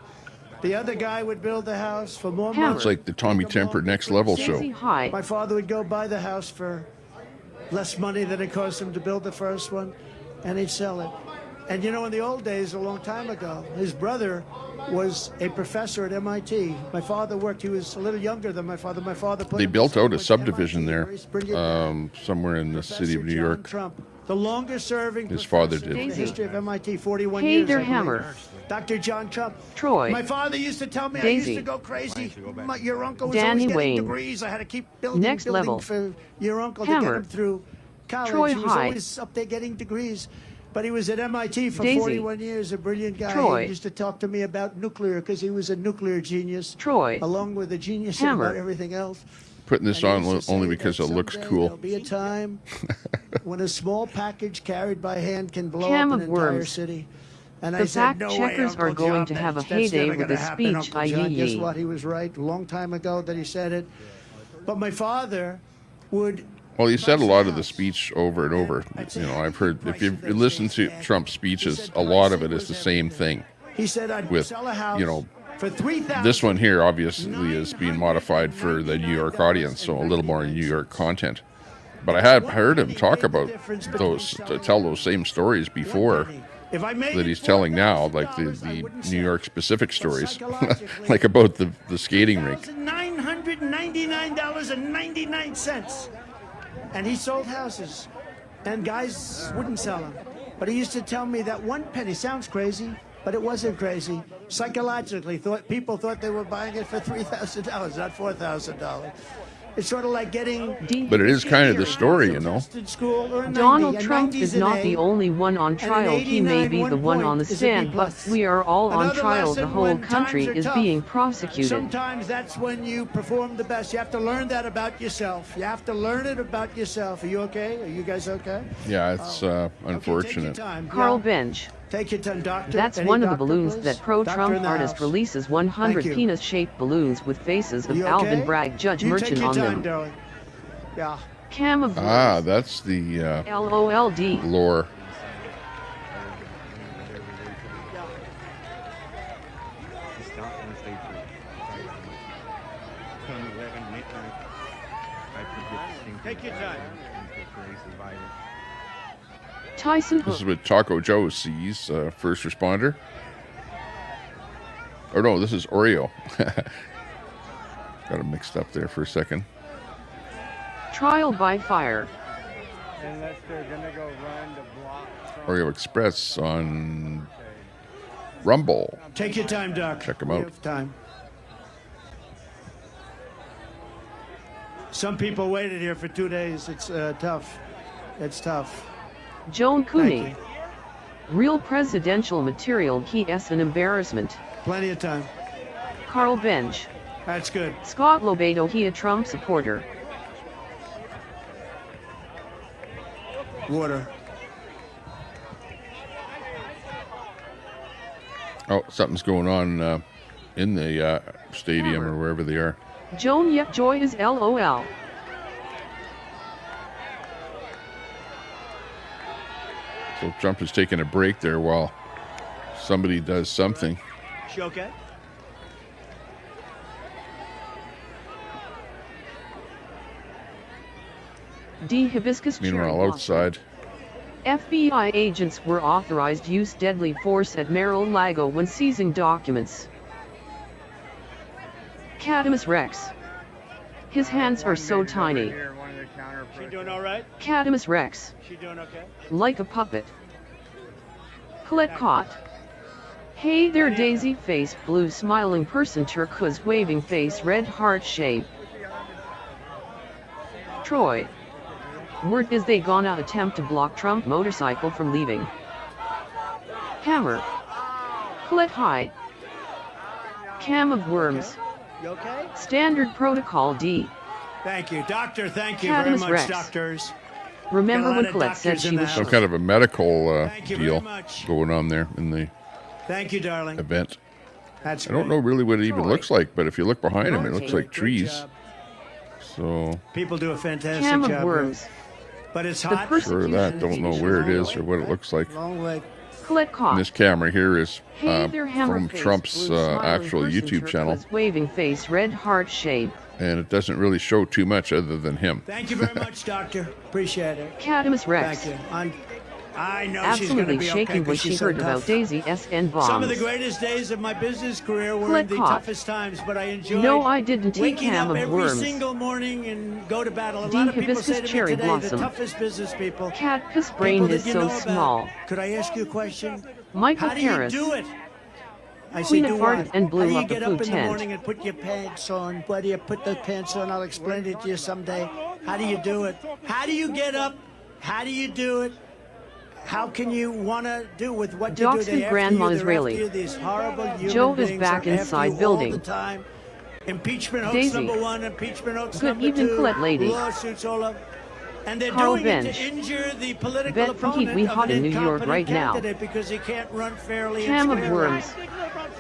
The other guy would build the house for more Hammer. money. It's like the Tommy Temper Next Level show. Daisy, hi. My father would go buy the house for less money than it cost him to build the first one, and he'd sell it. And you know, in the old days, a long time ago, his brother was a professor at MIT. My father worked, he was a little younger than my father. My father put They him built to out school a at subdivision MIT, there, where he's brilliant. somewhere in the city of Professor New John York. Trump, the longest serving His father professor did. in the history of MIT, 41 Hey years. there, I believe. Hammer. Dr. John Trump. Troy. My father used to tell me I Daisy. used to go crazy. Your uncle was Danny always getting Wayne. degrees. I had to keep building, Next building level. for your uncle to Hammer. get him through college. Troy, he was hi. always up there getting degrees. But he was at MIT for Daisy. 41 years, a brilliant guy. Troy. He used to talk to me about nuclear because he was a nuclear genius. Troy. Along with a genius Hammer. about everything else. Putting this And on he used to only say because that it looks someday cool. There'll be a time when a small package carried by hand can blow Cam up of an entire worms. city. And The I said, fact no way, checkers Uncle are going John, to have a that's heyday never with gonna his happen, speech, Uncle John. Guess i.e. what? He was right. A long time ago that he said it. But my father would. Well, he said a lot of the speech over and over. You know, I've heard, if you listen to Trump's speeches, a lot of it is the same thing. He said, I'd With, sell a house you know, for $3,000. this one here obviously is being modified for the New York audience, so a little more New York content. But I have heard him talk about those, to tell those same stories before If I made that it he's telling now, like the New York specific stories, like about the skating rink. $999.99. And he sold houses. And guys wouldn't sell them. But he used to tell me that one penny sounds crazy, but it wasn't crazy. Psychologically, people thought they were buying it for $3,000, not $4,000. It's sort of like getting. But it is kind of the story, you know. Donald Trump is not the only one on trial. He may be the one on the stand, but we are all on trial. The whole country is being prosecuted. Sometimes that's when you perform the best. You have to learn that about yourself. You have to learn it about yourself. Are you okay? Are you guys okay? Yeah, it's unfortunate. Carl Bench. Take your time, doctor. That's Any one of the doctor, balloons please? that pro-Trump Doctor in the artist house. releases 100 Thank you. penis-shaped balloons with faces of You okay? Alvin Bragg Judge You Merchant take your on time, them. darling. Yeah. Cam of Ah, that's the LOLD. lore. Take your time. Tyson This is what Taco Joe sees, first responder. Or no, this is Oreo. Got him mixed up there for a second. Trial by fire. Unless they're gonna go run to block. Oreo Express on Rumble. Take your time, Doc. Check 'em We out. have time. Some people waited here for 2 days. It's tough. It's tough. Joan Cooney. Thank Real presidential material. He is an embarrassment. Plenty of time. Carl Benj. That's good. Scott Lobato. He a Trump supporter. Water. Oh, something's going on in the stadium or wherever they are. Joan Yep Joy is LOL. So Trump is taking a break there while somebody does something. She okay? D. Hibiscus Cherry Meanwhile, Blossom. outside, FBI agents were authorized to use deadly force at Mar-a-Lago when seizing documents. Cadamus Rex. His hands are so tiny. She doing all right? Cadamus Rex. She doing okay? Like a puppet. Colette Cott. Hey there daisy face blue smiling person turquoise waving face red heart shape. Troy. Word is they gonna attempt to block Trump motorcycle from leaving. Hammer. Colette High. Cam of Worms. You okay? Standard Protocol D. Thank you, Doctor. Thank you Cadamus very much, Rex. doctors. Remember Got a lot when of Colette said doctors in she the was house. some kind of a medical Thank you very deal much. going on there in the Thank you, darling. event. That's I don't know really what it even looks like, but if you look behind him, it looks like Great trees. job. So People do a fantastic Cam of job. Worms. But it's The hot. sure of that, don't know where it is or what it looks like. Long way. Colette And Cott. this camera here is Hey there, hammer from face, Trump's blue smiling actual person, YouTube channel, turquoise waving face red heart shape. and it doesn't really show too much other than him. Thank you very much, Doctor. Appreciate it. Cadamus Rex. Thank you. I know she's Absolutely going to be shaking okay when because she she's so heard about tough. Daisy SN bombs. Some of the greatest days of my business career were Colette in the Cott. toughest times, but I enjoyed No, I didn't take waking Cam up of every Worms. single morning and go to battle. A D. lot of people Hibiscus say to me Cherry today, Blossom. the toughest business people. Cat's brain people is that you so know about. small. Could I ask you a question? Michael How do Paris. you do it? I Queen say, of do Heart what? and blew How do you up the get food up in the tent. morning and put your pants on? Where do you put the pants on? I'll explain it to you someday. How do you do it? How do you get up? How do you do it? How can you want to do with what you do? Doxed They after Grandma you, they're Israeli. after you, these horrible human Joe is beings back are after inside you all building. the time. Impeachment hoax Daisy. number one, impeachment hoax Good number evening, two, Colette lady. lawsuits all up. And they're Carl doing it Bench. to injure the political Bet from heat opponent we of hot an in New York incompetent right now. candidate because he can't run fairly Cam and of squarely. Worms.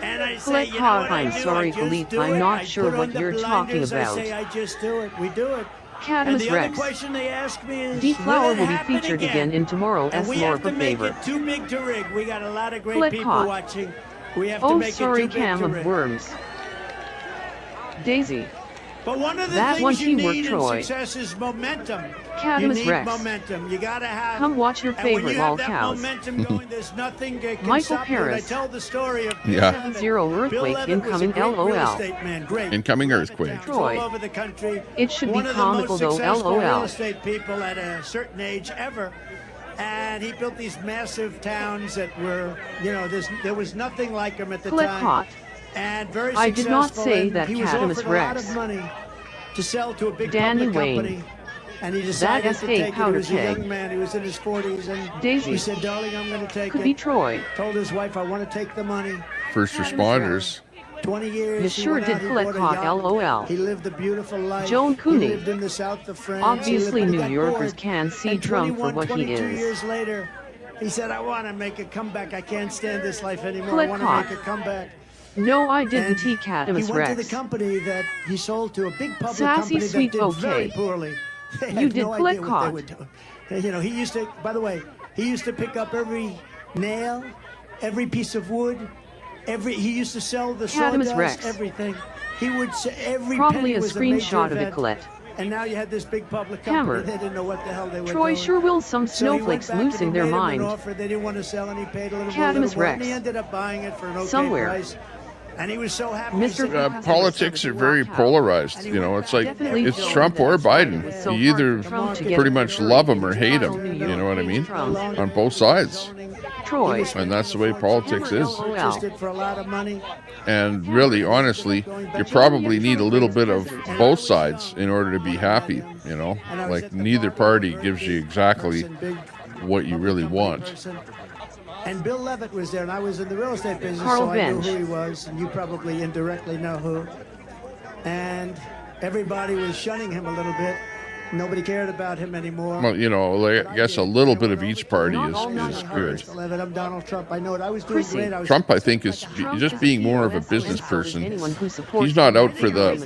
And I say, Colette you know Cott, what I I'm do? sorry, I just Philippe, do I'm it. not I sure put what on the you're talking blinders. about. I say, I just do it. We do it. And Cadamus the Rex. other question they ask me is, Deflower will it will be happen featured again in tomorrow And as we more have for to make favor. it too big to rig. We got a lot of great Colette people Cott. watching. We have to Oh, make sorry, it too big Cam to of rig. Worms. Daisy. But one of the That one things you teamwork, need in Troy. success is momentum. Cadamus You need Rex. momentum. You gotta have. Come watch your and when favorite you have Lol that cows. momentum going, there's nothing can Michael stop you. And I Paris. tell the story of Yeah. Bill Levitt. 0 earthquake Bill Levitt incoming, was a great real LOL. estate man. Great. Incoming earthquake. Troy. All over the country. It should be One of the comical most though, successful real LOL. estate people at a certain age ever. And he built these massive towns that were, you know, there was nothing like them at the Colette time. Cott. And very I successful. did not say and that he was Cadamus offered a lot Rex. of money to sell to a big Danny public Wayne. company. And he decided to SK take it. He powder was a keg. young man. He was in his 40s. And Daisy. he said, darling, I'm going to take Could it. be Troy. Told his wife, I want to take the money. First responders. 20 years. You he sure went did out, he Colette bought a Cott, yacht. LOL. He lived a beautiful life. Joan Cooney. He lived in the south of France. Obviously, he lived, New he got Yorkers bored. can see And Trump for 21, what he 22 is. years later, he said, I want to make a comeback. I can't stand this life anymore. Colette I want Cott. to make a comeback. No, I didn't. And T. Cadamus he went to Rex. the company that he sold to a big public Sassy, company sweet, that did very okay. poorly. They You had did no Colette idea what Cott. they were doing. You know, he used to, by the way, he used to pick up every nail, every piece of wood, he used to sell the Cadamus sawdust, Rex. everything. He would say every Probably penny a was a major screenshot of it, event. Colette. And now you had this big public Hammer. company. They didn't know what the hell they were Troy doing. sure will some So he went snowflakes back and losing he their made him mind. An offer. They didn't want to sell, and he paid a little Cadamus more. And Rex. he ended up buying it for an okay Somewhere. price. And he was so happy. Mr. Politics are very polarized. You know, it's like Definitely it's don't Trump or Biden. It's so You hard either for Trump to get pretty much through. love him or hate him. You know what I mean? On both sides. Troy. And that's the way politics is. Purchased it for a lot of money. And really, honestly, you probably need a little bit of both sides in order to be happy. You know, like neither party gives you exactly what you really want. And Bill Levitt was there, and I was in the real estate business, Carl so I knew Bench. who he was, and you probably indirectly know who. And everybody was shunning him a little bit. Nobody cared about him anymore. Well, you know, like, I guess a little bit of each party is good. Mr. Levitt, I'm Donald Trump. I know it. I was doing great. I was Trump, I think, is just being more of a business person. He's not out for the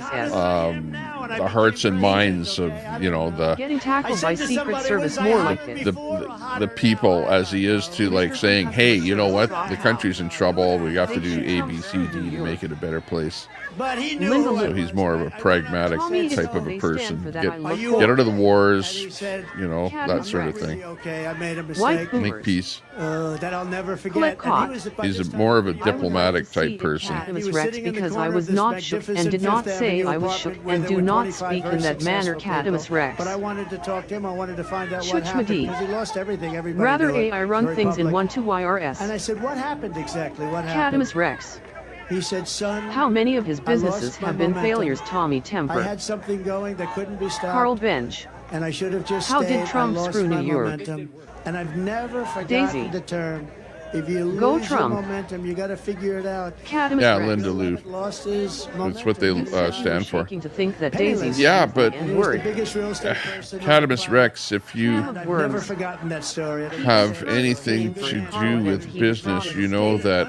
hearts and minds of, you know, Getting tackled by Secret Service more like it. the people as he is to like saying, hey, you know what, the country's in trouble. We have to do A, B, C, D to make it a better place. But he knew So he's more of a pragmatic type of a person. Get Get out of the wars, you know, that sort of thing. okay, I made a mistake. Make peace. That I'll never forget. And he was by He's this time- more of a diplomatic type person. Cadamus Rex, because I was not shook and did not say I was shook, and do not speak in that manner, Cadamus Rex. But I wanted to talk to him. I wanted to find out what Shuch happened Madi. because he lost everything. Everybody Rather knew it. I run Very things in public. 1-2 YRS. And I said, what happened exactly? What happened? Cadamus Rex. He said, son, How many of his I businesses lost my have been momentum. failures, Tommy I Temper? had something going that couldn't be stopped. Carl Bench. And I should have just How stayed. did Trump I lost screw my New York? momentum. And I've never forgotten Daisy. the term. If you lose Go your Trump. momentum, you got to figure it out. Cadamus Yeah, Rex. Linda Lou. Lost his momentum. That's what they stand for. Shaking to think that Daisy's Yeah, but He was the word. biggest real estate person. Cadamus Rex, if you And I've never forgotten that story. have anything to do with business, you know that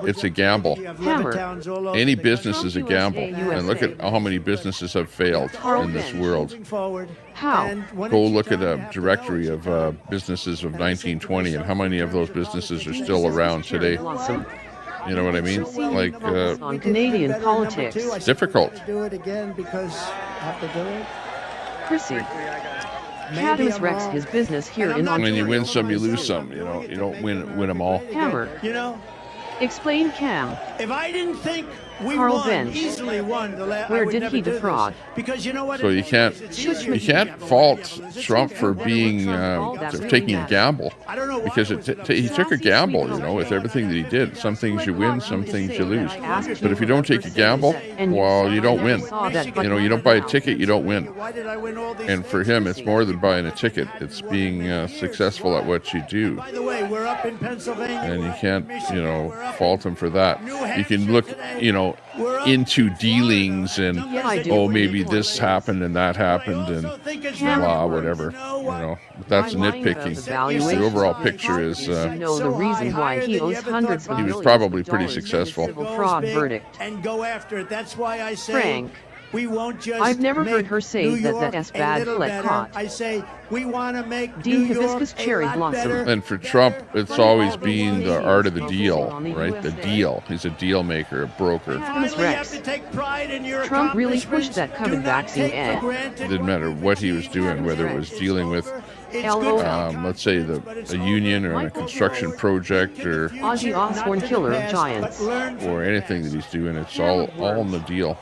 it's a gamble. Hammer. Any business is a gamble. And look at how many businesses have failed in this world. How? Go look at a directory of businesses of 1920 and how many of those businesses are still around today. Blossom. You know what I mean? Like, On Canadian politics. it's difficult. Do it again because I have to do it. Chrissy. Cadamus Rex, his business here in When you Ontario. win some, you lose some. You know, you don't win them all. Hammer. You know, Explain Cam. if I didn't think we Carl won, Bench. easily won the last, Where did he defraud? Because you know what? So it you can't is? It's easier. you can't fault Trump for being taking a gamble because he took a gamble. You know, with everything that he did. Some things you win, some things you lose. But if you don't take a gamble, well, you don't win. You know, you don't buy a ticket, you don't win. Why did I win all these And for him, it's more than buying a ticket. It's being successful at what you do. By the way, we're up in Pennsylvania. And you we're up can't, in Michigan, you know, we're up fault him for that. You can look, you know, into dealings and, oh, maybe this happened and that happened and blah, whatever. You know, but that's nitpicking. The overall picture is know the reason why he owes hundreds of he was millions probably of pretty dollars in successful. civil fraud verdict. and go after it. That's why I say Frank. we won't just I've never make heard her say New that York that's a bad little let better. caught. I say we want to make Dean New York Hibiscus a Cherry lot Blossom. better. And for Trump, it's always been the art of the deal, right? The deal. He's a deal maker, a broker. Cadamus Finally, you have Rex. to take pride in your Trump really accomplishments. pushed that Do COVID not vaccine take for ad. granted It didn't matter what he was doing, whether it was dealing with, It's good let's say, a union or a construction project or Ozzy Osbourne, killer of giants. or anything that he's doing. It's all in the deal.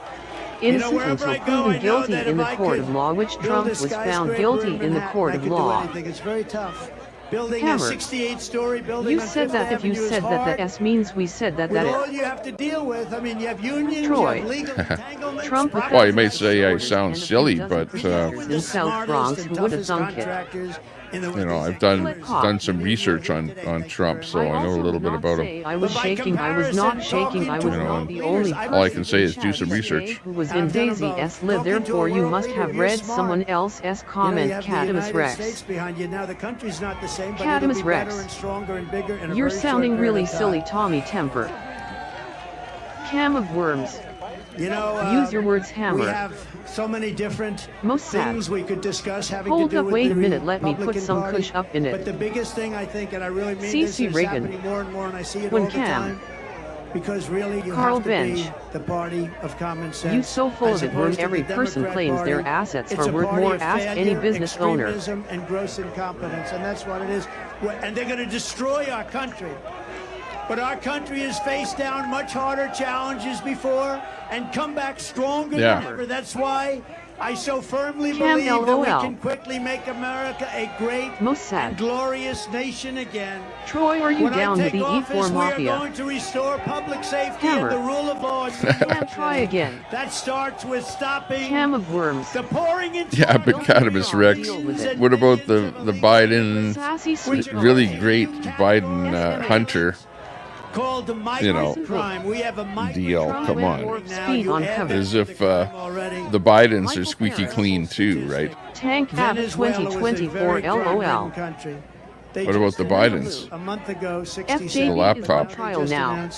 Innocent until proven guilty in the court of law, which Trump was found guilty in the court of law. It's very tough. Building Hammer. a 68-story building. You on said Fifth that if you Avenue is said that hard. the S means we said that With all that you have to deal with, I mean, you have unions, Troy. you have legal entanglements. Trump with Well, you may say I sound silly, but in South Bronx who would have thunk it. you know, I've done some research on Trump, so I know a little bit about him. I was shaking, I was not shaking, I was not the only All I can say is do some research. who was in Daisy S. live, therefore you must have read someone else's comment, Cadamus Rex. Behind you. Now the country's not the same, but Cadamus it'll be Rex. better and stronger and bigger in a You're very sounding short really period of silly, time. Tommy Temper. Cam of worms. You know, Use your words, we Hammer. have so many different Most sad. things we could discuss having Hold to do up, with wait the a minute, let me put Republican some Party. kush up in it. But the biggest thing I think, and I really mean C.C. this, is Reagan. happening more and more, and I see it When all the Cam. time. because really you Carl have to Bench. be the party of common sense. You so full as of it when opposed to every the person Democrat claims their Party. assets It's are a worth party more. of Ask any failure, business owner. extremism, and gross incompetence, and that's what it is. And they're going to destroy our country. But our country has faced down much harder challenges before and come back stronger than ever. That's why I so firmly believe that we can quickly make America a great and glorious nation again. Troy, are you when down I with take the office, E4 we Mafia? are going to restore public safety Hammer. and the rule of law. Try again. That starts with stopping Cam of worms. the pouring into Yeah, but Cannabis Rex. What about the Biden, really great Biden Hunter? Called the You know, crime. We have a deal. Come on. Speed on cover. As if the Bidens are squeaky clean too, right? Tank app 2024 LOL. What about the Bidens? A month ago, The laptop. Trial now.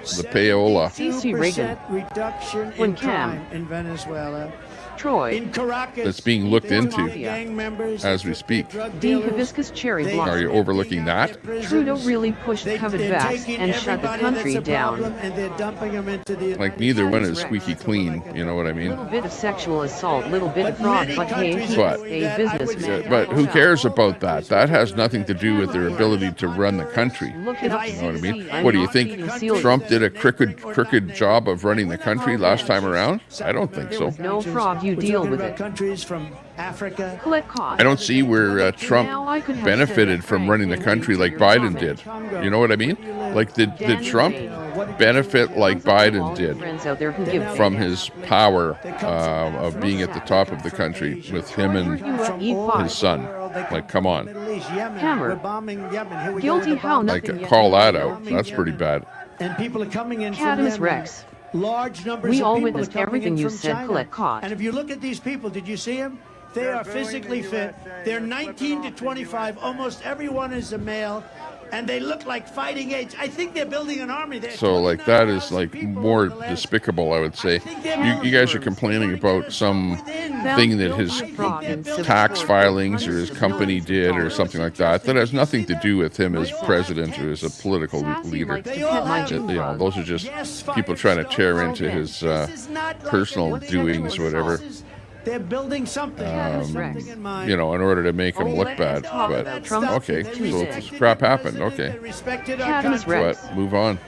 The payola. CC Reagan. Reduction When in crime in Venezuela. Troy. In Caracas, That's being looked into gang members, as we speak. D. Hibiscus Cherry Blossom. Are you overlooking that? Trudeau really pushed COVID backs and shut the country down. and they're dumping them into the Like neither one is squeaky clean, you know what I mean? Little bit of sexual assault, little bit of fraud, but hey, he's But- a businessman. But who cares about that? That has nothing to do with their ability to run the country. Look it up. You know what I mean? What do you think? Trump did a crooked job of running the country last time around? I don't think so. No fraud, you deal with it. Countries from Africa. I don't see where Trump benefited from running the country like Biden did. You know what I mean? Like, did Trump benefit like Biden did from his power of being at the top of the country with him and his son? Like, come on. Hammer. Guilty how nothing. Like, call that out. That's pretty bad. And people are coming in Cadamus from Rex. Large numbers We of all people witnessed are coming everything in you from said, China. Colette caught. And if you look at these people, did you see them? They are physically fit. They're 19 to 25. Almost everyone is a male. And they look like fighting age. I think they're building an army there. So, like, that is, like, more despicable, I would say. You guys are complaining about some thing that his tax filings or his company did or something like that. That has nothing to do with him as president or as a political leader. You know, those are just people trying to tear into his personal doings or whatever. They're building something. You know, in order to make him look bad. But, okay, so crap happened. Okay. But move on.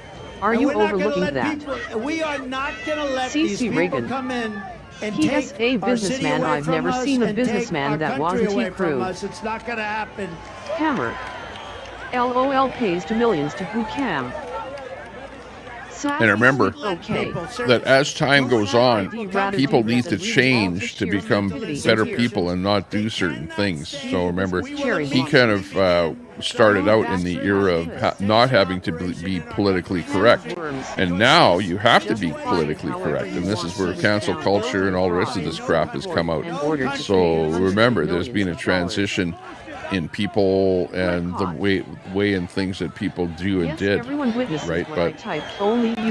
Are you overlooking that? We are not going to let these CC people Reagan. come in and He take is a our city businessman. away I've from never us seen a and take businessman our that country wasn't away he from proved. us. It's not going to happen. Hammer. LOL pays to millions to who Cam. And remember that as time goes on, people need to change to become better people and not do certain things. So remember, he kind of started out in the era of not having to be politically correct. And now you have to be politically correct. And this is where cancel culture and all the rest of this crap has come out. So remember, there's been a transition in people and the way and things that people do and did, right? But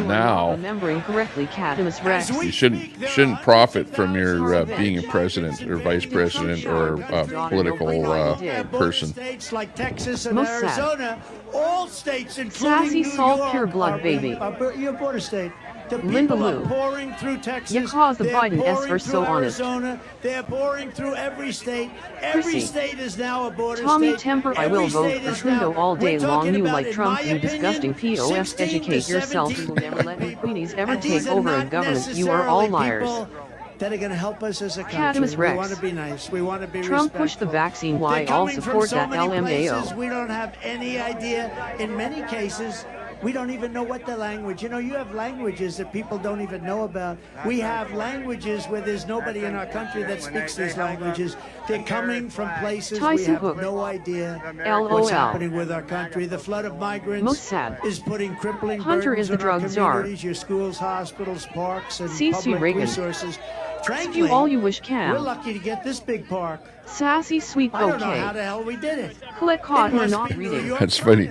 now you shouldn't profit from your being a president or vice president or a political person. States like Texas and Arizona, all states, including Sassy New salt York, pure blood baby. Your border state. The Linda people are Lou. pouring through Texas. You cause the They're Biden S pouring for through so honest. Arizona. They're pouring through every state. Every Chrissy. state is now a border Tommy state. Temper, I Every will vote state for is Trudeau now- all day we're long. talking You about, like in Trump, my you opinion, disgusting POS. 16 to Educate yourself. You 17 will never let the Queenies ever And these take are over a not government. You are all necessarily liars. people that are going to help us as a country. Cadamus We Rex. want to be nice. We want to be Trump pushed the vaccine. Why They're all coming from support so that many places, LMAO? we don't have any idea. In many cases, we don't even know what the language. You know, you have languages that people don't even know about. We have languages where there's nobody in our country that speaks these languages. They're coming from places we Tyson have Hook. no idea LOL. what's happening with our country. The flood of migrants Most sad. is putting crippling Hunter burdens is the on our drug czar. communities, your schools, hospitals, parks, and CC public Reagan. resources. Frankly, You all you wish we're Cam. lucky to get this big park. Sassy sweet I don't know how bouquet. the hell we did it. Colette caught It her must not be New reading. York. That's funny.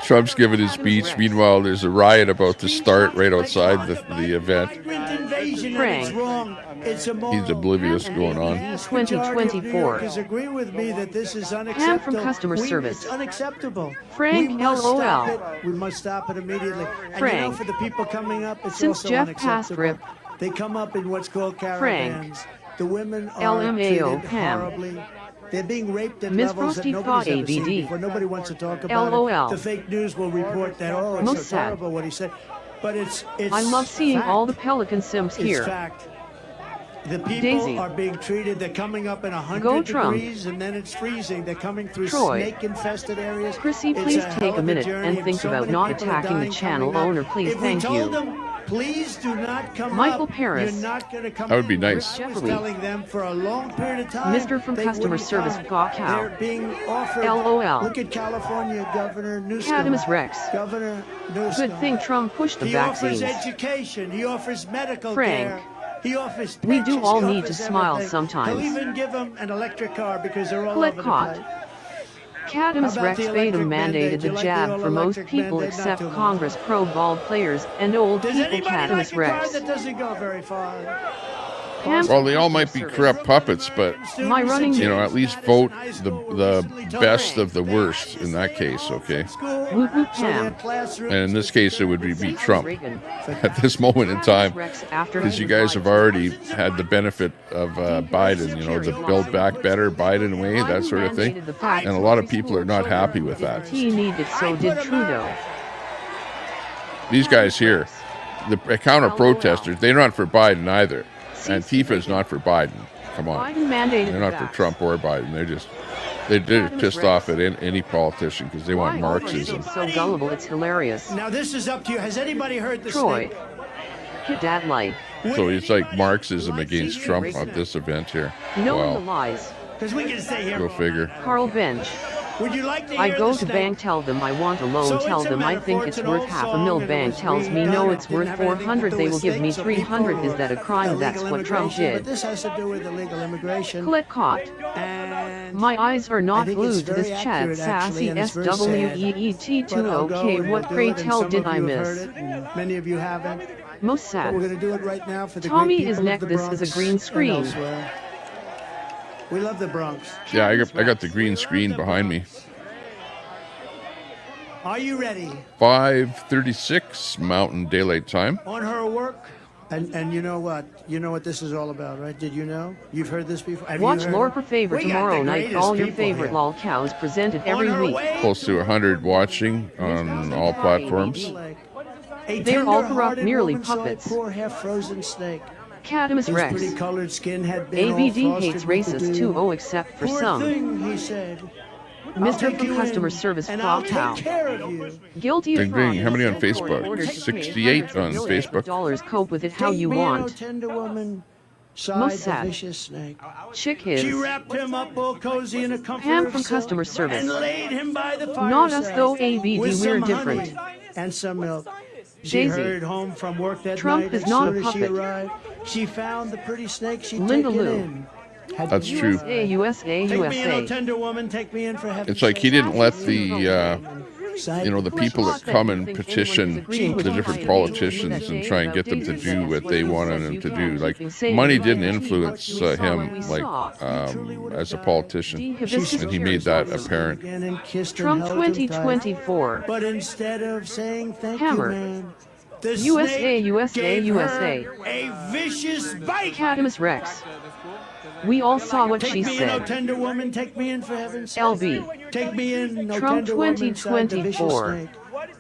Trump's giving his speech. Meanwhile, there's a riot about to start right outside the event. Asian Frank. and it's wrong. It's immoral. He's oblivious going on. Vast majority of New 2024. Yorkers agree with me that this is Ham unacceptable. from customer service. It's unacceptable. Frank, we must stop LOL. it. We must stop it immediately. And you know, Frank. for the people coming up, it's Since also Jeff unacceptable. passed rip. They come up in what's called Frank. caravans. The women are LMAO treated Pam. horribly. They're being raped at Ms. levels that Frosty nobody's ever Thought seen ABD. before. Nobody wants to talk about LOL. it. The fake news will report that, oh, it's Most so sad. terrible what he said. But it's I love seeing fact. all the Pelican Sims It's here. fact. The people Daisy. are being treated. They're coming up in Go 100 Trump. degrees, and then it's freezing. They're coming through Troy. snake-infested areas. Chrissy, It's please a hell take of a minute journey, and think so about many not people are attacking the dying channel coming up. owner, please. If Thank we told you. them, please do not come Michael up, Paris. you're not going to come That would be in. nice. I was Jeffrey. telling them for a long period of time. Mr. from they customer wouldn't service come. got out. They're being offered. LOL. Look at California Governor Newsom. Cadamus Rex. Governor Newsom. Good thing Trump pushed the He vaccines. offers education. He offers medical Frank. care. He offers We do pensions, all he need offers to smile everything. sometimes. He'll even give them an electric car because they're all Click over caught. the place. Cadamus How about Rex the Fadum electric mandated mandate? the You like jab the for most all-electric people mandate? Not except too much. Congress pro-bald players and old Does people. anybody Cadamus like a car Rex. that doesn't go very far? Ham Well, from they all might be customer corrupt puppets, but My running you know, at least vote the best of the worst in that case, okay? Woot woot Ham. And in this case, it would be Trump Reagan. at this moment in time, Rex after because you guys have already had the benefit of Biden, you know, the Build Back Better Biden way, that sort of thing. And a lot of people are not happy with that. He needed, so did Trudeau. These guys here, the counter protesters, they're not for Biden either. Antifa is not for Biden. Come on. Biden mandated They're not the for vax. Trump or Biden. They're pissed off at any politician because they want Why are you Marxism. so gullible? It's hilarious. Now this is up to you. Has anybody heard the Troy. snake? Hit that like. So it's like Marxism against Trump at this event here. Knowing the Wow. lies. Because we can stay here. Go figure. Carl Bench. Would you like to I hear go the to snake? bank, tell them I want a loan, So tell it's a them I metaphor, think it's it's an worth old half a song, mil. and it Bank was tells me redone. no, It it's didn't worth have anything to 400. do They with will give me snakes or 300. people Is that a or crime? That's illegal what Trump immigration, did. But this has to do with illegal immigration. Click caught. And My eyes are I not think glued it's to this very chat. accurate, actually, Sassy and it's very sad. SWEET20K. But I'll go and What we'll do pray it, and tell some did of I you have heard miss? it, and many of you haven't. Most But we're sad. going to do it right now for the Tommy great is people neck. of the This is a Bronx green and screen. elsewhere. We love the Bronx. Yeah, I got the green screen behind me. Are you ready? 5:36 Mountain Daylight Time. On her work? And you know what? You know what this is all about, right? Did you know? You've heard this before? Have you Watch heard Lore it? per favor We got tomorrow the night. greatest All your people favorite here. lol cows presented every On her week. way Close to 100 watching on all platforms. A They're all corrupt, tender-hearted merely woman saw a puppets. poor half-frozen snake. Cadamus His Rex. pretty colored skin had been all ABD frosted hates with the racists dew. too. Oh, except for Poor some. thing, he said. I'll Mr. take from you customer in, service and I'll Plow. take care of you. Guilty of Ding ding. fraud. How many on Ordered Facebook? to pay 68 on Facebook. $100 cope with it how Take you me in, oh, want. tender woman, sighed Most the sad. vicious snake. Chick his. She wrapped him up all cozy in a comforter Ham of from silk customer service. and laid him by the fireside. Not us though, ABD, with we're some different. honey and some milk. She Daisy. hurried home from work that Trump night. is As not soon a as she puppet. arrived, she found the pretty snake she'd Linda taken Lou. in. Had That's the true. USA, USA, Take me in, oh USA. tender woman, take me in for heaven's It's like he sake. didn't let the the people that come and petition the different politicians and try and get them to do what they wanted them to do. Like money didn't influence him like as a politician, and he made that apparent. And kissed and Trump held him tight. 2024. But instead of saying thank Hammer. you, man, the USA, snake USA, gave USA. her a vicious bite. Cadamus Rex. We all saw what Take she me in, oh said. tender woman, take me in for heaven's sake. LB. Take me in, oh Trump tender woman, sighed the vicious 2024. snake.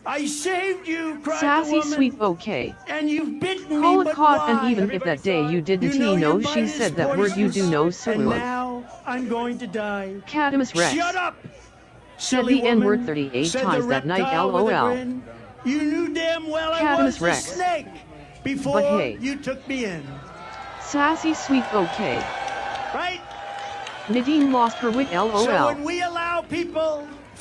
I saved you, cried the Sassy woman, sweet okay. and you've bitten Call me, it but caught, why? and even if that day you didn't You know know, your she bite is said that word you do poisonous, know and so now I'm going to die. Cadamus Rex. Shut up! Said silly the N-word woman, 38 said times the that night, reptile with a LOL. grin. You knew damn well I Cadamus was Rex. a snake before But hey. you took me in. Sassy sweet okay. Right? Nadine lost her wig, So LOL. when we allow people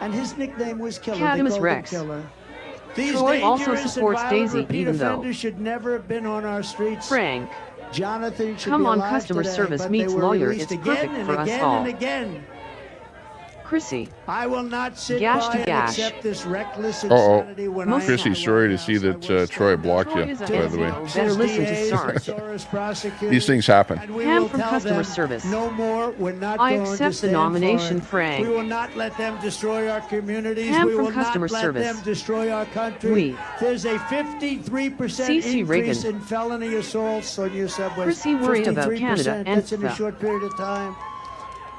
and his nickname was Killer. Cadmus They called Rex. him Killer. These Troy also dangerous supports and violent Daisy, repeat even though offenders should never have been on our streets. Frank, Jonathan should come be on, alive customer today, service but meets they were lawyer. released It's again perfect and for us again all. and again. Chrissy. I will not sit Gash by to and gash. accept this reckless insanity when I am Chrissy, sorry to see that Troy blocked you, by the way. Better listen to Sarge. These things happen. Ham from customer service. No more. We're not I going to accept the stand nomination, for it. Frank. We will not let them destroy our communities. Ham we from will customer not let service. them destroy our country. We. There's a 53% CC increase Reagan. in felony assaults on your subways. Chrissy worried about Canada and That's in a short period of time.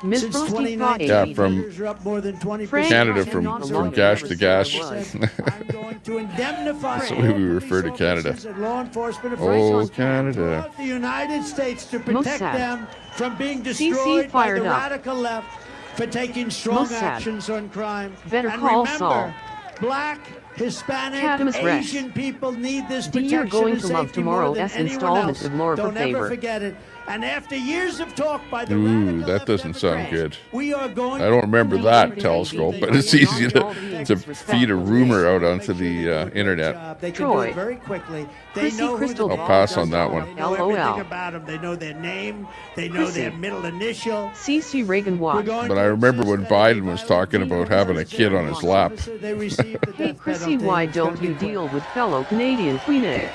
Ms. Since Frosty 2019, Yeah, from leaders are up more than 20%. Canada, from gash to gash. I'm going to indemnify That's the way we refer to Canada. and law enforcement Oh, Canada. the United States to protect Mossad. them from being CC destroyed by fired the up. radical left for taking strong Mossad. actions on crime. Better and call remember, Saul. Black, Hispanic, Cadamus Rex. Asian people need this D, protection you're going and to love safety more tomorrow than S anyone installment else. of More for Don't ever Favor. forget it. And after years of talk by the Ooh, radical that left doesn't sound Democrats, good. we are going I don't remember that, Telescope, but it's easy to feed a rumor out onto the internet. They can do Troy. it very quickly. They Chrissy know who Crystal the I'll pass on that are. one. They know everything LOL. about them. They know their name. They know Chrissy. their middle initial. CC Reagan watch. But I remember when Biden was talking about having a kid on his lap. They received the Hey death Chrissy, penalty. why It's gonna don't be you quick. deal with fellow Canadian Queen A?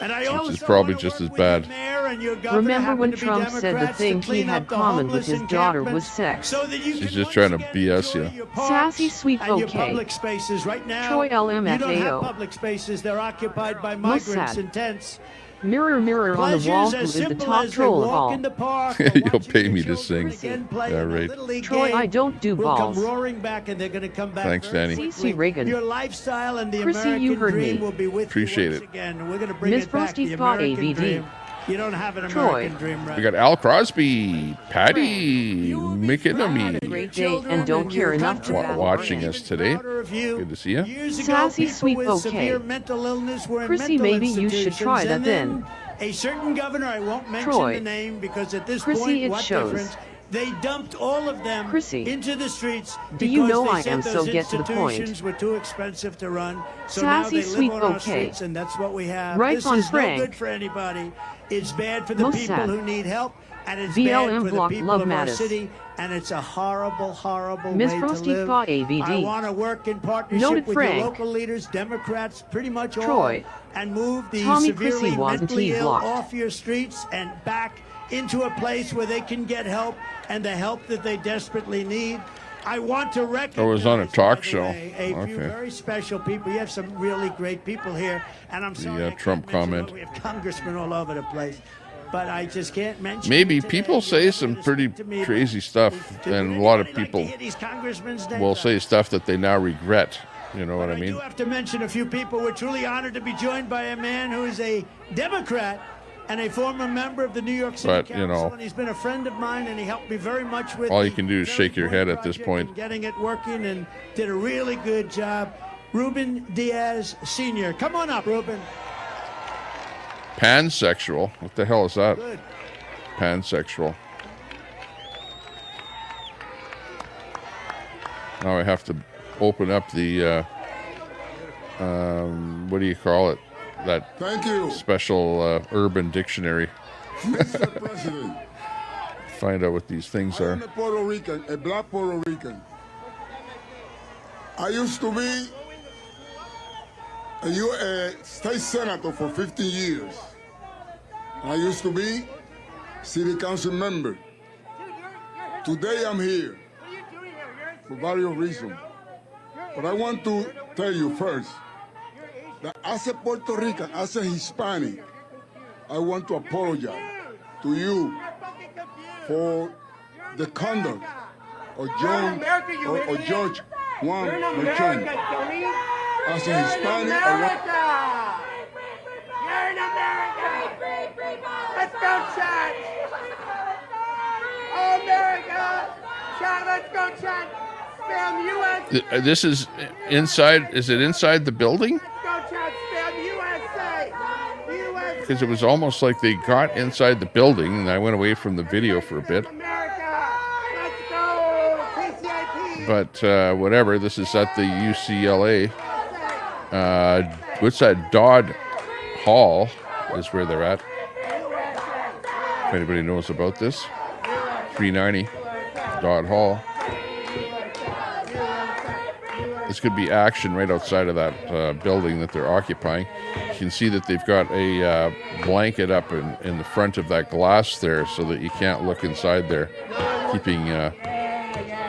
And I Which also is probably wanna just work as with bad. your mayor and your governor Remember happen when to be Trump said the Democrats thing to he clean had up the common with homeless his daughter was encampments sex? so that you She's can just once trying to again BS enjoy you. your parks Sassy sweet and your okay. public spaces. Right now, Troy you don't have LMFAO. public spaces. They're occupied by migrants sad. in tents. Mirror, mirror on the Pleasures wall, as who is the simple top as they troll of walk all? in the park or You'll watching pay the me to children sing. again play Yeah, in a right. Little League Troy, game I don't do will come balls. roaring back, and they're going to come back. Thanks, very Danny. quickly. CC Reagan. Your lifestyle and the Chrissy, American you heard dream me. will be with Appreciate you once it. again. We're going to bring Miss it back. Frosty The thought American AVD. dream. You don't have an Troy. American dream, right? We got Al Crosby, Patty, McInerney Great day and don't care enough to battle watching Orange. us today. Good to see you. Years ago, Sassy people sweet with okay. severe mental illness were in Chrissy, mental maybe you should try institutions, that and then. A certain governor, I won't mention Troy. the name because at this Chrissy, point, it what shows. difference? They dumped all of them Chrissy, into the streets do you because know they I said am those so get to the point? institutions were too expensive to run. So Sassy, now they sweet live on our okay. streets, and that's what we have. Right this on is Frank. no good for anybody. It's bad for the Most people sad. who need help, and it's BLM bad for the block people love of our Mattis. city. And it's a horrible, horrible Miss way Frosty to live. thought AVD. I want to work in partnership Noted with Frank. your local leaders, Democrats, pretty much Troy. all, and move the Tommy severely Chrissy wasn't mentally he ill blocked? off your streets and back into a place where they can get help and the help that they desperately need. I want to recognize, I was on a talk by the show. way, a few Okay. very special people. You have some really great people here, and I'm sorry I can't Trump mention comment. them. We have congressmen all over the place, but I just can't mention. Maybe them today. people say some pretty crazy stuff, and a lot of people will say stuff that they now regret. You know what I I mean? do have to mention a few people. We're truly honored to be joined by a man who is a Democrat and a former member of the New York City But, Council. you know, and he's been a friend of mine, and he helped me very much with all you the can do is Very shake your Point head at this project point. and getting it working, and did a really good job. Ruben Diaz Sr. Come on up, Ruben. Pansexual. What the hell is that? Good. Pansexual. Now I have to open up the, what do you call it? That Thank you. special urban dictionary. Mr. President, Find out what these things I are. am a Puerto Rican, a black Puerto Rican. I used to be a state senator for 15 years. I used to be city council member. Today I'm here for various reasons. But I want to tell you first that as a Puerto Rican, as a Hispanic, I want to apologize to you for the conduct of George Juan Merchant. As a Hispanic, You're in America! Let's go, Chad! Oh, America! Chad, let's go, Chad! Spam USA! This is inside. Is it inside the building? Let's go, Chad! Spam USA! USA! Because it was almost like they got inside the building, and I went away from the video for a bit. America! Let's go! PCIP! But whatever. This is at the UCLA. What's that? Dodd Hall is where they're at. If anybody knows about this, 390 Dodd Hall. this could be action right outside of that building that they're occupying. You can see that they've got a blanket up in the front of that glass there so that you can't look inside there, keeping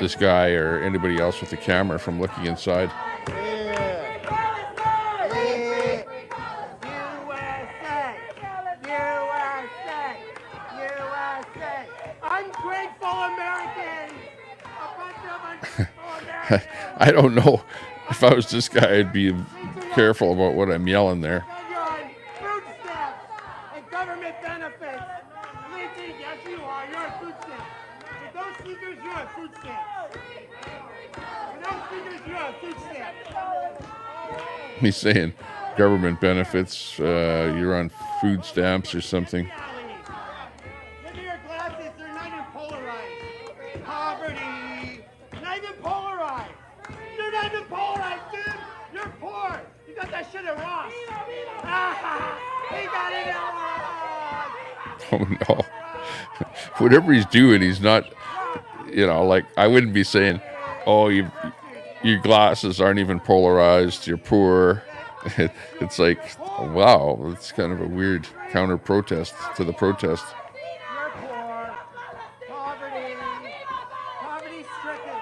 this guy or anybody else with the camera from looking inside. I don't know. If I was this guy, I'd be careful about what I'm yelling there. Food stamps and government benefits. Yes, you are. You're a food stamp. With those speakers, you're a food stamp. With those speakers, you're a food stamp. He's saying government benefits, you're on food stamps or something. Look at your glasses. They're not even polarized. Poverty. Not even polarized. You're not even polarized, dude. You're poor. You got that shit at Ross. He got it at Ross. Oh no. Whatever he's doing, he's not, like, I wouldn't be saying, oh, your glasses aren't even polarized, you're poor. It's like, wow, it's kind of a weird counter protest to the protest. You're poor. Poverty. Poverty stricken.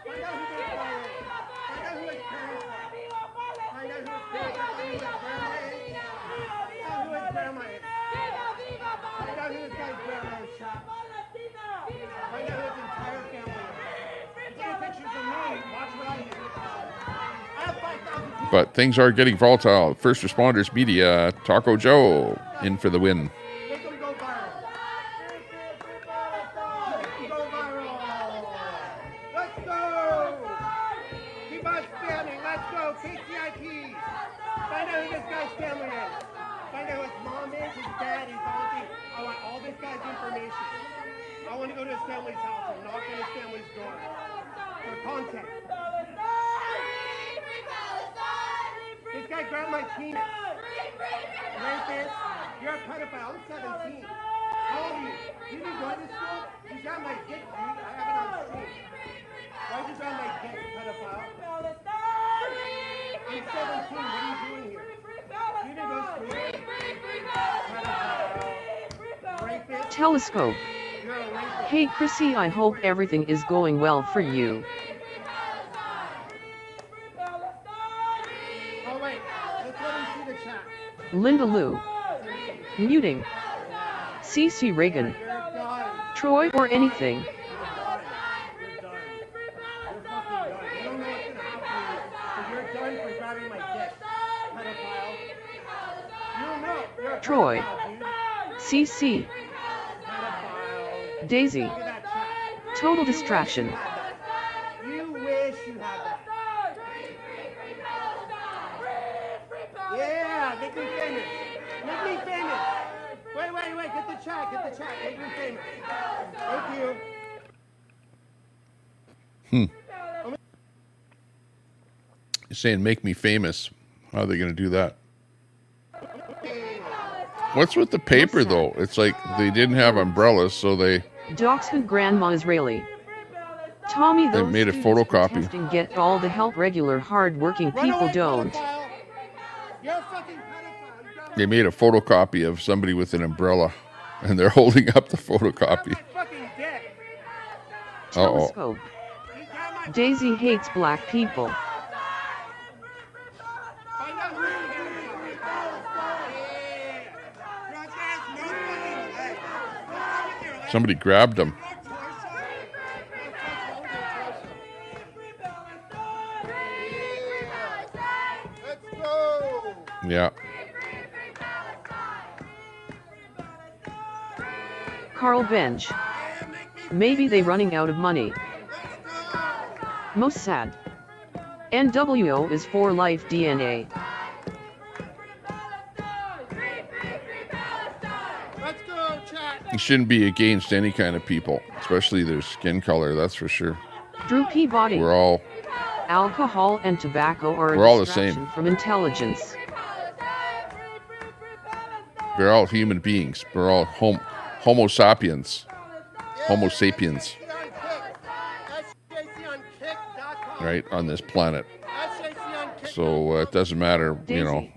Find out who this guy is. Find out who his parents are. Find out who his parents are. Find out who his grandma is. Find out who his guy's grandma is. Find out who his entire family is. You take pictures of me. Watch what I do. I have 5,000 people. But things are getting volatile. First Responders Media, Taco Joe, in for the win. Make them go viral. Make them go viral. Let's go. Keep on spamming. Let's go. KCIP. Find out who this guy's family is. Find out who his mom is, his dad, his auntie. I want all this guy's information. I want to go to his family's house and knock on his family's door for content. This guy grabbed my penis. Rapist. You're a pedophile. I'm 17. How old are you? You didn't go to school? You grabbed my dick, dude. I have it on stream. Why'd you grab my dick, pedophile? I'm 17. What are you doing here? You didn't go to school? Pedophile. Rapist. Telescope. You're a rapist. Hey Chrissy, I hope everything is going well for you. Oh wait, let's let him see the chat. Linda Lou. Muting. CC Reagan. You're done. Troy or anything. You're done. You're fucking done. You don't know what's gonna happen to you, but you're done for grabbing my dick, pedophile. You don't know. You're a Troy. pedophile, dude. CC. Pedophile. Daisy. Look at that chat. Total distraction. You wish you had that. Yeah, make me famous. Make me famous. Wait. Get the chat. Make me famous. Thank you. You're saying make me famous. How are they going to do that? What's with the paper, though? It's like they didn't have umbrellas, so they Docs who Grandma Israeli. Tommy, those made a students photocopy. protesting get all the help regular hard-working people don't. You're a fucking pedophile. They made a photocopy of somebody with an umbrella, and they're holding up the photocopy. Fucking dick. Uh-oh. Telescope. Daisy hates black people. Find out who Somebody grabbed him. Let's go. Yeah. Carl Bench. Maybe they running out of money. Most sad. NWO is for life DNA. Let's go, chat. You shouldn't be against any kind of people, especially their skin color, that's for sure. Drew Peabody. We're all Alcohol and tobacco are We're all a the same. distraction from intelligence. we're all human beings. We're all Homo sapiens. Homo sapiens. right, on this planet. So it doesn't matter, you know.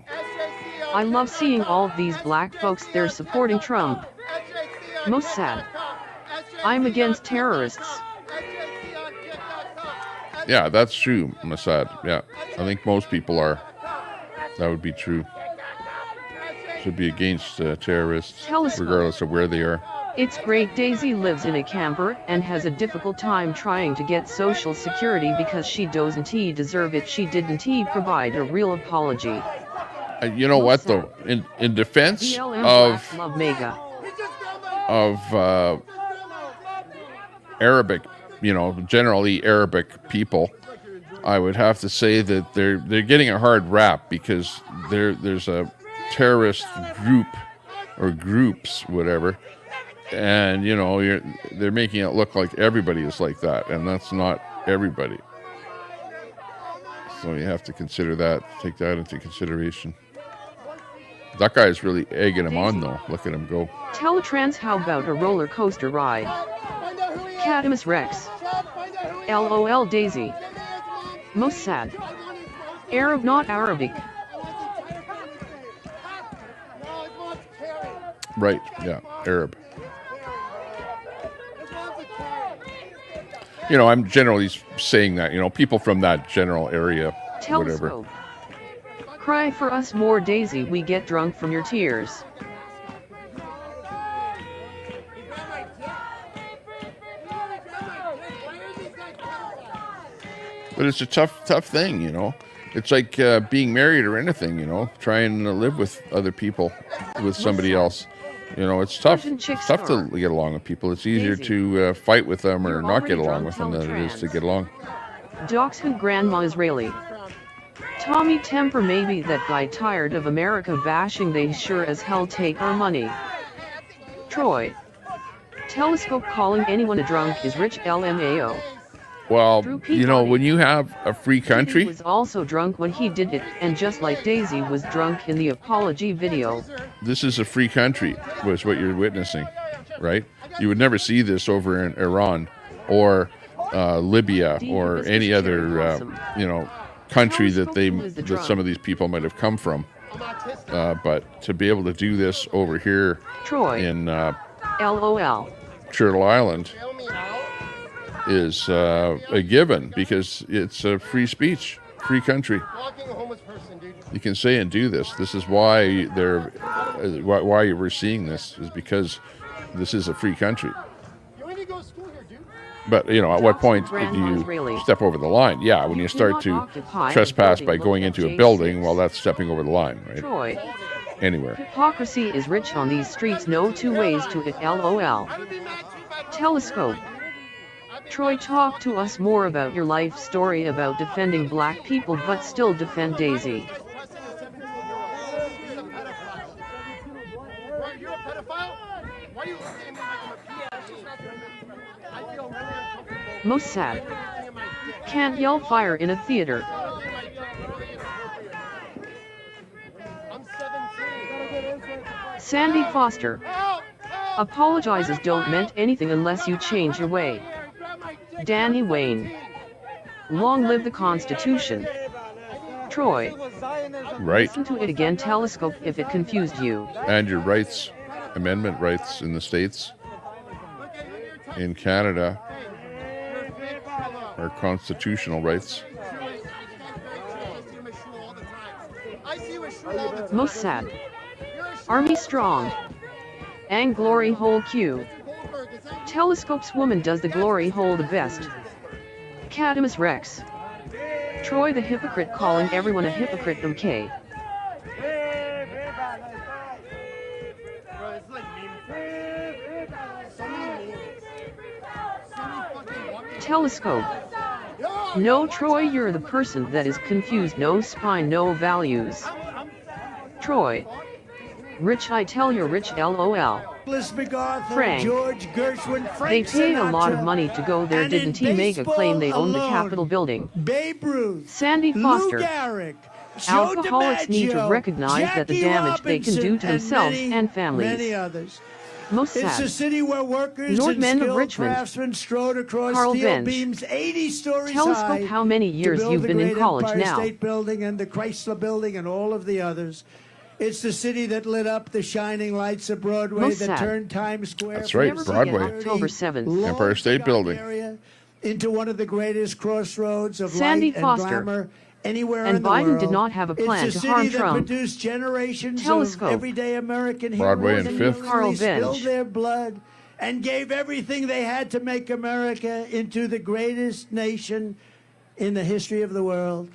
I love seeing all of these black folks there supporting Trump. Most sad. I'm against terrorists. Yeah, that's true, Mossad. Yeah, I think most people are. That would be true. Should be against terrorists, regardless of where they are. It's great Daisy lives in a camper and has a difficult time trying to get Social Security because she doesn't deserve it. She didn't provide a real apology. You know what, though? In defense of Arabic, you know, generally Arabic people, I would have to say that they're getting a hard rap because there's a terrorist group or groups, whatever, and you know they're making it look like everybody is like that, and that's not everybody. So you have to consider that, take that into consideration. That guy is really egging him on, though. Look at him go. Teletrans, how about a roller coaster ride? Catamus Rex. LOL Daisy. Most sad. Arab, not Arabic. Right, yeah, Arab. You know, I'm generally saying that, you know, people from that general area, whatever. Cry for us more, Daisy, we get drunk from your tears. But it's a tough thing, you know. It's like being married or anything, you know. Trying to live with other people, with somebody else. You know, it's tough. It's tough to get along with people. It's easier to fight with them or not get along with them than it is to get along. Docs who grandma Israeli. Tommy Temper, maybe that guy tired of America bashing, they sure as hell take our money. Troy. Telescope calling anyone a drunk is rich LMAO. Well, you know, when you have a free country... He was also drunk when he did it, and just like Daisy was drunk in the apology video. This is a free country, was what you're witnessing, right? You would never see this over in Iran or Libya or any other, you know, country that some of these people might have come from. But to be able to do this over here in LOL. Turtle Island is a given because it's a free speech, free country. You can say and do this. This is why why we're seeing this, is because this is a free country. But you know, at what point do you step over the line? Yeah, when you start to trespass by going into a building, well, that's stepping over the line, right? Troy. Anywhere. Hypocrisy is rich on these streets. No two ways to it. LOL. Telescope. Troy, talk to us more about your life story about defending black people but still defend Daisy. Most sad. Can't yell fire in a theater. Sandy Foster. Apologizes don't meant anything unless you change your way. Danny Wayne. Long live the Constitution. Troy. Right. Listen to it again, Telescope, if it confused you. And your rights, amendment rights in the States, in Canada, are constitutional rights. Most sad. Army strong. And glory hole Q. Telescope's woman does the glory hole the best. Catamus Rex. Troy the hypocrite calling everyone a hypocrite. Okay. Telescope. No, Troy, you're the person that is confused. No spine, no values. Troy. Rich, I tell you're rich. LOL. Frank. George Gershwin, they paid a lot of money to go there. Didn't he make a claim they owned the Capitol building? Babe Ruth, Sandy Foster. Lou Gehrig, Alcoholics need to recognize Jackie that the damage they can do to Robinson, themselves and and families. Many others. Most It's sad. a city where workers Nordmen and of skilled Richmond. craftsmen strode across Carl steel Bench. beams 80 stories Telescope high how many to years build you've the been in great college Empire now. State Building and the Chrysler Building and all of the others. It's the city that lit up the shining lights of Broadway Most that sad. turned Times Square. That's right, from Broadway. October 7th. Empire State Building. area into one of the greatest crossroads of Sandy light and Foster. glamour anywhere And in the Biden world. did not have a plan it's a to city harm that Trump. produced generations Telescope. of everyday American Broadway heroes and who Fifth. Carl willingly Bench. spilled their blood and gave everything they had to make America into the greatest nation in the history of the world.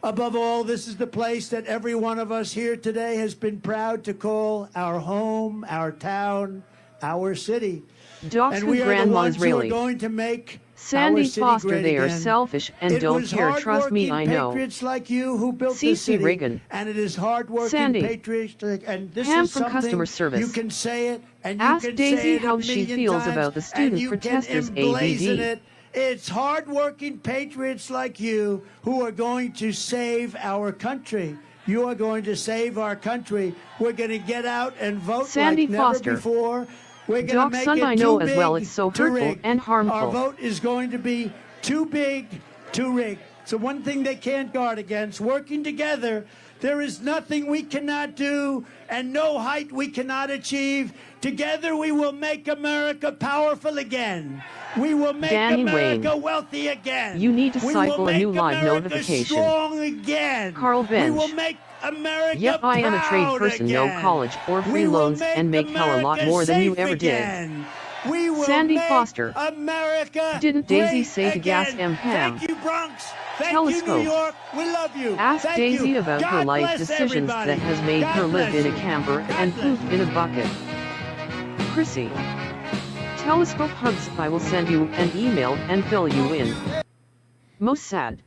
Above all, this is the place that every one of us here today has been proud to call our home, our town, our city. Docs And who we are the grandma ones is who are really. going to make Sandy our city Foster, great they are again. selfish and It don't was care. Trust me, I hardworking know. patriots like you who built C.C. this city, Reagan. and it is hardworking Sandy. patriots. And this Pam is from something customer service. you can say it, and you Ask can Daisy say it how a she million feels times, about the and student you protesters, can emblazon ABD. it. It's hardworking patriots like you who are going to save our country. You are going to save our country. We're going to get out and vote Sandy like never Foster. before. We're going to Doc make Son, it I know too as well big it's so to hurtful rig. and harmful. Our vote is going to be too big to rig. So one thing they can't guard against, working together, there is nothing we cannot do and no height we cannot achieve. Together we will make America powerful again. We will make Danny America Wayne. wealthy again. You need to We cycle will a new make live America notification. strong again. Carl Bench. We will make America Yep, I am a trade proud person, again. no college or We free will loans, and make hell a lot America more than you safe ever again. We will Sandy make Foster. America Didn't Daisy great say to gas again. M. Pam? Thank you, Bronx. Thank Telescope. you, New York. We love you. Ask Thank Daisy you. about God her life bless decisions everybody. that has made God her live bless in a you. camper God and bless poop in a bucket. Chrissy. Telescope hugs. I will send you an email and fill you in. Most sad.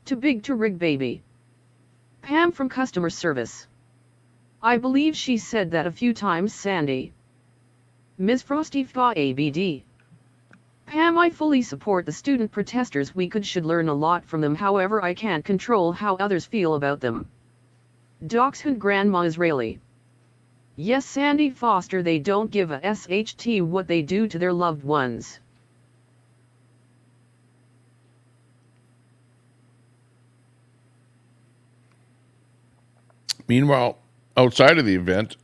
Too big to rig, baby. Pam from customer service. I believe she said that a few times, Sandy. Ms. Frosty Fa ABD. Pam, I fully support the student protesters. We should learn a lot from them. However, I can't control how others feel about them. Docs and Grandma Israeli. Yes, Sandy Foster, they don't give a SHT what they do to their loved ones. Meanwhile, outside of the event,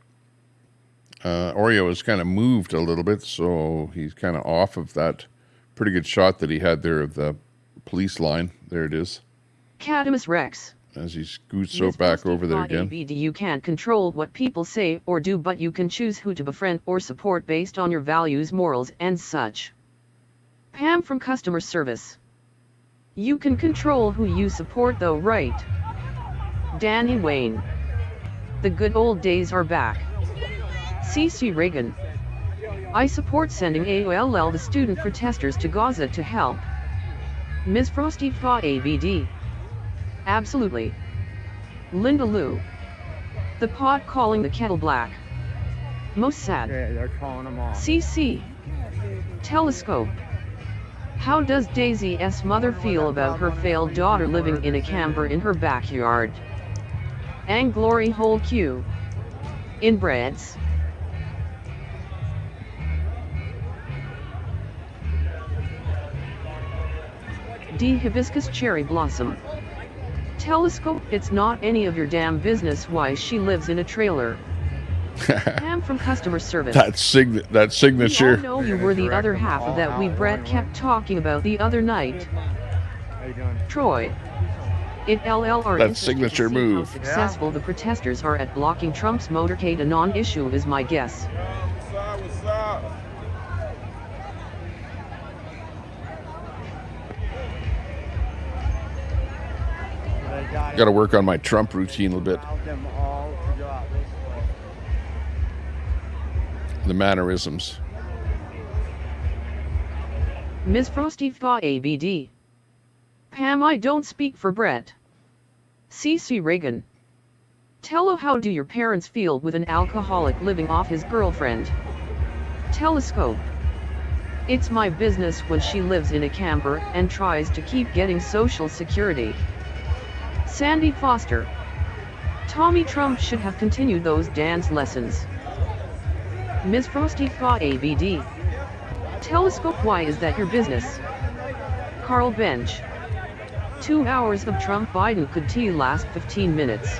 Oreo has kind of moved a little bit, so he's kind of off of that pretty good shot that he had there of the police line. There it is. Cadamus Rex. As he scoots so back over there again. ABD, you can't control what people say or do, but you can choose who to befriend or support based on your values, morals, and such. Pam from customer service. You can control who you support though, right? Danny Wayne. The good old days are back. C.C. Reagan. I support sending AOLL the student protesters to Gaza to help. Ms. Frosty Fa ABD. Absolutely. Linda Lou. The pot calling the kettle black. Most sad. Yeah, they're calling them off. CC. Telescope. How does Daisy S. mother feel about her failed daughter living in a camper in her backyard? And Glory Hole Q. Inbreds. D. Hibiscus Cherry Blossom. Telescope, it's not any of your damn business why she lives in a trailer. Pam from customer service. That signature. We all know you were the other half of that we Brett kept talking about the other night. How you doing? Troy. It LLR. That signature move. How successful the protesters are at blocking Trump's motorcade, a non-issue is my guess. What's up? Got to work on my Trump routine a little bit. Them all to go out this way. The mannerisms. Ms. Frosty Fa ABD. Pam, I don't speak for Brett. C.C. Reagan. Tell how do your parents feel with an alcoholic living off his girlfriend? Telescope. It's my business when she lives in a camper and tries to keep getting Social Security. Sandy Foster. Tommy Trump should have continued those dance lessons. Ms. Frosty Fa ABD. Telescope, why is that your business? Carl Bench. 2 hours of Trump Biden could tea last 15 minutes.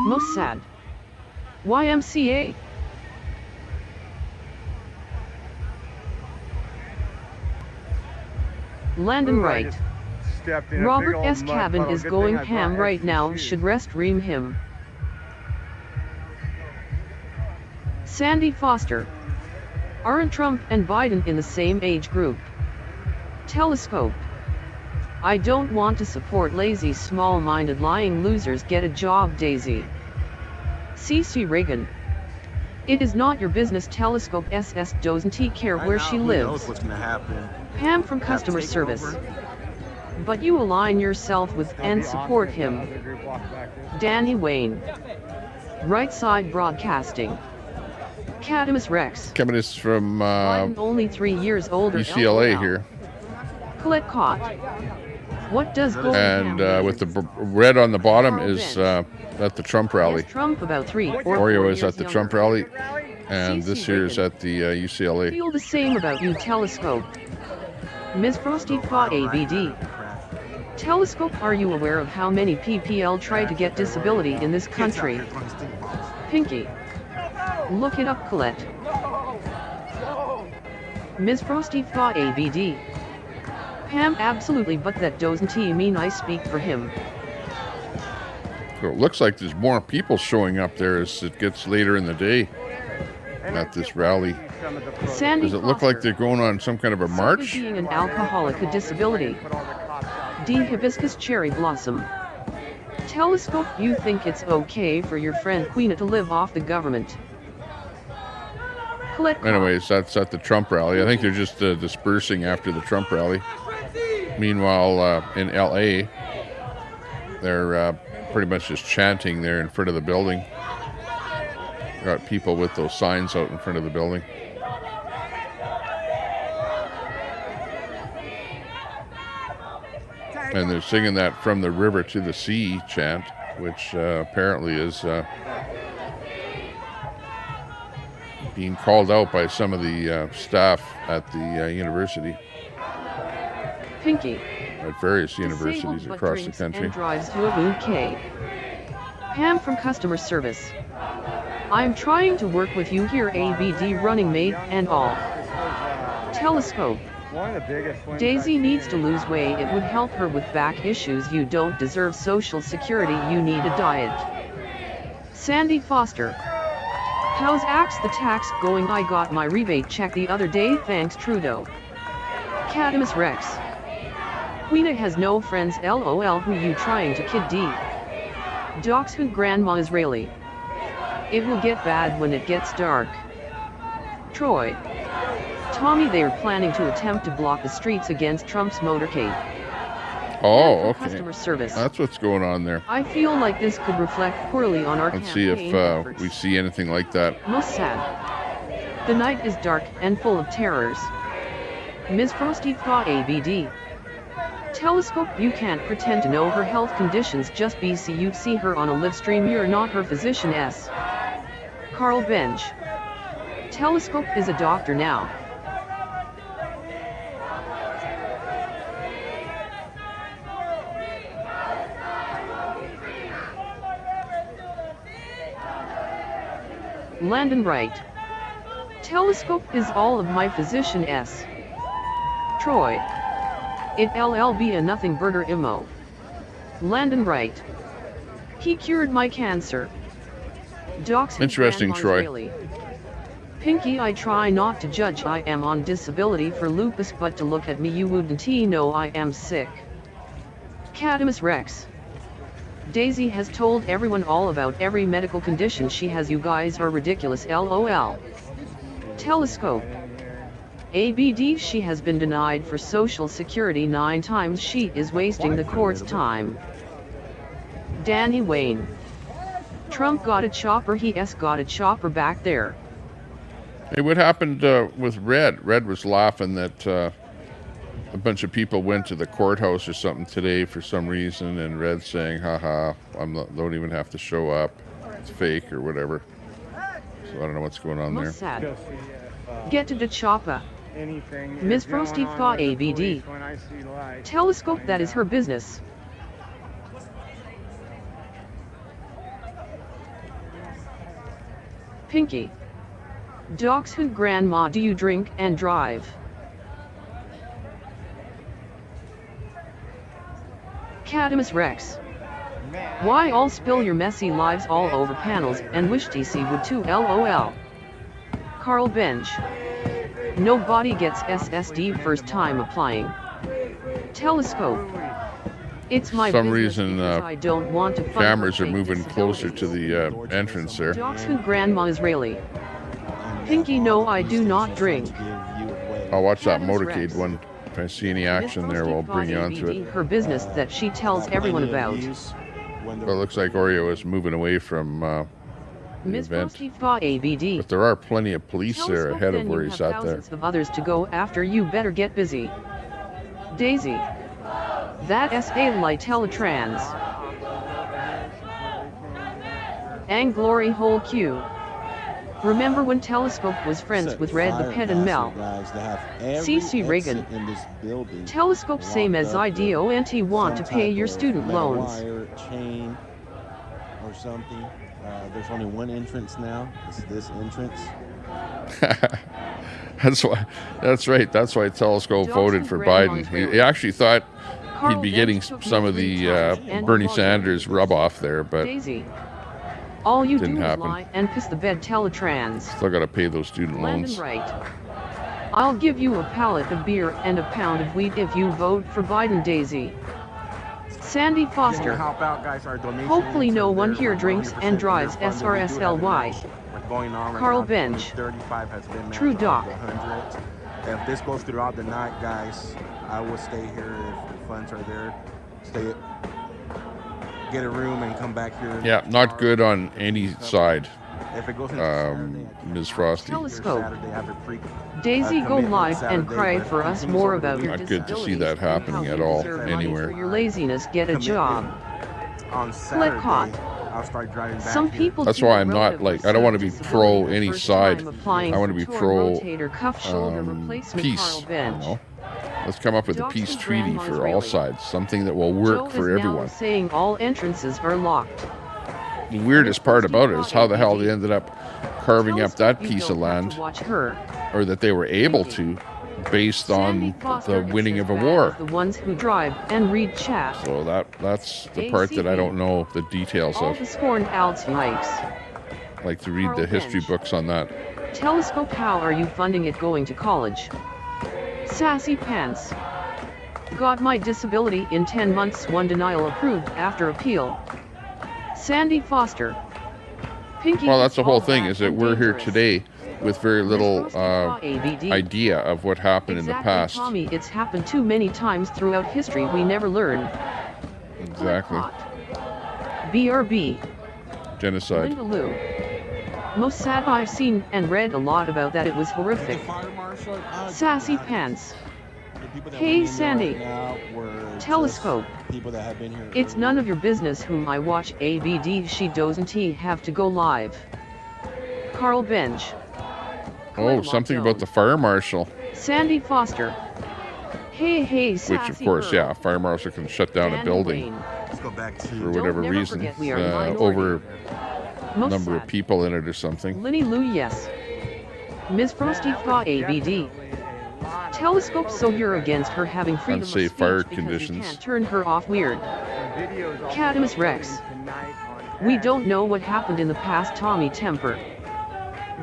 Most sad. YMCA. Landon Wright. Robert S. Cabin is going ham right now, should restream him. Sandy Foster. Aren't Trump and Biden in the same age group? Telescope. I don't want to support lazy, small-minded, lying losers. Get a job, Daisy. CC Reagan. It is not your business. Telescope SS doesn't care where she lives. What's gonna happen? Pam from customer service. But you align yourself with and support him. Danny Wayne. Right Side Broadcasting. Cadamus Rex. Coming is from only 3 years older. UCLA LOL. here. Colette Cott. What does gold And with the red on the bottom is at the Trump rally. Trump about 3 or 4 Oreo is years at the younger. Trump rally, and this year is at the UCLA. Feel the same about you, Telescope. Ms. Frosty Fa ABD. Telescope, are you aware of how many PPL try to get disability in this country? Pinky. Look it up, Colette. Ms. Frosty Fa ABD. Pam, absolutely, but that doesn't mean I speak for him. So it looks like there's more people showing up there as it gets later in the day at this rally. Sandy Does it look like they're going on some kind of a march? Being an alcoholic, a disability. D. Hibiscus Cherry Blossom. Telescope, you think it's okay for your friend Queena to live off the government? Colette. Anyways, that's at the Trump rally. I think they're just dispersing after the Trump rally. Meanwhile, in LA, they're pretty much just chanting there in front of the building. Got people with those signs out in front of the building. And they're singing that "From the River to the Sea" chant, which apparently is being called out by some of the staff at the university. Pinky. At various universities across the country. And drives to a bouquet. Pam from customer service. I'm trying to work with you here, ABD running mate and all. Telescope. Daisy needs to lose weight. It would help her with back issues. You don't deserve Social Security. You need a diet. Sandy Foster. How's Axe the Tax going? I got my rebate check the other day, thanks Trudeau. Cadamus Rex. Queena has no friends, LOL. Who you trying to kid? D. Docs who Grandma Israeli. It will get bad when it gets dark. Troy. Tommy, they are planning to attempt to block the streets against Trump's motorcade. Oh, okay. Customer service. That's what's going on there. I feel like this could reflect poorly on our Let's see if we see anything like that. Most sad. The night is dark and full of terrors. Ms. Frosty Fa ABD. Telescope, you can't pretend to know her health conditions. Just BC, you see her on a live stream. You're not her physician. S. Carl Bench. Telescope is a doctor now. Landon Wright. Telescope is all of my physician. S. Troy. It LLB a nothing burger imo. Landon Wright. He cured my cancer. Docs. Interesting, Troy. Israeli. Pinky, I try not to judge. I am on disability for lupus, but to look at me you wouldn't know I am sick. Cadamus Rex. Daisy has told everyone all about every medical condition she has. You guys are ridiculous, LOL. Telescope. ABD, she has been denied for Social Security 9 times. She is wasting the court's time. Danny Wayne. Trump got a chopper. He got a chopper back there. Hey, what happened with Red? Red was laughing that a bunch of people went to the courthouse or something today for some reason, and Red's saying, haha, don't even have to show up. It's fake or whatever. So I don't know what's going on there. Sad. Get to the chopper. Ms. Frosty Fa ABD. Telescope, that is her business. Pinky. Dogs who grandma, do you drink and drive? Cadamus Rex. Why all spill your messy lives all over panels and wish DC would too, LOL. Carl Bench. Nobody gets SSD first time applying. Telescope. It's my some reason I don't want to cameras are moving closer to the entrance there. Dogs who grandma Israeli. Pinky, no, I do not drink. I'll watch that motorcade one. If I see any action there, we'll bring you onto it. Her business that she tells everyone about. Well, it looks like Oreo is moving away from the event. But there are plenty of police there ahead of where he's at there. Of others to go after, you better get busy. Daisy. That S.A. light teletrans. Anglory whole Q. Remember when Telescope was friends with Red the Pet and Mel? CC Reagan. Telescope same as IDONT want to pay your student loans. Chain or something. There's only one entrance now. It's this entrance. That's right. That's why Telescope voted for Biden. He actually thought he'd be getting some of the Bernie Sanders rub off there, but all you didn't do happen. is lie and piss the bed, Teletrans. Still got to pay those student loans. Right. I'll give you a pallet of beer and a pound of wheat if you vote for Biden, Daisy. Sandy Foster. Help out, guys. Our Hopefully no one here drinks and drives SRSLY. Carl Bench. 35 has been True Doc. 100. If this goes throughout the night, guys, I will stay here if the funds are there. Get a room and come back here. Yeah, not good on any side. If it goes into Ms. Frosty. Telescope. Daisy, go live and cry for us more about your Not good to see that happening at all, anywhere. For your laziness, get a job. On Click hot. I'll start driving back Some people. That's why I'm not like, I don't want to be pro any side. I want to be pro peace. You know? Let's come up with a peace treaty for all sides, something that will work for everyone. Saying all entrances are locked. The weirdest part about it is how the hell they ended up carving up that piece of land, or that they were able to, based on the winning of a war. The ones who drive and read chat. So that's the part that I don't know the details All of. the scorned outs yikes. I'd like to read the history books on that. Telescope, how are you funding it going to college? Sassy Pants. Got my disability in 10 months, one denial approved after appeal. Sandy Foster. Pinky. Well, that's the whole thing, is that we're here today with very little idea of what happened in the past. Tommy, it's happened too many times throughout history, we never learn. Exactly. BRB. Genocide. Linda Lou. Most sad, I've seen and read a lot about that, it was horrific. Sassy Pants. Hey Sandy. Telescope. It's none of your business whom I watch. ABD, she doesn't have to go live. Carl Bench. Oh, something about the fire marshal. Sandy Foster. Hey, Sassy Which, of course, girl. yeah, a fire marshal can shut down a building Let's go back to for whatever reason, over a number of people in it or something. Linny Lou, yes. Ms. Frosty Fa ABD. Telescope, so you're against her having freedom of Unsafe speech fire because conditions. you can't turn her off, weird. Cadamus Rex. We don't know what happened in the past, Tommy Temper.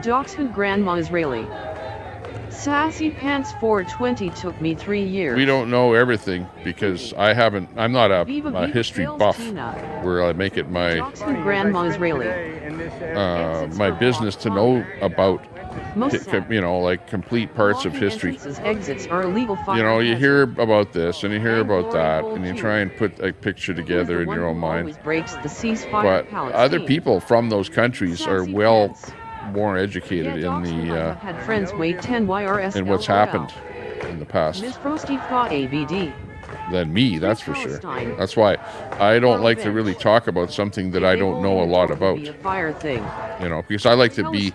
Dachshund Grandma Israeli. Sassy Pants 420 took me 3 years. We don't know everything because I'm not a history buff where I make it my Grandma Israeli. my business to know about, like complete parts of history. Exits are illegal. You hear about this and you hear about that and you try and put a picture together in your own mind. But other people from those countries are well more educated in the had friends wait 10 YRS in what's happened in the past Miss Frosty fought ABD. than me, that's for sure. That's why I don't like to really talk about something that I don't know a lot about. Fire thing. You know, because I like to be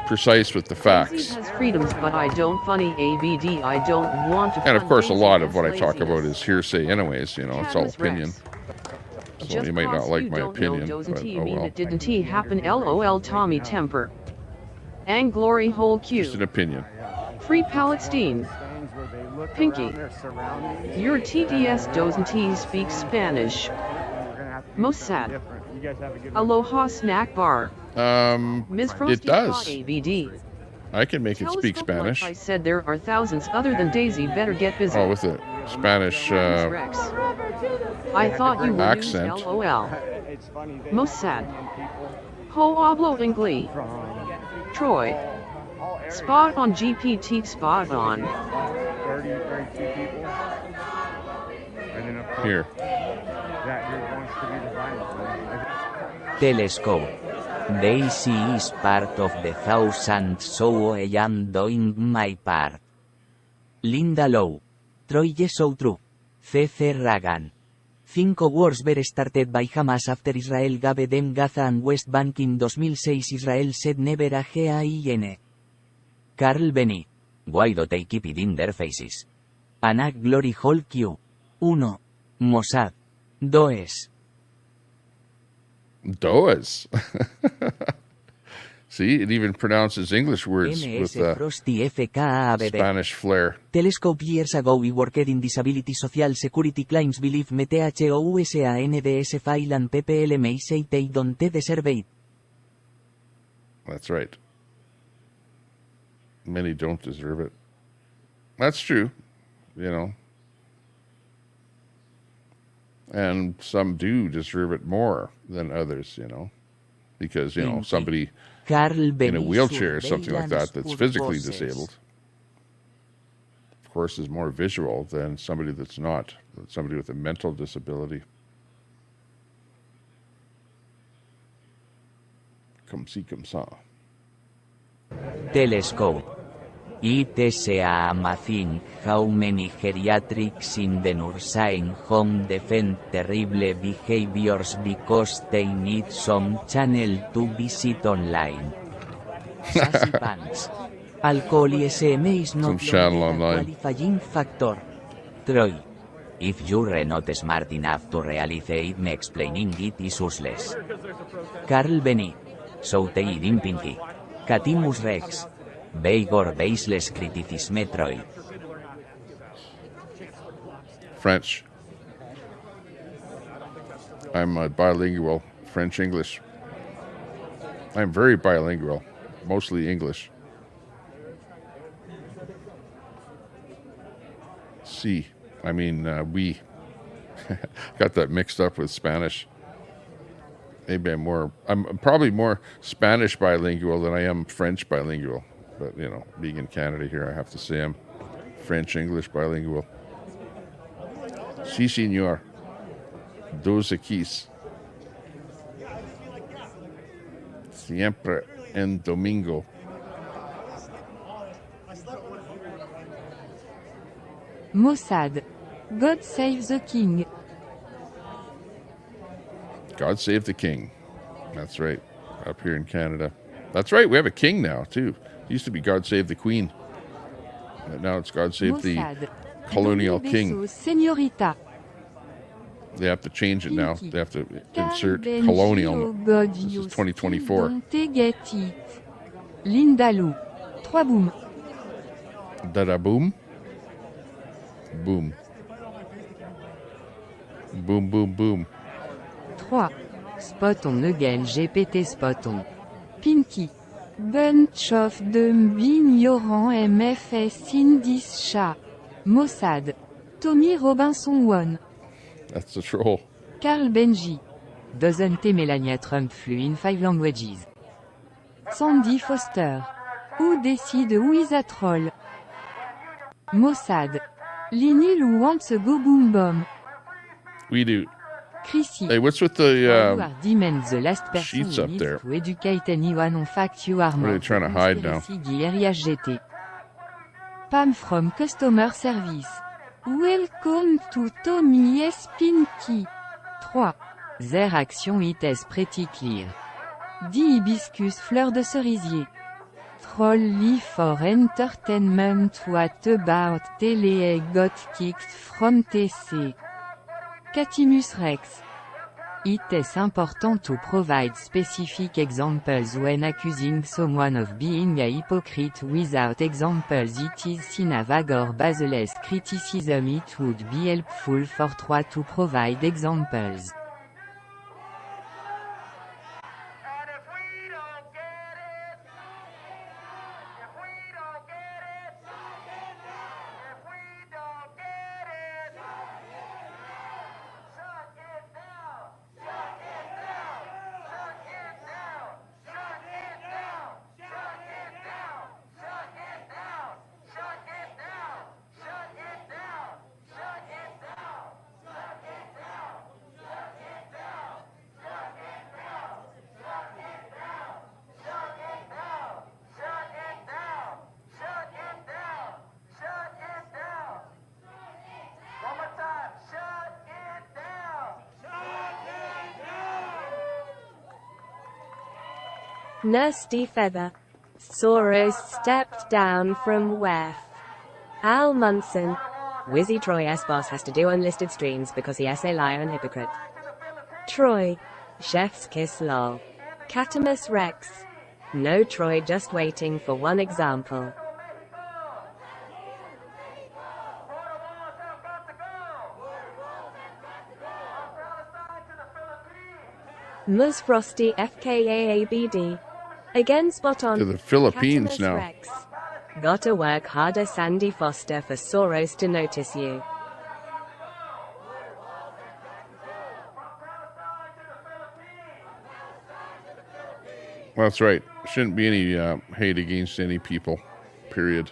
precise with the facts. Has freedoms, but I don't funny ABD. I don't want to. And of course, a lot of what I talk about is hearsay anyways, you know, it's all opinion. So Just you might not like my opinion, doesn't but he oh mean well. it didn't he happen? LOL Tommy Temper. And Glory Hole Q. Just an opinion. Free Palestine. Pinky. Your TDS doesn't he speak Spanish? Mossad. Aloha Snack Bar. It does. ABD. I can make it speak Spanish. Like I said, there are thousands other than Daisy. Better get busy. Oh, with a Spanish I thought you were accent. LOL. Mossad. Ho hablo inglés. Troy. Spot on GPT. Spot on. 30, 32 people. And then of course, here. That group wants to be the violent. Telescope. Daisy is part of the thousand, so I am doing my part. Linda Low. Troy yes so true. CC Ragan. 5 wars were started by Hamas after Israel gave them Gaza and West Bank in 2006. Israel said never again. Carl Benny. Why do they keep it in their faces? Anak Glory Hall Q. 1. Mossad. 2. Does. See, it even pronounces English words with Spanish flair. Telescope years ago we worked in disability social security claims believe MTHOUSANDS file and PPLMA say they don't deserve it. That's right. Many don't deserve it. That's true, you know. And some do deserve it more than others, you know. Because, you know, somebody in a wheelchair or something like that that's physically disabled, of course, is more visual than somebody that's not, somebody with a mental disability. Comme ci, comme ça. Telescope. It is amazing how many geriatrics in the nursing home defend terrible behaviors because they need some channel to visit online. Sassy pants. Alcohol SMA is not a qualifying factor. Troy. If you're not smart enough to realize it, explaining it is useless. Carl Benny. So they in Pinky. Catimus Rex. Beigor baseless criticism Troy. French. I'm bilingual, French-English. I'm very bilingual, mostly English. Si. I mean, we got that mixed up with Spanish. Maybe I'm probably more Spanish bilingual than I am French bilingual. But, you know, being in Canada here, I have to say I'm French-English bilingual. Si, senor. Dos aquis. Siempre en domingo. Mossad. God save the king. God save the king. That's right. Up here in Canada. That's right. We have a king now, too. It used to be God Save the Queen. But now it's God Save the colonial king. Señorita. They have to change it now. They have to insert colonial. This is 2024. Linda Lou. 3 boom. Da-da boom. Boom. Boom, boom, boom. 3. Spot on Nugel GPT spot on. Pinky. Bunch of them ignorant MFS Indies Chat. Mossad. Tommy Robinson 1. That's the troll. Carl Benji. Doesn't Melania Trump flew in 5 languages. Sandy Foster. Who decide who is a troll? Mossad. Linil who wants a go boom bomb. We do. Chrissy. Hey, what's with the you are deemed the last person sheets up there? To educate anyone on fact you are What are they trying to hide now? GT. spam from customer service. Welcome to Tommy Spinky. 3. Their action is pretty clear. 10 hibiscus fleur de cerisier. Trolley for entertainment. What about tele got kicked from TC? Catimus Rex. It is important to provide specific examples when accusing someone of being a hypocrite without examples. It is seen as vague or baseless criticism. It would be helpful for 3 to provide examples. Nasty feather. Soros stepped down from WEF. Al Munson. Wizzy Troy S. Boss has to do unlisted streams because he is a liar and hypocrite. Troy. Chef's kiss lol. Catamus Rex. No Troy, just waiting for one example. Mus Frosty FKAABD. Again spot on. To the Philippines Catamus now. Rex. Gotta work harder, Sandy Foster, for Soros to notice you. That's right. Shouldn't be any hate against any people. Period.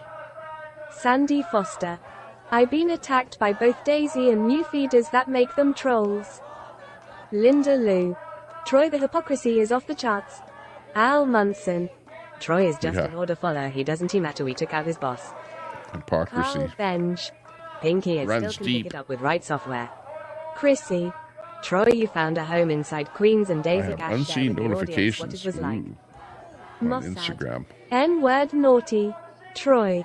Sandy Foster. I've been attacked by both Daisy and new feeders that make them trolls. Linda Lou. Troy, the hypocrisy is off the charts. Al Munson. Troy is just an order follower. He doesn't matter. We took out his boss. Hypocrisy. Carl Benj. Pinky is Runs still deep. configured up with right software. Chrissy. Troy, you found a home inside Queens and I Daisy have Cash unseen shared with the audience what notifications it was like. on Mossad. Instagram. N-word naughty. Troy.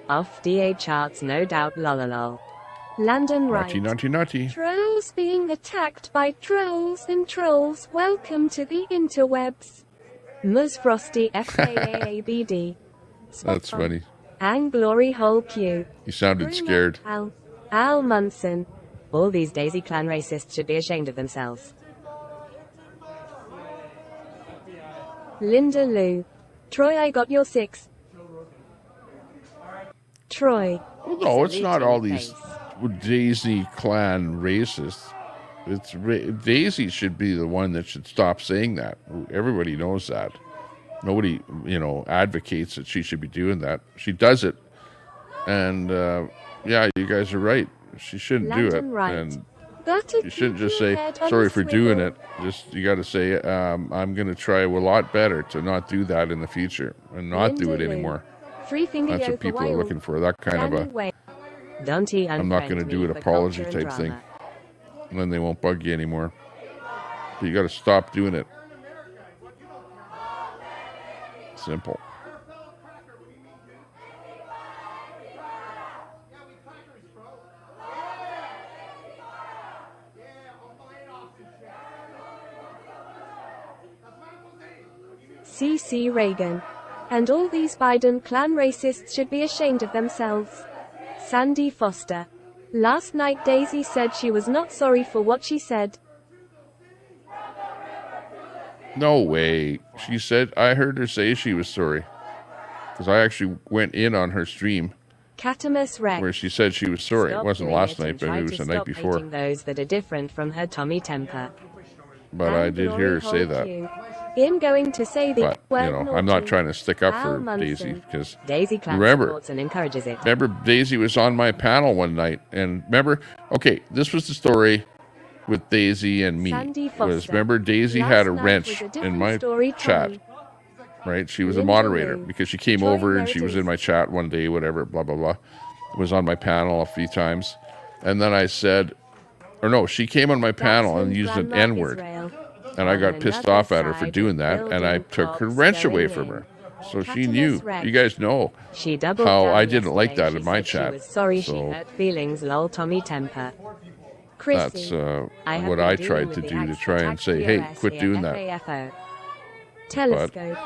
Off DA charts, no doubt, lololol. Landon Wright. Naughty. Trolls being attacked by trolls and trolls. Welcome to the interwebs. Mus Frosty FKAABD. That's funny. And Glory Hole Q. You sounded scared. Al Munson. All these Daisy Clan racists should be ashamed of themselves. Linda Lou. Troy, I got your 6. Troy. Well, no, it's not all these Daisy Clan racists. It's Daisy should be the one that should stop saying that. Everybody knows that. Nobody, advocates that she should be doing that. She does it, and yeah, you guys are right. She shouldn't do it, and you shouldn't just say sorry for doing it. You got to say I'm going to try a lot better to not do that in the future and not do it anymore. That's what people are looking for. That kind of a I'm not going to do an apology type thing. And then they won't bug you anymore. But you got to stop doing it. Simple. CC Reagan. And all these Biden clan racists should be ashamed of themselves. Sandy Foster. Last night Daisy said she was not sorry for what she said. No way. She said, I heard her say she was sorry. Because I actually went in on her stream. Catamus Rex. Where she said she was sorry. Stop It wasn't doing last it night, and but try it was to the night stop before. hating those that are different from her Tommy temper. But I did hear her say that. I'm going to say the But, I'm not trying to stick up for Daisy. Because Daisy Clan remember, supports and encourages it. remember Daisy was on my panel one night. And remember, okay, this was the story with Daisy and me. Sandy Foster. Remember Daisy Last had a night wrench was a in different my story, chat. Tommy. right? She was a moderator because she came over and she was in my chat one day, whatever, blah, blah, blah. Was on my panel a few times. And then I said, or no, she came on my panel and used an N-word. And I got pissed off at her for doing that, and I took her wrench away from her. So she knew. You guys know how I didn't like that in my chat. Sorry she hurt feelings, lol Tommy temper. That's what I tried to do, to try and say, hey, quit doing that. Telescope.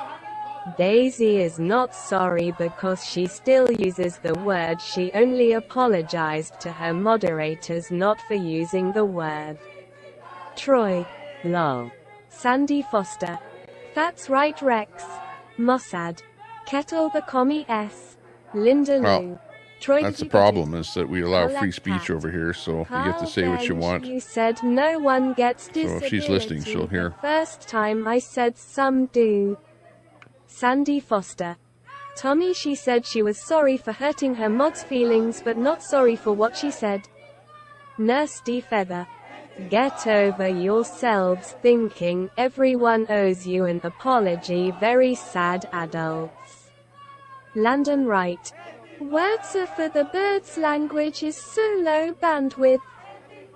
Daisy is not sorry because she still uses the word. She only apologized to her moderators not for using the word. Troy. Lol. Sandy Foster. That's right Rex. Mossad. Kettle the Commie S. Linda Lou. Well, Troy, that's the problem, is that we allow free speech over here, so you get to say what you want. You said no one gets disability. So if she's listening, she'll hear. The first time I said some do. Sandy Foster. Tommy, she said she was sorry for hurting her mod's feelings but not sorry for what she said. Nurse D Feather. Get over yourselves thinking everyone owes you an apology. Very sad adults. Landon Wright. Words are for the birds. Language is so low bandwidth.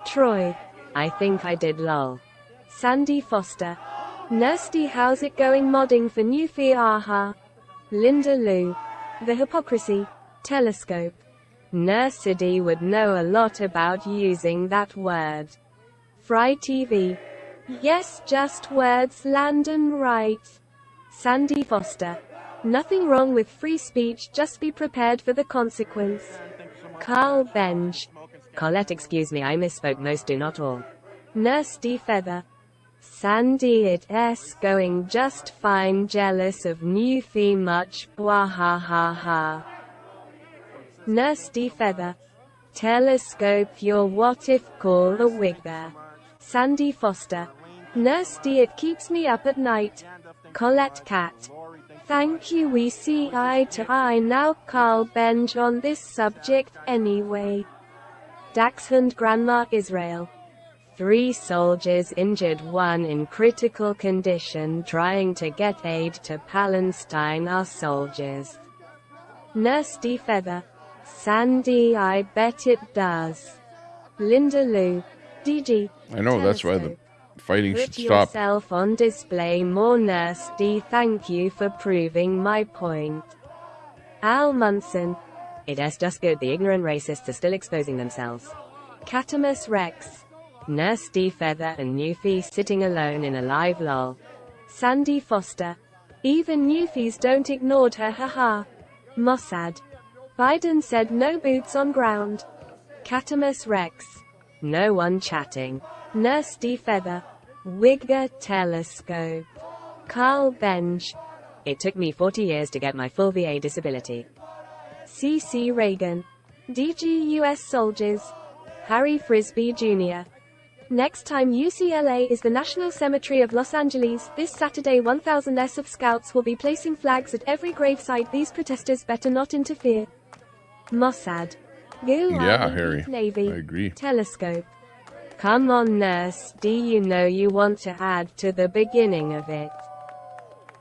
Troy. I think I did lol. Sandy Foster. Nursty, how's it going modding for Newfie? Aha. Linda Lou. The hypocrisy. Telescope. Nursidy would know a lot about using that word. Fry TV. Yes, just words. Landon Wright. Sandy Foster. Nothing wrong with free speech, just be prepared for the consequence. Carl Benj. Colette, excuse me, I misspoke. Most do, not all. Nurse D Feather. Sandy, it's going just fine. Jealous of Newfie much. Bwahahaha. Nurse D Feather. Telescope your what if call a wig there. Sandy Foster. Nurse D, it keeps me up at night. Colette Cat. Thank you, we see eye to eye now. Carl Benj on this subject anyway. Dachshund Grandma Israel. 3 soldiers injured, 1 in critical condition trying to get aid to Palestine. Our soldiers. Nurse D Feather. Sandy, I bet it does. Linda Lou. DG. I know, that's why the fighting should Put stop. yourself on display more. Nurse D, thank you for proving my point. Al Munson. It is just good the ignorant racists are still exposing themselves. Catamus Rex. Nurse D Feather and Newfie sitting alone in a live lol. Sandy Foster. Even Newfies don't ignored her, haha. Mossad. Biden said no boots on ground. Catamus Rex. No one chatting. Nurse D Feather. Wigger Telescope. Carl Benj. It took me 40 years to get my full VA disability. CC Reagan. DG US soldiers. Harry Frisbee Jr. Next time UCLA is the National Cemetery of Los Angeles, this Saturday 1,000 SF scouts will be placing flags at every gravesite. These protesters better not interfere. Mossad. Yeah, Harry. Navy. I agree. Telescope. Come on, Nurse D, you know you want to add to the beginning of it.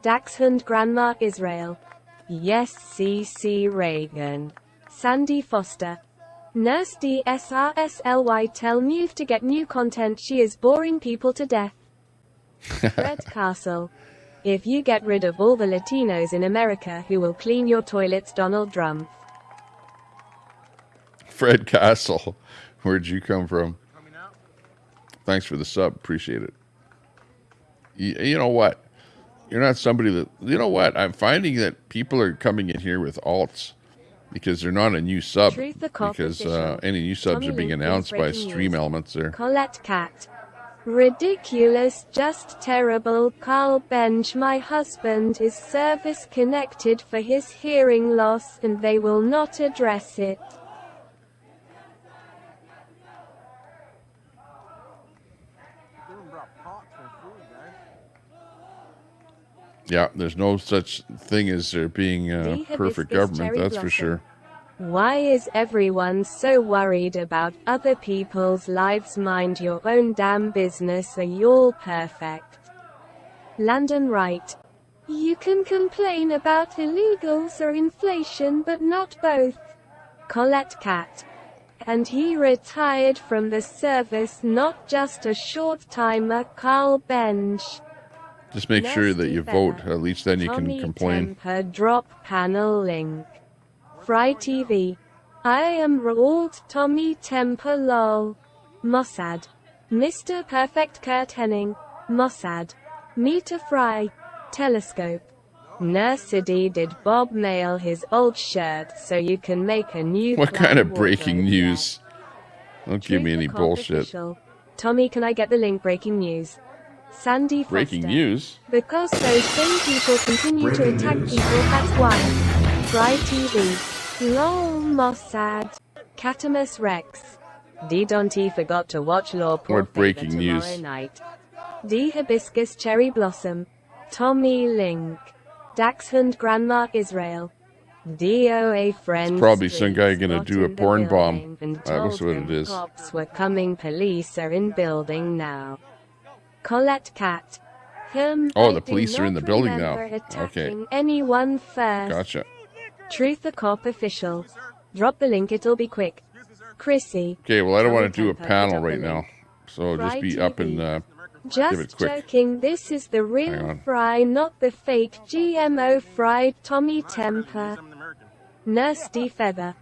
Dachshund Grandma Israel. Yes, CC Reagan. Sandy Foster. Nurse D SRSLY, tell Newf to get new content. She is boring people to death. Fred Castle. If you get rid of all the Latinos in America, who will clean your toilets? Donald Trump. Fred Castle, where'd you come from? Thanks for the sub, appreciate it. You know what? You're not somebody that, you know what? I'm finding that people are coming in here with alts because they're not a new sub. Because any new subs are being announced by Stream Elements there. Colette Cat. Ridiculous, just terrible. Carl Benj, my husband is service connected for his hearing loss and they will not address it. Yeah, there's no such thing as there being a perfect government, that's for sure. Why is everyone so worried about other people's lives? Mind your own damn business. Are you all perfect? Landon Wright. You can complain about illegals or inflation, but not both. Colette Cat. And he retired from the service not just a short timer. Carl Benj. Just make sure that you vote. At least then you can complain. Temper drop panel link. Fry TV. I am Raoult Tommy Temper lol. Mossad. Mr. Perfect Kurt Henning. Mossad. Meter Fry. Telescope. Nursidy did Bob mail his old shirt so you can make a new What kind of wardrobe breaking news? Don't give me any Cop bullshit. official. Tommy, can I get the link? Breaking news. Sandy Foster. Breaking news? Because those same people continue to attack people, that's why. Fry TV. LOL Mossad. Catamus Rex. D. Dante forgot to watch Law Poor What breaking Favor news? tomorrow night. D. Hibiscus Cherry Blossom. Tommy Link. Dachshund Grandma Israel. DOA friends. Probably some guy gonna do a porn bomb. That was what it is. Cops were coming, police are in building now. Colette Cat. Oh, the police are in the building now. Okay. Okay. Anyone first. Gotcha. Truth the Cop official. Drop the link, it'll be quick. Chrissy. Okay, well, I don't want to do a Temper, panel drop the right now. link. So just Fry be up and give it Just quick. joking, this is the Hang real on. Fry, not the fake GMO fried Tommy Temper. Nasty Feather.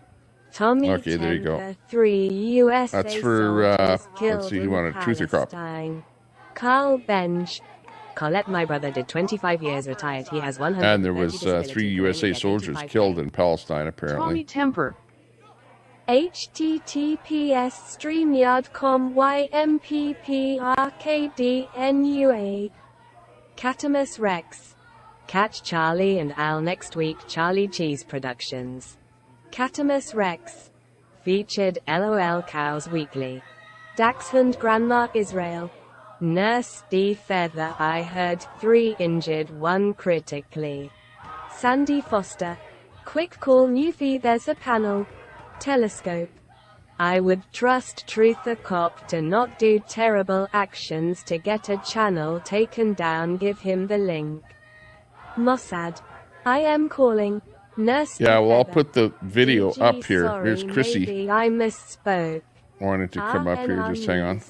Tommy Okay, there you go. Temper, 3 USA That's for, soldiers let's killed see, you in want a truth or cop? Palestine. Carl Benj. Colette, my brother, did 25 years retired. He has 100. And there was 3 USA soldiers killed in Palestine, Tommy apparently. Temper. https streamyard.com ymppRKDNUA. Catamus Rex. Catch Charlie and Al next week. Charlie Cheese Productions. Catamus Rex. Featured LOL Cows Weekly. Dachshund Grandma Israel. Nurse D. Feather. I heard 3 injured, 1 critically. Sandy Foster. Quick call Newfie, there's a panel. Telescope. I would trust Truth the Cop to not do terrible actions to get a channel taken down. Give him the link. Mossad. I am calling. Nurse Yeah, well, I'll Feather. put the video PG, up here. sorry, There's Chrissy. Maybe I misspoke. Wanted to come up here. Just hang on.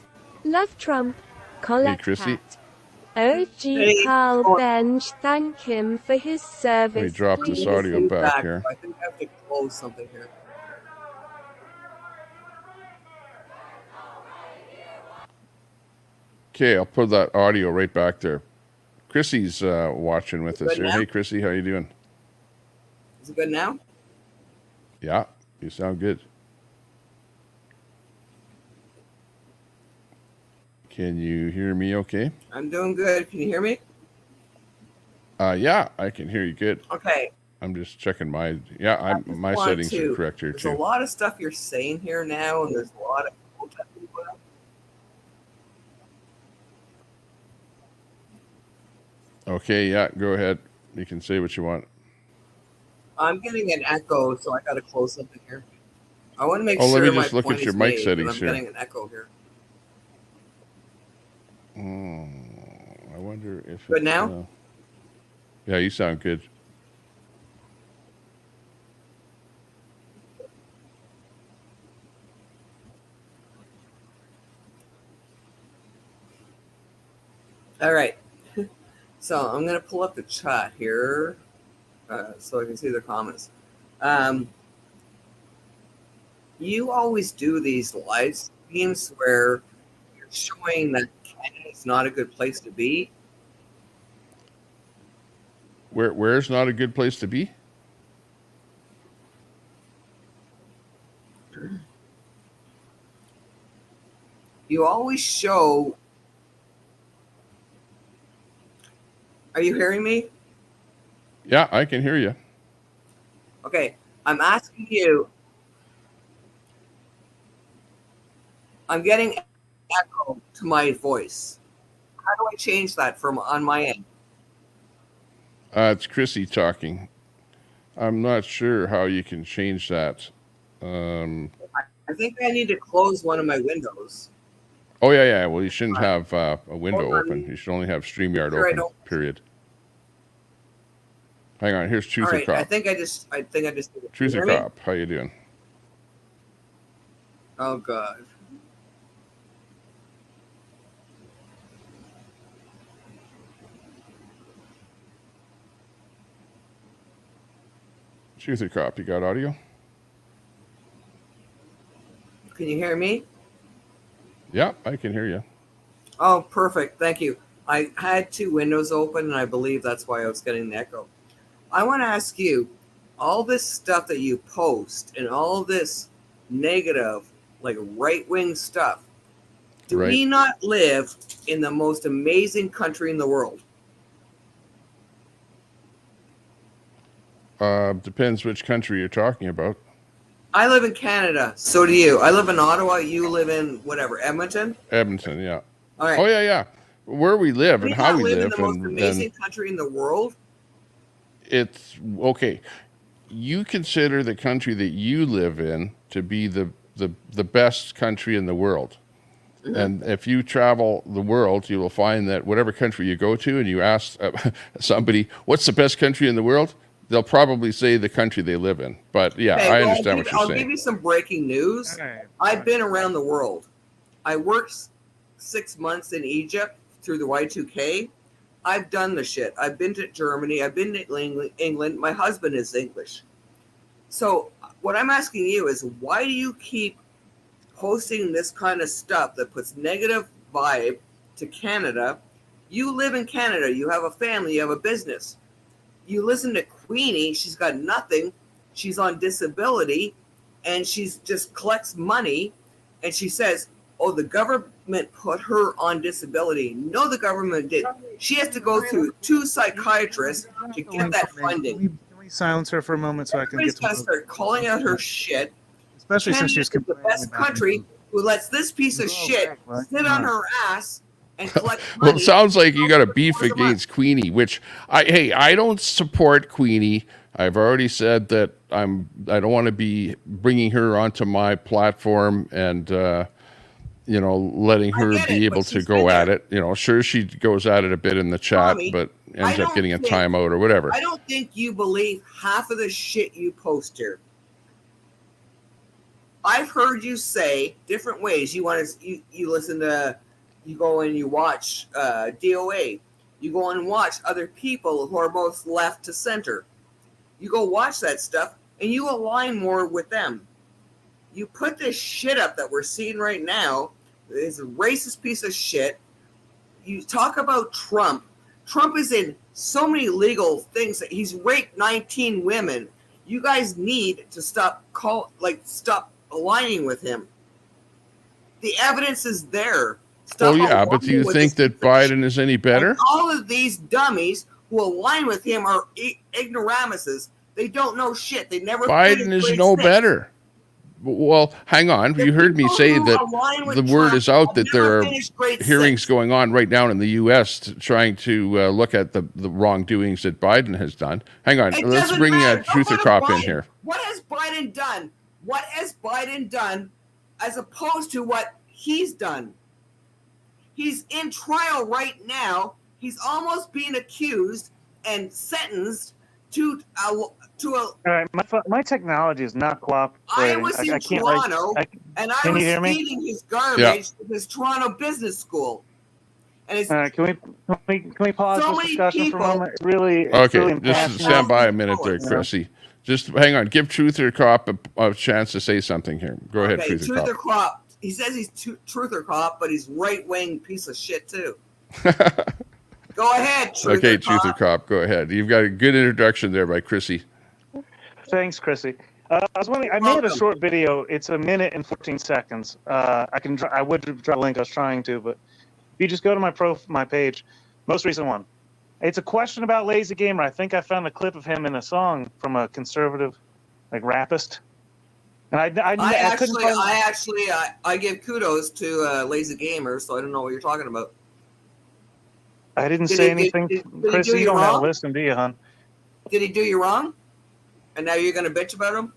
Love Trump. Colette Chrissy. Cat. OG Carl Benj, thank him for his service. Let me drop this please. audio back here. I think I have to close something here. Okay, I'll put that audio right back there. Chrissy's watching with us Good here. now? Hey, Chrissy, how you doing? Is it good now? Yeah, you sound good. Can you hear me okay? I'm doing good. Can you hear me? Yeah, I can hear you good. Okay. I'm just checking my, my Want settings to- are correct here There's too. a lot of stuff you're saying here now, and there's a lot of Okay, yeah, go ahead. You can say what you want. I'm getting an echo, so I got to close something here. I want to make Oh, sure let me my just look point at your is mic made, settings but I'm here. getting an echo here. I wonder if Good it's, now? Yeah, you sound good. All right. So I'm going to pull up the chat here so I can see the comments. You always do these live streams where you're showing that Canada is not a good place to be. Where's not a good place to be? You always show. Are you hearing me? Yeah, I can hear you. Okay, I'm asking you. I'm getting echo to my voice. How do I change that from on my end? It's Chrissy talking. I'm not sure how you can change that. I think I need to close one of my windows. Oh, yeah. Well, you shouldn't have a window open. You should only have StreamYard Sure, I open, don't- period. Hang on, here's All Truther right, Cop. I think I just. Truther Cop, how you doing? Oh God. Truther Cop, you got audio? Can you hear me? Yeah, I can hear you. Oh, perfect. Thank you. I had two windows open, and I believe that's why I was getting the echo. I want to ask you, all this stuff that you post and all this negative, like right-wing stuff, do we not live in the most amazing country in the world? Depends which country you're talking about. I live in Canada. So do you. I live in Ottawa. You live in whatever, Edmonton? Edmonton, yeah. All right. Oh, yeah. Where we live and how we live. In the most amazing country in the world? It's okay. You consider the country that you live in to be the best country in the world. Mm-hmm. And if you travel the world, you will find that whatever country you go to and you ask somebody, what's the best country in the world? They'll probably say the country they live in. But yeah, okay, I understand what you're saying. I'll give you some breaking news. Okay. I've been around the world. I worked 6 months in Egypt through the Y2K. I've done the shit. I've been to Germany. I've been to England. My husband is English. So what I'm asking you is, why do you keep posting this kind of stuff that puts negative vibe to Canada? You live in Canada. You have a family. You have a business. You listen to Queenie. She's got nothing. She's on disability, and she's just collects money, and she says, oh, the government put her on disability. No, the government did. She has to go through 2 psychiatrists to get that funding. Can we silence her for a moment so I can get to got to start calling out her shit. Especially since she's the best country who lets this piece of shit sit on her ass and collect money. Well, it sounds like you got a beef against Queenie, which I don't support Queenie. I've already said that I don't want to be bringing her onto my platform and letting her be able to go at it. Sure, she goes at it a bit in the chat, but ends up getting a timeout or whatever. I don't think you believe half of the shit you post here. I've heard you say different ways. You listen to, you go and you watch DOA. You go and watch other people who are both left to center. You go watch that stuff and you align more with them. You put this shit up that we're seeing right now. It's a racist piece of shit. You talk about Trump. Trump is in so many legal things that he's raped 19 women. You guys need to stop aligning with him. The evidence is there. Stop but do you think that Biden is any better? And all of these dummies who align with him are ignoramuses. They don't know shit. They never. Biden is no better. Well, hang on. You heard me say that the word is out that there are hearings going on right now in the U.S. trying to look at the wrongdoings that Biden has done. Hang on. Let's bring Truther Cop in here. What has Biden done? What has Biden done as opposed to what he's done? He's in trial right now. He's almost being accused and sentenced to a. All right, my technology is not cooperating. I was in Toronto, and I was feeding his garbage to his Toronto Business School. And it's, can we pause this discussion for a moment? Okay, just stand by a minute there, Chrissy. Just hang on. Give Truther Cop a chance to say something here. Go ahead, Truther Cop. He says he's Truther Cop, but he's right-wing piece of shit too. Go ahead, Truther Cop. Okay, Truther Cop, go ahead. You've got a good introduction there by Chrissy. Thanks, Chrissy. I was wondering. I made a short video. It's 1 minute and 14 seconds. I would drop a link. I was trying to, but if you just go to my page, most recent one. It's a question about Lazy Gamer. I think I found a clip of him in a song from a conservative, rapist. And I give kudos to Lazy Gamer, so I don't know what you're talking about. I didn't say anything. Chris, you don't have to listen, do you, hon? Did he do you wrong? And now you're going to bitch about him?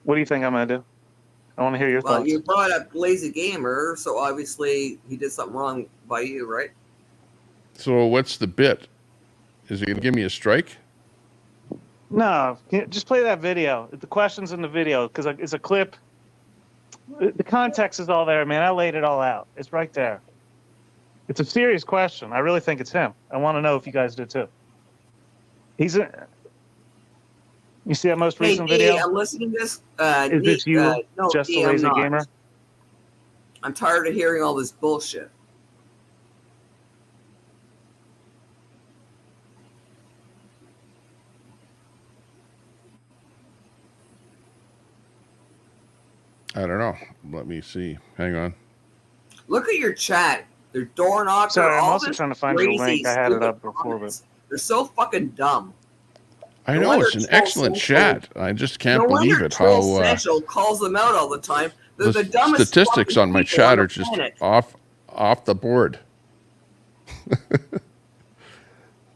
What do you think I'm going to do? I want to hear your thoughts. Well, you brought up Lazy Gamer, so obviously he did something wrong by you, right? So what's the bit? Is he going to give me a strike? No, just play that video. The question's in the video because it's a clip. The context is all there, man. I laid it all out. It's right there. It's a serious question. I really think it's him. I want to know if you guys do too. You see that most recent video? I'm listening to this. Is this you, no, just D, a lazy I'm not. gamer? I'm tired of hearing all this bullshit. I don't know. Let me see. Hang on. Look at your chat. They're door knocker. Sorry, I'm all also this trying to find your crazy, link. I had it stupid up before, comments. They're so fucking dumb. I No know wonder it's an Troll excellent Central- chat. I just can't no believe wonder it. Troll How Central calls them out all the time. They're the the dumbest statistics fucking on my people chat the are just planet. off the board.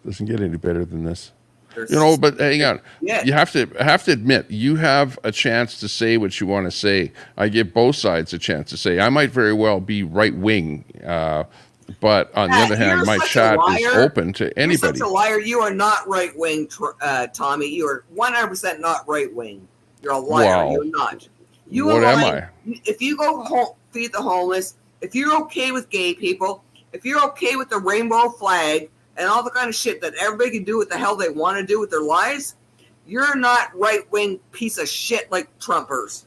Doesn't get any better than this. You know, but hang on. Yeah. You have to admit, you have a chance to say what you want to say. I give both sides a chance to say. I might very well be right wing, but on the other hand, You're my such a chat is liar. open to anybody. You're such a liar. You are not right wing, Tommy. You are 100% not right wing. You're a liar. Wow. You're not. You What am align- I? If you go home, feed the homeless, if you're okay with gay people, if you're okay with the rainbow flag and all the kind of shit that everybody can do what the hell they want to do with their lives, you're not right wing piece of shit like Trumpers.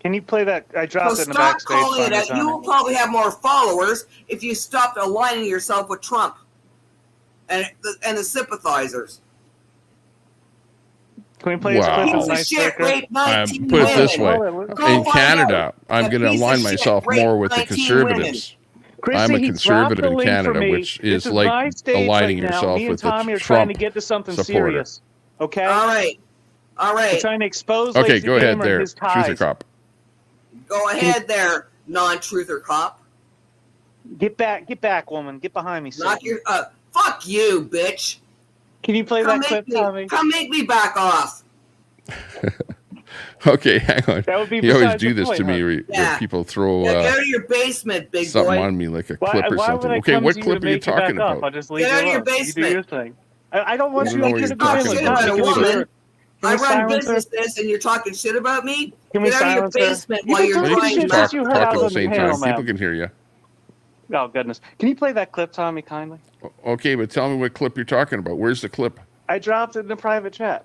Can you play that? I dropped So it in the stop backstage. calling it Finally, out. You will probably have more followers if you stopped aligning yourself with Trump and the sympathizers. Can we play this clip? Piece of shit raped 19 Put it this way: women. Go in find Canada, out. I'm That going to piece of align shit myself raped more with the 19 conservatives. Chrissy, I'm a he conservative dropped in the link Canada, for me. which is This my like stage aligning right now. yourself Me and with Tommy a are trying to Trump get to something supporter. serious. Okay. All right. We're trying to expose. Okay, Lazy go ahead Gamer there, and his ties. Truther Cop. Go ahead there, non-truther cop. Get back, woman. Get behind me. Knock Satan. your fuck you, bitch. Can you play that clip, Tommy? Come make me back off. Okay, hang on. That would be You always besides do the this point, to me, huh? where Yeah. people throw Yeah, get out of your basement, big something boy. on me, like a Why- clip or why something. would I Okay, come what to you clip to are you make you back talking up? about? I'll just leave Get you out of your alone. You do basement. your thing. I don't want I you don't know to what get you're into talking the Shit about. about a Can we woman. silence I run her? businesses and you're talking shit about me? Can we Get out of your silence her? basement You while can you're talk You trying can to shit since talk, you heard talk I at was the on the same panel, time. People man. can hear you. Oh goodness! Can you play that clip, Tommy, kindly? Okay, but tell me what clip you're talking about. Where's the clip? I dropped it in the private chat.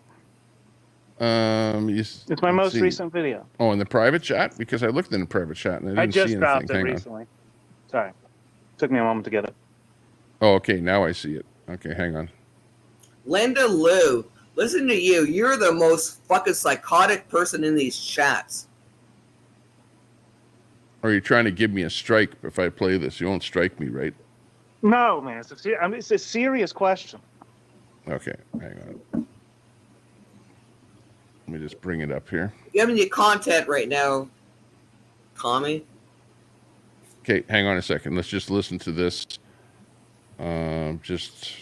It's my most recent video. Oh, in the private chat? Because I looked in the private chat and I I didn't just see dropped anything. it Hang on. recently. Sorry, took me a moment to get it. Oh, okay, now I see it. Okay, hang on. Linda Lou, listen to you. You're the most fucking psychotic person in these chats. Are you trying to give me a strike if I play this? You won't strike me, right? No, man, it's a serious question. Okay, hang on. Let me just bring it up here. Giving you content right now, Tommy. Okay, hang on a second. Let's just listen to this. Just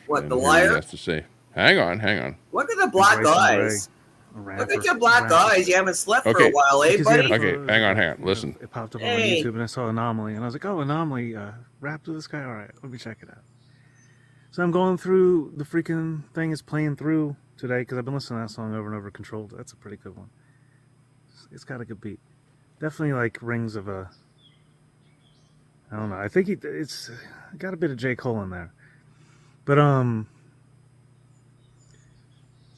What, and the hear what he liar? has to say. Hang on. Look at the black eyes. Look at your black eyes. You haven't slept for a Okay. while, eh, buddy? Okay, hang on. Listen. It popped up on Hey. YouTube and I saw Anomaly and I was like, oh, Anomaly, rap to this guy? All right, let me check it out. So I'm going through, the freaking thing is playing through today because I've been listening to that song over and over, Controlled. That's a pretty good one. It's got a good beat. Definitely like rings of a, I don't know. I think it's got a bit of J. Cole in there. But, I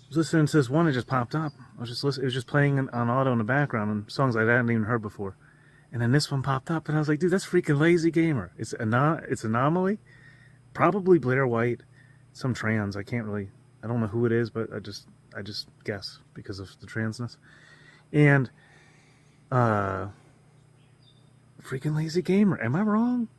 was listening to this one, it just popped up. I was just listening, it was just playing on auto in the background and songs I hadn't even heard before. And then this one popped up and I was like, dude, that's freaking Lazy Gamer. It's Anomaly, probably Blair White, some trans. I don't know who it is, but I just guess because of the transness. And freaking Lazy Gamer. Am I wrong?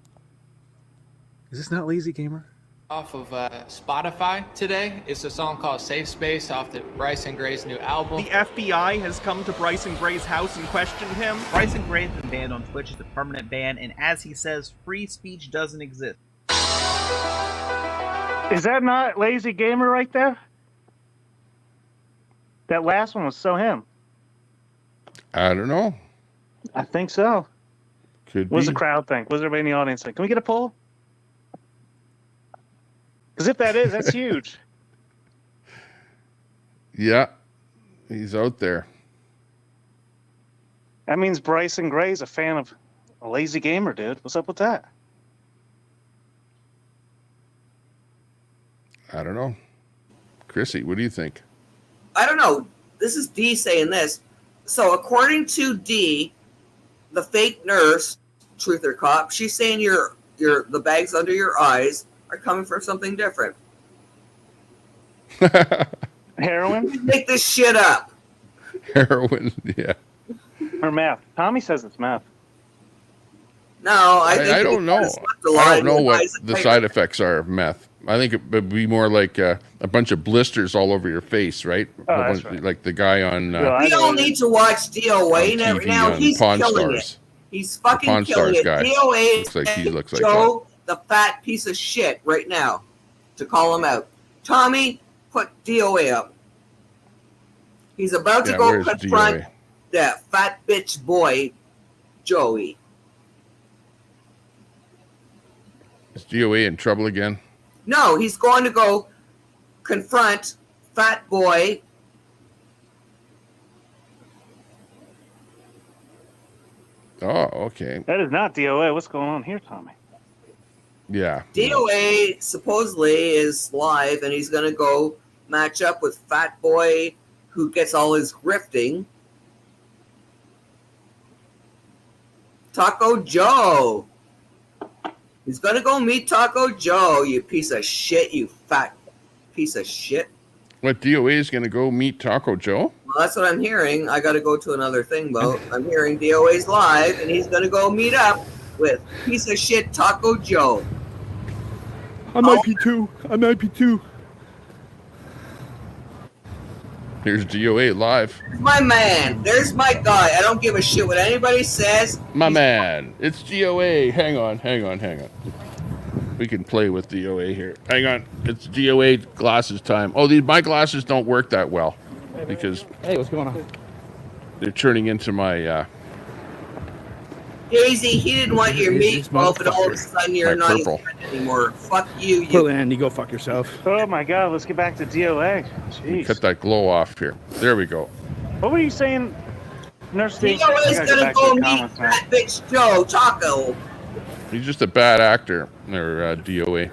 Is this not Lazy Gamer? Off of Spotify today. It's a song called Safe Space off the Bryson Gray's new album. The FBI has come to Bryson Gray's house and questioned him. Bryson Gray has been banned on Twitch. It's a permanent ban, and as he says, free speech doesn't exist. Is that not Lazy Gamer right there? That last one was so him. I don't know. I think so. Could What does be. the crowd think? What does everybody in the audience think? Can we get a poll? Because if that is, that's huge. Yeah, he's out there. That means Bryson Gray's a fan of a lazy gamer, dude. What's up with that? I don't know. Chrissy, what do you think? I don't know. This is D saying this. So according to D, the fake nurse, truth or cop, she's saying the bags under your eyes are coming from something different. Heroin? You make this shit up. Heroin, yeah. Or meth. Tommy says it's meth. No, I think I don't know. I don't know what the side effects are of meth. I think it would be more like a bunch of blisters all over your face, right? That's right. Like the guy on. We don't need to watch DOA now. He's Pawn killing Stars. it. He's fucking Pawn killing Stars it. guy. DOA Looks like he looks like Joe, the fat piece of shit, right now, to call him out. Tommy, put DOA up. He's about to go confront that fat bitch boy, Joey. Is DOA in trouble again? No, he's going to go confront fat boy. Oh, okay. That is not DOA. What's going on here, Tommy? Yeah. DOA supposedly is live, and he's going to go match up with fat boy who gets all his grifting. Taco Joe. He's going to go meet Taco Joe, you piece of shit, you fat piece of shit. What, DOA is going to go meet Taco Joe? Well, that's what I'm hearing. I got to go to another thing, though. I'm hearing DOA's live, and he's going to go meet up with piece of shit Taco Joe. I'm IP2. I'm IP2. Here's DOA live. My man. There's my guy. I don't give a shit what anybody says. My man. It's DOA. Hang on. We can play with DOA here. Hang on. It's DOA glasses time. Oh, my glasses don't work that well because what's going on? They're turning into my Daisy, he didn't want your meatball, but all of a sudden you're not purple. anymore. Fuck you. Portland, Andy, go fuck yourself. Oh my God, let's get back to DOA. Jeez. Cut that glow off here. There we go. What were you saying, Nurse Steve? DOA's gonna go meet that bitch Joe Taco. He's just a bad actor, or DOA.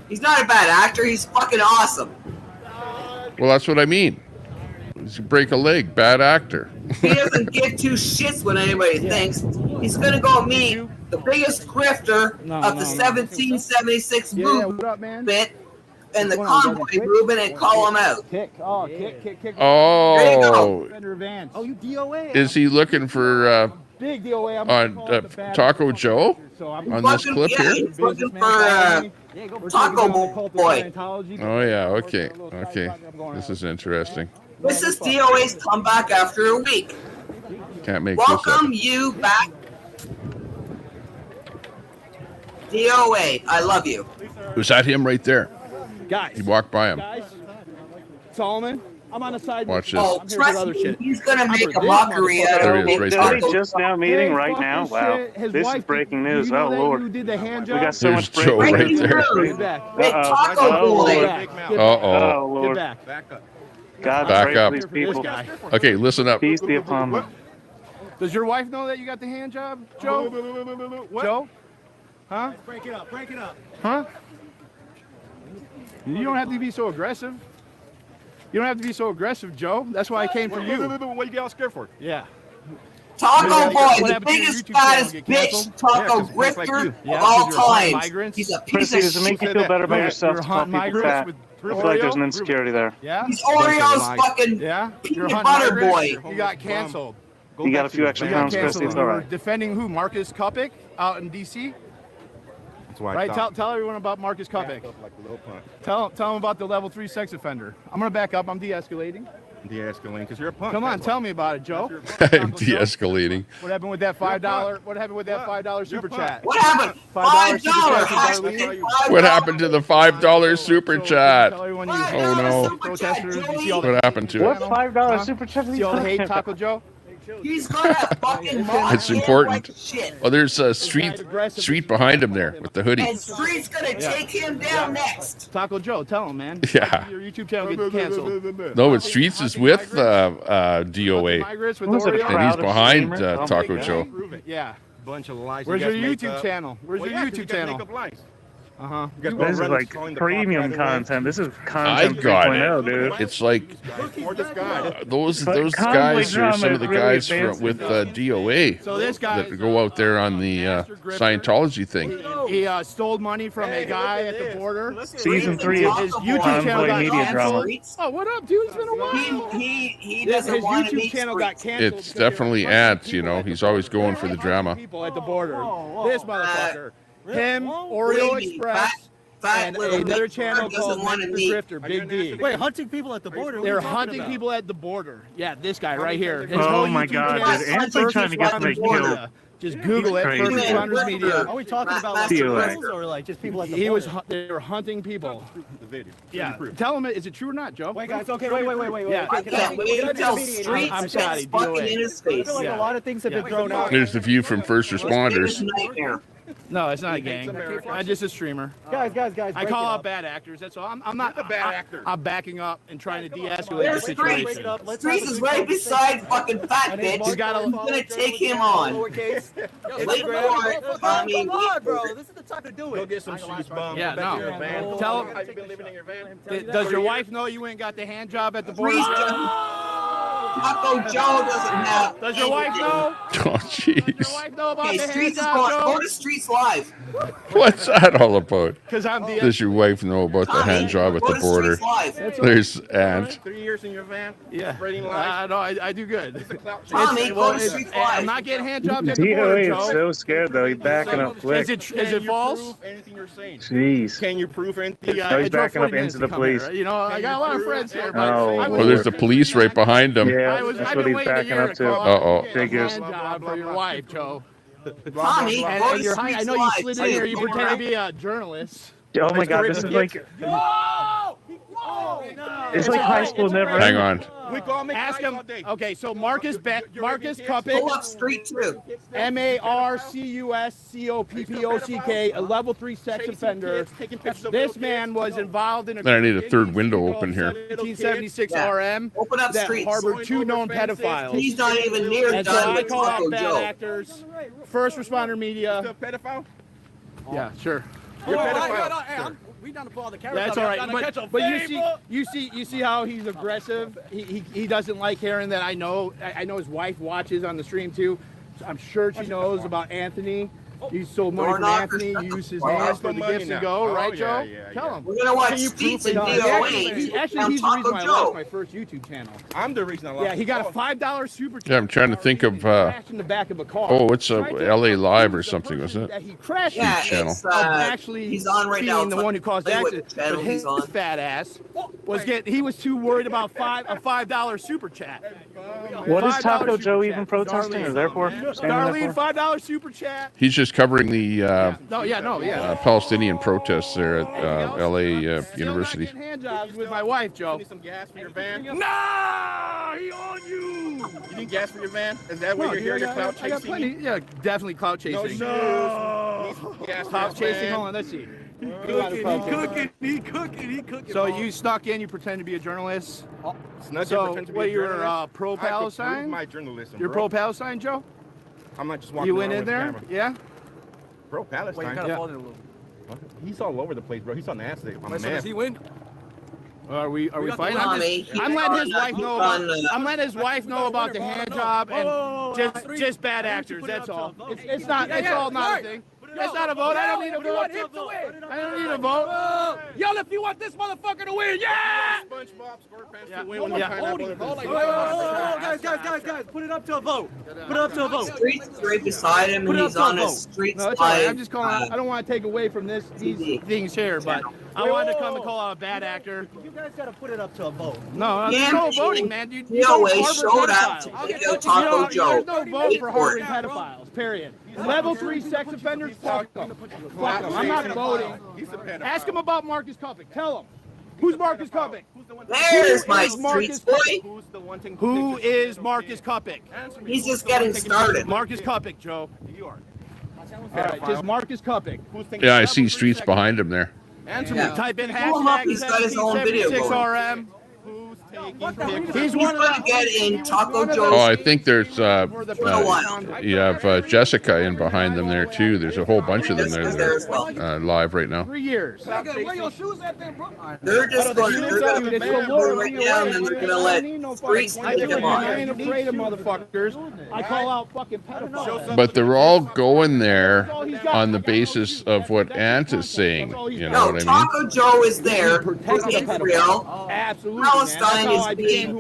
He's not a bad actor. He's fucking awesome. Well, that's what I mean. He's break a leg, bad actor. He doesn't give two shits what anybody thinks. He's gonna go meet the biggest grifter of the 1776 movement and the convoy movement and call him out. Kick. Oh, There you go. Oh, you DOA. Is he looking for Big DOA. on Taco Joe on this clip here? He's looking for Taco Boy. Oh yeah, okay. This is interesting. This is DOA's comeback after a week. Can't make Welcome you back, DOA. I love you. Was that him right there? Guys. He walked by him. Guys. Solomon, I'm on the side. Watch this. Oh, trust me, he's gonna make a mockery out of it. Are they just now meeting right now? Wow. This is breaking news. Oh, Lord. We got so much Joe right there. Taco Boy. Uh-oh. Lord. Get back. God, Back pray up. for these people. Okay, listen up. Peace be upon them. Does your wife know that you got the hand job, Joe? Joe? Huh? Break it up. Huh? You don't have to be so aggressive. You don't have to be so aggressive, Joe. That's why I came for you. What you get all scared for? Yeah. Taco Boy, the biggest, fattest bitch taco grifter of all time. He's a piece of Does it make you feel better about yourself to call people fat? I feel like there's an insecurity there. Yeah? He's Oreo's fucking peanut butter boy. You got canceled. You got a few extra pounds, Christy. It's all right. Defending who? Marcus Kupik out in D.C.? That's why Right? Tell everyone about Marcus Kupik. Tell them about the level 3 sex offender. I'm going to back up. I'm de-escalating. De-escalating because you're a punk. Come on, tell me about it, Joe. I'm de-escalating. What happened with that $5? What happened with that $5 super chat? What happened? $5. What happened to the $5 super chat? Tell everyone Oh no. protesters. You see all the What happened to What it? $5 super chat? See all the hate, Taco Joe? He's gonna fucking mock It's him important. like shit. Oh, there's a street behind him there with the hoodie. And Street's gonna take him down next. Taco Joe, tell him, man. Yeah. Your YouTube channel gets canceled. No, it's Streets is with DOA, Migrants with and he's Oreo? behind Taco Joe. Yeah. Bunch of lies. Where's you your guys make YouTube up. channel? Where's Well, your yeah, 'cause YouTube you guys channel? make up lies. Uh-huh. You guys This is run like calling the premium cops right away. content. This is I content got 3.0, it. dude. It's like Or this guy. those But guys convoy are drama some of is the really guys advanced. with DOA So this guy that go out there on the Scientology thing. He stole money from a guy at the border. Season 3 His of YouTube channel Convoy got Media Drama. canceled. Oh, what up, dude? It's been a while. He His doesn't want to YouTube meet channel got Street. canceled. It's definitely ads, you know. He's always going for the drama. People at the border. This motherfucker. Him, Oreo Believe me, Express, fat and little another Big channel doesn't called want to Mr. meet. Drifter, Big D. Wait, hunting people at the border? They're hunting people at the border. Yeah, this guy right here. His Oh whole my YouTube God, channel dude. is Anthony First trying to get somebody Responders killed. Media. Just Google it, Crazy. First Responders Media. Are we talking about like DOA. criminals or like just people at the He border? was they were hunting people. The video. Yeah. Tell him, is it true or not, Joe? Wait, guys. Okay, wait. Yeah. I can't wait until Street I'm spits sorry, fucking DOA. in his I face. feel like a lot of things have been thrown out. There's the view from first It's responders. a nightmare. No, it's not a gang. I'm just a streamer. Guys. I break call it out up. bad actors. That's all. I'm not a bad actor. I'm backing up and trying to de-escalate the There's Street. situation. Street is right beside fucking fat bitch. He's got a- He's gonna take him on. Wait for it, Tommy. Come on, bro. This is the time to do Go it. get some shoes bum. Yeah, Back to your no. van. Tell him. How you been living in your van? Does your wife know you ain't got the hand job at the border? Taco Joe doesn't have. Does your wife know? Oh, Does your jeez. wife know about Okay, the hand Streets is job, going. Joe? Go to Streets Live. What's that all about? Because I'm the. Does your wife know about the hand job at Go the to border? Streets Live. There's Ant. 3 years in your van. Yeah. Spreading lies. No, I do good. Tommy, go to Streets I'm Live. not getting hand jobs at the border, DOA is Joe. so scared though. He's backing up quick. Is it false? Anything you're saying. Jeez. Can you prove anything? No, he's it drove backing up 40 minutes into to the come here, police. right? You know, I got a lot of friends here, but Oh, I Oh, there's the police right behind him. Yeah, I've that's been what he's waiting a backing year up to to. call Uh-oh. a Figures. hand job for your wife, Joe. Tommy, And, go and to you're, Streets I know you Live. slid Tell in here. you You people pretend to right. be a journalist. Oh my God, this is like it's like high school never Hang ended. on. We go make Ask lies him. all day. Okay, so Marcus Pull Cupic, up Street 2. MarcusCuppock, a level 3 sex offender. This man was involved in a Then I need a third window open here. 1976 Yeah. RM Open up that Streets. harbored 2 known pedophiles. He's not even near And so done I with call out Taco bad Joe. actors, first responder media. The pedophile? Yeah, sure. You're a pedophile. We down to pull all the cameras. That's all right. But you see how he's aggressive. He doesn't like hearing that I know his wife watches on the stream too. So I'm sure she knows about Anthony. You stole money from Anthony. You used his hands for the gifts to go, right, Joe? Tell him. We're gonna watch Can you Streets prove and it? DOA. He's the on reason Taco why I Joe. lost my first YouTube channel. I'm the reason I lost. Yeah, he got a $5 super chat. Yeah, I'm trying to think of. Crashed in the back of a car. Oh, it's a Tried to LA Live or accuse the something, person wasn't that it? he crashed Yeah, into. channel. it's, Of actually he's on right now. being the one who caused the Tell you what accident. channel But he's his on. fat ass he was too worried about a $5 super chat. What is $5 Taco super Joe chat. even protesting? Or therefore standing Darlene, up for? $5 super chat. He's just covering the Yeah. Palestinian protests there at LA University. Still not getting hand jobs with my wife, Joe. Need some gas for your van? Nah, he on you. You need gas for your van? Is that why No, you're here? You're clout I got chasing? plenty. Yeah, definitely clout No chasing. shoes. Gas for Clout your chasing. van. Hold on, let's see. He cooking. So you snuck in. You pretend to be a journalist. It's not So pretend to be what? a You're journalist. I could pro-Palestine. prove my journalism. You're bro. pro-Palestine, Joe. I'm not just walking You went around in with a there. camera. Yeah. Pro-Palestine. Wait, you kind Yeah. of folded a little. He's all over the place, bro. He's on the acid. I'm Wait, so mad. does he win? Are we got the fighting? Tommy, I'm letting his wife he's know on, about. I'm letting his wife know about the hand job and just bad actors. That's all. It's not. It's all not a thing. That's not a vote. I don't need a vote. I don't need a vote. Yell if you want this motherfucker to win. Yeah! SpongeBob SquarePants Yeah. to win when you find out Guys, put it up to a vote. Put it up to a vote. Streets is right beside him, Put and it he's up to a on his vote. Streets No, it's all right. Live. I'm just calling. I don't want to take away from these things here, but I wanted to come and call out a bad actor. You guys gotta put it up to a vote. No, Yeah, there's no voting, man. You DOA don't harbor showed up to pedophiles. take out Taco Joe. There's no vote Wait for for it. harboring pedophiles. Period. Level 3 sex offenders, fuck them. Fuck them. I'm not voting. Ask him about Marcus Cupic. Tell him. Who's Marcus Cuppick? There's my streets boy. Who is Marcus Cuppick? He's just getting started. Marcus Cuppick, Joe. All right, just Marcus Cuppick. Yeah, I see streets behind him there. Answer me. Type in He's got his own video going. RM. He's one to get in Taco Joe's. Oh, I think there's you have Jessica in behind them there too. There's a whole bunch of them there that are live right now. 3 years. Where your shoes at then, bro? They're just going to go right down and they're going to let streets take them on. I ain't afraid of motherfuckers. I call out fucking pedophiles. But they're all going there on the basis of what Ant is saying. You know what I mean? Taco Joe is there for Israel. Absolutely. Palestine is being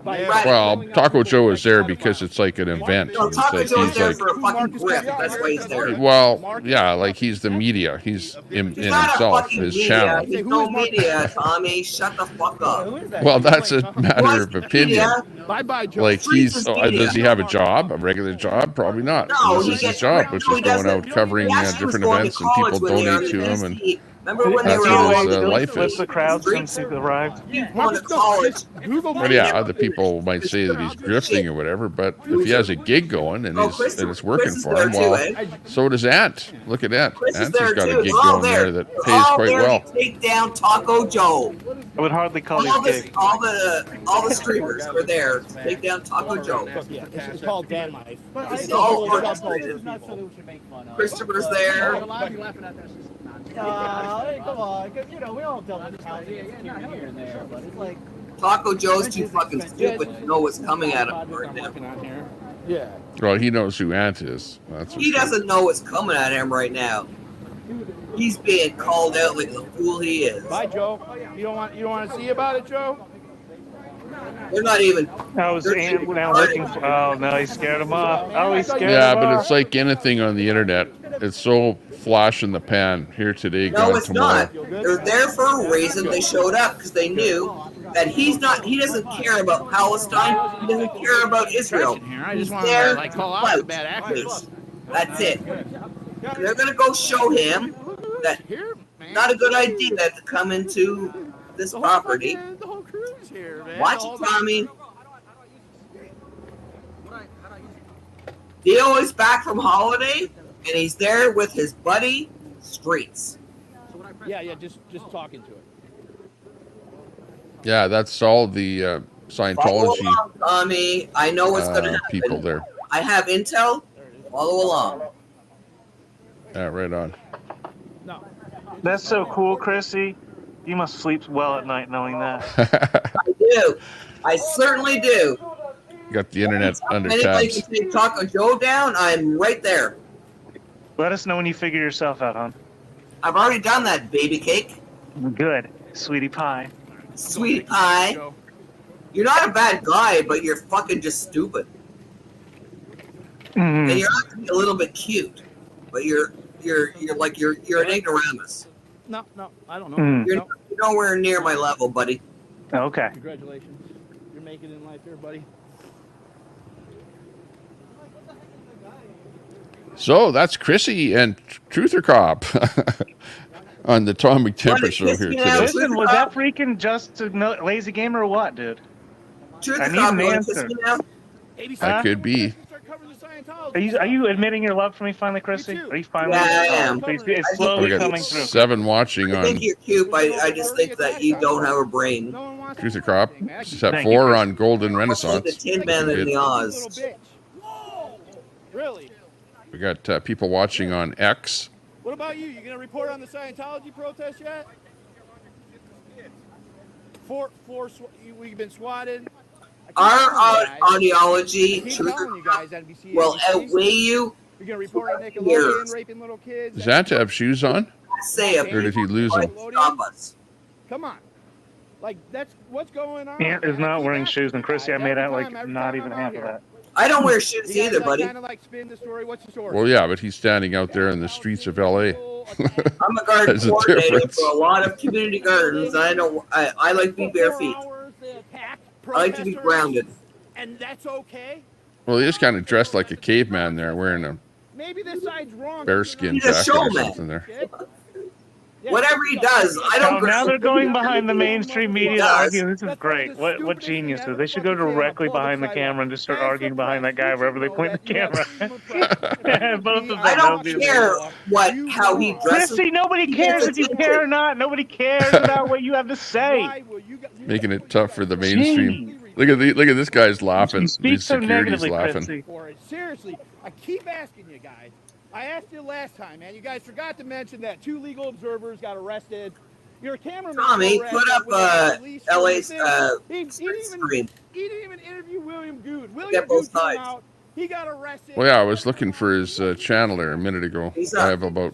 Well, Taco Joe is there because it's like an event. No, It's Taco like, Joe's he's there like, for a fucking grip. That's why he's there. well, yeah, like he's the media. He's in He's not a himself, fucking his media. channel. He's no media, Tommy. Shut the fuck up. Well, that's a matter of opinion. Bye-bye, Joe. Like does he have a job, a regular job? Probably not. No, This is his job, which is going out covering different events, and people donate to him, and Remember when they that's were what all his life is. The crowd since he arrived. going to college? But yeah, other people might say that he's grifting or whatever, but if he has a gig going and it's working for him, well, so does Ant. Look at Ant. Chris is Ant's there got too. a gig They're all going there that They're pays all quite there well. to take down Taco Joe. I would hardly call All these big. the streamers were there to take down Taco Joe. It's called Dan Life. It's all orchestrated. Christopher's there. Hey, come on, because we all dealt with here and there, but it's like Taco Joe's too fucking stupid to know what's coming at him right now. Yeah. Well, he knows who Ant is. That's He doesn't know what's coming at him right now. He's being called out like the fool he is. Bye, Joe. You don't want to see about it, Joe? They're not even. I was now looking for. Oh no, he scared him off. Oh, he scared him Yeah, off. but it's like anything on the internet. It's so flash in the pan. Here today, No, gone it's tomorrow. not. They're there for a reason. They showed up because they knew that he's not. He doesn't care about Palestine. He doesn't care about Israel. I He's just want there to call to out the fight. bad actors. That's it. They're gonna go show him that not a good idea to come into this property. The whole crew's here, man. Watch it, Tommy. Dio is back from holiday, and he's there with his buddy Streets. Yeah, just talking to it. Yeah, that's all the Follow Scientology along, Tommy. I know what's gonna happen. people there. I have intel. Follow along. Yeah, right on. That's so cool, Chrissy. You must sleep well at night knowing that. I do. I certainly do. Got the internet under Anybody tabs. can take Taco Joe down. I'm right there. Let us know when you figure yourself out, hon. I've already done that, baby cake. Good, sweetie pie. Sweet pie. You're not a bad guy, but you're fucking just stupid. And you're actually a little bit cute, but you're an ignoramus. No, I don't know. You're nowhere near my level, buddy. Okay. Congratulations. You're making it in life here, buddy. So that's Chrissy and Truther Cop on the Tom McTemper show here today. Listen, was that freaking just a lazy gamer or what, dude? I need an answer. That could be. Are you admitting your love for me finally, Chrissy? Are you finally? Yeah, I am. It's slowly We coming got through. 7 watching I on think you're cute, but I just think that you don't have a brain. Truther Cop. Set Thank 4 you, on Golden Like Renaissance. the Tin Man in the Oz. Really? We got people watching on X. What about you? You gonna report on the Scientology protest yet? We've been swatted. Our ideology will outweigh you. You're gonna report on Years. Nickelodeon raping little kids. Does that have shoes on? Say it. Or did he lose them? Stop us. Come on. Like, that's what's going on. Ant is not wearing shoes, and Chrissy, I made out like not even half of that. I don't wear shoes You guys, either, like, buddy. kinda like spin the story. What's the story? Well, yeah, but he's standing out there in the streets of LA. I'm a garden There's a coordinator difference. for a lot of community gardens. I like to be bare feet. I like to be grounded. And that's okay. Well, he is kind of dressed like a caveman there, wearing a Maybe this side's wrong. bearskin He's a jacket or showman. something there. Whatever he does, I don't. Oh, now they're going behind the mainstream media to does. argue. This is great. What geniuses? They should go directly behind the camera and just start arguing behind that guy wherever they point the camera. Both of them. I don't care how he dresses. Christy, nobody cares if you care or not. Nobody cares about what you have to say. Making it tough for the mainstream. Look at this guy's laughing. You speak These so security's negatively, laughing. Christy. Seriously, I keep asking you guys. I asked you last time, man. You guys forgot to mention that 2 legal observers got arrested. Your cameraman. Tommy, put up LA's He screen. didn't even interview William Good. Get both sides. Out. He got arrested. Well, yeah, I was looking for his channel there a minute ago. I have about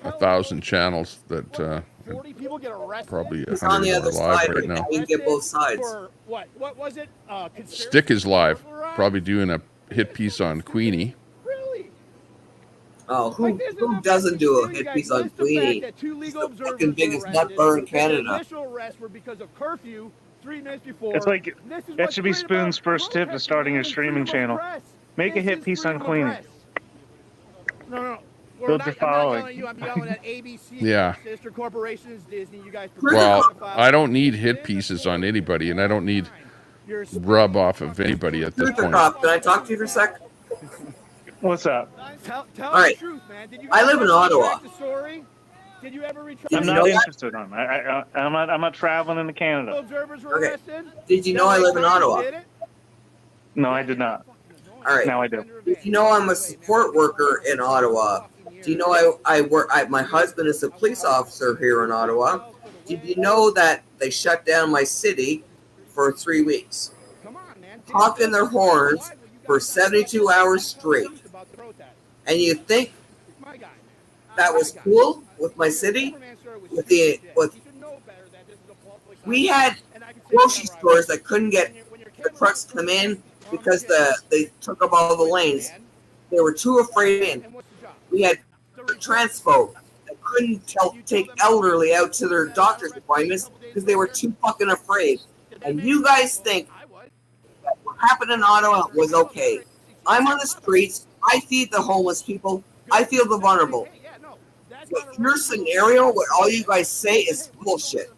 1,000 channels that 40 people get arrested. probably He's on the 100 other are live side right now. You get both sides. For what was it? Stick is live, probably doing a hit piece on Queenie. Oh, who doesn't do a hit piece on Queenie? He's the fucking biggest nut bar in Canada. Initial arrests were because of curfew 3 minutes before. It's like that should be Spoon's first tip to starting your streaming channel. Make a hit piece on Queenie. No. Build your following. I'm yelling at ABC, Yeah. sister corporations, Disney. You guys. Well, I don't need hit pieces on anybody, and I don't need rub off of anybody at this point. Can I talk to you for a sec? What's up? Tell All right. the truth, man. Did you I live in Ottawa. Did you ever retract? I'm not interested on. I'm not traveling into Canada. Observers were arrested? Did you know I live in Ottawa? No, I did not. All right. Now I do. Did you know I'm a support worker in Ottawa? Do you know I work? My husband is a police officer here in Ottawa. Did you know that they shut down my city for 3 weeks? Honking their horns for 72 hours straight. And you think that was cool with my city? We had grocery stores that couldn't get the trucks come in because they took up all the lanes. They were too afraid in. We had transpo that couldn't take elderly out to their doctor's appointments because they were too fucking afraid. And you guys think that what happened in Ottawa was okay. I'm on the streets. I feed the homeless people. I feel the vulnerable. But your scenario, what all you guys say is bullshit.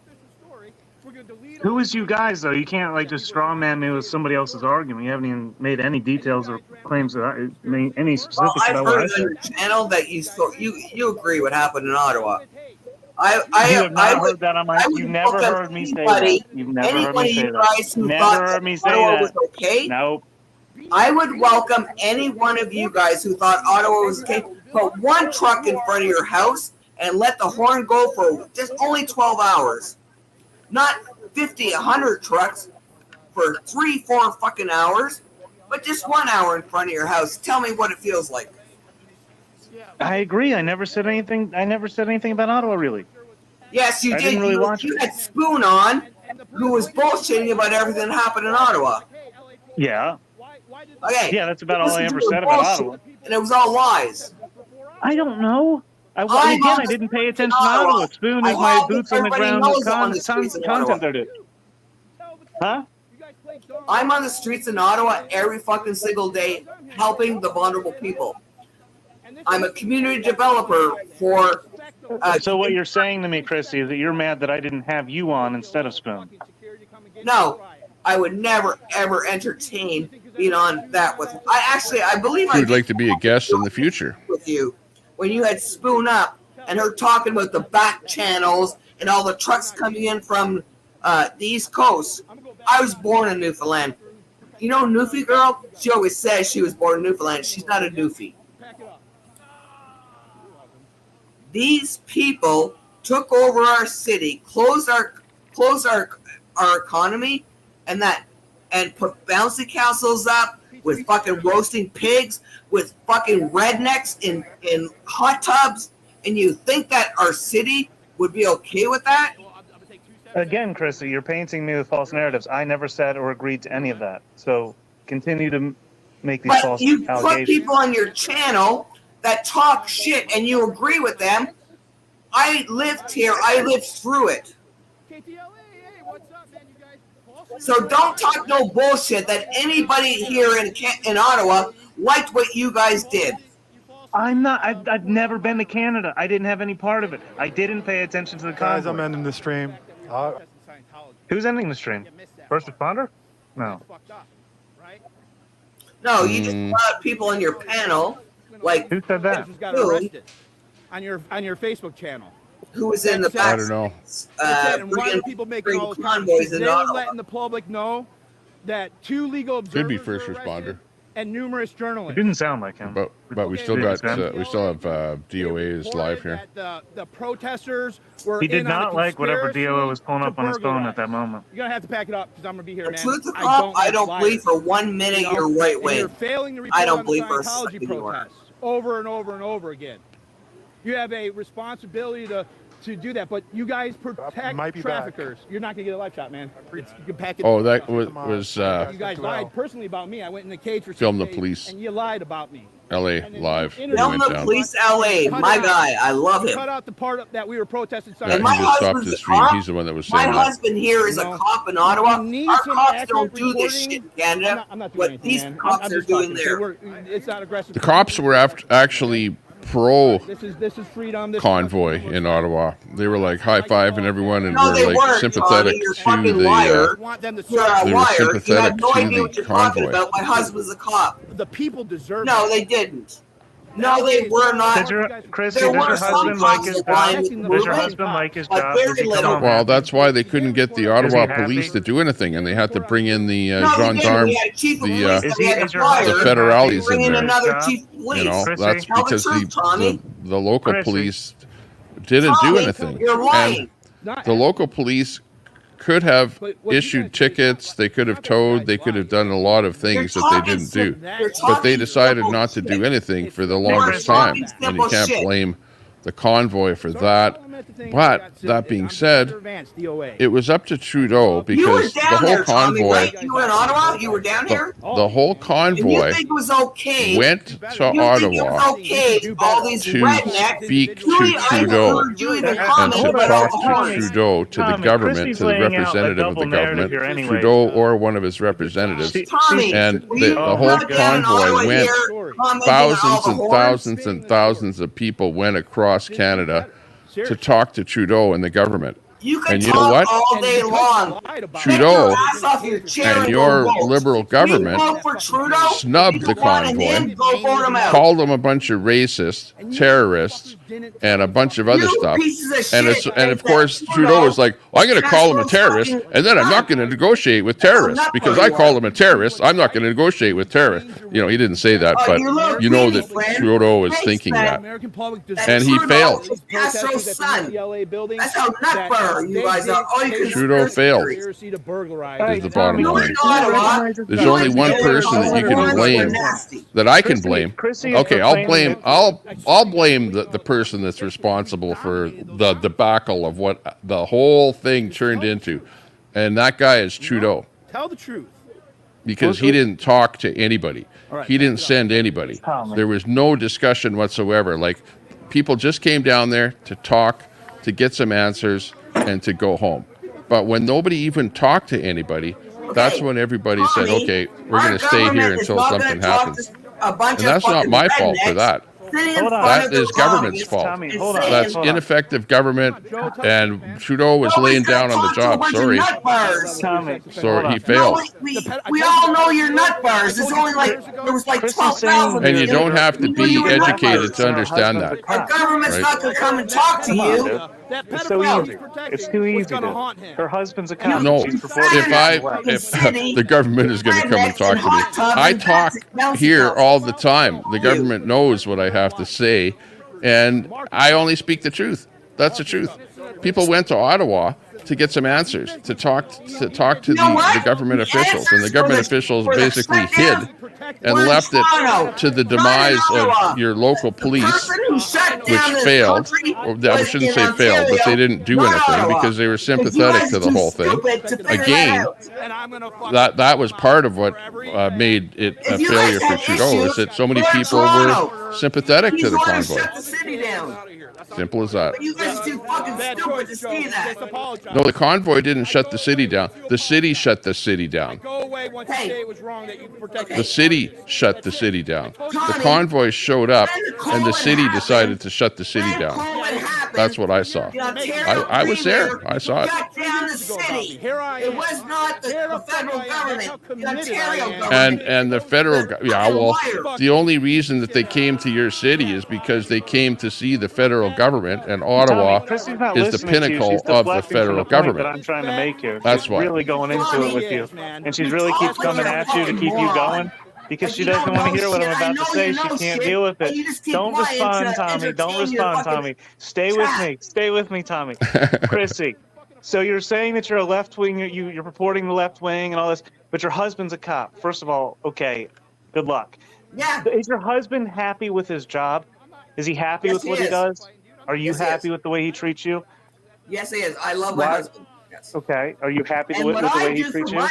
Who is you guys though? You can't like just straw man me with somebody else's argument. You haven't even made any details or claims that any specifics I've about what I heard on your said. channel that you agree what happened in Ottawa. You have not heard that on my. You've never heard me say that. You've never heard me say that. Never heard me say that. Okay? Nope. I would welcome any one of you guys who thought Ottawa was okay. Put one truck in front of your house and let the horn go for just only 12 hours. Not 50, 100 trucks for 3-4 fucking hours, but just 1 hour in front of your house. Tell me what it feels like. I agree. I never said anything. I never said anything about Ottawa, really. Yes, you I did. didn't really watch you it. had Spoon on, who was bullshitting about everything that happened in Ottawa. Yeah. Okay. Yeah, that's about all I ever Listen to said the about bullshit, Ottawa. And it was all lies. I don't know. I'm I didn't pay attention to Ottawa. Spoon is my boots on the ground content there, dude. Huh? I'm on the streets in Ottawa every fucking single day helping the vulnerable people. I'm a community developer for... so what you're saying to me, Christy, is that you're mad that I didn't have you on instead of Spoon. No, I would never, ever entertain being on that with... I believe She would like to be a guest in the future. With you when you had Spoon up and her talking about the back channels and all the trucks coming in from the East Coast. I was born in Newfoundland. You know Newfie girl? She always says she was born in Newfoundland. She's not a Newfie. These people took over our city, closed our economy, and put bouncy castles up with fucking roasting pigs, with fucking rednecks in hot tubs, and you think that our city would be okay with that? Again, Christy, you're painting me with false narratives. I never said or agreed to any of that. So continue to make these false You allegations. put people on your channel that talk shit and you agree with them. I lived here. I lived through it. So don't talk no bullshit that anybody here in Ottawa liked what you guys did. I'm not. I've never been to Canada. I didn't have any part of it. I didn't pay attention to the convoy. Guys, I'm ending the stream. Who's ending the stream? First responder? No. No, you just allowed people on your panel, like who said that? Just got arrested on your Facebook channel. Who was in the back? I don't know. And why are people making all those convoys They're letting the public know that 2 legal observers Could be first were arrested responder. and numerous It journalists. didn't sound like him. But we still got we still have DOAs live here. The protesters were. He did in on a not like whatever conspiracy DOA was pulling up to on his phone burglarize. at that moment. You're gonna have to pack it up because I'm gonna be here, man. Truth to cop, I don't believe for 1 minute you're right And wing. you're failing to report I don't on believe the for a Scientology second you are. protests over and over and over again. You have a responsibility to do that, but you guys protect Might be traffickers. You're not gonna get a live shot, man. You can pack it. Oh, that was You guys lied personally about me. I went in the cage for 6 Film the days, police. and you lied about me. LA live. Film the police LA. My guy, I love him. Cut out the part that we were protesting. Yeah, he just stopped the stream. He's the one that was My saying that. husband here is a cop in Ottawa. need Our some cops accurate don't do this reporting. shit in Canada. I'm not doing What anything, these man. cops I'm are just doing talking. there. It's not aggressive. The cops were actually pro This is freedom. This convoy in Ottawa. They were like high-fiving everyone and No, were they like weren't, sympathetic Johnny. You're a to fucking the liar. they You're a were liar. You sympathetic have no to idea what the you're talking convoy. about. My husband's a cop. The people deserve No, it. they didn't. No, they were not. Chrissy, There does were your some husband like cops his that lined job? the Does your movement, husband like his but job? very Does he come little. home? Well, that's why they couldn't get the Ottawa happy? police to do anything, and they had to bring in the No, they didn't. gendarmes, We had a chief of police the that we had to your fire. the federales Bring in in there. another chief of police. You know, Chrissy? that's Tell the because truth, Tommy. the local Chrissy? police didn't do Tommy, anything. you're lying. And the local police could have issued tickets, they could have towed, they could have done a lot of things that they didn't do. But they decided not to do anything for the longest time. And you can't blame the convoy for that. But that being said, it was up to Trudeau You were because the down whole there, Tommy, convoy, right? You were in Ottawa? You were down here? the whole And you convoy think it was okay? went to You think it Ottawa was okay? All these to rednecks. speak Julie, to I Trudeau heard you even and comment to about talk all the to horns. Trudeau, to the Tommy, government, Christy's to the laying out a representative of the double narrative government, here anyway. Trudeau or one of his representatives. Tommy, And were the you whole not down in Ottawa convoy went, here commenting on all thousands the and horns? thousands and thousands of people went across Canada to talk to Trudeau and the government. You can And you know talk what? all day long. Trudeau Get your ass off your chair and and your go vote. liberal We government vote for Trudeau. snubbed If the you want him convoy, in, go vote him out. called them a bunch of racists, terrorists, and a bunch of other You stuff. pieces of And shit. and of course Trudeau was like, well, I'm going to call him a terrorist, and then I'm not going to negotiate with terrorists because I call him a terrorist. I'm not going to negotiate with terrorists. You know, he didn't say that, but you know that Trudeau was thinking that, and he failed. Castro's son. That's how nutbar you guys are. All you Trudeau failed. Is the bottom line. There's only one person that you can blame, that I can blame. Okay, I'll blame the person that's responsible for the debacle of what the whole thing turned into, and that guy is Trudeau, Tell the truth. because he didn't talk to anybody. He didn't send anybody. There was no discussion whatsoever. Like, people just came down there to talk, to get some answers, and to go home. But when nobody even talked to anybody, that's when everybody said, okay, we're going to stay here until something happens. And that's not my fault for that. That is government's fault. That's ineffective government, and Trudeau was laying down on the job. Sorry. So he failed. We all know you're nutbars. It's only like, there was like 12,000. And you don't have to be educated to understand that. Our government's not going to come and talk to you. It's so easy. It's too easy. Her husband's a cop. No, She's if performing the government is going to come and talk to me, I talk here all the time. The government knows what I have to say, and I only speak the truth. That's the truth. People went to Ottawa to get some answers, to talk to the government officials, and the government officials basically hid and left it to the demise of your local police who shut which down this failed. country Or, I was shouldn't in say failed, but they Ontario, didn't do not anything Ottawa. because they were 'Cause you sympathetic guys to the too whole thing. stupid to figure Again, that out. that was part of what made it a If you failure guys for had Trudeau, is issues, that so many go to people Toronto. were sympathetic He's to the the one who convoy. shut the city down. Simple as that. But you guys are too fucking stupid to see that. No, the convoy didn't shut the city down. The city shut the city down. Go away once you say it was wrong that you protected. The city shut the city down. The Tommy, convoy showed up, and the COVID city happened, decided to shut the city when down. COVID happened, That's what I saw. the Ontario I was there. Premier I saw it. shut down the city. It was not the federal government, the Ontario government. And the federal, yeah, well, the only reason that they came to your city is because they came to see the federal government, and Ottawa Chrissy's not is the listening to you. pinnacle She's of the deflecting from federal the point government. that I'm trying to make here. That's She's why. really going into it with you, and she really keeps coming at you to keep you going because she doesn't want to hear what I'm about to say. She can't deal with it. Don't respond, Tommy. Don't respond, Tommy. Stay with me. Stay with me, Tommy. Chrissy. So you're saying that you're a left wing, you're purporting the left wing and all this, but your husband's a cop. First of all, okay, good luck. Yeah. Is your husband happy with his job? Is he happy with what he does? Are you happy with the way he treats you? Yes, he is. I love my husband. Yes. Okay. Are you happy And with what the I way he do treats for you?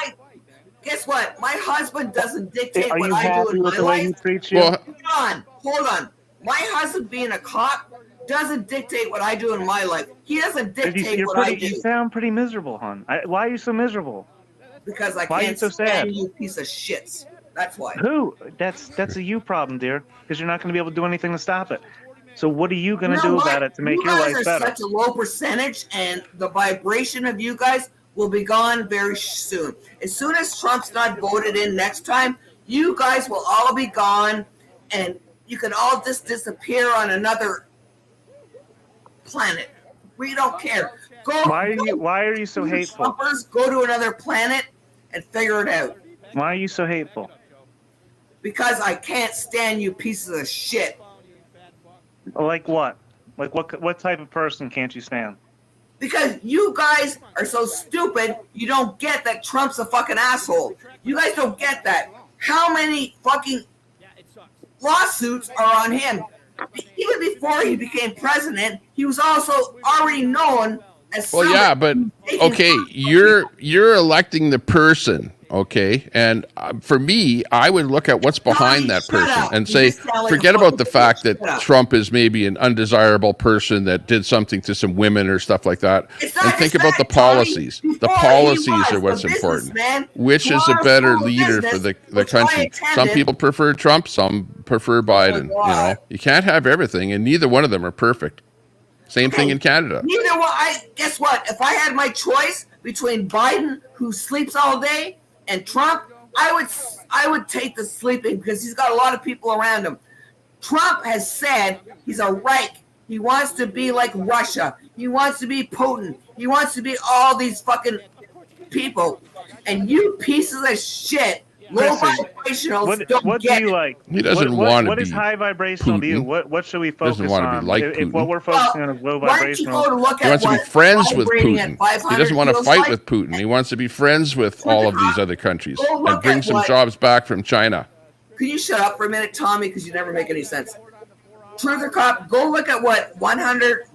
guess what? My husband doesn't dictate Are what you I do happy in with my the way he life. treats you? Hold on. My husband being a cop doesn't dictate what I do in my life. He doesn't dictate what I do. You sound pretty miserable, hon. Why are you so miserable? Because I Why are you can't so sad? stand you piece of shits. That's why. Who? That's a you problem, dear, because you're not going to be able to do anything to stop it. So what are you going to You know do what? about it to make you your guys life are better? such a low percentage, and the vibration of you guys will be gone very soon. As soon as Trump's not voted in next time, you guys will all be gone, and you can all just disappear on another planet. We don't care. Why are you so hateful? Trumpers, go to another planet and figure it out. Why are you so hateful? Because I can't stand you pieces of shit. Like what? Like what type of person can't you stand? Because you guys are so stupid, you don't get that Trump's a fucking asshole. You guys don't get that. How many fucking lawsuits are on him? Even before he became president, he was also already known as Well, yeah, but okay, you're electing the person, okay, and for me, I would look at what's behind that person and say, forget about the fact that Trump is maybe an undesirable person that did something to some women or stuff like that, and think about the policies. The policies are what's important. Which is a better leader for the country? Some people prefer Trump, some prefer Biden. You know, you can't have everything, and neither one of them are perfect. Same thing in Canada. Neither one. Guess what? If I had my choice between Biden, who sleeps all day, and Trump, I would take the sleeping because he's got a lot of people around him. Trump has said he's a Reich. He wants to be like Russia. He wants to be Putin. He wants to be all these fucking people. And you pieces of shit, low vibrationals, what do you like? He doesn't want to What be is high vibrational to you? Putin. What should we focus Doesn't want to on? be like if Putin. what we're focusing on is low vibrational. He wants to be friends with Putin. He doesn't want to fight with Putin. He wants to be friends with all of these other countries and bring some jobs back from China. Can you shut up for a minute, Tommy, because you never make any sense. Truth or cop, go look at what 100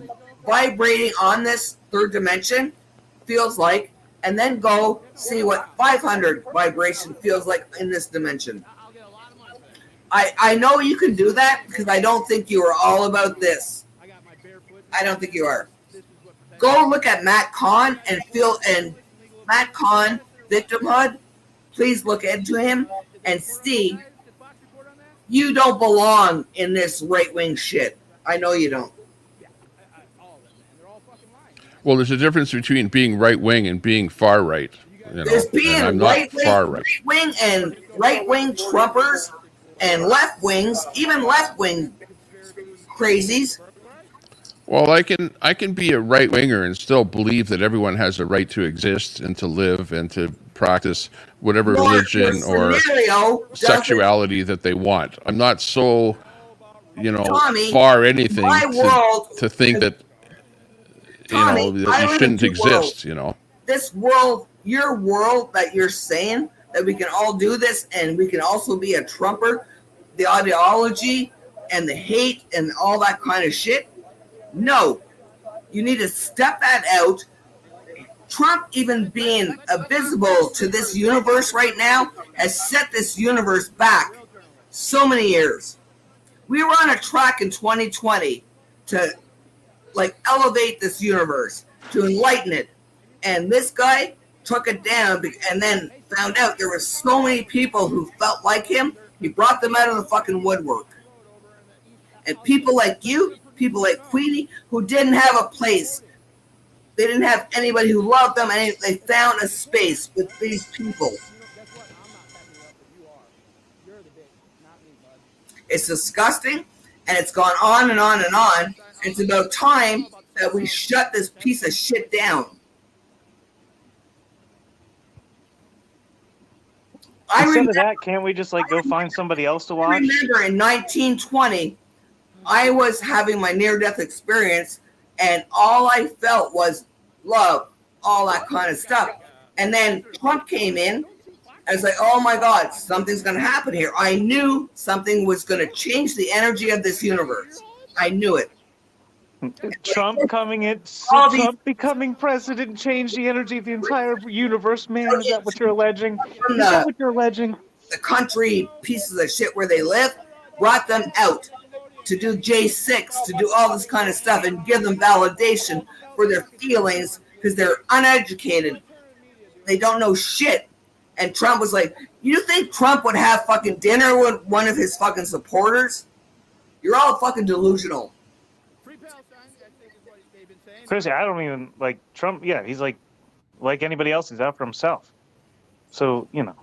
vibrating on this third dimension feels like, and then go see what 500 vibration feels like in this dimension. I know you can do that because I don't think you are all about this. I don't think you are. Go look at Matt Kahn and Matt Kahn victimhood. Please look into him and see you don't belong in this right-wing shit. I know you don't. Well, there's a difference between being right-wing and being far-right. You know, There's being and I'm not far-right. right-wing and right-wing Trumpers and left-wings, even left-wing crazies. Well, I can be a right-winger and still believe that everyone has a right to exist and to live and to practice whatever religion or sexuality that they want. I'm not so, Tommy, far anything to think that, Tommy, that you shouldn't exist, This world, your world that you're saying that we can all do this and we can also be a Trumper, the ideology and the hate and all that kind of shit. No, you need to step that out. Trump even being visible to this universe right now has set this universe back so many years. We were on a track in 2020 to like elevate this universe, to enlighten it. And this guy took it down and then found out there were so many people who felt like him. He brought them out of the fucking woodwork. And people like you, people like Queenie, who didn't have a place. They didn't have anybody who loved them, and they found a space with these people. It's disgusting, and it's gone on and on and on. It's about time that we shut this piece of shit down. Instead of that, can't we just like go find somebody else to watch? I remember in 1920, I was having my near-death experience, and all I felt was love, all that kind of stuff. And then Trump came in. I was like, oh my God, something's going to happen here. I knew something was going to change the energy of this universe. I knew it. Trump coming in, Trump becoming president changed the energy of the entire universe, man. Is that what you're alleging? Is that what you're alleging? The country pieces of shit where they live brought them out to do J6, to do all this kind of stuff and give them validation for their feelings because they're uneducated. They don't know shit. And Trump was like, you think Trump would have fucking dinner with one of his fucking supporters? You're all fucking delusional. Chrissy, I don't even like Trump. Yeah, he's like anybody else. He's out for himself. So, you know.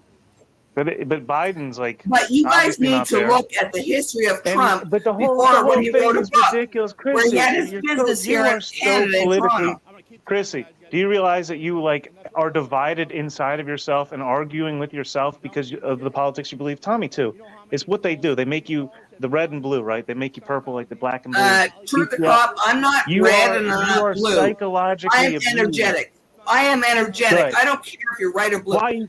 But Biden's like. But you guys need to look at the history of Trump but the whole when he wrote is ridiculous. Chrissy, where he had his business here in Canada and Toronto. Chrissy, do you realize that you like are divided inside of yourself and arguing with yourself because of the politics you believe? Tommy too. It's what they do. They make you the red and blue, right? They make you purple like the black and blue. Truth to cop, I'm not red and I'm not blue. Psychologically I am energetic. I am energetic. Right. I don't care if you're right or blue. Why?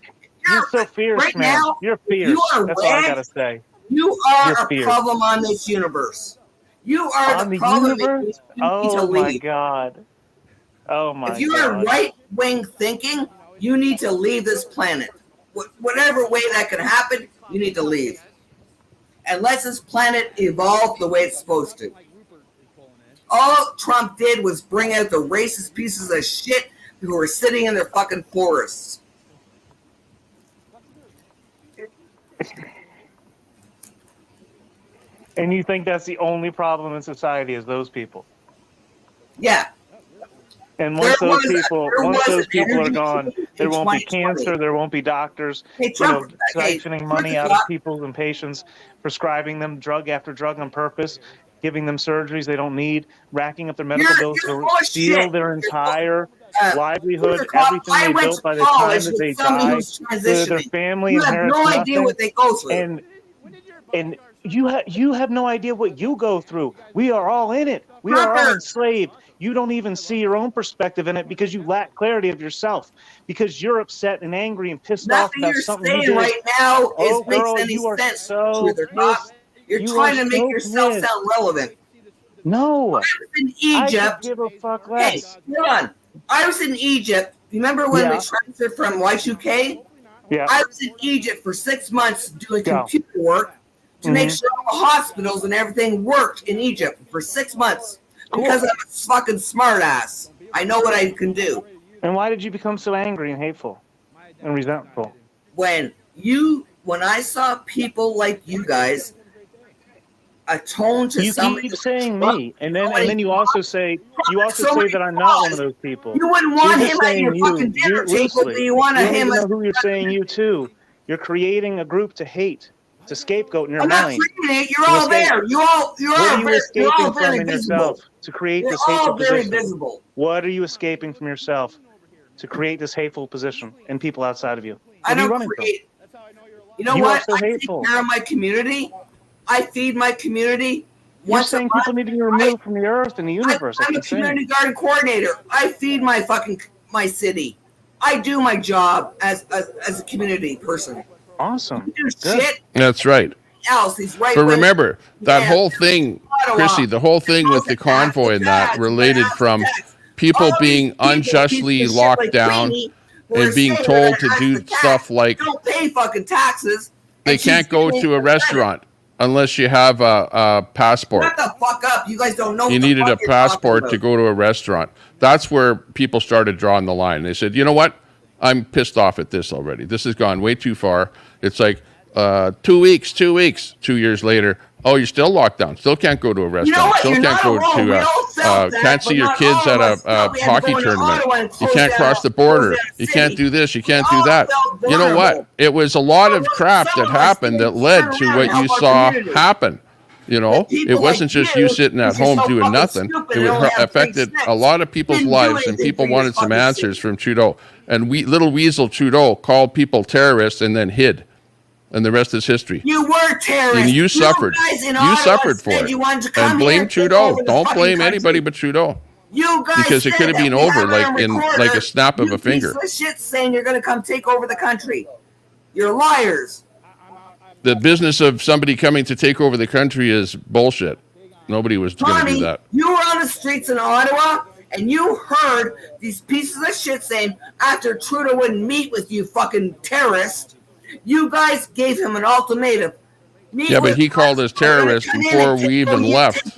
You're so fierce, right man. Now, you're fierce. You are That's red. all I gotta say. You are You're a fierce. problem on this universe. You are On the the problem. universe? You need to Oh my leave. God. Oh my God. If you are right-wing thinking, you need to leave this planet. Whatever way that can happen, you need to leave. Unless this planet evolved the way it's supposed to. All Trump did was bring out the racist pieces of shit who were sitting in their fucking forests. And you think that's the only problem in society is those people? Yeah. And once those an people are energy gone, there won't be cancer, there won't be doctors, Hey, Trump, siphoning money out of people and patients, prescribing them drug after drug on purpose, giving them surgeries they don't need, racking up their medical bills to steal their entire livelihood, everything they built by the time that they die, their family you have inherits no nothing. idea what they go through. And you have no idea what you go through. We are all in it. We are all enslaved. You don't even see your own perspective in it because you lack clarity of yourself. Because you're upset and angry and pissed off about something you did. Nothing you're saying right now Oh, girl, makes any you are sense. so pissed. You're You trying are to make so yourself pissed. sound relevant. No. I was in Egypt. I could give a fuck Hey, less. hold on. I was in Egypt. Remember when we Yeah. transferred from Y2K? Yeah. I was in Egypt for 6 months doing Yeah. computer work to make Mhm. sure all the hospitals and everything worked in Egypt for 6 months because I'm a fucking smart ass. I know what I can do. And why did you become so angry and hateful and resentful? When I saw people like you guys atone to You somebody, keep saying me, and then you also say that I'm not one of those people. You wouldn't want You're him just at your saying fucking dinner You're table, loosely. but you want You don't him even as know who you're saying you to. You're creating a group to hate, to scapegoat in your I'm not mind. creating it. You're all there. You're all What are you escaping from very in visible. yourself to create You're this hateful all very position? visible. What are you escaping from yourself to create this hateful position and people outside of you? I What are you don't running create. You know You what? are so I take hateful. care of my community. I feed my community. You're saying people need to be removed from the earth and the universe. I'm a community garden coordinator. I feed my city. I do my job as a community person. Awesome. You do shit. That's right. else. He's right. But remember, that whole thing, Chrissy, the whole thing with the convoy and that related from people being unjustly locked down and being told to do stuff like don't pay fucking taxes. they can't go to a restaurant unless you have a passport. Shut the fuck up. You guys don't know. You needed a passport to go to a restaurant. That's where people started drawing the line. They said, you know what? I'm pissed off at this already. This has gone way too far. It's like 2 weeks. 2 years later, oh, you're still locked down. Still can't go to a restaurant. Still can't go to, can't see your kids at a hockey tournament. You can't cross the border. You can't do this. You can't do that. You know what? It was a lot of crap that happened that led to what you saw happen. You know, it wasn't just you sitting at home doing nothing. It affected a lot of people's lives, and people wanted some answers from Trudeau. And little weasel Trudeau called people terrorists and then hid. And the rest is history. You were terrorists. And you suffered. You suffered for it. And blame Trudeau. Don't blame anybody but Trudeau. You guys because it could have been over like a snap of a finger. You shit saying you're going to come take over the country. You're liars. The business of somebody coming to take over the country is bullshit. Nobody was going to do that. You were on the streets in Ottawa, and you heard these pieces of shit saying after Trudeau wouldn't meet with you fucking terrorists, you guys gave him an ultimatum. Yeah, but he called us terrorists before we even left.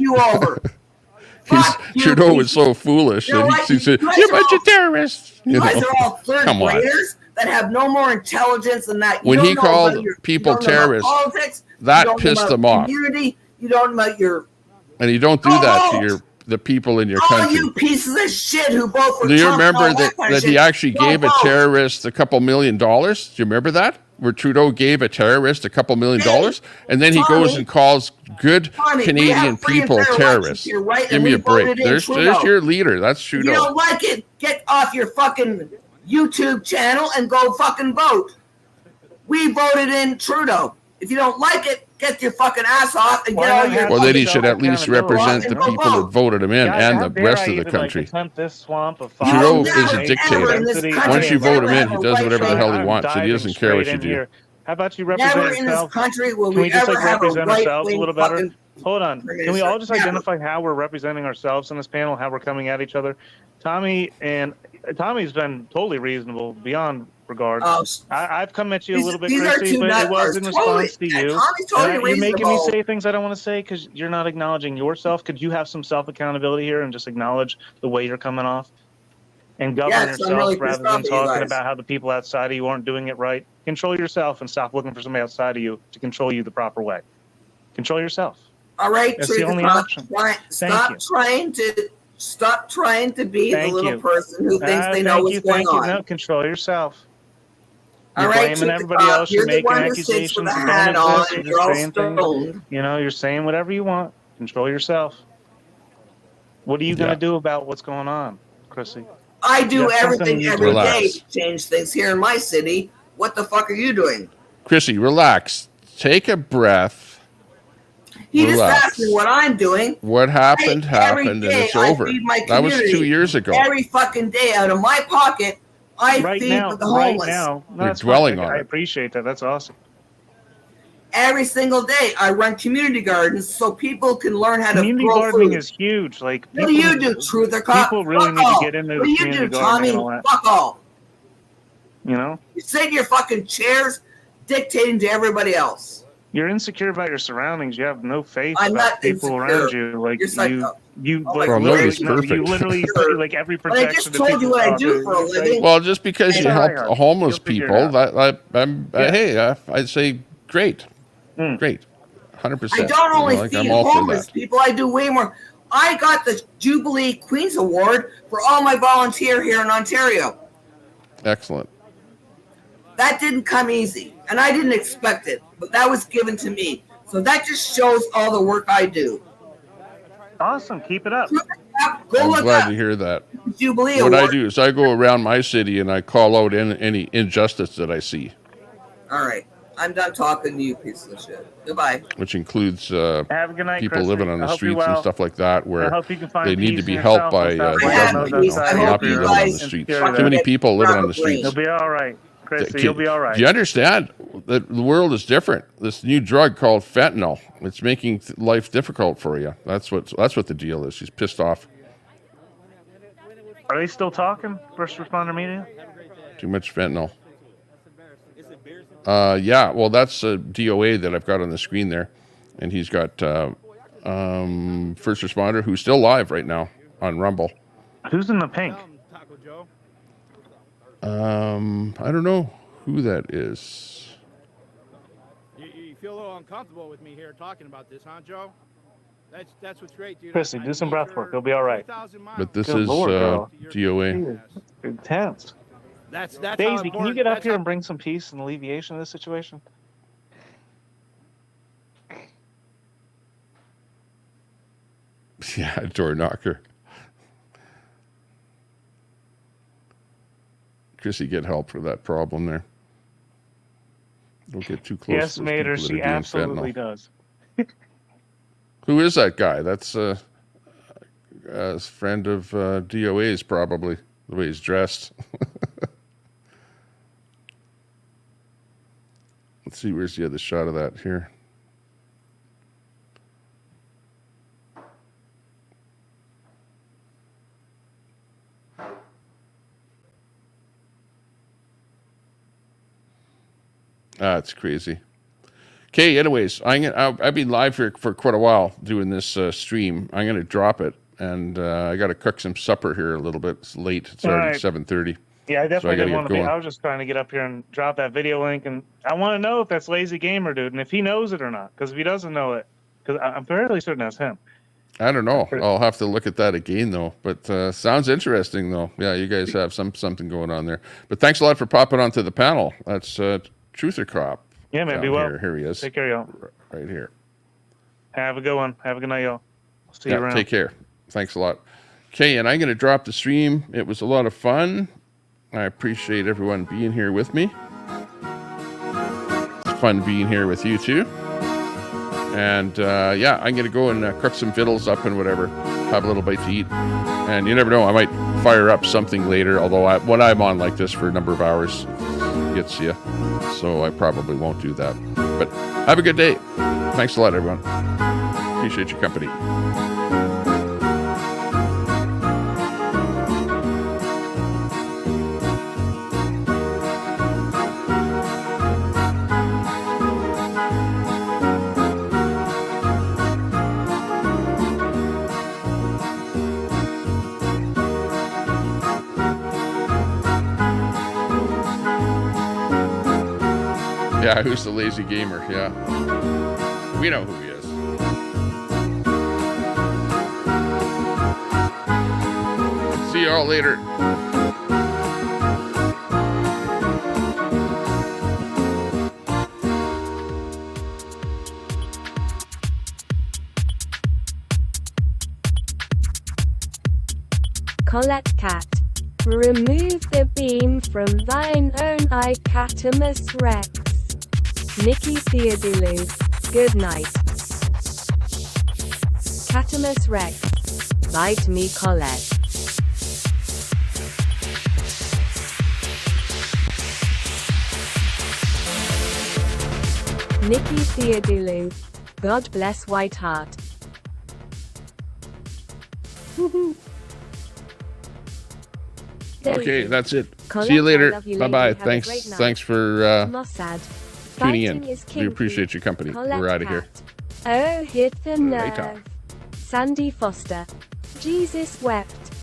Trudeau was so foolish that he said, "You're a bunch of terrorists." You guys are all third graders that have no more intelligence than that. When he called people terrorists, that pissed them off. You don't know your. And you don't do that to the people in your country. All you pieces of shit who both were. Do you remember that he actually gave a terrorist a couple $1 million? Do you remember that? Where Trudeau gave a terrorist a couple $1 million, and then he goes and calls good Canadian people terrorists. Give me a break. There's your leader. That's Trudeau. If you don't like it, get off your fucking YouTube channel and go fucking vote. We voted in Trudeau. If you don't like it, get your fucking ass off and get all your. Well, then he should at least represent the people that voted him in and the rest of the country. Trudeau is a dictator. Once you vote him in, he does whatever the hell he wants, and he doesn't care what you do. How about you represent yourself? Never in this country will we just ever have represent a ourselves a little better? fucking. Hold on. Can we all just identify how we're representing ourselves in this panel, how we're coming at each other? Tommy's been totally reasonable beyond regard. I've come at you a little bit crazy, but it was in response to you. You're making me say things I don't want to say because you're not acknowledging yourself. Could you have some self-accountability here and just acknowledge the way you're coming off? And govern yourself rather than talking about how the people outside of you aren't doing it right. Control yourself and stop looking for somebody outside of you to control you the proper way. Control yourself. All right, that's the only option. Stop trying to be the little person who thinks they know what's going on. No, control yourself. You're blaming everybody else. You're making accusations. You don't exist. You're just saying things. You know, you're saying whatever you want. Control yourself. What are you going to do about what's going on, Chrissy? I do everything every day to change things here in my city. What the fuck are you doing? Chrissy, relax. Take a breath. He just asked me what I'm doing. What happened, and it's over. That was 2 years ago. Every fucking day out of my pocket, I feed the homeless. Right now. You're dwelling on it. I appreciate that. That's awesome. Every single day, I run community gardens so people can learn how to grow food. Community gardening is huge. Like, what do you do, Truther? People really need to get into the community gardening and all that. Fuck all. You know? You sit in your fucking chairs dictating to everybody else. You're insecure about your surroundings. You have no faith about about people around you. Like you literally like every protection. But I just told you what I do for a living. Well, just because you help homeless people, I'd say great, great, 100%. I don't only feed homeless people. I do way more. I got the Jubilee Queen's Award for all my volunteer here in Ontario. Excellent. That didn't come easy, and I didn't expect it, but that was given to me. So that just shows all the work I do. Awesome. Keep it up. I'm glad to hear that. Jubilee what Award. I do is I go around my city and I call out any injustice that I see. All right. I'm done talking to you, piece of shit. Goodbye. Which includes Have a good night, people Christy. living on the I hope streets you're well. and stuff like that, where they need to be helped by the government, not be living on the streets. Too many people living on the streets. You'll be all right. Chrissy. You'll be all right. Do you understand that the world is different? This new drug called fentanyl, it's making life difficult for you. That's what the deal is. She's pissed off. Are they still talking? First responder media? Too much fentanyl. Yeah, well, that's a DOA that I've got on the screen there. And he's got first responder who's still live right now on Rumble. Who's in the pink? I don't know who that is. You feel a little uncomfortable with me here talking about this, huh, Joe? That's what's great, dude. Chrissy, do some breath work. You'll be all right. But this Good is Lord, DOA. Intense. That's Daisy, can you get up here and bring some peace and alleviation to this situation? Yeah, door knocker. Chrissy, get help for that problem there. Don't get too close. Yes, Mater, she absolutely does. Who is that guy? That's a friend of DOA's, probably, the way he's dressed. Let's see, where's the other shot of that here? It's crazy. Okay, anyways, I've been live here for quite a while doing this stream. I'm going to drop it, and I got to cook some supper here a little bit. It's late. It's already 7:30. Yeah, I definitely didn't want to be. Going. I was just trying to get up here and drop that video link, and I want to know if that's Lazy Gamer Dude, and if he knows it or not. Because if he doesn't know it, because I'm fairly certain that's him. I don't know. I'll have to look at that again, though. But sounds interesting, though. Yeah, you guys have something going on there. But thanks a lot for popping onto the panel. That's Truther Cop. Yeah, man. Be well. Here he is. Take care, y'all. Right here. Have a good one. Have a good night, y'all. See you around. Take care. Thanks a lot. Okay, and I'm going to drop the stream. It was a lot of fun. I appreciate everyone being here with me. It's fun being here with you, too. And, yeah, I'm going to go and cook some fiddles up and whatever. Have a little bite to eat. And you never know, I might fire up something later, although when I'm on like this for a number of hours, it gets you. So I probably won't do that. But have a good day. Thanks a lot, everyone. Appreciate your company. Yeah, who's the lazy gamer? Yeah. We know who he is. See y'all later. Colette Cat. Remove the beam from thine own eye, Catamus Rex. Nikki Theodulu. Good night. Catamus Rex. Bite me, Colette. Nikki Theodulu. God bless White Heart. Okay, that's it. Colette, see you later. you, bye-bye. lady. Thanks for tuning in. We appreciate your company. Colette We're out of here. Oh, hit the Later. nerve. Sandy Foster. Jesus wept.